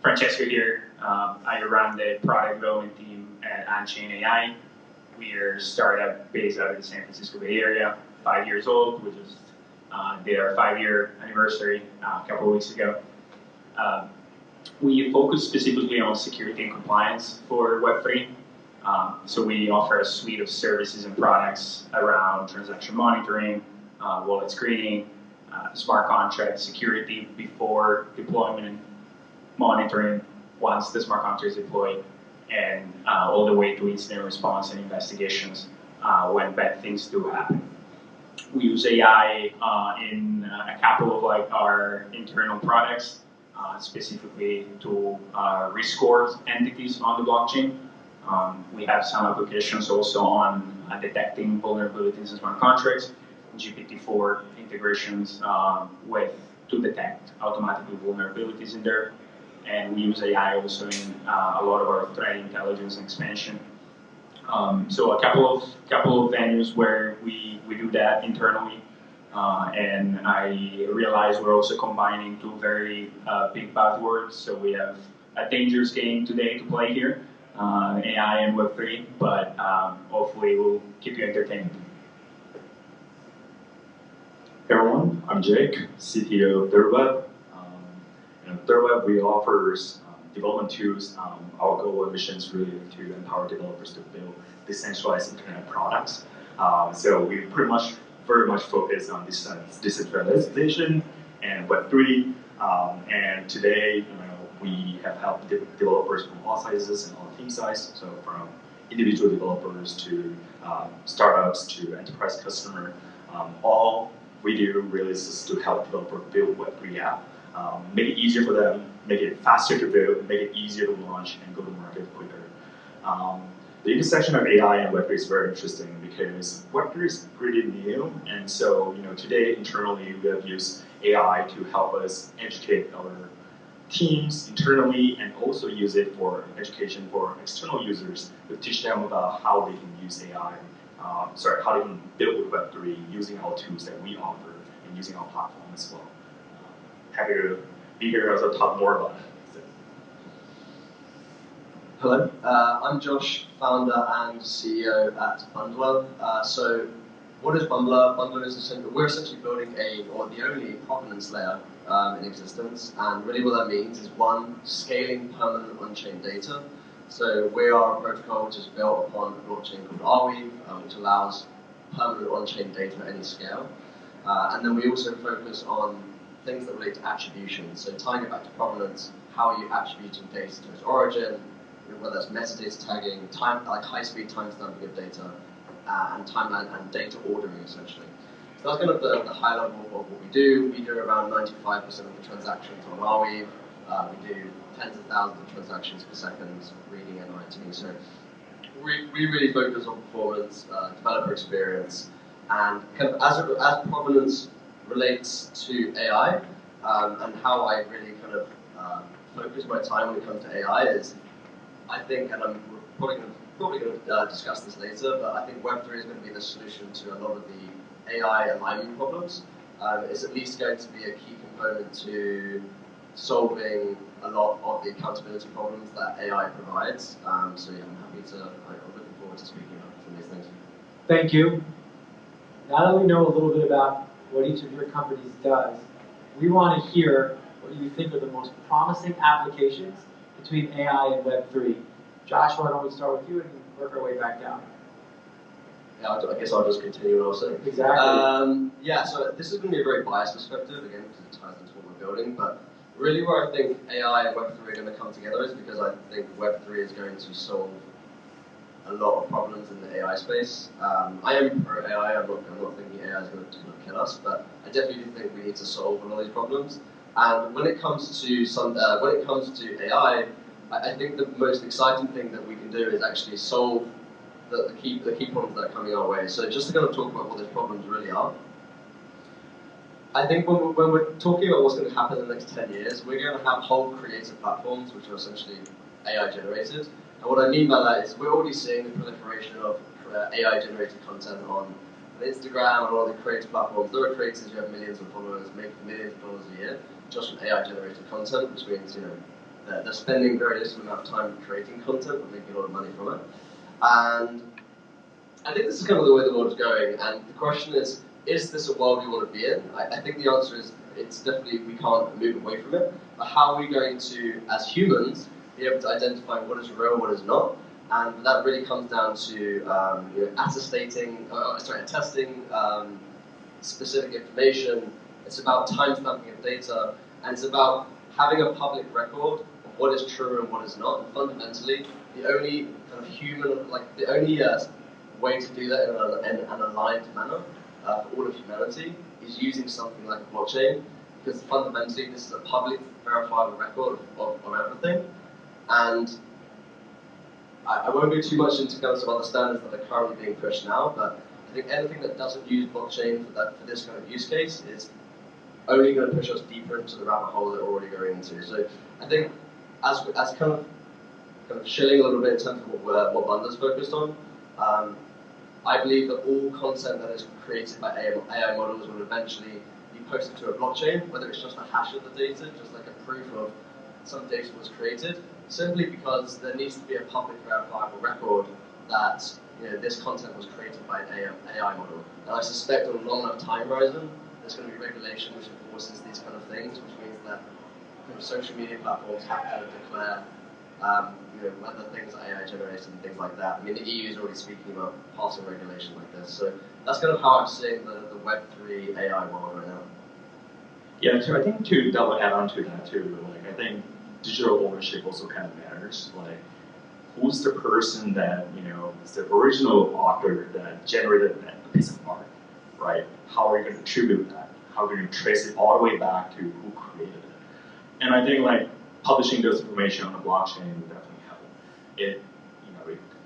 Francesco here. I run the product development team at Unchained AI. We are a startup based out of the San Francisco Bay Area, 5 years old. We just did our 5-year anniversary a couple of weeks ago. We focus specifically on security and compliance for Web3. So we offer a suite of services and products around transaction monitoring, wallet screening, smart contract security before deployment, monitoring once the smart contract is deployed, and all the way to incident response and investigations when bad things do happen. We use AI in a couple of our internal products, specifically to rescore entities on the blockchain. We have some applications also on detecting vulnerabilities in smart contracts, GPT-4 integrations to detect automatically vulnerabilities in there. And we use AI also in a lot of our threat intelligence and expansion. So a couple of venues where we do that internally. And I realize we're also combining two very big buzzwords. So we have a dangerous game today to play here, AI and Web3, but hopefully we'll keep you entertained. Hey everyone, I'm Jake, CTO of ThirdWeb. At ThirdWeb, we offer development tools. Our goal and mission is really to empower developers to build decentralized internet products. So we very much focus on decentralization and Web3. And today, we have helped developers from all sizes and all team size. So from individual developers to startups to enterprise customer. All we do really is just to help developers build Web3 app. Make it easier for them, make it faster to build, make it easier to launch and go to market quicker. The intersection of AI and Web3 is very interesting because Web3 is pretty new, and so today internally we have used AI to help us educate our teams internally and also use it for education for external users to teach them about how they can use AI, how they can build with Web3 using our tools that we offer and using our platform as well. Happy to be here as I talk more about it. Hello, I'm Josh, founder and CEO at Bundler. So what is Bundler? Bundler is we're essentially building the only provenance layer in existence, and really what that means is one, scaling permanent on-chain data. So we are a protocol which is built upon a blockchain called Arweave, which allows permanent on-chain data at any scale. And then we also focus on things that relate to attribution. So tying it back to provenance, how are you attributing data to its origin, whether that's metadata tagging, high-speed timestamping of data, and timeline and data ordering essentially. So that's kind of the high level of what we do. We do around 95% of the transactions on Arweave. We do tens of thousands of transactions per second, reading and writing. So we really focus on performance, developer experience, and kind of as provenance relates to AI, and how I really kind of focus my time when it comes to AI is, I think, and I'm probably going to discuss this later, but I think Web3 is going to be the solution to a lot of the AI alignment problems. It's at least going to be a key component to solving a lot of the accountability problems that AI provides. So yeah, I'm looking forward to speaking about some of these things. Thank you. Now that we know a little bit about what each of your companies does, we want to hear what you think are the most promising applications between AI and Web3. Josh, why don't we start with you and work our way back down? Yeah, I guess I'll just continue what I was saying. Exactly. Yeah, so this is going to be a very biased perspective, again, because it ties into what we're building, but really where I think AI and Web3 are going to come together is because I think Web3 is going to solve a lot of problems in the AI space. I am pro AI, I'm not thinking AI is going to kill us, but I definitely think we need to solve a lot of these problems. And when it comes to AI, I think the most exciting thing that we can do is actually solve the key problems that are coming our way. So just to kind of talk about what those problems really are, I think when we're talking about what's going to happen in the next 10 years, we're going to have whole creative platforms which are essentially AI generated. And what I mean by that is we're already seeing the proliferation of AI generated content on Instagram and all the creative platforms. There are creators who have millions of followers, making millions of dollars a year just from AI generated content, which means they're spending very little amount of time creating content but making a lot of money from it. And I think this is kind of the way the world is going, and the question is this a world we want to be in? I think the answer is it's definitely we can't move away from it, but how are we going to, as humans, be able to identify what is real, what is not? And that really comes down to testing specific information. It's about timestamping of data, and it's about having a public record of what is true and what is not. And fundamentally, the only kind of the only way to do that in an aligned manner for all of humanity is using something like a blockchain, because fundamentally this is a public verifiable record of everything. And I won't go too much into kind of some other standards that are currently being pushed now, but I think anything that doesn't use blockchain for this kind of use case is only going to push us deeper into the rabbit hole that we're already going into. So I think as kind of shilling a little bit in terms of what Bunda's focused on, I believe that all content that is created by AI models will eventually be posted to a blockchain, whether it's just a hash of the data, just like a proof of some data was created, simply because there needs to be a public verifiable record that this content was created by an AI model. And I suspect on a long enough time horizon, there's going to be regulation which enforces these kind of things, which means that social media platforms have to declare whether things are AI generated and things like that. I mean, the EU is already speaking about passing regulation like this. So that's kind of how I'm seeing the Web3 AI world right now. Yeah, so I think to double add on to that too, I think digital ownership also kind of matters. Who's the person that, is the original author that generated that piece of art, right? How are you going to attribute that? How are you going to trace it all the way back to who created it? And I think publishing those information on the blockchain would definitely help. It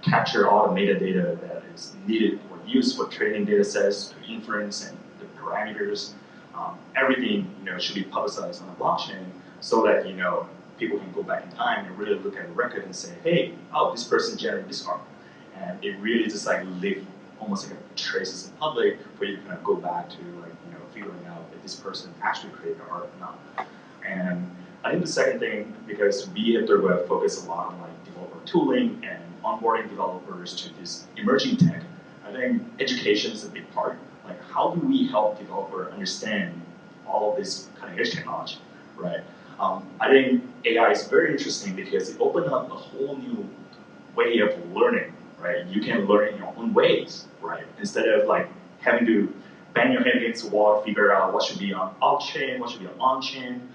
capture all the metadata that is needed or used for training data sets, to inference and the parameters. Everything should be publicized on the blockchain so that people can go back in time and really look at the record and say, hey, this person generated this art. And it really just leave almost like a traces in public for you to kind of go back to figuring out if this person actually created the art or not. And I think the second thing, because we at ThirdWeb focus a lot on developer tooling and onboarding developers to this emerging tech, I think education is a big part. How do we help developer understand all of this cutting edge technology, right? I think AI is very interesting because it opened up a whole new way of learning, right? You can learn in your own ways, right? Instead of having to bang your head against the wall to figure out what should be on off-chain, what should be on-chain.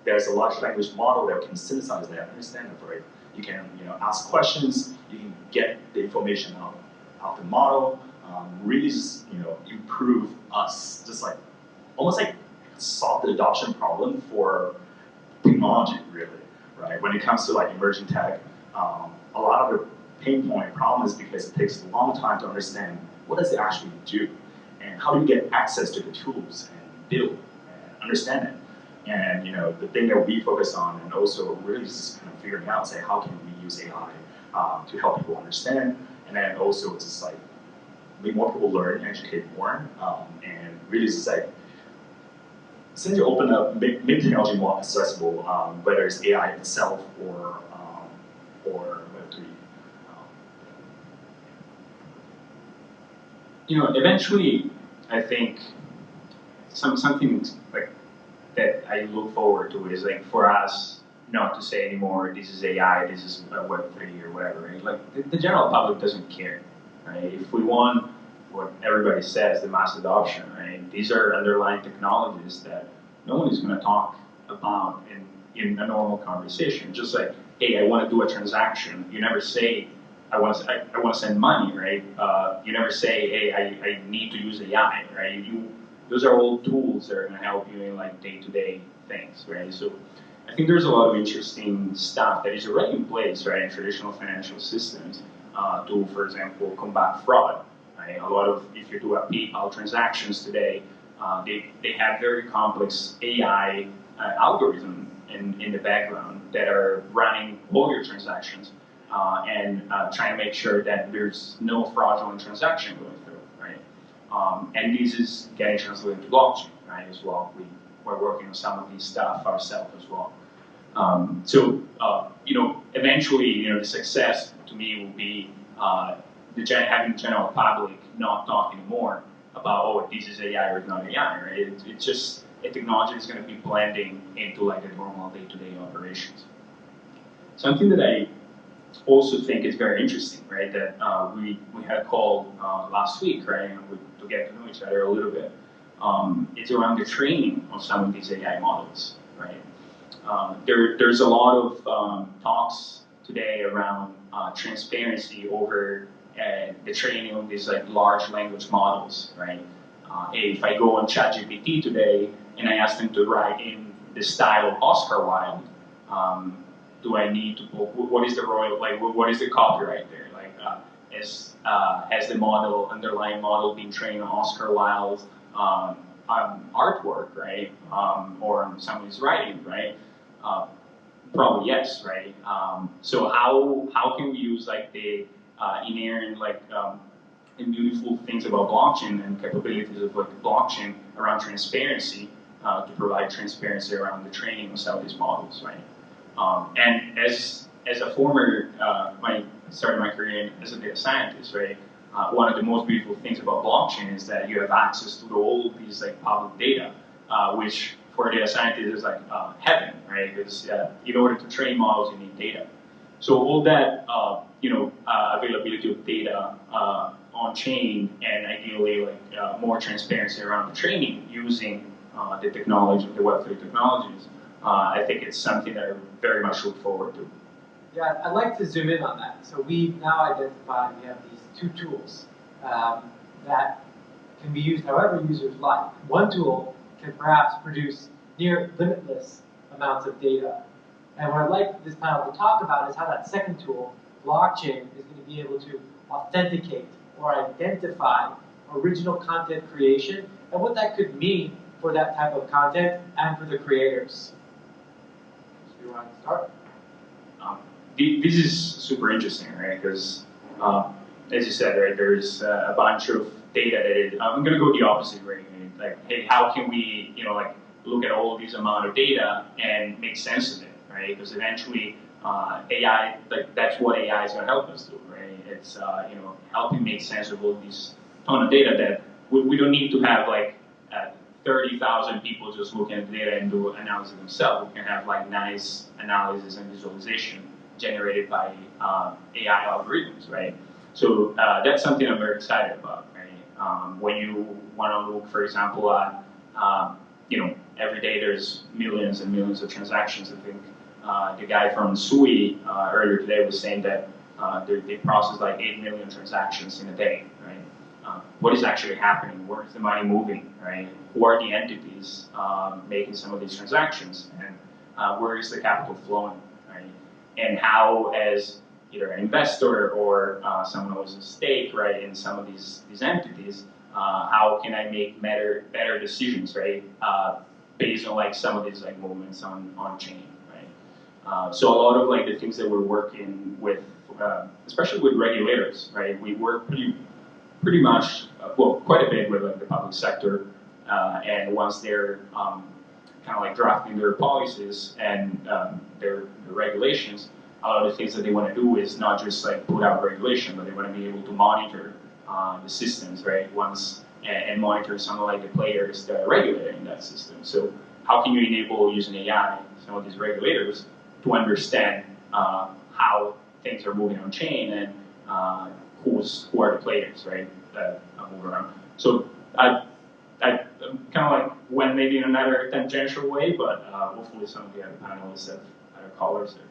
There's a large language model that can synthesize that, understand it for you. You can ask questions, you can get the information out of the model, really just improve us, just almost solve the adoption problem for technology, really, right? When it comes to emerging tech, a lot of the pain point problem is because it takes a long time to understand what does it actually do, and how do you get access to the tools and build and understand it. And the thing that we focus on, and also really just kind of figuring out, say, how can we use AI to help people understand, and then also just make more people learn, educate more, and really just since you open up, make technology more accessible, whether it's AI itself or Web3. eventually, I think something like that I look forward to is like for us not to say anymore, this is AI, this is Web3 or whatever, right? Like the general public doesn't care, right? If we want what everybody says, the mass adoption, right? These are underlying technologies that no one is going to talk about in a normal conversation. Just like, hey, I want to do a transaction. You never say, I want to send money, right? You never say, hey, I need to use AI, right? Those are all tools that are going to help you in like day-to-day things, right? So I think there's a lot of interesting stuff that is already in place, right, in traditional financial systems to, for example, combat fraud. Right? A lot of, if you do a PayPal transactions today, they have very complex AI algorithms in the background that are running all your transactions and trying to make sure that there's no fraudulent transaction going through, right? And this is getting translated to blockchain, right, as well. We're working on some of these stuff ourselves as well. Eventually, the success to me will be having the general public not talk anymore about, oh, this is AI or not AI, right? It's just a technology that's going to be blending into like the normal day-to-day operations. Something that I also think is very interesting, right? That we had a call last week, right, to get to know each other a little bit. It's around the training of some of these AI models, right? There's a lot of talks today around transparency over the training of these like large language models, right? If I go on ChatGPT today and I ask them to write in the style of Oscar Wilde, do I need to? What is the what is the copyright there? Like, has the underlying model been trained on Oscar Wilde's artwork, right? Or on somebody's writing, right? Probably yes, right? So how can we use like the inherent and beautiful things about blockchain and capabilities of like the blockchain around transparency to provide transparency around the training of some of these models, right? And as a former, I started my career as a data scientist, right? One of the most beautiful things about blockchain is that you have access to all of these like public data, which for a data scientist is like heaven, right? Because in order to train models, you need data. So all that, availability of data on chain and ideally like more transparency around the training using the technology, the Web3 technologies, I think it's something that I very much look forward to. Yeah, I'd like to zoom in on that. So we now identified we have these two tools that can be used however users like. One tool can perhaps produce near limitless amounts of data. And what I'd like this panel to talk about is how that second tool, blockchain, is going to be able to authenticate or identify original content creation and what that could mean for that type of content and for the creators. So you want to start? This is super interesting, right? Because, as you said, right, there's a bunch of data that is, I'm going to go the opposite way. Like, hey, how can we, look at all these amount of data and make sense of it, right? Because eventually, AI, that's what AI is going to help us do, right? It's, helping make sense of all these ton of data that we don't need to have 30,000 people just looking at the data and do analysis themselves. We can have nice analysis and visualization generated by AI algorithms, right? So that's something I'm very excited about, right? When you want to look, for example, at, every day there's millions and millions of transactions. I think the guy from SUI earlier today was saying that they process 8 million transactions in a day, right? What is actually happening? Where is the money moving, right? Who are the entities making some of these transactions? And where is the capital flowing, right? And how, as either an investor or someone who has a stake, right, in some of these entities, how can I make better decisions, right, based on some of these movements on chain, right? So a lot of the things that we're working with, especially with regulators, right? We work pretty much, quite a bit with the public sector, and once they're kind of drafting their policies and their regulations, a lot of the things that they want to do is not just put out regulation, but they want to be able to monitor the systems, right? Once and monitor some of like the players that are regulating that system. So how can you enable using AI some of these regulators to understand how things are moving on chain and who are the players, right, that move around. So I kind of like went maybe in another tangential way, but hopefully some of the other panelists have other callers there.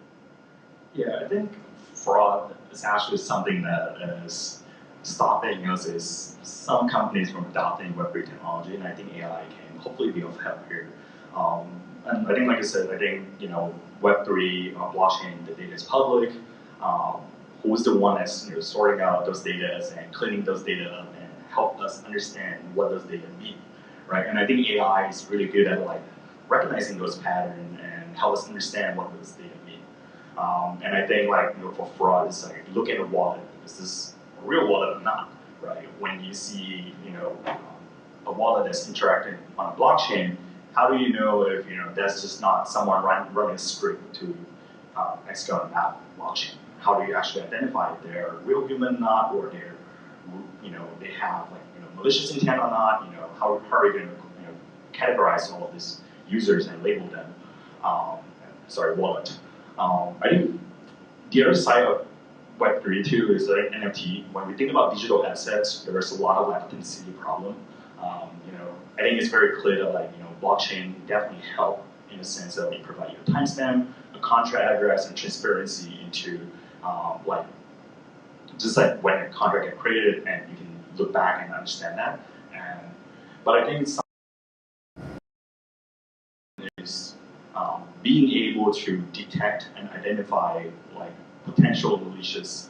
Yeah, I think fraud is actually something that is stopping us is some companies from adopting Web3 technology, and I think AI can hopefully be of help here. And I think, like I said, I think Web3 blockchain, the data is public. Who's the one that's sorting out those data and cleaning those data up and help us understand what those data mean, right? And I think AI is really good at like recognizing those patterns and help us understand what those data mean. And I think like for fraud, it's like look at a wallet. Is this a real wallet or not, right? When you see a wallet that's interacting on a blockchain, how do you know if that's just not someone running a script to execute on that blockchain? How do you actually identify if they're a real human or not, or they're they have like malicious intent or not? How are you going to categorize all of these users and label them? Wallet. I think the other side of Web3 too is like NFT. When we think about digital assets, there's a lot of latency problem. I think it's very clear that like blockchain definitely help in the sense that we provide you a timestamp, a contract address, and transparency into like just like when a contract gets created, and you can look back and understand that. But I think some is being able to detect and identify like potential malicious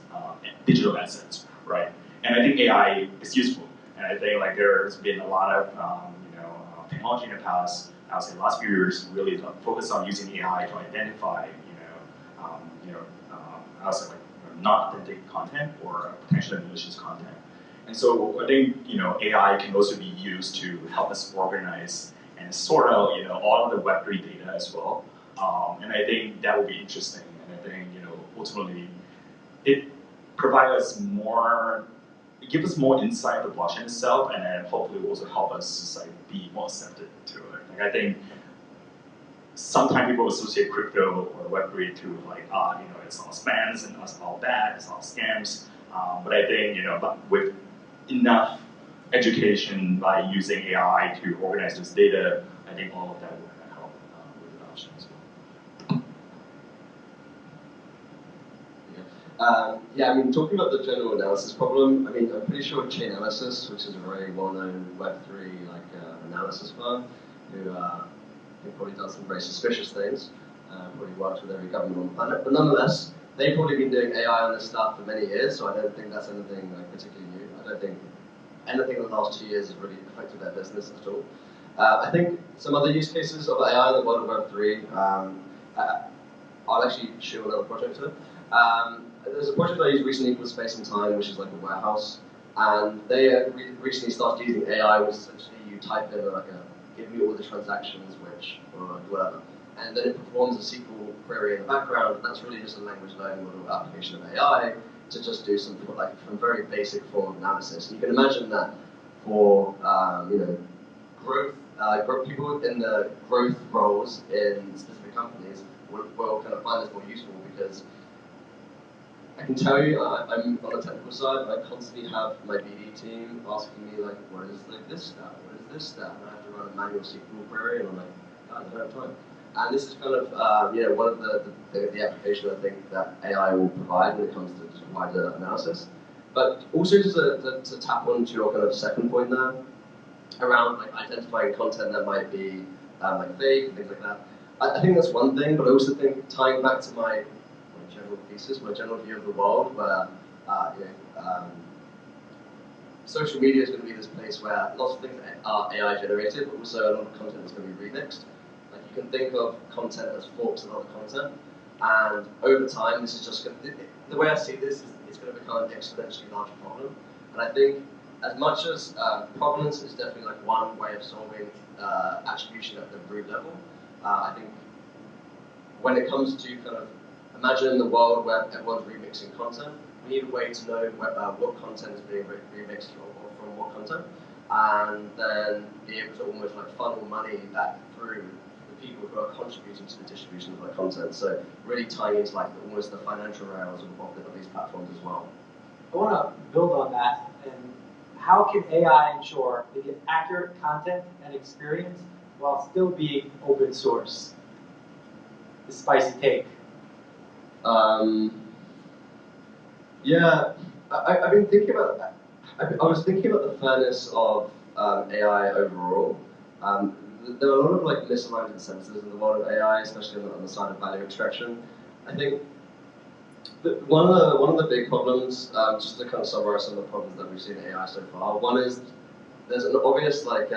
digital assets, right? And I think AI is useful, and I think like there's been a lot of technology in the past, I would say the last few years, really focused on using AI to identify I would say like not authentic content or potentially malicious content. And so I think AI can also be used to help us organize and sort out all of the Web3 data as well. And I think that will be interesting. And I think ultimately it provides us more, it gives us more insight of the blockchain itself, and then hopefully will also help us just like be more accepted to it. Like I think sometimes people associate crypto or Web3 to like it's all spams and it's all bad, it's all scams. But I think with enough education by using AI to organize this data, I think all of that will help with adoption as well. Yeah, I mean, talking about the general analysis problem, I mean, I'm pretty sure Chain Analysis, which is a very well-known Web3 analysis firm, who probably does some very suspicious things, probably works with every government on the planet, but nonetheless, they've probably been doing AI on this stuff for many years, so I don't think that's anything like particularly new. I don't think anything in the last 2 years has really affected their business at all. I think some other use cases of AI in the world of Web3, I'll actually show another project here. There's a project I used recently called Space and Time, which is like a warehouse, and they recently started using AI, which essentially you type in like give me all the transactions or whatever, and then it performs a SQL query in the background, and that's really just a language learning model application of AI to just do some from very basic form of analysis. And you can imagine that for growth people in the growth roles in specific companies will kind of find this more useful, because I can tell you, I'm on the technical side, I constantly have my BD team asking me like, what is like this stat, what is this stat, and I have to run a manual SQL query, and I'm like, I don't have time. And this is kind of one of the applications I think that AI will provide when it comes to just wider analysis. But also just to tap onto your kind of second point there, around like identifying content that might be like fake and things like that. I think that's one thing, but I also think tying back to my general thesis, my general view of the world, where social media is going to be this place where lots of things are AI generated, but also a lot of content is going to be remixed. Like you can think of content as forks of other content, and over time, this is just going to, the way I see this is it's going to become an exponentially larger problem. And I think as much as provenance is definitely like one way of solving attribution at the root level, I think when it comes to kind of imagine the world where everyone's remixing content, we need a way to know what content is being remixed from what content, and then be able to almost like funnel money back through the people who are contributing to the distribution of that content. So really tying into like almost the financial rails of these platforms as well. I want to build on that. And how can AI ensure they get accurate content and experience while still being open source? The spicy take. Yeah, I've been thinking about that. I was thinking about the fairness of AI overall. There are a lot of like misaligned incentives in the world of AI, especially on the side of value extraction. I think that one of the big problems, just to kind of summarize some of the problems that we've seen in AI so far. One is there's an obvious like,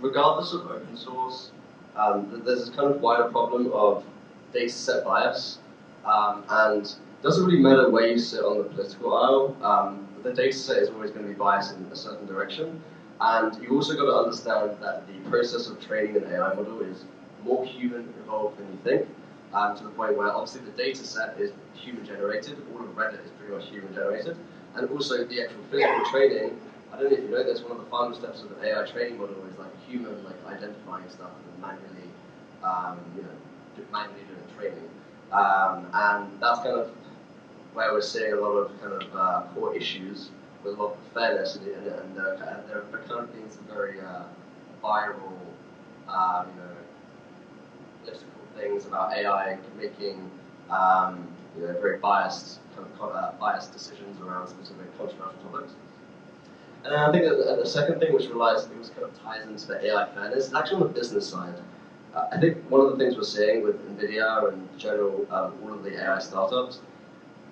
regardless of open source, there's this kind of wider problem of data set bias, and it doesn't really matter where you sit on the political aisle. The data set is always going to be biased in a certain direction, and you've also got to understand that the process of training an AI model is more human involved than you think, to the point where obviously the data set is human generated, all of Reddit is pretty much human generated, and also the actual physical training. I don't know if you know this, one of the final steps of an AI training model is like a human like identifying stuff and manually, manually doing training, and that's kind of where we're seeing a lot of kind of core issues with a lot of fairness, and there kind of been some very viral, political things about AI making, very biased biased decisions around specific controversial topics. And I think that the second thing, which kind of ties into the AI fairness, is actually on the business side. I think one of the things we're seeing with NVIDIA and in general all of the AI startups,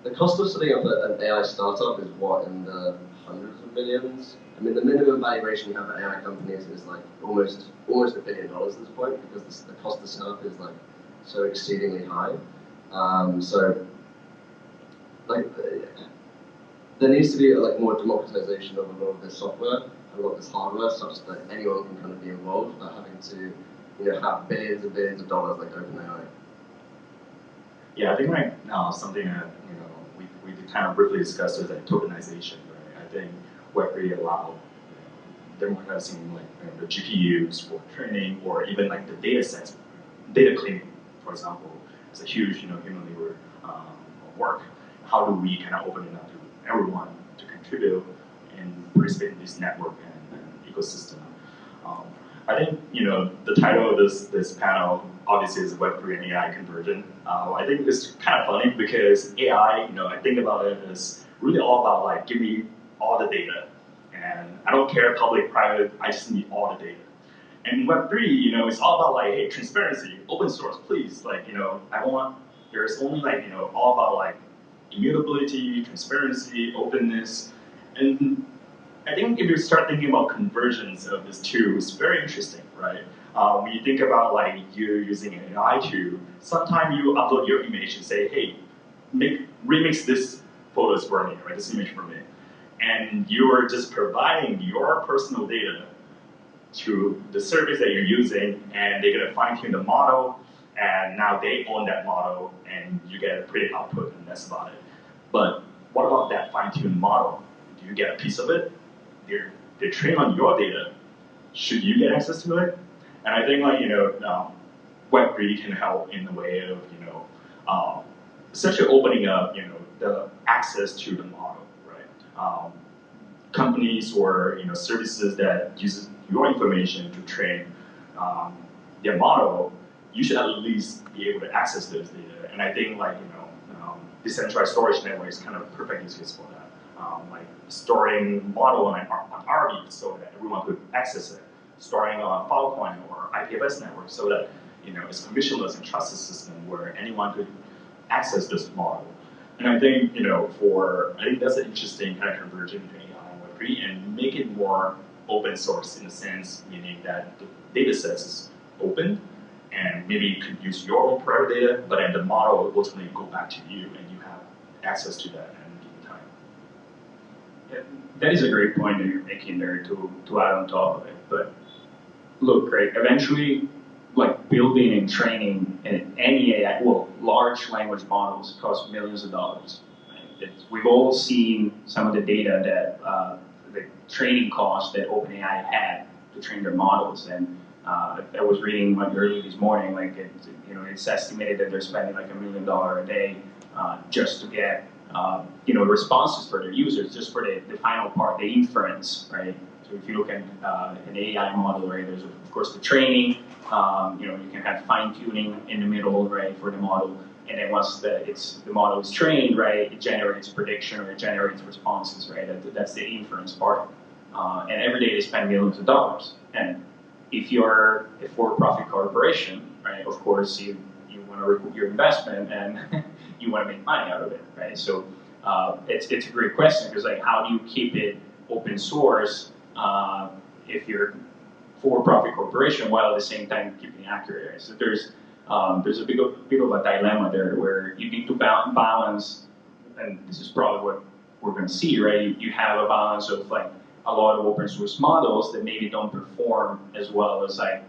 the cost of setting up an AI startup is what, in the hundreds of millions? I mean, the minimum valuation you have at AI companies is like almost $1 billion at this point, because the cost to set up is like so exceedingly high. So like there needs to be like more democratization of a lot of this software and a lot of this hardware, such that anyone can kind of be involved without having to have billions and billions of dollars like OpenAI. Yeah, I think like something that we kind of briefly discussed is like tokenization, right? I think Web3 allow democratizing like the GPUs for training, or even like the data sets, data cleaning, for example. It's a huge human labor work. How do we kind of open it up to everyone to contribute and participate in this network and ecosystem? I think the title of this panel obviously is Web3 and AI conversion. I think it's kind of funny because AI, I think about it as really all about like give me all the data, and I don't care public, private. I just need all the data. And Web3, it's all about like, hey, transparency, open source, please. Like, I want there's only like all about like immutability, transparency, openness, and I think if you start thinking about conversions of this two, it's very interesting, right? When you think about like you're using an AI tool, sometimes you upload your image and say, hey, remix this photos for me, right? This image for me. And you're just providing your personal data to the service that you're using, and they're gonna fine tune the model, and now they own that model, and you get a pretty output, and that's about it. But what about that fine-tuned model? Do you get a piece of it? They're trained on your data. Should you get access to it? And I think like Web3 can help in the way of essentially opening up the access to the model, right? Companies or services that uses your information to train their model, you should at least be able to access those data. And I think like decentralized storage network is kind of perfect use case for that. Like storing model on Arby so that everyone could access it, storing on Filecoin or IPFS network so that it's permissionless and trusted system where anyone could access this model. And I think I think that's an interesting kind of conversion between AI and Web3, and make it more open source in the sense, meaning that the data sets is open, and maybe you could use your own private data, but then the model will ultimately go back to you, and you have access to that at any given time. Yeah, that is a great point that you're making there to add on top of it. But look, right, eventually, like building and training any AI, large language models cost millions of dollars. Right? we've all seen some of the data that the training costs that OpenAI had to train their models, and I was reading like early this morning, like it's estimated that they're spending like $1 million a day just to get responses for their users, just for the final part, the inference, right? So if you look at an AI model, right, there's of course the training. You can have fine tuning in the middle, right, for the model, and then once the model is trained, right, it generates prediction or it generates responses, right? That's the inference part. And every day they spend millions of dollars. And if you're a for-profit corporation, right, of course you want to recoup your investment and you want to make money out of it, right? So it's a great question, because like, how do you keep it open source if you're for-profit corporation while at the same time keeping accurate, right? So there's a bit of a dilemma there where you need to balance, and this is probably what we're going to see, right? You have a balance of like a lot of open source models that maybe don't perform as well as like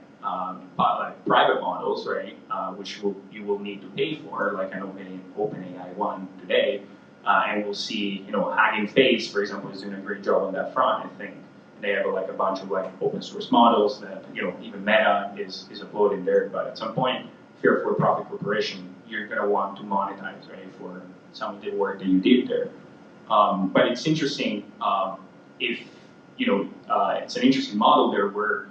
private models, right? Which you will need to pay for, like an OpenAI one today, and we'll see, Hugging Face, for example, is doing a great job on that front. I think they have like a bunch of like open source models that even Meta is uploading there. But at some point, if you're a for-profit corporation, you're gonna want to monetize, right, for some of the work that you did there. But it's interesting if it's an interesting model there where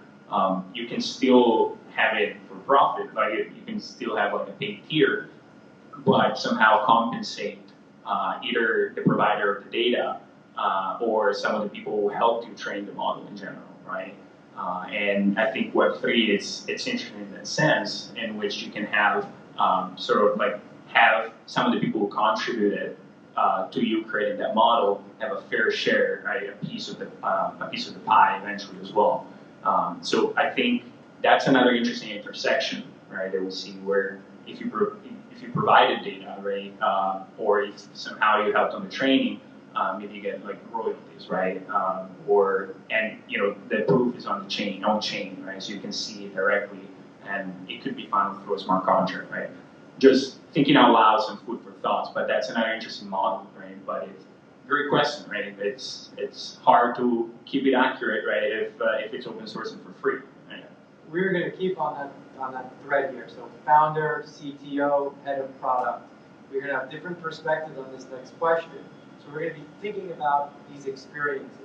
you can still have it for profit, like you can still have like a paid tier, but somehow compensate either the provider of the data or some of the people who helped you train the model in general, right? And I think Web3, it's interesting in that sense, in which you can have sort of like have some of the people who contributed to you creating that model have a fair share, right? A piece of the pie eventually as well. So I think that's another interesting intersection, right? That we'll see where if you provided data, right, or if somehow you helped on the training, maybe you get like royalties, right? And the proof is on chain, right? So you can see it directly, and it could be funneled through a smart contract, right? Just thinking out loud, some food for thoughts, but that's another interesting model, right? But it's a great question, right? It's hard to keep it accurate, right? If it's open source and for free. Right? We're going to keep on that thread here. So founder, CTO, head of product. We're going to have different perspectives on this next question. So we're going to be thinking about these experiences.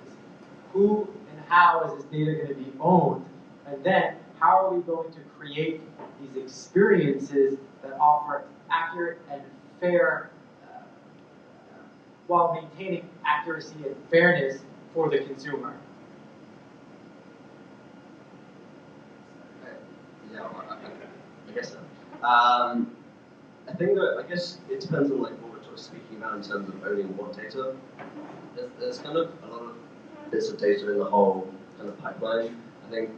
Who and how is this data going to be owned? And then how are we going to create these experiences that offer accurate and fair, while maintaining accuracy and fairness for the consumer? Yeah, I guess so. I think that, I guess it depends on like what we're speaking about in terms of owning what data. There's kind of a lot of bits of data in the whole kind of pipeline. I think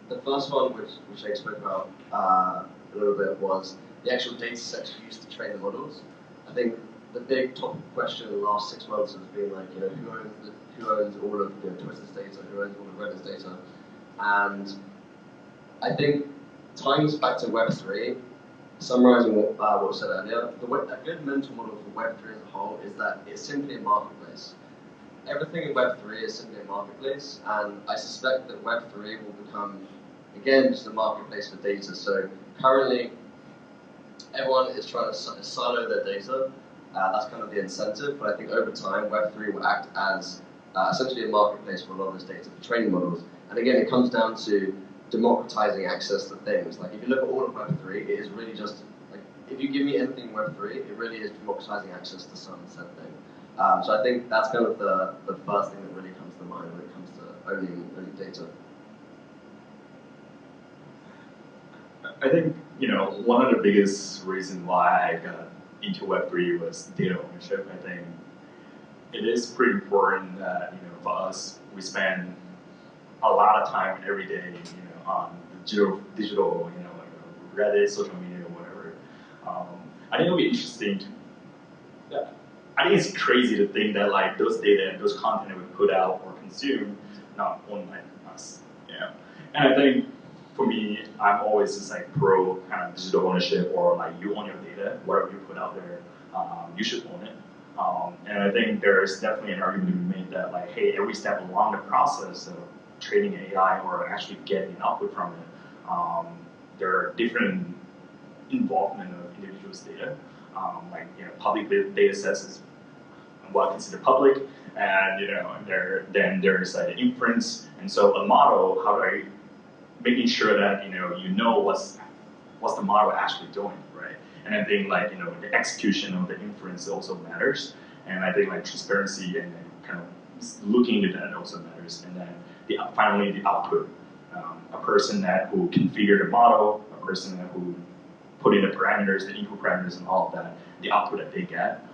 the first one, which I spoke about a little bit, was the actual data sets used to train the models. I think the big topic question in the last 6 months has been like, who owns all of Twitter's data, who owns all of Reddit's data, and I think tying this back to Web3, summarizing what was said earlier, a good mental model for Web3 as a whole is that it's simply a marketplace. Everything in Web3 is simply a marketplace, and I suspect that Web3 will become, again, just a marketplace for data. So currently, everyone is trying to silo their data. That's kind of the incentive, but I think over time, Web3 will act as essentially a marketplace for a lot of this data for training models. And again, it comes down to democratizing access to things. Like if you look at all of Web3, it is really just, like, if you give me anything in Web3, it really is democratizing access to some set thing. So I think that's kind of the first thing that really comes to mind when it comes to owning data. I think, one of the biggest reasons why I got into Web3 was data ownership. I think it is pretty important that, for us, we spend a lot of time every day, on digital, like Reddit, social media, whatever. I think it'll be interesting I think it's crazy to think that like those data and those content that we put out or consume not owned by us. And I think for me, I'm always just like pro kind of digital ownership, or like you own your data, whatever you put out there, you should own it. And I think there is definitely an argument to be made that, like, hey, every step along the process of training AI or actually getting an output from it, there are different involvement of individuals' data. Like, public data sets is what considered public, and then there's like the inference, and so a model, how do I making sure that you know what's the model actually doing, right? And I think like the execution of the inference also matters, and I think like transparency and kind of looking into that also matters, and then finally the output, a person who configured the model, a person who put in the parameters, the input parameters, and all of that, the output that they get,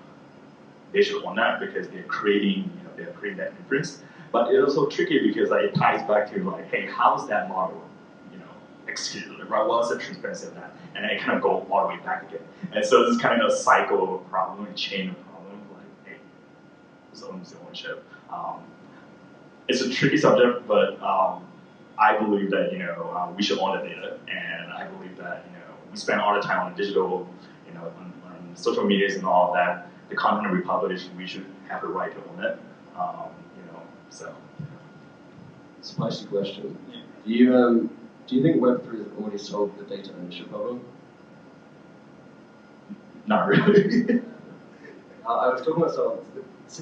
they should own that because they're creating that inference. But it's also tricky because like it ties back to like, hey, how's that model, executed, right? What's the transparency of that? And then it kind of go all the way back again. And so this is kind of a cycle of a problem, a chain of problem, like, hey, who's owns the ownership? It's a tricky subject, but I believe that we should own the data, and I believe that we spend all the time on digital, on social medias and all of that. The content we publish, we should have the right to own it. So. Spicy question. Yeah. Do you think Web3 has already solved the data ownership problem? Not really. I was talking about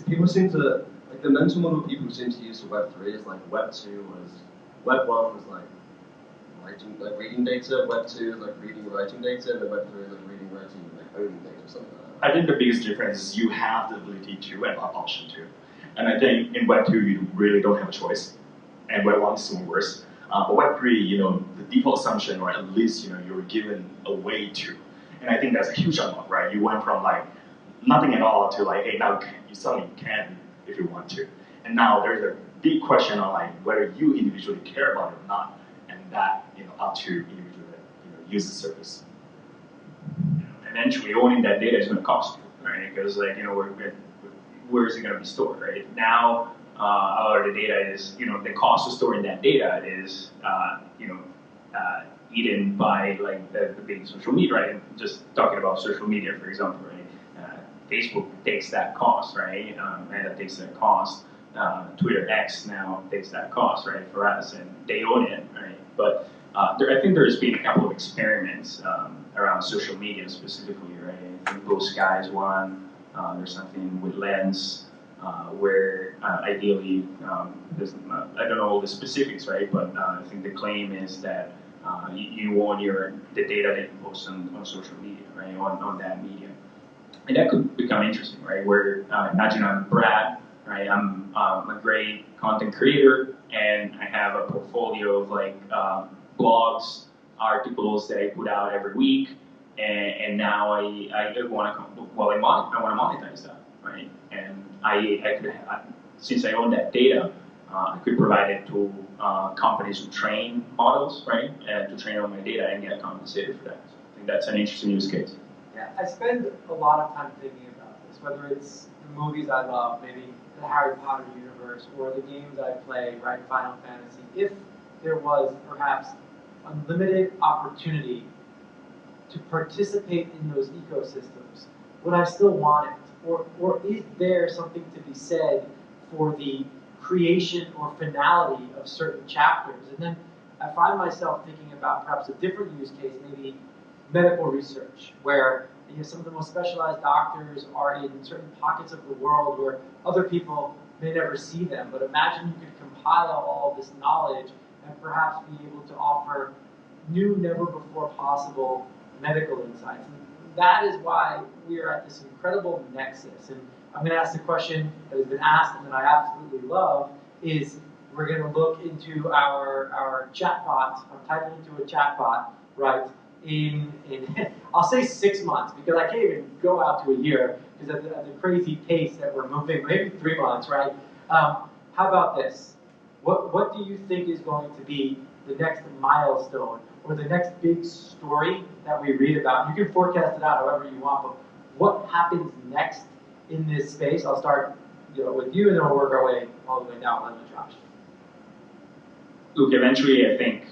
people seem to, like the mental model people seem to use for Web3 is like Web2 was, Web1 was like reading data, Web2 is like reading and writing data, and then Web3 is like reading, writing, and like owning data or something like that. I think the biggest difference is you have the ability to and option to. And I think in Web2 you really don't have a choice, and Web1 is even worse. But Web3, the default assumption, or at least you're given a way to, and I think that's a huge unlock, right? You went from like nothing at all to like, hey, now you suddenly can if you want to, and now there's a big question on like whether you individually care about it or not, and that up to individual that use the service. Eventually, owning that data is going to cost you, right? Because like where is it going to be stored, right? Now. Or the data is, the cost of storing that data is, eaten by like the big social media, right? Just talking about social media, for example, right? Facebook takes that cost, right? Meta takes that cost. Twitter X now takes that cost, right, for us, and they own it, right? But I think there's been a couple of experiments around social media specifically, right? I think Blue Sky is one. There's something with Lens. Where ideally, I don't know all the specifics, right? But I think the claim is that you own the data that you post on social media, right? On that media, and that could become interesting, right? Where imagine I'm Brad, right? I'm a great content creator, and I have a portfolio of like blogs, articles that I put out every week, and now I want to monetize that, right? And I could, since I own that data, I could provide it to companies who train models, right, and to train on my data and get compensated for that. So I think that's an interesting use case. Yeah, I spend a lot of time thinking about this, whether it's the movies I love, maybe the Harry Potter universe, or the games I play, right, Final Fantasy. If there was perhaps unlimited opportunity to participate in those ecosystems, would I still want it? Or is there something to be said for the creation or finality of certain chapters? And then I find myself thinking about perhaps a different use case, maybe medical research, where some of the most specialized doctors are in certain pockets of the world where other people may never see them. But imagine you could compile all of this knowledge and perhaps be able to offer new, never before possible medical insights. And that is why we are at this incredible nexus. And I'm going to ask the question that has been asked and that I absolutely love is we're going to look into our chatbot, I'm typing into a chatbot, right, in I'll say 6 months, because I can't even go out to a year, because at the crazy pace that we're moving, maybe 3 months, right? How about this? What do you think is going to be the next milestone or the next big story that we read about? You can forecast it out however you want, but what happens next in this space? I'll start with you, and then we'll work our way all the way down with Josh. Look, eventually I think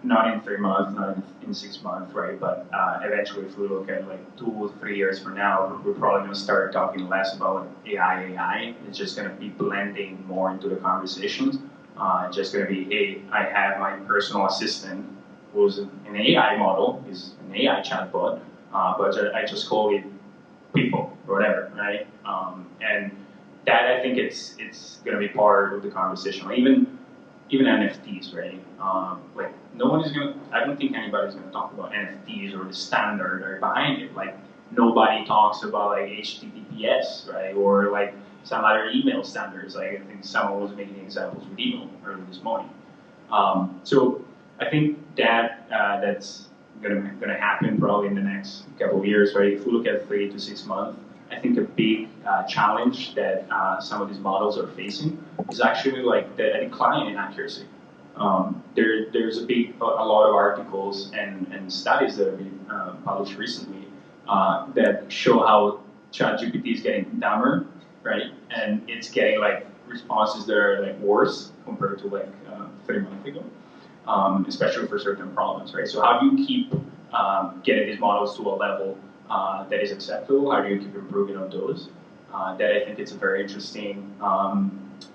not in 3 months, not in 6 months, right? But eventually, if we look at like 2 or 3 years from now, we're probably going to start talking less about like AI. It's just going to be blending more into the conversations. It's just going to be, hey, I have my personal assistant, who's an AI model, is an AI chatbot, but I just call it people or whatever, right? And that, I think it's going to be part of the conversation. Like even NFTs, right? Like no one is going to, I don't think anybody's going to talk about NFTs or the standard or behind it. Like nobody talks about like HTTPS, right? Or like some other email standards. Like I think someone was making examples with email earlier this morning. So I think that that's gonna happen probably in the next couple of years, right? If we look at 3 to 6 months, I think a big challenge that some of these models are facing is actually like the decline in accuracy. There's a lot of articles and studies that have been published recently that show how ChatGPT is getting dumber, right? And it's getting like responses that are like worse compared to like 3 months ago, especially for certain problems, right? So how do you keep getting these models to a level that is acceptable? How do you keep improving on those? That I think it's a very interesting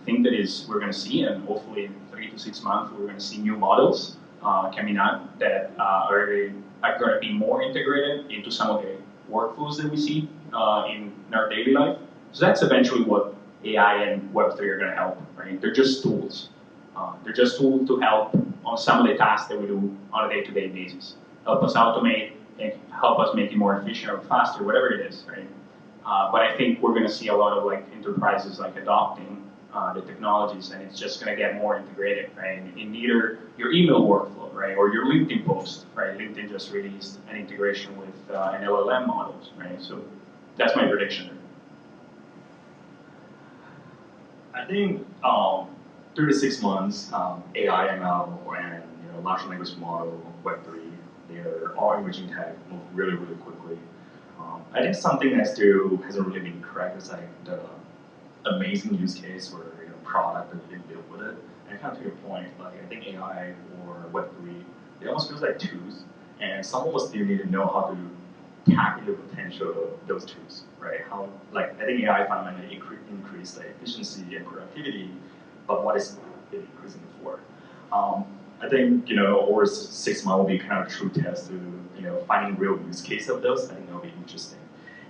thing that we're going to see, and hopefully in 3 to 6 months we're going to see new models coming out that are going to be more integrated into some of the workflows that we see in our daily life. So that's eventually what AI and Web3 are going to help, right? They're just tools. They're just tools to help on some of the tasks that we do on a day-to-day basis. Help us automate, help us make it more efficient or faster, whatever it is, right? But I think we're going to see a lot of like enterprises like adopting the technologies, and it's just going to get more integrated, right? In either your email workflow, right, or your LinkedIn post, right? LinkedIn just released an integration with an LLM models, right? So that's my prediction. I think 3 to 6 months, AI, ML, and large language model, Web3, they're all emerging tech, move really, really quickly. I think something that still hasn't really been cracked is like the amazing use case or product that you built with it. And kind of to your point, like I think AI or Web3, it almost feels like tools, and someone will still need to know how to tap into the potential of those tools, right? How, like I think AI fundamentally increase the efficiency and productivity, but what is it increasing it for? I think over 6 months will be kind of a true test to finding real use case of those. I think that'll be interesting.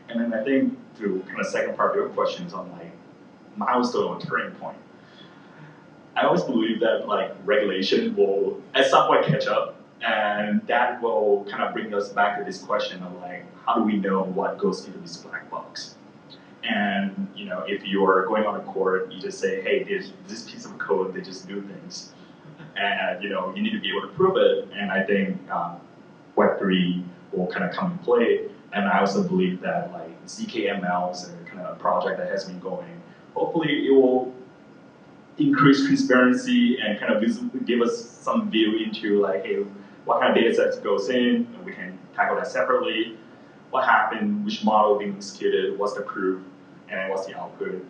And then I think to kind of second part of your questions on like milestone or turning point. I always believe that like regulation will at some point catch up, and that will kind of bring us back to this question of like how do we know what goes into this black box? And if you're going on a court, you just say, hey, there's this piece of code that just do things, and you need to be able to prove it. And I think Web3 will kind of come in play. And I also believe that like ZK/ML is a kind of a project that has been going. Hopefully, it will increase transparency and kind of give us some view into like, hey, what kind of data sets goes in, and we can tackle that separately. What happened, which model being executed, what's the proof, and what's the output.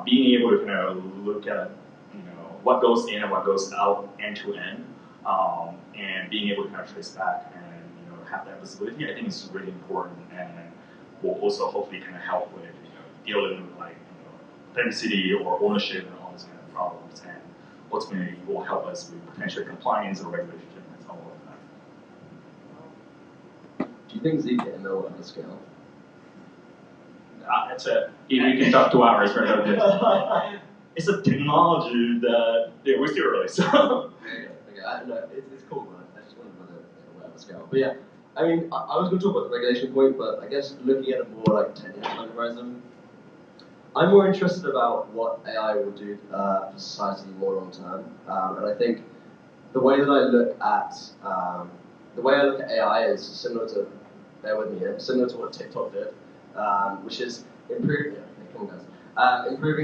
Being able to kind of look at what goes in and what goes out end to end, and being able to kind of trace back and have that visibility, I think is really important, and will also hopefully kind of help with dealing with like authenticity or ownership and all these kind of problems, and ultimately will help us with potential compliance or regulation and all of that. Do you think ZK/ML will ever scale? That's it. We can talk 2 hours for this. It's a technology that we're still early, so. Okay, no, it's cool, man. I just wondered whether it will ever scale. But yeah, I mean, I was going to talk about the regulation point, but I guess looking at it more like technical horizon, I'm more interested about what AI will do for society more long term. And I think the way that I look at AI is similar to, bear with me here, similar to what TikTok did, which is improving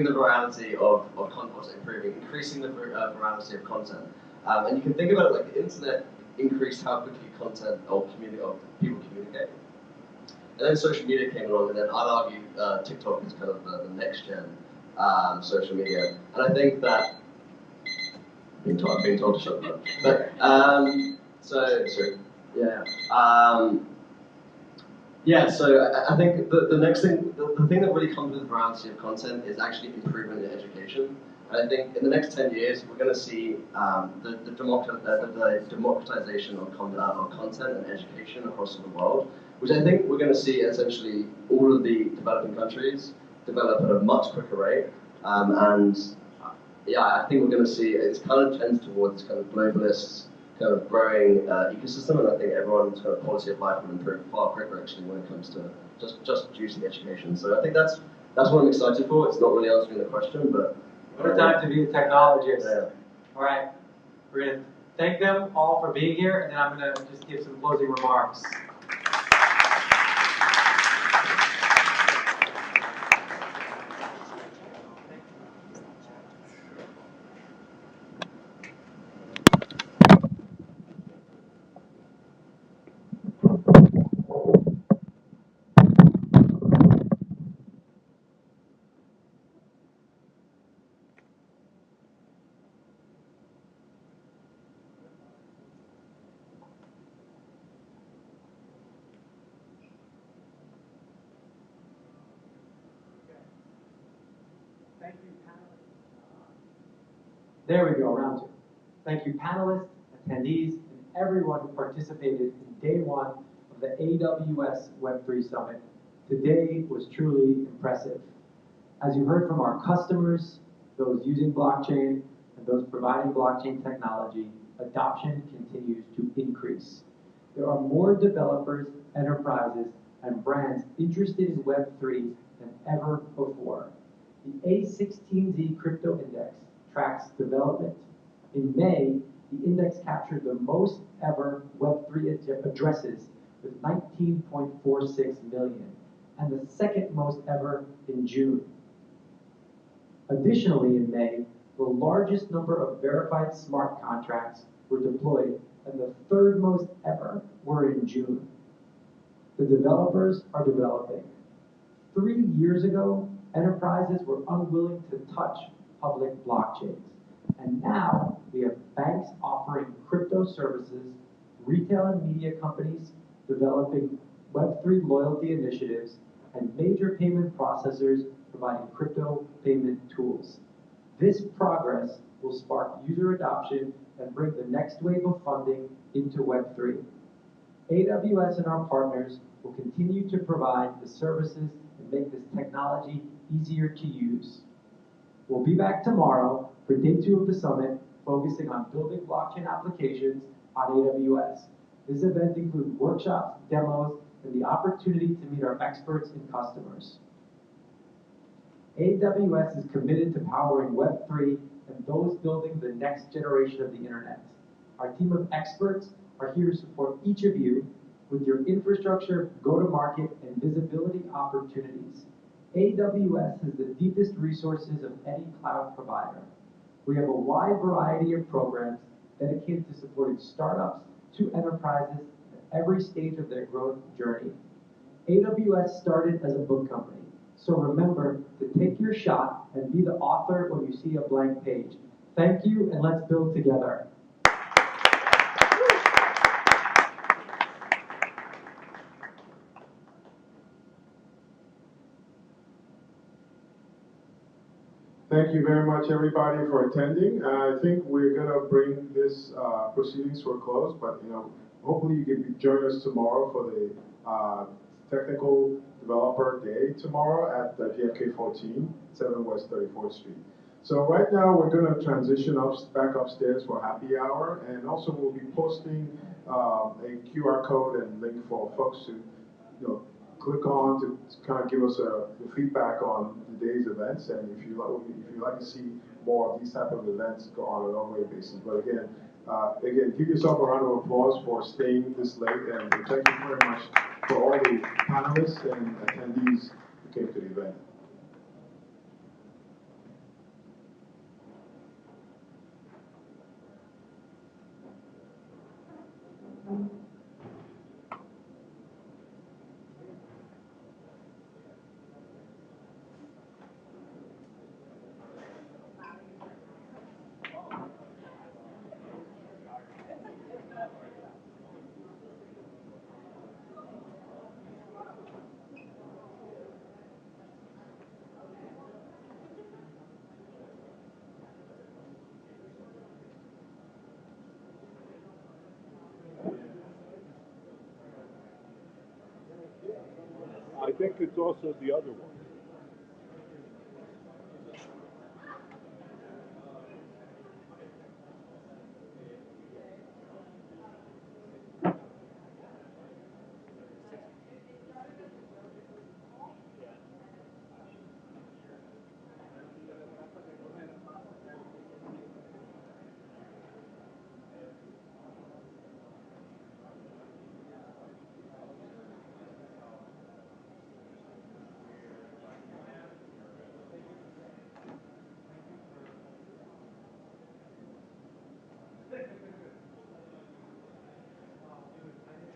the virality of content, increasing the virality of content. And you can think about it like the internet increased how quickly content or people communicate. And then social media came along, and then I'd argue TikTok is kind of the next gen social media. And I think that being told to shut up. But So, yeah. So I think the next thing, the thing that really comes with variety of content is actually improvement in education. And I think in the next 10 years, we're going to see the democratization of content and education across the world, which I think we're going to see essentially all of the developing countries develop at a much quicker rate. I think we're going to see it kind of tends towards this kind of globalist, kind of growing ecosystem, and I think everyone's kind of quality of life will improve far quicker actually when it comes to just using education. So I think that's what I'm excited for. It's not really answering the question, but what a time to be a technologist. Yeah. All right, we're going to thank them all for being here, and then I'm going to just give some closing remarks. There we go, round two. Thank you, panelists, attendees, and everyone who participated in day one of the AWS Web3 Summit. Today was truly impressive. As you heard from our customers, those using blockchain, and those providing blockchain technology, adoption continues to increase. There are more developers, enterprises, and brands interested in Web3 than ever before. The A16Z crypto index tracks development. In May, the index captured the most ever Web3 addresses with 19.46 million, and the second most ever in June. Additionally, in May, the largest number of verified smart contracts were deployed, and the third most ever were in June. The developers are developing. 3 years ago, enterprises were unwilling to touch public blockchains. And now we have banks offering crypto services, retail and media companies developing Web3 loyalty initiatives, and major payment processors providing crypto payment tools. This progress will spark user adoption and bring the next wave of funding into Web3. AWS and our partners will continue to provide the services and make this technology easier to use. We'll be back tomorrow for day 2 of the summit, focusing on building blockchain applications on AWS. This event includes workshops, demos, and the opportunity to meet our experts and customers. AWS is committed to powering Web3 and those building the next generation of the internet. Our team of experts are here to support each of you with your infrastructure, go-to-market, and visibility opportunities. AWS has the deepest resources of any cloud provider. We have a wide variety of programs dedicated to supporting startups to enterprises at every stage of their growth journey. AWS started as a book company, so remember to take your shot and be the author when you see a blank page. Thank you, and let's build together. Thank you very much, everybody, for attending. I think we're going to bring this proceedings to a close, but hopefully you can join us tomorrow for the Technical Developer Day tomorrow at JFK 14, 7 West 34th Street. So right now we're going to transition back upstairs for happy hour, and also we'll be posting a QR code and link for folks to click on to kind of give us the feedback on the day's events, and if you like to see more of these type of events, go on an ongoing basis. But again, give yourself a round of applause for staying this late, and thank you very much for all the panelists and attendees who came to the event. think it's also the other one.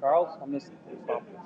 Charles, I'm going to stop this.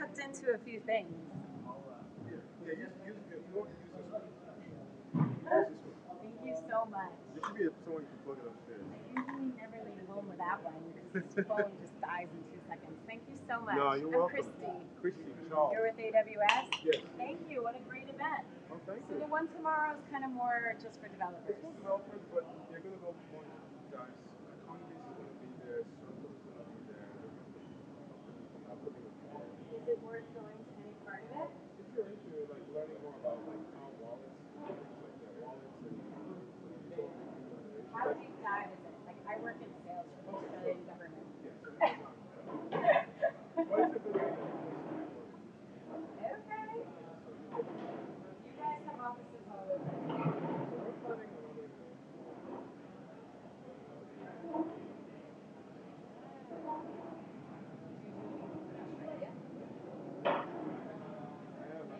hooked into a few things. Thank you so much. There should be someone who can plug it upstairs. I usually never leave home without one because the phone just dies in 2 seconds. Thank you so much. No, you're welcome. Christy. Charles. You're with AWS? Yes. Thank you. What a great event. Oh, thank So you. the one tomorrow is kind of more just for developers. It's for developers, but you're going to go more guys. Economist is going to be there. Circle is going to be there. Is it worth going to any part of it? If you're into like learning more about like how wallets, things like that, wallets and How deep dive is it? Like I work in sales for the Australian government. Okay. You guys have offices all over.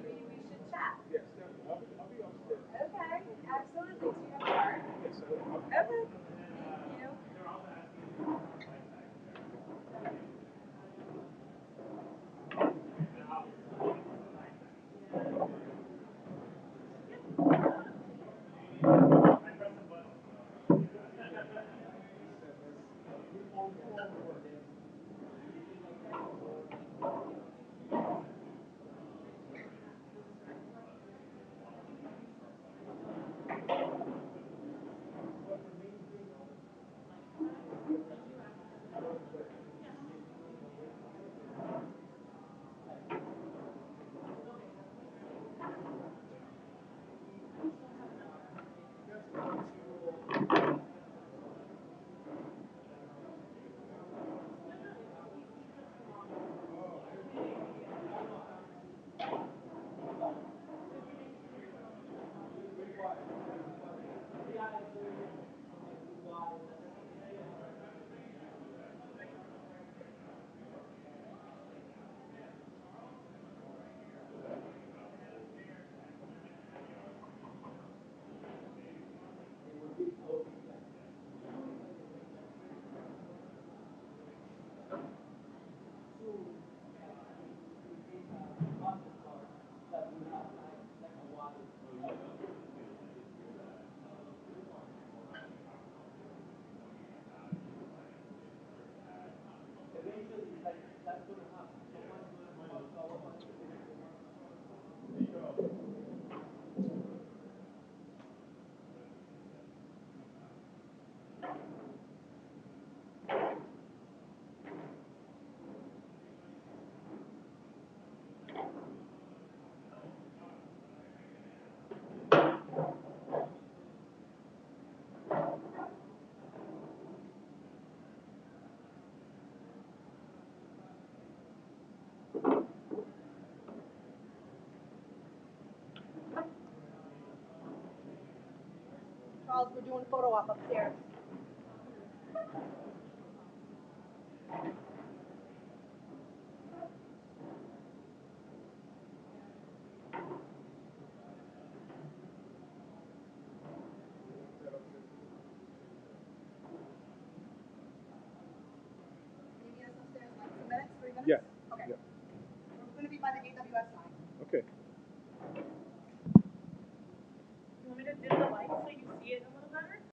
Maybe we should chat. Yes, definitely. I'll be upstairs. Okay, absolutely. Do you have a card? Yes, I will. Okay. Thank you. Charles, we're doing photo op upstairs. Yeah. Okay. Yeah. We're going to be by the AWS side. Okay. You want me to dim the light so you see it a little better?